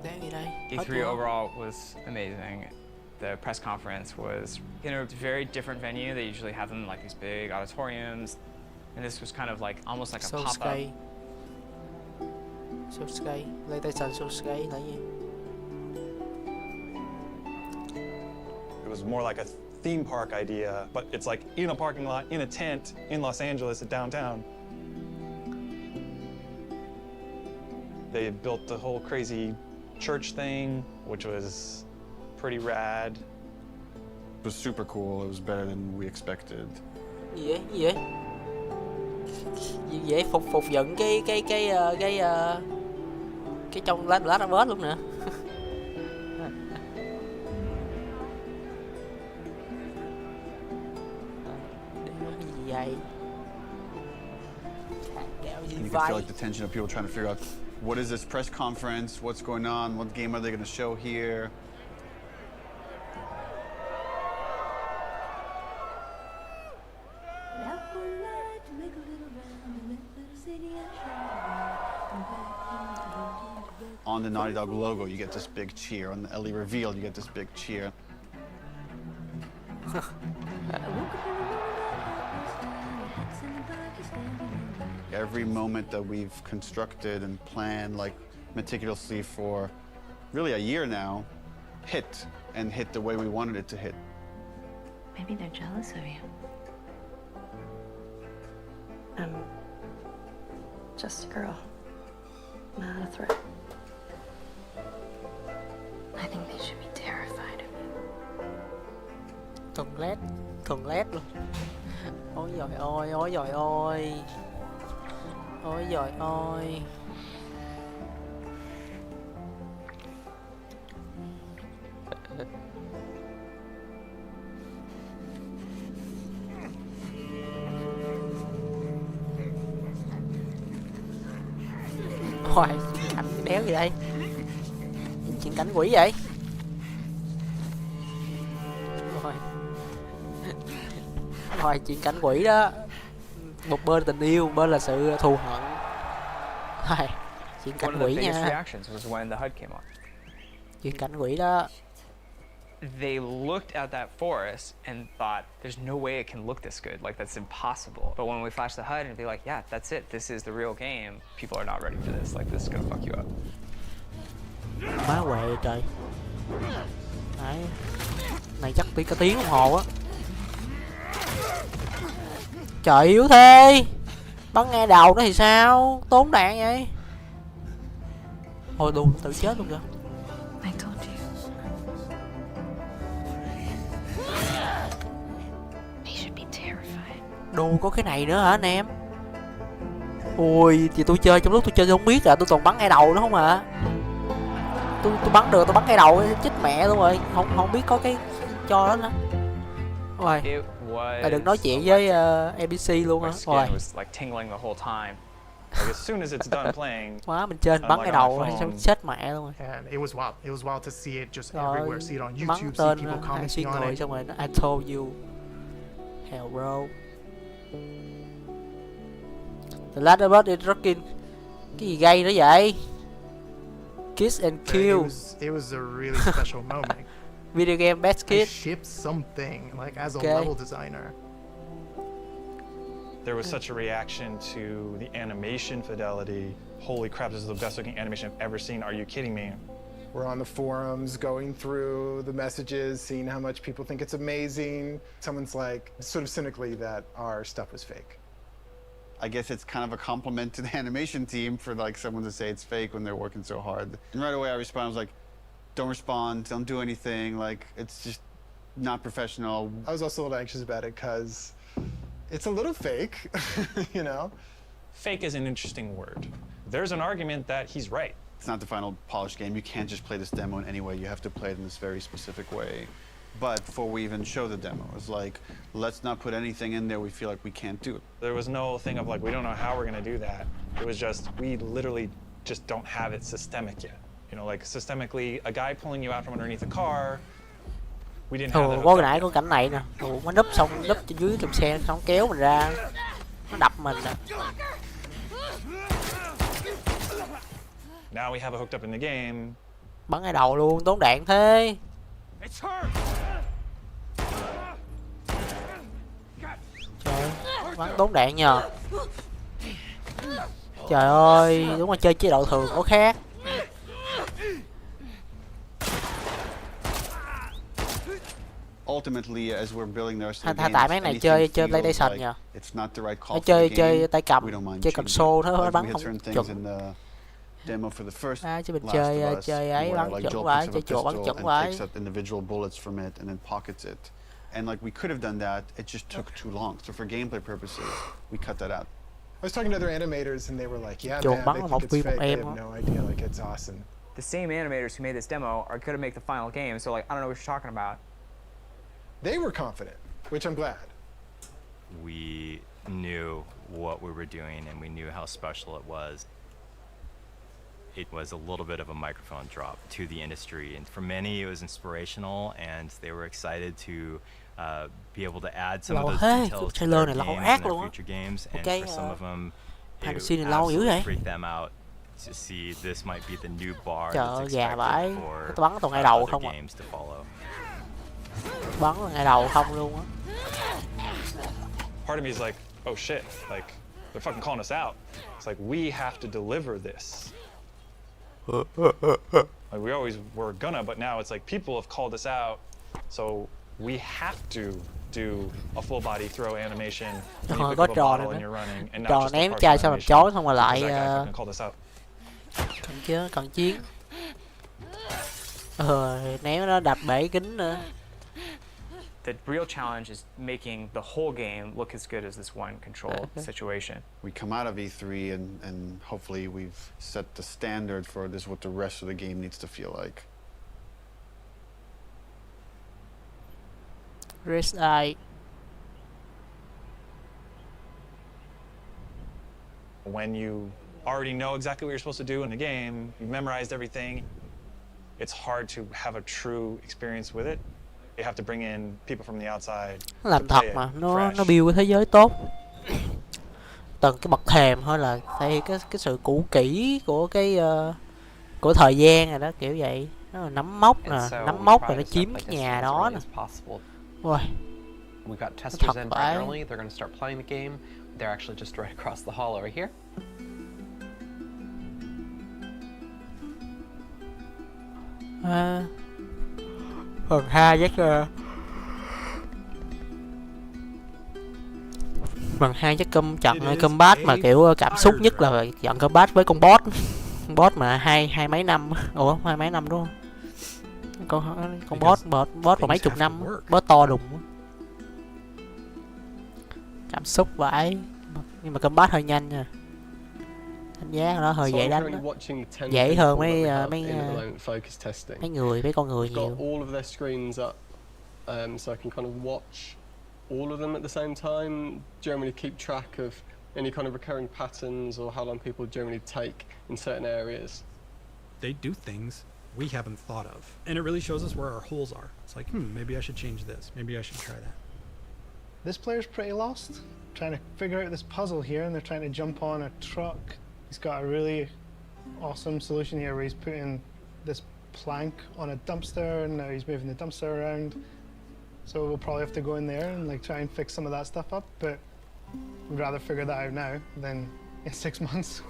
Thế gì đây? Hết E3 chưa? overall was amazing. The press conference was in a very different venue. They usually have them in like these big auditoriums, and this was kind of like almost like a pop-up. Soulscape, PlayStation Soulscape là gì? It was more like a theme park idea, but it's like in a parking lot, in a tent, in Los Angeles at downtown. They built the whole crazy church thing, which was pretty rad. It was super cool. It was better than we expected. Gì vậy? Gì vậy? Phục dựng cái trong Last of Us luôn nè. Gì vậy? You can feel like the tension of people trying to figure out what is this press conference, what's going on, what game are they going to show here. On the Naughty Dog logo, you get this big cheer. On the Ellie reveal, you get this big cheer. Every moment that we've constructed and planned like meticulously for really a year now hit the way we wanted it to hit. Maybe they're jealous of you. I'm just a girl, not a threat. I think they should be terrified of you. Thuần lét luôn. Ôi giời ơi, ôi giời ơi. Ôi giời ơi. Hoài, cảnh đéo gì đây? Chuyện cảnh quỷ vậy? Rồi chuyện cảnh quỷ đó. Một bên tình yêu, bên là sự thù hận. Rồi, chuyện cảnh quỷ nha. Chuyện cảnh quỷ đó. They looked at that forest and thought, there's no way it can look this good. Like, that's impossible. But when we flash the HUD and be like, yeah, that's it. This is the real game. People are not ready for this. Like, this is gonna fuck you up. Má quệ trời. Đấy. Này chắc cả tiếng đồng hồ á. Trời yếu thế. Bắn nghe đầu nó thì sao? Tốn đạn vậy. Hồi đùn tự chết luôn kìa. Đù có cái này nữa hả anh em? Ui thì tôi chơi trong lúc tôi chơi tôi không biết à, tôi toàn bắn ngay đầu nó không à. Tôi bắn được, tôi bắn ngay đầu chết mẹ luôn rồi, không biết có cái cho đó nữa. Rồi. Là đừng nói chuyện với NPC luôn hả? Rồi. Quá mình chơi bắn ngay đầu xong chết mẹ luôn rồi. And it was wild. It was wild to see it just everywhere. See it on YouTube, bắn see tên people commenting on người it. xong rồi nó I told you. Hell bro. The Last of Us is rocking. Cái gì gây nữa vậy? Kiss and Kill. It was a really special moment. Video game best I kid. shipped something like as a Okay. level designer. There was such a reaction to the animation fidelity. Holy crap, this is the best looking animation I've ever seen. Are you kidding me? We're on the forums, going through the messages, seeing how much people think it's amazing. Someone's like, sort of cynically, that our stuff was fake. I guess it's kind of a compliment to the animation team for like someone to say it's fake when they're working so hard. And right away I responded, I was like, don't respond, don't do anything, like it's just not professional. I was also a little anxious about it because it's a little fake, you know? Fake is an interesting word. There's an argument that he's right. It's not the final polished game. You can't just play this demo in any way. You have to play it in this very specific way. But before we even show the demo, it's like, let's not put anything in there we feel like we can't do. There was no thing of like, we don't know how we're gonna do that. It was just, we literally just don't have it systemic yet. You know, like systemically, a guy pulling you out from underneath a car, we didn't have that. Có nãy có cảnh này nè, nó núp xong núp dưới trong xe xong kéo mình ra, nó đập mình nè. Now we have it hooked up in the game. Bắn ngay đầu luôn, tốn đạn thế. It's her. Trời, bắn tốn đạn nhờ. Trời ơi, đúng là chơi chế độ thường có khác. Ultimately, as we're building the rest of the Tại game, mấy này anything chơi feels PlayStation like nhờ. it's not the right call Nó for chơi the game, chơi tay cầm, we don't mind chơi changing console it. nó Like bắn we had không certain things chuẩn. in the demo for the first Chứ mình Last chơi of Us, chơi ấy where bắn like chuẩn Joel quá, picks chơi up a chuột bắn pistol chuẩn and quá. takes out individual bullets from it and then pockets it. And like we could have done that, it just took too long. So for gameplay purposes, we cut that out. I was talking to other animators and they were like, yeah, Chuột man, bắn they một think viên it's một fake. They em. have no idea. Like, it's awesome. The same animators who made this demo are going to make the final game, so like, I don't know what you're talking about. They were confident, which I'm glad. We knew what we were doing and we knew how special it was. It was a little bit of a microphone drop to the industry, and for many it was inspirational, and they were excited to be able to add some of those details to their games and their future games, and for some of them it absolutely freaked them out to see this might be the new bar that's expected for other games to follow. Bắn là ngày đầu không luôn á. Part of me is like, oh shit, like they're fucking calling us out. It's like we have to deliver this. Like we always were gonna, but now it's like people have called us out, so we have to do a full body throw animation when you pick up a bottle and you're running, and not Trò just a ném partial chai xong rồi chối xong rồi lại because that guy fucking called us out. Cần chiến. Ném nó đập bể kính nữa. The real challenge is making the whole game look as good as this one control situation. We come out of E3 and hopefully we've set the standard for this, what the rest of the game needs to feel like. Rest Eye. When you already know exactly what you're supposed to do in the game, you've memorized everything, it's hard to have a true experience with it. You have to bring in people from the outside. Làm thật mà, nó build cái thế giới tốt. Từng cái bậc thềm thôi là thấy cái sự cũ kỹ của cái của thời gian rồi đó, kiểu vậy. Nó là nắm mốc nè, nắm mốc rồi nó chiếm cái nhà đó nè. Ôi. We got testers in bright and early. They're going to start playing the game. They're actually just right across the hall over here. Phần 2 chắc phần 2 chắc trận combat mà kiểu cảm xúc nhất là trận combat với con boss mà hai mấy năm. Ủa, hai mấy năm đúng không? Con boss vào mấy chục năm, boss to đùng. Cảm xúc vãi, nhưng mà combat hơi nhanh nha. Đánh giá nó hơi dễ đánh đó. Dễ hơn mấy người, mấy con người nhiều. All of their screens up, so I can kind of watch all of them at the same time. Generally keep track of any kind of recurring patterns or how long people generally take in certain areas. They do things we haven't thought of, and it really shows us where our holes are. It's like, maybe I should change this. Maybe I should try that. This player's pretty lost, trying to figure out this puzzle here, and they're trying to jump on a truck. He's got a really awesome solution here where he's putting this plank on a dumpster, and now he's moving the dumpster around. So we'll probably have to go in there and like try and fix some of that stuff up, but we'd rather figure that out now than in 6 months.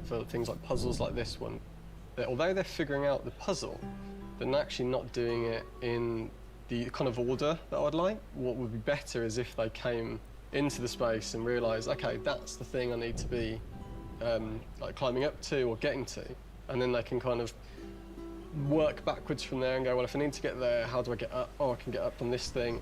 For things like puzzles like this one, although they're figuring out the puzzle, they're actually not doing it in the kind of order that I'd like. What would be better is if they came into the space and realised, okay, that's the thing I need to be like climbing up to or getting to, and then they can kind of work backwards from there and go, well, if I need to get there, how do I get up? Oh, I can get up on this thing.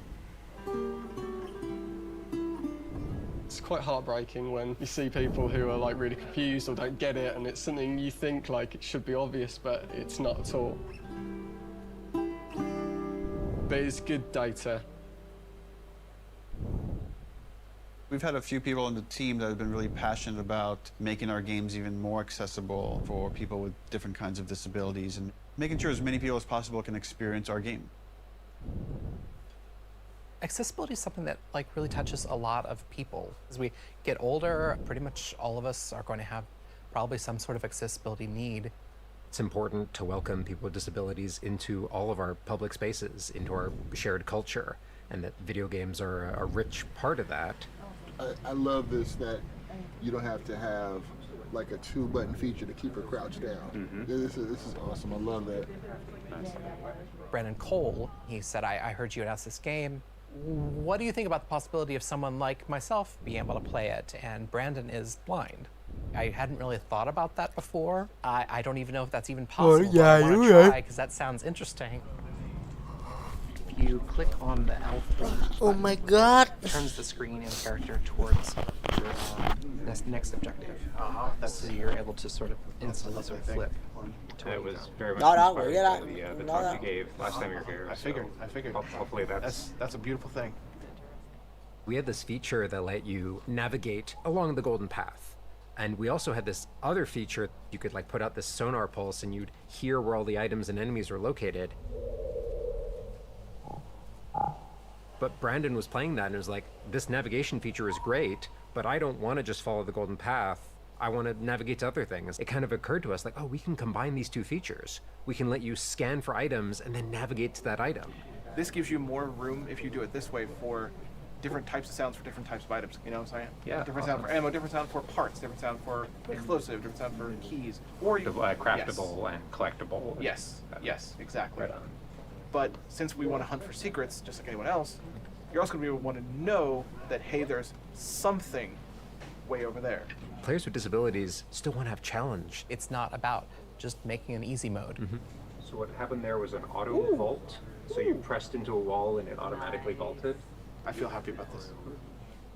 It's quite heartbreaking when you see people who are like really confused or don't get it, and it's something you think like it should be obvious, but it's not at all. But it's good data. We've had a few people on the team that have been really passionate about making our games even more accessible for people with different kinds of disabilities and making sure as many people as possible can experience our game. Accessibility is something that like really touches a lot of people. As we get older, pretty much all of us are going to have probably some sort of accessibility need. It's important to welcome people with disabilities into all of our public spaces, into our shared culture, and that video games are a rich part of that. I love this, that you don't have to have like a 2-button feature to keep her crouched down. This is awesome. I love that. Brandon Cole, he said, I heard you announce this game. What do you think about the possibility of someone like myself being able to play it? And Brandon is blind. I hadn't really thought about that before. I don't even know if that's even possible. But I want to try because that sounds interesting. If you click on the elf button, oh my god, it turns the screen and character towards your next objective. So you're able to sort of instantly sort of flip. It was very much Đó, inspired by the talk you gave last time you were here. I figured. Hopefully That's a beautiful thing. We had this feature that let you navigate along the golden path. And we also had this other feature, you could like put out this sonar pulse and you'd hear where all the items and enemies were located. But Brandon was playing that and it was like, this navigation feature is great, but I don't want to just follow the golden path. I want to navigate to other things. It kind of occurred to us like, oh, we can combine these two features. We can let you scan for items and then navigate to that item. This gives you more room if you do it this way for different types of sounds for different types of items. You know what I'm saying? Yeah. Different sound for ammo, different sound for parts, different sound for explosive, different sound for keys. Or you, craftable and collectible. Yes, exactly. Right on. But since we want to hunt for secrets, just like anyone else, you're also going to want to know that, hey, there's something way over there. Players with disabilities still want to have challenge. It's not about just making an easy mode. So what happened there was an auto vault. So you pressed into a wall and it automatically vaulted. I feel happy about this.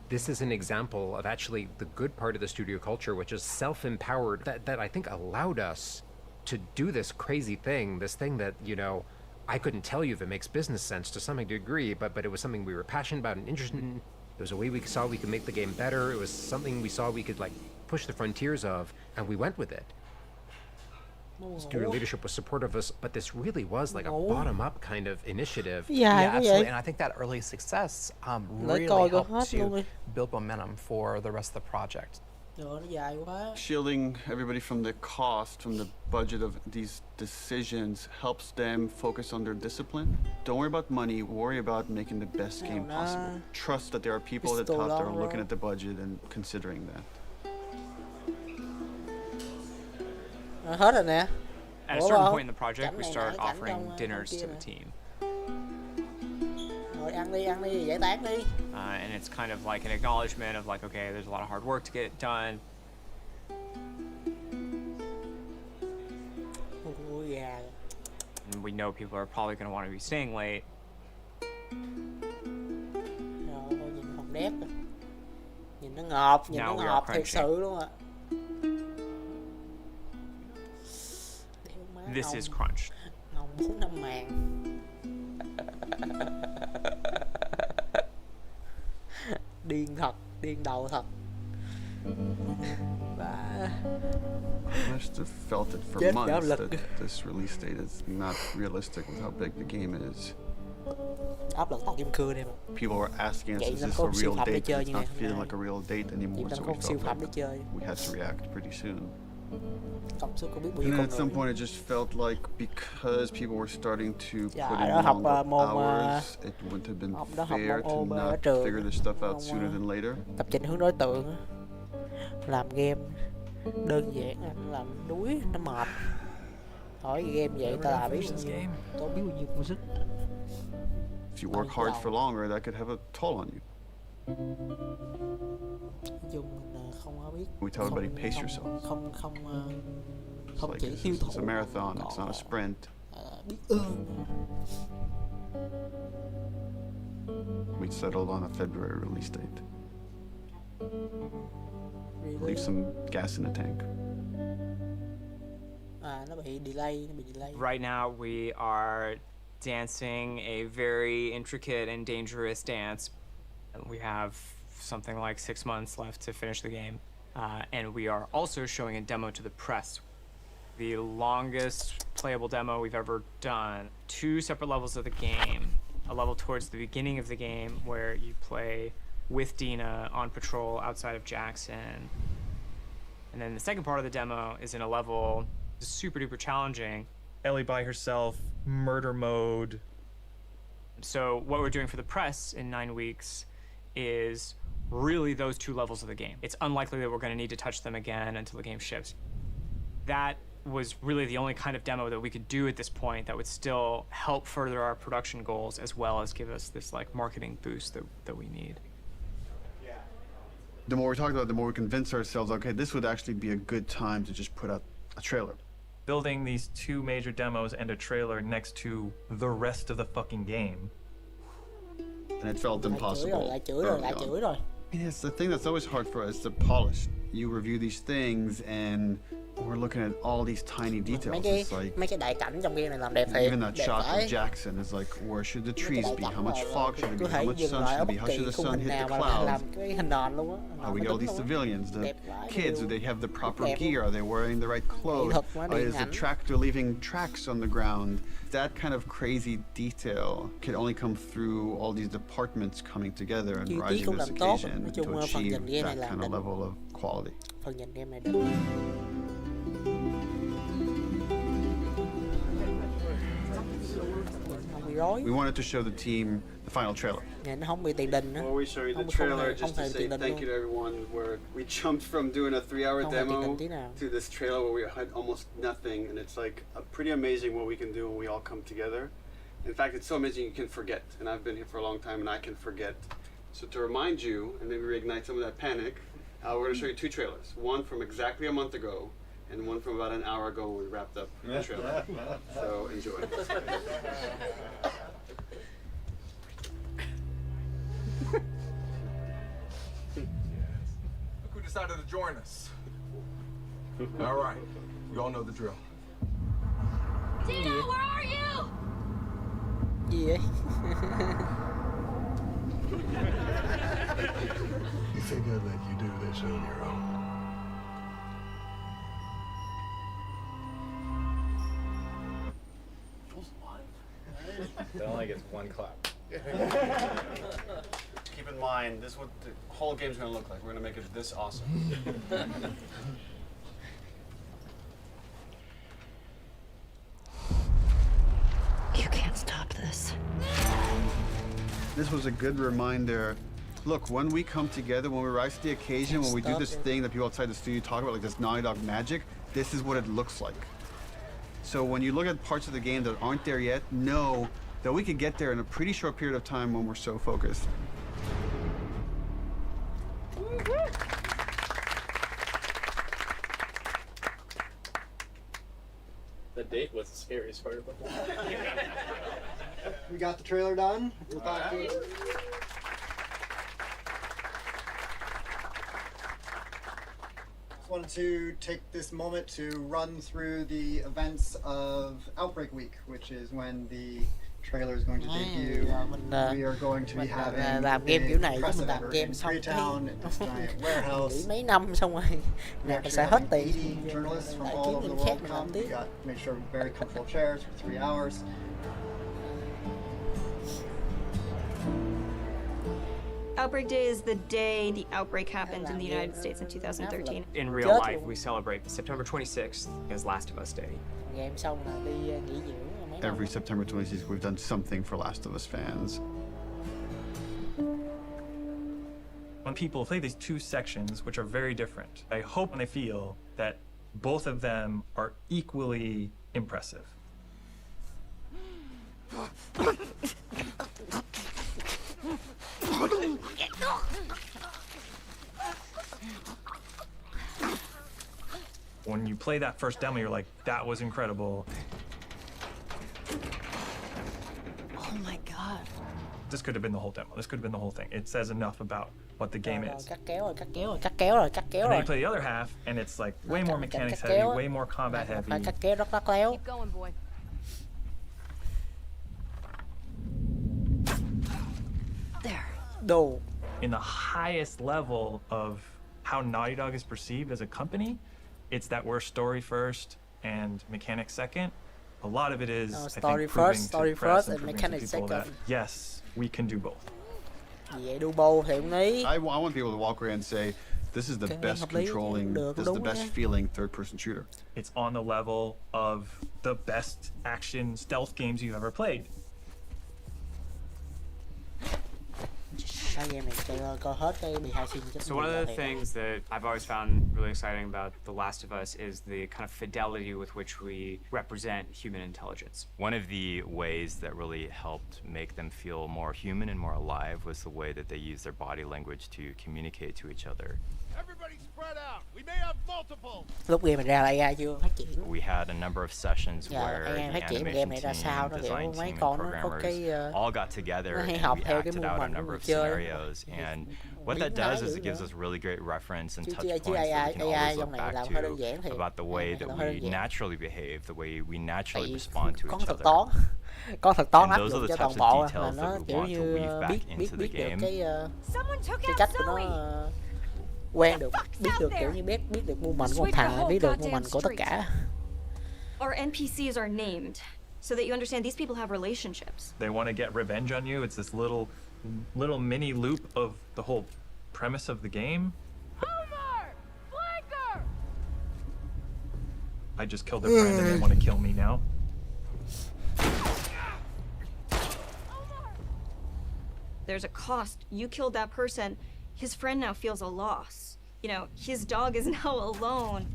This is an example of actually the good part of the studio culture, which is self-empowered, that I think allowed us to do this crazy thing, this thing that, you know, I couldn't tell you if it makes business sense to some degree, but it was something we were passionate about and interested in. It was a way we saw we could make the game better. It was something we saw we could like push the frontiers of, and we went with it. Studio leadership was supportive of us, but this really was like a bottom-up kind of initiative. Yeah, absolutely. And I think that early success really helped to build momentum for the rest of the project. Shielding everybody from the cost, from the budget of these decisions helps them focus on their discipline. Don't worry about money, worry about making the best game possible. Trust that there are people at the top that are looking at the budget and considering that. Hết rồi nè. At a certain point in the project, we started offering dinners to the team. Rồi ăn đi, giải tán đi. And it's kind of like an acknowledgement of like, okay, there's a lot of hard work to get it done. And we know people are probably going to want to be staying late. Rồi, nhìn hồng đét. Nhìn nó ngọt thiệt sự luôn ạ. This is crunch. Ngồng 4-5 màn. Điên thật, điên đầu thật. I must have felt it for months that this release date is not realistic with how big the game is. Áp lực tàu kim cương đây mà. People were asking us, is this a real date? It's not feeling like a real date anymore, so we felt like we had to react pretty soon. And then at some point it just felt like because people were starting to put in longer hours, it wouldn't have been fair to not figure this stuff out sooner than later. Tập chỉnh hướng đối tượng, làm game đơn giản, làm đuối, nó mệt. Hỏi game vậy ta làm biết tao biết bao nhiêu công sức. If you work hard for longer, that could have a toll on you. We tell everybody, pace yourselves. It's a marathon, it's not a sprint. We settled on a February release date. Leave some gas in the tank. Nó bị delay. Right now we are dancing a very intricate and dangerous dance. We have something like 6 months left to finish the game. And we are also showing a demo to the press. The longest playable demo we've ever done. 2 separate levels of the game. A level towards the beginning of the game where you play with Dina on patrol outside of Jackson. And then the second part of the demo is in a level It's super duper challenging. Ellie by herself, murder mode. So what we're doing for the press in 9 weeks is really those 2 levels of the game. It's unlikely that we're going to need to touch them again until the game ships. That was really the only kind of demo that we could do at this point that would still help further our production goals as well as give us this like marketing boost that we need. The more we talk about it, the more we convince ourselves, okay, this would actually be a good time to just put out a trailer. Building these 2 major demos and a trailer next to the rest of the fucking game. And it felt impossible. I mean, it's the thing that's always hard for us to polish. You review these things and we're looking at all these tiny details. It's like even that shot of Jackson is like, where should the trees be? How much fog should there be? How much sun should there be? How should the sun hit the clouds? We got all these civilians, the kids, do they have the proper gear? Are they wearing the right clothes? Is the tractor leaving tracks on the ground? That kind of crazy detail can only come through all these departments coming together and rising this occasion to achieve that kind of level of quality. We wanted to show the team the final trailer. Before we show you the trailer, just to say thank you to everyone, where we jumped from doing a 3-hour demo to this trailer where we had almost nothing, and it's like pretty amazing what we can do when we all come together. In fact, it's so amazing you can forget, and I've been here for a long time and I can forget. So to remind you, and maybe reignite some of that panic, we're going to show you 2 trailers. One from exactly a month ago, and one from about an hour ago when we wrapped up the trailer. So enjoy. Look who decided to join us. All right, you all know the drill. Dino, where are you? Yeah. You think I'd let you do this on your own? It only gets 1 clap. Keep in mind, this is what the whole game's going to look like. We're going to make it this awesome. You can't stop this. This was a good reminder. Look, when we come together, when we rise to the occasion, when we do this thing that people outside the studio talk about, like this Naughty Dog magic, this is what it looks like. So when you look at parts of the game that aren't there yet, know that we could get there in a pretty short period of time when we're so focused. The date was the scariest part of the whole thing. We got the trailer done. We'll talk to you. Just wanted to take this moment to run through the events of Outbreak Week, which is when the trailer is going to debut. We are going to be having làm game kiểu này chứ mình làm game xong mấy năm xong rồi là mình sẽ hết tiền lại kiếm game khác mình làm tiếp. Make sure very comfortable chairs for 3 hours. Outbreak Day is the day the outbreak happened in the United States in 2013. In real life, we celebrate September 26th as Last of Us Day. Game xong là đi nghỉ dưỡng. Every September 26th, we've done something for Last of Us fans. When people play these 2 sections, which are very different, I hope and I feel that both of them are equally impressive. When you play that first demo, you're like, that was incredible. Oh my god. This could have been the whole demo. This could have been the whole thing. It says enough about what the game is. Cắt kéo rồi. And then you play the other half, and it's like way more mechanics heavy, way more combat heavy. Cắt kéo rất lắc léo. Keep going, boy. There. Đồ. In the highest level of how Naughty Dog is perceived as a company, it's that we're story first and mechanics second. A lot of it is, I think, story first and mechanics second. That, yes, we can do both. Vậy đu bầu thì không ý. I want people to walk away and say, This is the best controlling, this is the best feeling third-person shooter. It's on the level of the best action stealth games you've ever played. So one of the things that I've always found really exciting about The Last of Us is the kind of fidelity with which we represent human intelligence. One of the ways that really helped make them feel more human and more alive was the way that they use their body language to communicate to each other. Everybody spread out. We may have multiple. Lúc game mình ra là AI chưa phát triển. We had a number of sessions where AI the phát triển game animation này ra team, sao nó design kiểu mấy team, and con nó có programmers cái all got together nó hay and học we theo cái acted mô out a hình của number người of chơi. scenarios. And what that does is it gives us really great reference and touch chứ points that we can AI always trong look này back làm hơi đơn to giản thì about the way that nó hơi we đơn giản. naturally behave, the way we naturally Tại respond to con each thuật other. toán con thuật toán And áp those dụng are the cho toàn types bộ of là details nó that we kiểu want to như weave back biết into the biết được game. cái cách của nó quen được biết được kiểu như biết được movement của một thằng biết được movement của tất cả. Our NPCs are named so that you understand these people have relationships. They want to get revenge on you. It's this little mini loop of the whole premise of the game. Homer! Flanker! I just killed their friend and they want to kill me now. There's a cost. You killed that person. His friend now feels a loss. You know, his dog is now alone.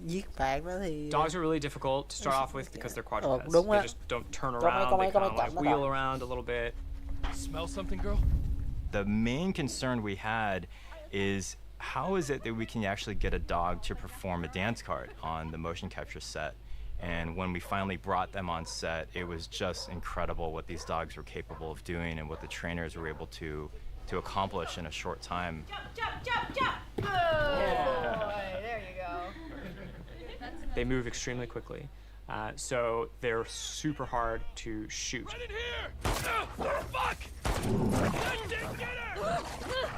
Giết bạn đó thì Dogs are really difficult to start off with because they're quadrupeds. đúng They á. just don't turn Có around. They mấy kind of cảnh like nó wheel đọc. around a little bit. Smell something, girl? The main concern we had is how is it that we can actually get a dog to perform a dance card on the motion capture set? And when we finally brought them on set, it was just incredible what these dogs were capable of doing and what the trainers were able to accomplish in a short time. Jump! Oh, there you go. They move extremely quickly. So they're super hard to shoot. Fuck!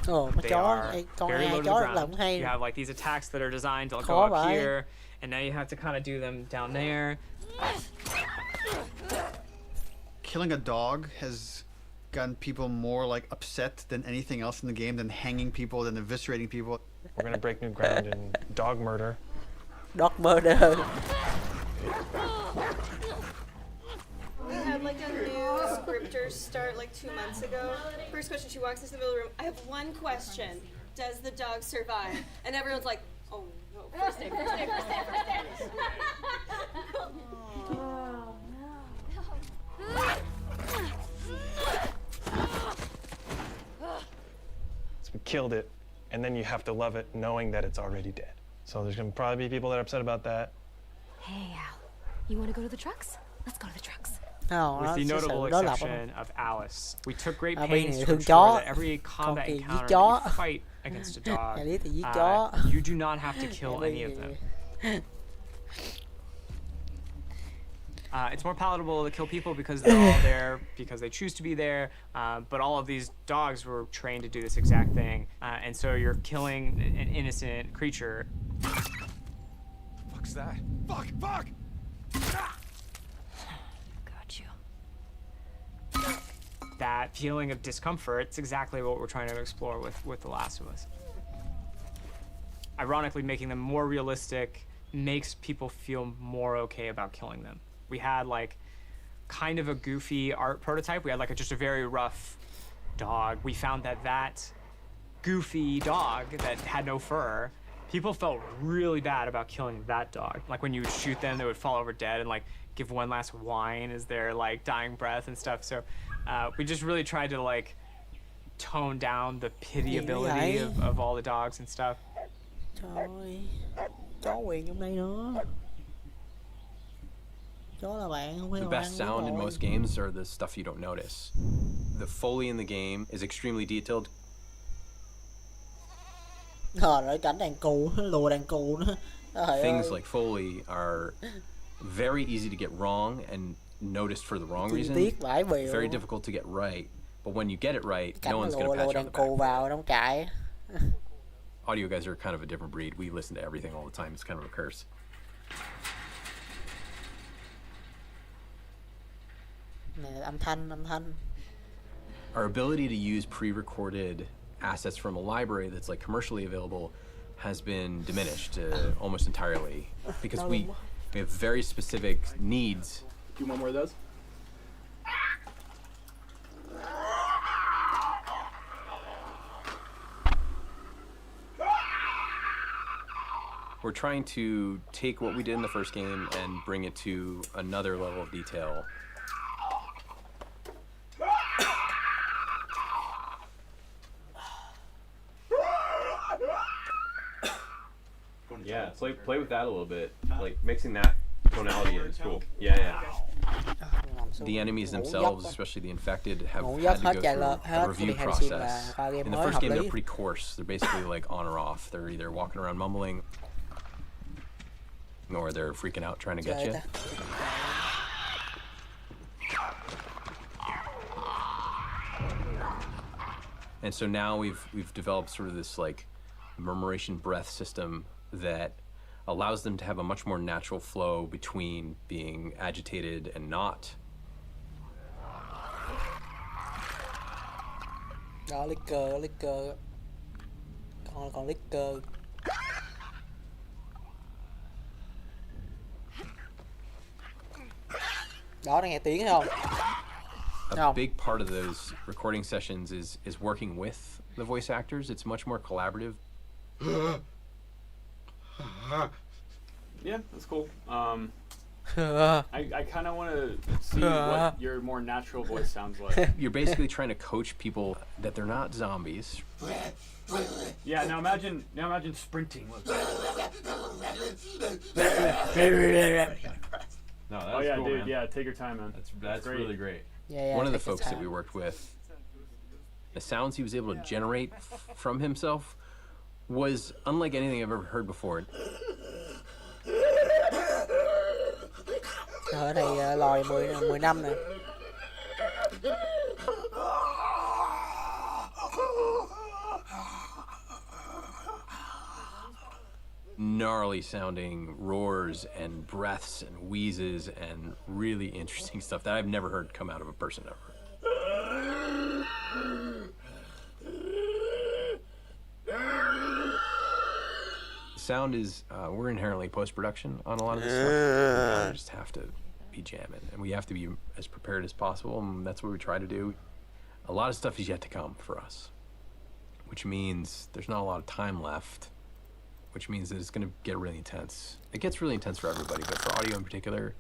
Mà They chó are con very AI low to chó the rất là ground. hay. You have like these attacks that are designed to go Khó up vậy. here, and now you have to kind of do them down there. Killing a dog has gotten people more like upset than anything else in the game, than hanging people, than eviscerating people. We're gonna break new ground in dog murder. Dog murder. We had like a new scripter start like 2 months ago. First question, she walks into the middle of the room. I have one question. Does the dog survive? And everyone's like, oh no, first day. So we killed it, and then you have to love it knowing that it's already dead. So there's gonna probably be people that are upset about that. Hey, Al. You want to go to the trucks? Let's go to the trucks. With the notable exception of Alice, we took great bên pains này to thương ensure chó, that every combat con kia giết encounter chó. that you fight against a dog, Alice thì giết chó. you do not have to kill any of them. It's more palatable to kill people because they're all there because they choose to be there, but all of these dogs were trained to do this exact thing, and so you're killing an innocent creature. Fuck's that? Fuck! Got you. That feeling of discomfort, it's exactly what we're trying to explore with The Last of Us. Ironically, making them more realistic makes people feel more okay about killing them. We had like kind of a goofy art prototype. We had like just a very rough dog. We found that goofy dog that had no fur, people felt really bad about killing that dog. Like when you would shoot them, they would fall over dead and like give one last whine as their like dying breath and stuff. So we just really tried to like tone down the pitiability of all the dogs and stuff. Trời ơi, chó quyền trong đây nữa. Chó là bạn, không phải The là best bạn sound in rồi. most games are the stuff you don't notice. The Foley in the game is extremely detailed. Rồi cảnh đàn cù, lùa đàn cù nữa. Trời Things ơi. like Foley are very easy to get wrong and noticed for the wrong Chi reason. tiết vãi bìu. Very difficult to get right. But when you get it right, Cảnh no mà one's going lùa to patch you on đàn the cù back. vào đóng trại. Audio guys are kind of a different breed. We listen to everything all the time. It's kind of a curse. Này là âm thanh. our ability to use pre-recorded assets from a library that's like commercially available has been diminished almost entirely because we have very specific needs. Do one more of those. We're trying to take what we did in the first game and bring it to another level of detail. Yeah, play with that a little bit. Like mixing that tonality in is cool. Yeah. The enemies themselves, especially the infected, have had to go through a review process. In the first game, they're pretty coarse. They're basically like on or off. They're either walking around mumbling, or they're freaking out trying to get you. And so now we've developed sort of this like murmuration breath system that allows them to have a much more natural flow between being agitated and not. Đó, licker. Còn licker. Đó, đang nghe tiếng thấy không? A big part of those recording sessions is working with the voice actors. It's much more collaborative. Yeah, that's cool. I kind of want to see what your more natural voice sounds like. You're basically trying to coach people that they're not zombies. Yeah, now imagine sprinting. No, that's oh yeah, cool, dude. Man. Yeah, take your time, man. That's great. Really great. Yeah, One of the folks that we worked with, the sounds he was able to generate from himself was unlike anything I've ever heard before. Ở đây lòi 10 năm nè. Gnarly sounding roars and breaths and wheezes and really interesting stuff that I've never heard come out of a person ever. Sound is, we're inherently post-production on a lot of this stuff. We just have to be jamming, and we have to be as prepared as possible, and that's what we try to do. A lot of stuff is yet to come for us, which means there's not a lot of time left, which means that it's going to get really intense. It gets really intense for everybody, but for audio in particular,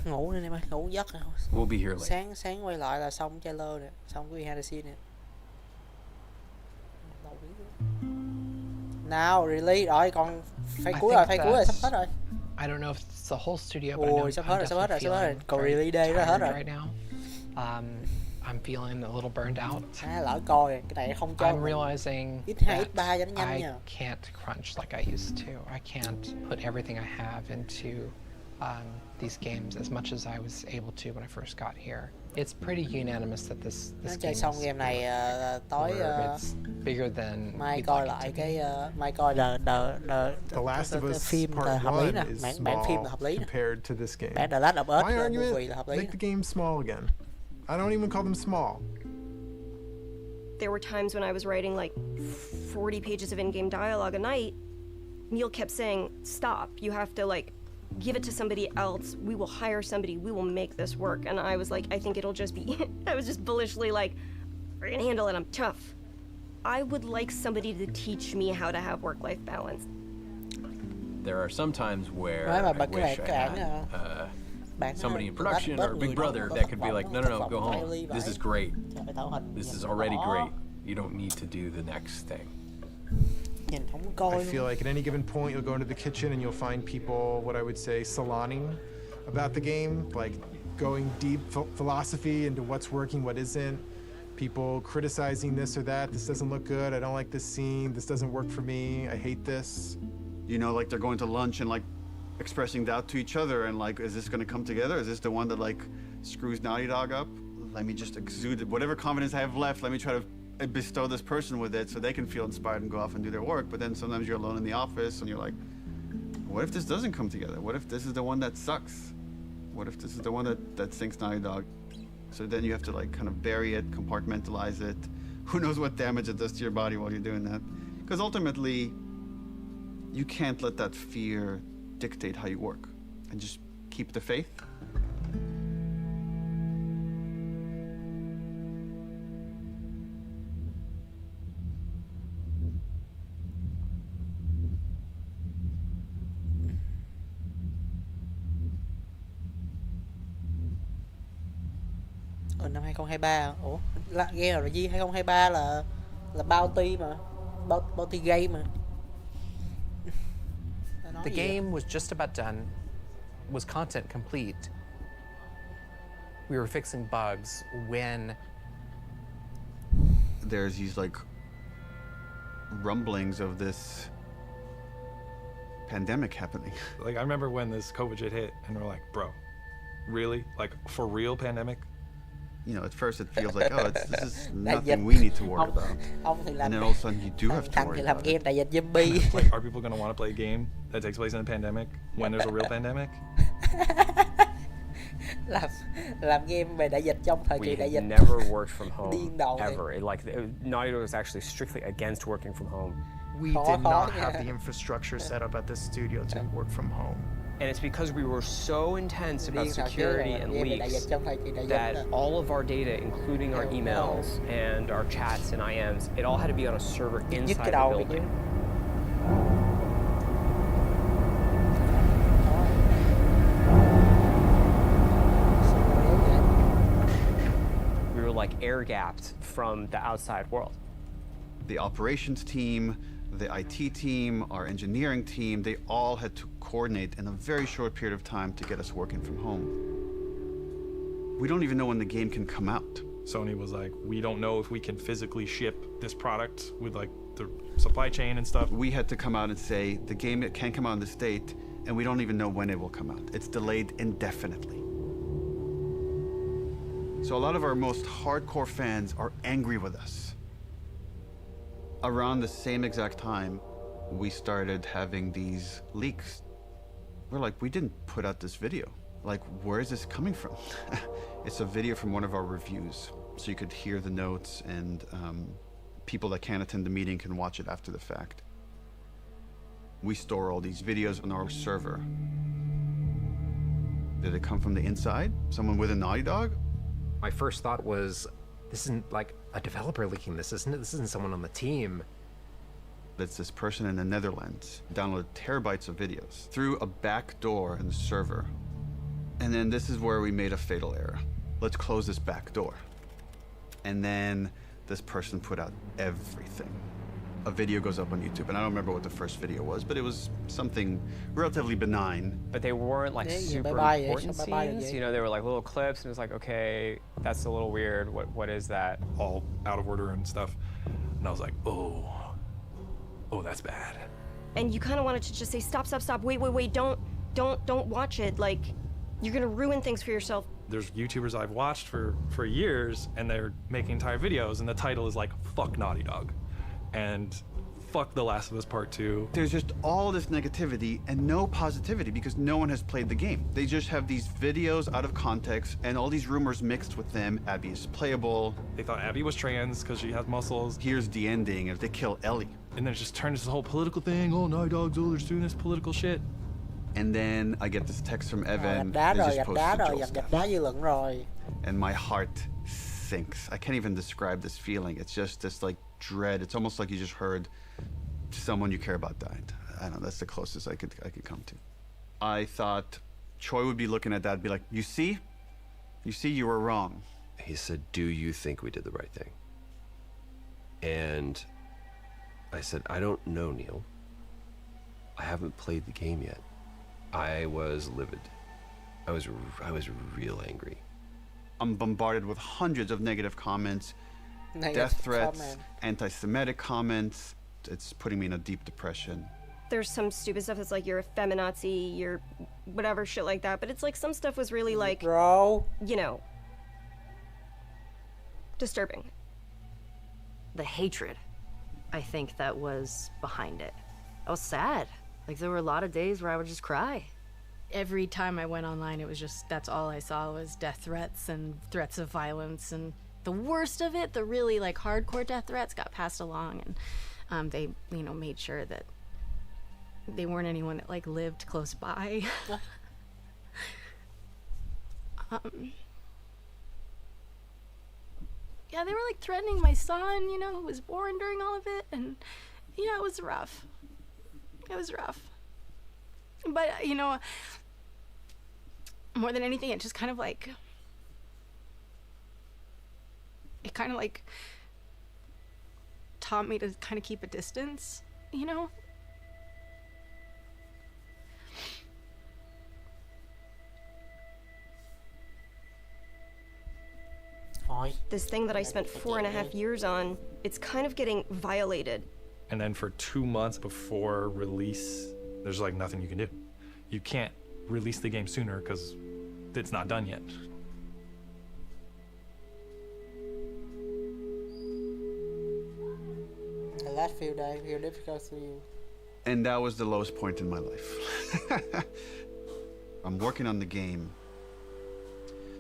ngủ đi em, ngủ giấc nè. We'll be here late. Sáng quay lại là xong trailer nè, xong cái behind the scene nè. Nào release rồi, còn phải cuối rồi, sắp hết rồi. I don't know if it's the whole studio, but Ôi, sắp hết rồi. Còn release day đó hết rồi. Right now. I'm feeling a little burned out. Lỡ coi cái này không cho. I'm realizing X2, X3 cho nó nhanh I nha. can't crunch like I used to. I can't put everything I have into these games as much as I was able to when I first got here. It's pretty unanimous that this game xong game này tối it's bigger than mai coi lại cái mai coi The Last of Us phim Part là hợp lý 1 nè, is bản phim là small hợp lý nè. compared to this game. Bản The Last of Us My argument, movie là hợp lý. make the game small again. I don't even call them small. There were times when I was writing like 40 pages of in-game dialogue a night. Neil kept saying, stop, you have to like give it to somebody else. We will hire somebody, we will make this work. And I was like, I think it'll just be, I was just bullishly like, we're gonna handle it, I'm tough. I would like somebody to teach me how to have work-life balance. There are some times where I wish I had somebody in production or a big brother that could be like, no, go home. This is great. This is already great. You don't need to do the next thing. I feel like at any given point you'll go into the kitchen and you'll find people, what I would say, saloning about the game, like going deep philosophy into what's working, what isn't. People criticizing this or that. This doesn't look good. I don't like this scene. This doesn't work for me. I hate this. You know, like they're going to lunch and like expressing doubt to each other and like, is this going to come together? Is this the one that like screws Naughty Dog up? Let me just exude whatever confidence I have left. Let me try to bestow this person with it so they can feel inspired and go off and do their work. But then sometimes you're alone in the office and you're like, what if this doesn't come together? What if this is the one that sucks? What if this is the one that sinks Naughty Dog? So then you have to like kind of bury it, compartmentalize it. Who knows what damage it does to your body while you're doing that? Because ultimately, you can't let that fear dictate how you work. And just keep the faith. Năm 2023. Ủa, game nào là gì? 2023 là bounty mà. Bounty game mà. The game was just about done, was content complete. We were fixing bugs when there's these like rumblings of this pandemic happening. Like I remember when this COVID shit hit and we're like, bro, really? Like for real pandemic? You know, at first it feels like, oh, this is nothing we need to worry about. And then all of a sudden you do have to worry about it. Like, are people going to want to play a game that takes place in a pandemic when there's a real pandemic? làm game về đại dịch trong thời kỳ đại dịch. We never worked from home ever. Naughty Dog was actually strictly against working from home. We did not have the infrastructure set up at this studio to work from home. And it's because we were so intense about security and leaks that all of our data, including our emails and our chats and IMs, it all had to be on a server inside the building. We were like air-gapped from the outside world. The operations team, the IT team, our engineering team, they all had to coordinate in a very short period of time to get us working from home. We don't even know when the game can come out. Sony was like, we don't know if we can physically ship this product with like the supply chain and stuff. We had to come out and say, the game can come out in this date, and we don't even know when it will come out. It's delayed indefinitely. So a lot of our most hardcore fans are angry with us. Around the same exact time, we started having these leaks. We're like, we didn't put out this video. Like, where is this coming from? It's a video from one of our reviews. So you could hear the notes, and people that can't attend the meeting can watch it after the fact. We store all these videos on our server. Did it come from the inside? Someone with a Naughty Dog? My first thought was, this isn't like a developer leaking this, isn't it? This isn't someone on the team. It's this person in the Netherlands downloaded terabytes of videos through a back door in the server. And then this is where we made a fatal error. Let's close this back door. And then this person put out everything. A video goes up on YouTube, and I don't remember what the first video was, but it was something relatively benign. But they weren't like super important scenes. You know, they were like little clips, and it was like, okay, that's a little weird. What is that? All out of order and stuff. And I was like, oh, that's bad. And you kind of wanted to just say, stop, wait, don't watch it. Like, you're gonna ruin things for yourself. There's YouTubers I've watched for years, and they're making entire videos, and the title is like, fuck Naughty Dog. And fuck The Last of Us Part 2. There's just all this negativity and no positivity because no one has played the game. They just have these videos out of context and all these rumors mixed with them. Abby is playable. They thought Abby was trans because she has muscles. Here's the ending if they kill Ellie. And then it just turned into this whole political thing. Oh, Naughty Dog's they're doing this political shit. And then I get this text from Evan. They just posted Joel stuff. And my heart sinks. I can't even describe this feeling. It's just this like dread. It's almost like you just heard someone you care about died. I don't know, that's the closest I could come to. I thought Troy would be looking at that and be like, you see you were wrong. He said, do you think we did the right thing? And I said, I don't know, Neil. I haven't played the game yet. I was livid. I was real angry. I'm bombarded with hundreds of negative comments, death threats, anti-Semitic comments. It's putting me in a deep depression. There's some stupid stuff that's like, you're a feminazi, you're whatever shit like that, but it's like some stuff was really like, you know, disturbing. The hatred, I think, that was behind it. I was sad. Like, there were a lot of days where I would just cry. every time I went online, it was just, that's all I saw was death threats and threats of violence. And the worst of it, the really like hardcore death threats, got passed along, and they, you know, made sure that they weren't anyone that like lived close by. Yeah, they were like threatening my son, you know, who was born during all of it, and yeah, it was rough. It was rough. But, you know, more than anything, it just kind of like, it kind of like taught me to kind of keep a distance, you know? This thing that I spent 4.5 years on, it's kind of getting violated. And then for 2 months before release, there's like nothing you can do. You can't release the game sooner because it's not done yet. The last few days feel difficult for you. And that was the lowest point in my life. I'm working on the game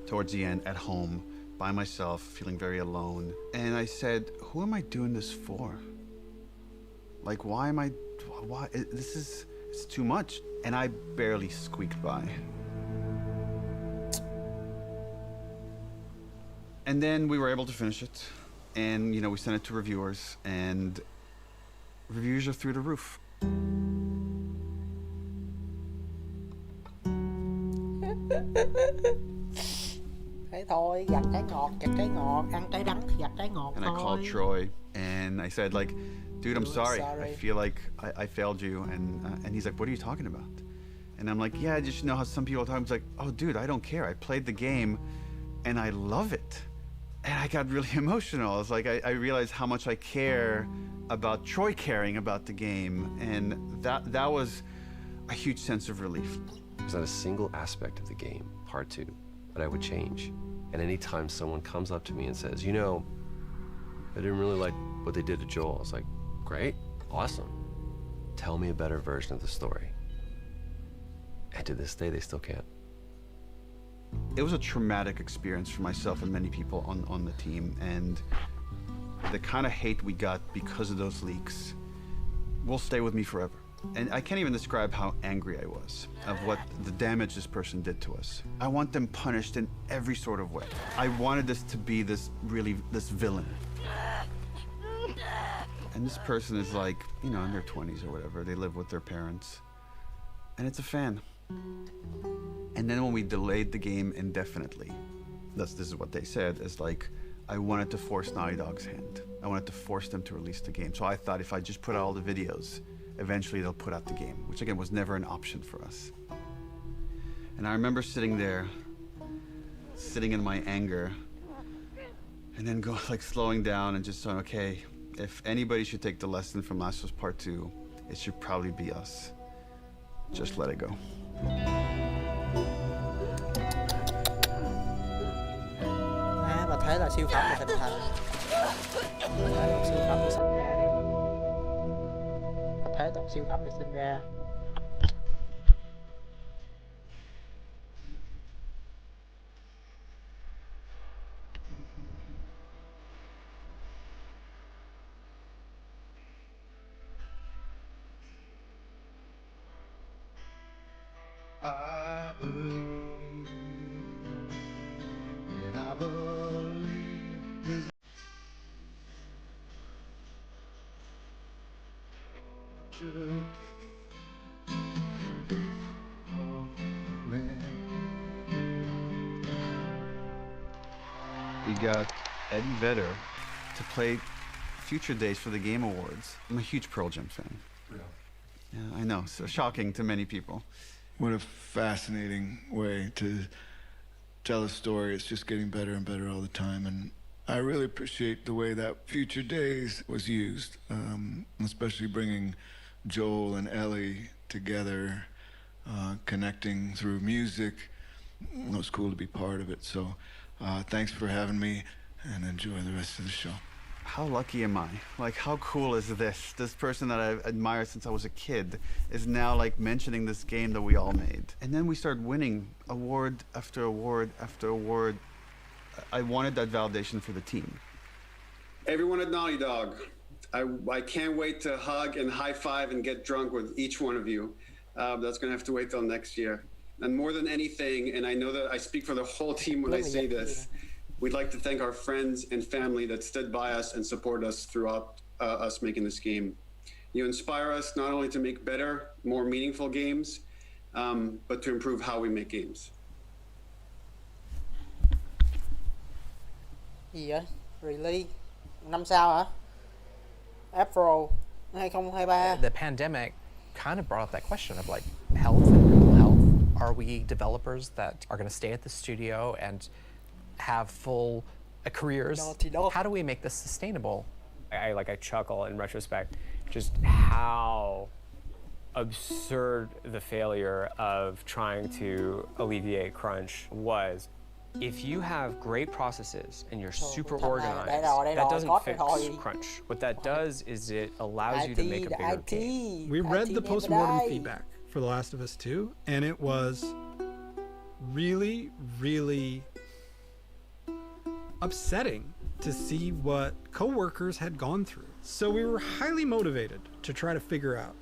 towards the end at home by myself, feeling very alone. And I said, who am I doing this for? Like, why? It's too much. And I barely squeaked by. And then we were able to finish it. And, you know, we sent it to reviewers, and reviews are through the roof. Thế thôi, gặt trái ngọt, gặt trái ngọt, ăn trái đắng thì gặt trái ngọt. And I called Troy, and I said, like, dude, I'm sorry. I feel like I failed you. And he's like, what are you talking about? And I'm like, yeah, I just know how some people talk. He's like, oh, dude, I don't care. I played the game, and I love it. And I got really emotional. I was like, I realized how much I care about Troy caring about the game, and that was a huge sense of relief. There's not a single aspect of the game, part 2, that I would change. And anytime someone comes up to me and says, you know, I didn't really like what they did to Joel, I was like, great, awesome. Tell me a better version of the story. And to this day, they still can't. It was a traumatic experience for myself and many people on the team, and the kind of hate we got because of those leaks will stay with me forever. And I can't even describe how angry I was of what the damage this person did to us. I want them punished in every sort of way. I wanted this to be this villain. And this person is like, you know, in their 20s or whatever. They live with their parents. And it's a fan. And then when we delayed the game indefinitely, this is what they said, is like, I wanted to force Naughty Dog's hand. I wanted to force them to release the game. So I thought if I just put out all the videos, eventually they'll put out the game, which again was never an option for us. And I remember sitting there, sitting in my anger, and then slowing down and just saying, okay, if anybody should take the lesson from Last of Us Part 2, it should probably be us. Just let it go. Và thế là siêu phẩm được hình thành. Thế là siêu phẩm được sinh ra. Thế là siêu phẩm được sinh ra. I believe, and I believe there's We got Eddie Vedder to play Future Days for the Game Awards. I'm a huge Pearl Jam fan. Yeah, I know, so shocking to many people. What a fascinating way to tell a story. It's just getting better and better all the time, and I really appreciate the way that Future Days was used, especially bringing Joel and Ellie together, connecting through music. It was cool to be part of it, so thanks for having me, and enjoy the rest of the show. how lucky am I? Like, how cool is this? This person that I've admired since I was a kid is now like mentioning this game that we all made. And then we started winning award after award after award. I wanted that validation for the team. Everyone at Naughty Dog, I can't wait to hug and high five and get drunk with each one of you. That's gonna have to wait till next year. And more than anything, and I know that I speak for the whole team when I say this, we'd like to thank our friends and family that stood by us and supported us throughout us making this game. You inspire us not only to make better, more meaningful games, but to improve how we make games. Gì vậy? Release 5 sao hả? April 2023. The pandemic kind of brought up that question of like health and mental health. Are we developers that are going to stay at the studio and have full careers? How do we make this sustainable? I chuckle in retrospect, just how absurd the failure of trying to alleviate crunch was. If you have great processes and you're super organized, that doesn't fix crunch. What that does is it allows you to make a bigger game. We read the postmortem feedback for The Last of Us 2, and it was really, really upsetting to see what coworkers had gone through. So we were highly motivated to try to figure out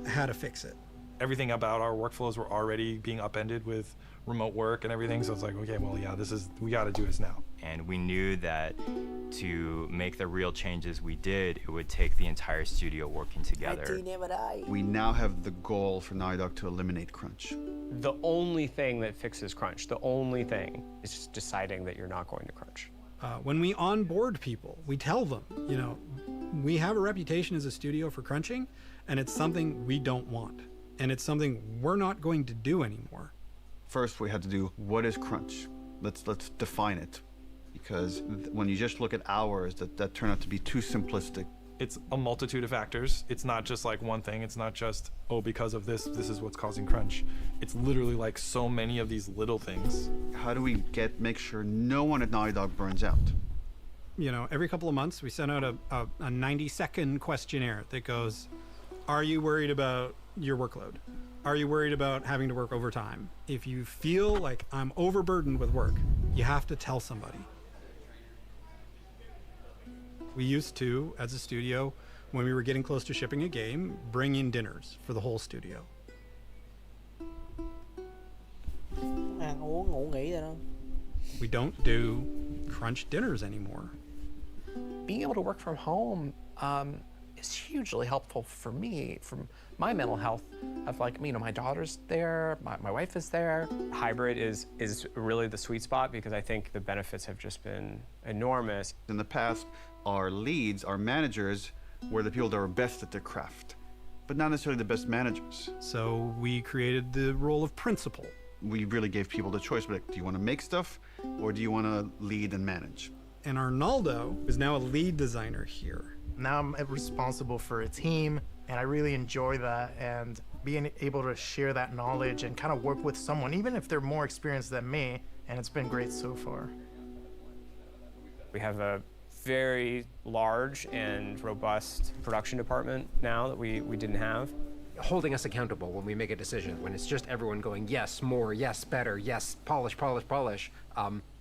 how to fix it. Everything about our workflows were already being upended with remote work and everything, so it's like, okay, well, yeah, we got to do this now. And we knew that to make the real changes we did, it would take the entire studio working together. We now have the goal for Naughty Dog to eliminate crunch. The only thing that fixes crunch, the only thing, is just deciding that you're not going to crunch. When we onboard people, we tell them, you know, we have a reputation as a studio for crunching, and it's something we don't want. And it's something we're not going to do anymore. First, we had to do, what is crunch? Let's define it. Because when you just look at hours, that turned out to be too simplistic. It's a multitude of factors. It's not just like one thing. It's not just, oh, because of this is what's causing crunch. It's literally like so many of these little things. How do we make sure no one at Naughty Dog burns out? You know, every couple of months, we send out a 90-second questionnaire that goes, are you worried about your workload? Are you worried about having to work overtime? If you feel like I'm overburdened with work, you have to tell somebody. We used to, as a studio, when we were getting close to shipping a game, bring in dinners for the whole studio. We don't do crunch dinners anymore. Being able to work from home is hugely helpful for me, from my mental health of like, you know, my daughter's there, my wife is there. Hybrid is really the sweet spot because I think the benefits have just been enormous. In the past, our leads, our managers, were the people that were best at their craft, but not necessarily the best managers. So we created the role of principal. We really gave people the choice, like, do you want to make stuff or do you want to lead and manage? And Arnaldo is now a lead designer here. Now I'm responsible for a team, and I really enjoy that, and being able to share that knowledge and kind of work with someone, even if they're more experienced than me, and it's been great so far. We have a very large and robust production department now that we didn't have. Holding us accountable when we make a decision, when it's just everyone going, yes, more, yes, better, yes, polish, polish, polish,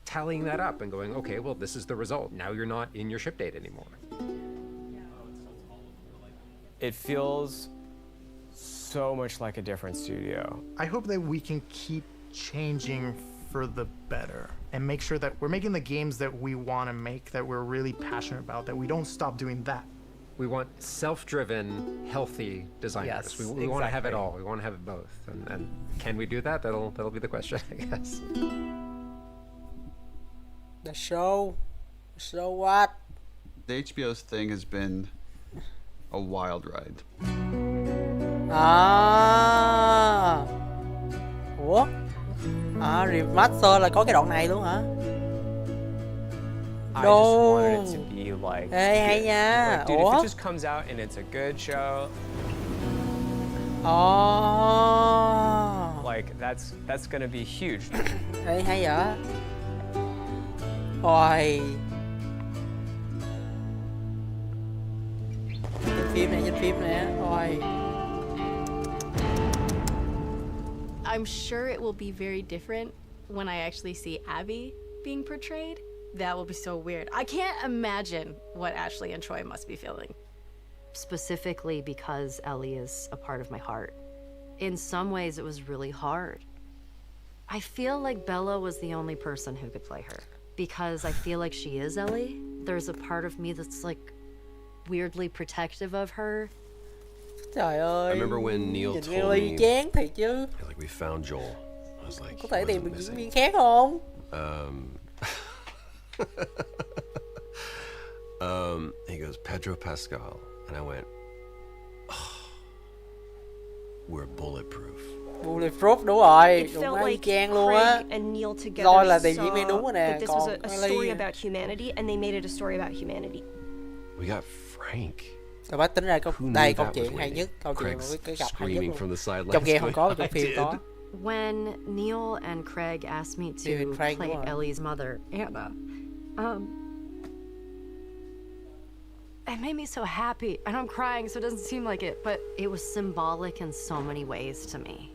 tallying that up and going, okay, well, this is the result. Now you're not in your ship date anymore. It feels so much like a different studio. I hope that we can keep changing for the better and make sure that we're making the games that we want to make, that we're really passionate about, that we don't stop doing that. We want self-driven, healthy designers. Yes, we want to have it all. We want to have it both. And can we do that? That'll be the question, I guess. The show? So what? The HBO's thing has been a wild ride. Ủa? Remastered là có cái đoạn này luôn hả? I just wanted it to be like, hay nha. Like, dude, if it just comes out and it's a good show. Like that's gonna be huge. Hay vậy? Ôi. Trên phim nè, thôi. I'm sure it will be very different when I actually see Abby being portrayed. That will be so weird. I can't imagine what Ashley and Troy must be feeling. Specifically because Ellie is a part of my heart. In some ways, it was really hard. I feel like Bella was the only person who could play her. Because I feel like she is Ellie. There's a part of me that's like weirdly protective of her. Trời ơi. I remember when Neil nhìn told Ellie me, chán thiệt chứ. like, we found Joel. I was like, Có thể what tìm is được missing? diễn viên khác không? He goes, Pedro Pascal. And I went, oh, we're bulletproof. Bulletproof đúng rồi. It Đúng felt y like chang luôn á. Craig and Neil together Rồi là tìm diễn viên đúng saw rồi nè. that this was Còn a story Ellie... about humanity, and they made it a story about humanity. We got Frank. Rồi bác tính ra câu Who đây knew câu that chuyện was hay waiting? nhất, câu chuyện Craig's với cái gặp hay nhất screaming from the luôn. sidelines Trong game không có, going, trong "I phim did." có. When Neil and Craig asked me to Neil and Craig, play đúng rồi. Ellie's mother, Anna, it made me so happy. I know I'm crying, so it doesn't seem like it, but it was symbolic in so many ways to me.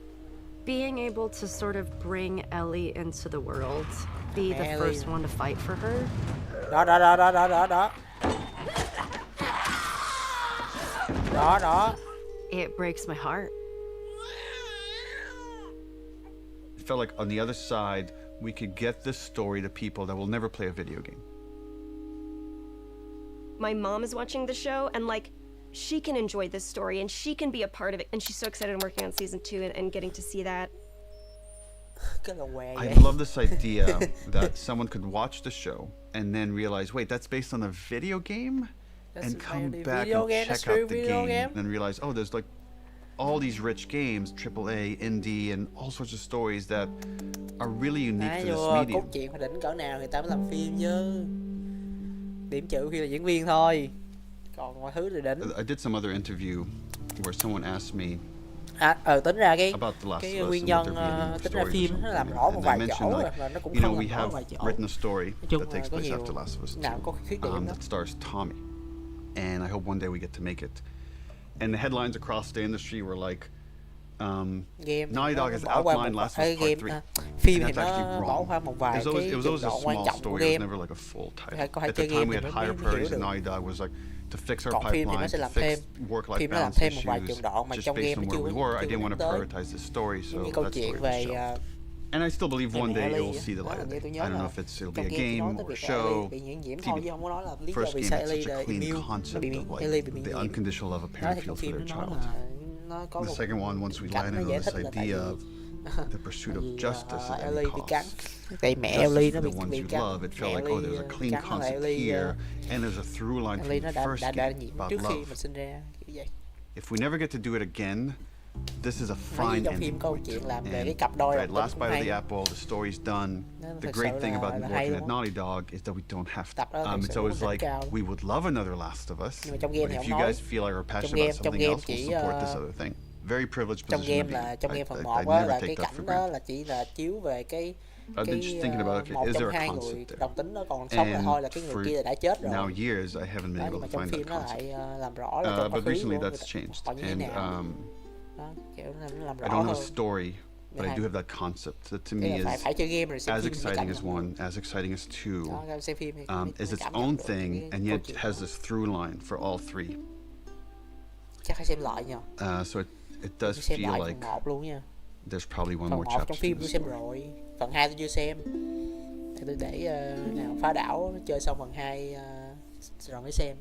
Being able to sort of bring Ellie into the world, be the Ellie. first one to fight for her. Đó. Đó. It breaks my heart. It felt like on the other side, we could get this story to people that will never play a video game. My mom is watching the show, and like, she can enjoy this story, and she can be a part of it, and she's so excited I'm working on season 2 and getting to see that. I love this idea that someone could watch the show and then realize, wait, that's based on a video game? And come back and check out the game, and then realize, oh, there's like all these rich games, AAA, indie, and all sorts of stories that are really unique to this medium. Cốt truyện phải đỉnh cỡ nào người ta mới làm phim chứ. Điểm trừ khi là diễn viên thôi. Còn mọi thứ thì đỉnh. I did some other interview where someone asked me tính ra cái nguyên nguyên nhân tính ra phim nó làm rõ một vài chỗ rồi mà nó cũng không làm rõ vài chỗ. Written a story that takes place after Last of Us 2 that stars Tommy, and I hope one day we get to make it. And the headlines across the industry were like, Naughty Dog has outlined Last of Us Part 3. Phim And thì that's actually nó bỏ wrong. qua một vài It was always a đoạn quan small trọng của story. It was game. never like a full title. Phải có hai At the chơi time, game we thì had mới higher hiểu priorities, được. and Naughty Dog was like to fix our Còn phim thì pipeline, nó sẽ to làm fix thêm. work-life Phim nó làm balance thêm một vài issues, trường đoạn mà just trong based game on nó where we chưa were. I didn't want to tới. prioritize the story, so Như câu that chuyện story về was shelved. And I still believe one day it will see the light of day. I don't know if it'll be a game or a show, TV. First game, it's such a clean concept of like the unconditional love a parent feels for their child. The second one, once we land into this idea of the pursuit of justice at any cost. Justice for the ones you love. It felt like, oh, there's a clean concept here, and there's a through line from the first game about love. If we never get to do it again, this is a fine ending point. And last bite of the apple, the story's done. The great thing about working at Naughty Dog is that we don't have to. It's always like, we would love another Last of Us, but if you guys feel like we're passionate about something else, we'll support this other thing. Very privileged position to be in. Phần I 1 á never là take cái that cảnh for đó granted. là chỉ là chiếu về cái I've been just thinking about, okay, một is trong there a hai người concept there? đồng tính đó còn sống là thôi là cái người kia là đã chết rồi. Now years I haven't been Đó, able nhưng mà to trong find phim that nó concept. lại làm rõ là trong quá But khứ recently của người that's ta changed, họ như thế and nào. Đó, kiểu nó làm rõ I don't have a hơn. story, but I Hai. do have that concept that to Tức me là is phải chơi game rồi xem as phim mới exciting cảm as nhận one, as exciting as two, Đó, xem phim thì mới is its cảm own nhận được thing, cái and câu yet chuyện has đó. this through line for all three. Chắc phải xem lại nha. So it does Xem feel lại like phần 1 luôn nha. there's probably one Phần more 1 trong chapter. phim tôi xem rồi, phần 2 tôi chưa xem. Thì tôi để nào phá đảo chơi xong phần 2 rồi mới xem.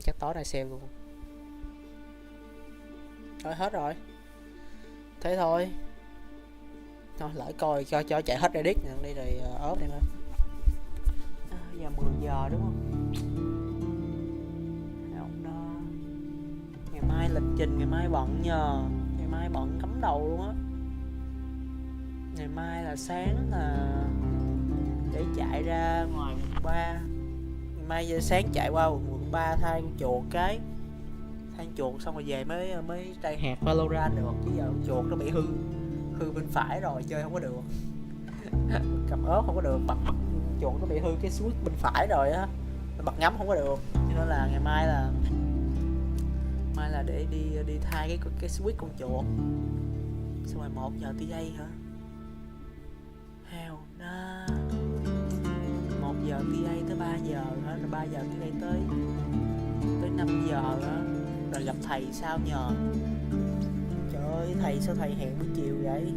Chắc tối nay xem luôn. Thôi hết rồi. Thế thôi. Thôi lỡ coi cho chạy hết Reddit nè đi rồi ốp đi thôi. Giờ 10 giờ đúng không? Không đó. Ngày mai lịch trình ngày mai bận nhờ. Ngày mai bận cắm đầu luôn á. Ngày mai là sáng là để chạy ra ngoài quận 3. Ngày mai giờ sáng chạy qua quận 3 thay con chuột cái. Thay chuột xong rồi về mới trai hạt Valorant được. Chứ giờ con chuột nó bị hư bên phải rồi chơi không có được. Cầm ớt không có được, bật chuột nó bị hư cái switch bên phải rồi á. Bật ngắm không có được. Cho nên là ngày mai là mai là để đi thay cái switch con chuột. Xong rồi 1 giờ TA hả? Hell no. 1 giờ TA tới 3 giờ hả? Rồi 3 giờ TA tới 5 giờ hả? Rồi gặp thầy sao nhờ? Trời ơi, thầy sao thầy hẹn buổi chiều vậy?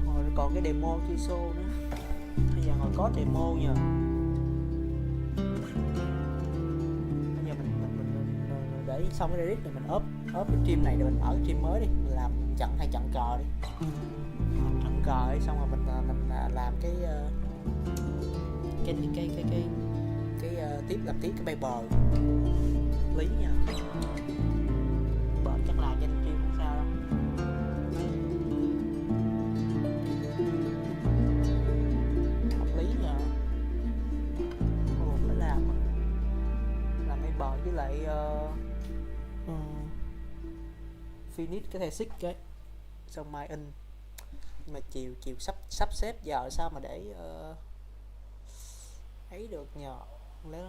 Hồi còn cái demo chưa show nữa. Bây giờ hồi có demo nhờ. Bây giờ mình để xong cái edit này mình up cái stream này rồi mình mở cái stream mới đi, mình làm chặn hay chặn cờ đi. Chặn cờ ấy, xong rồi mình làm cái tiếp làm tiếp cái paper lý nha. Bờ chắc là trên stream không sao đâu. Hợp lý nha. Phải làm paper với lại finish cái thẻ xích cái xong mai in. Nhưng mà chiều sắp xếp giờ sao mà để ấy được nhờ. Lẽ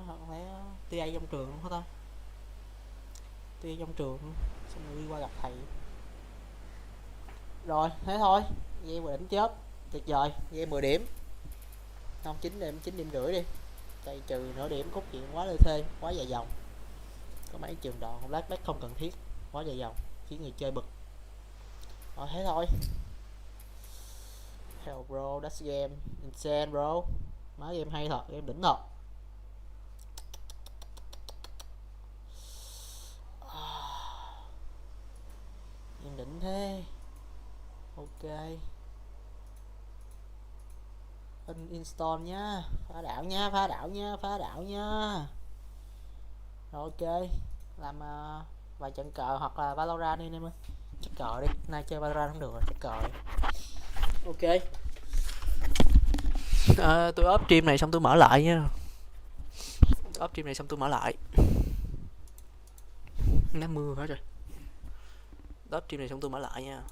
TA trong trường không hả ta? TA trong trường xong rồi đi qua gặp thầy. Rồi thế thôi, game 10 điểm chết tuyệt vời, game 10 điểm không 9 điểm rưỡi đi, tại trừ nửa điểm cốt truyện quá lê thê, quá dài dòng, có mấy trường đoạn flashback không cần thiết, quá dài dòng khiến người chơi bực. Rồi thế thôi. Hell bro, that's game insane bro. Má game hay thật, game đỉnh thật. Game đỉnh thế. Ok. Install nhá, phá đảo nha. Rồi ok. Làm vài trận cờ hoặc là Valorant đi anh em ơi. Chắc cờ đi, nay chơi Valorant không được rồi, chắc cờ đi. Ok. Tôi up stream này xong tôi mở lại nha. Up stream này xong tôi mở lại. Nó mưa hết rồi. Up stream này xong tôi mở lại nha.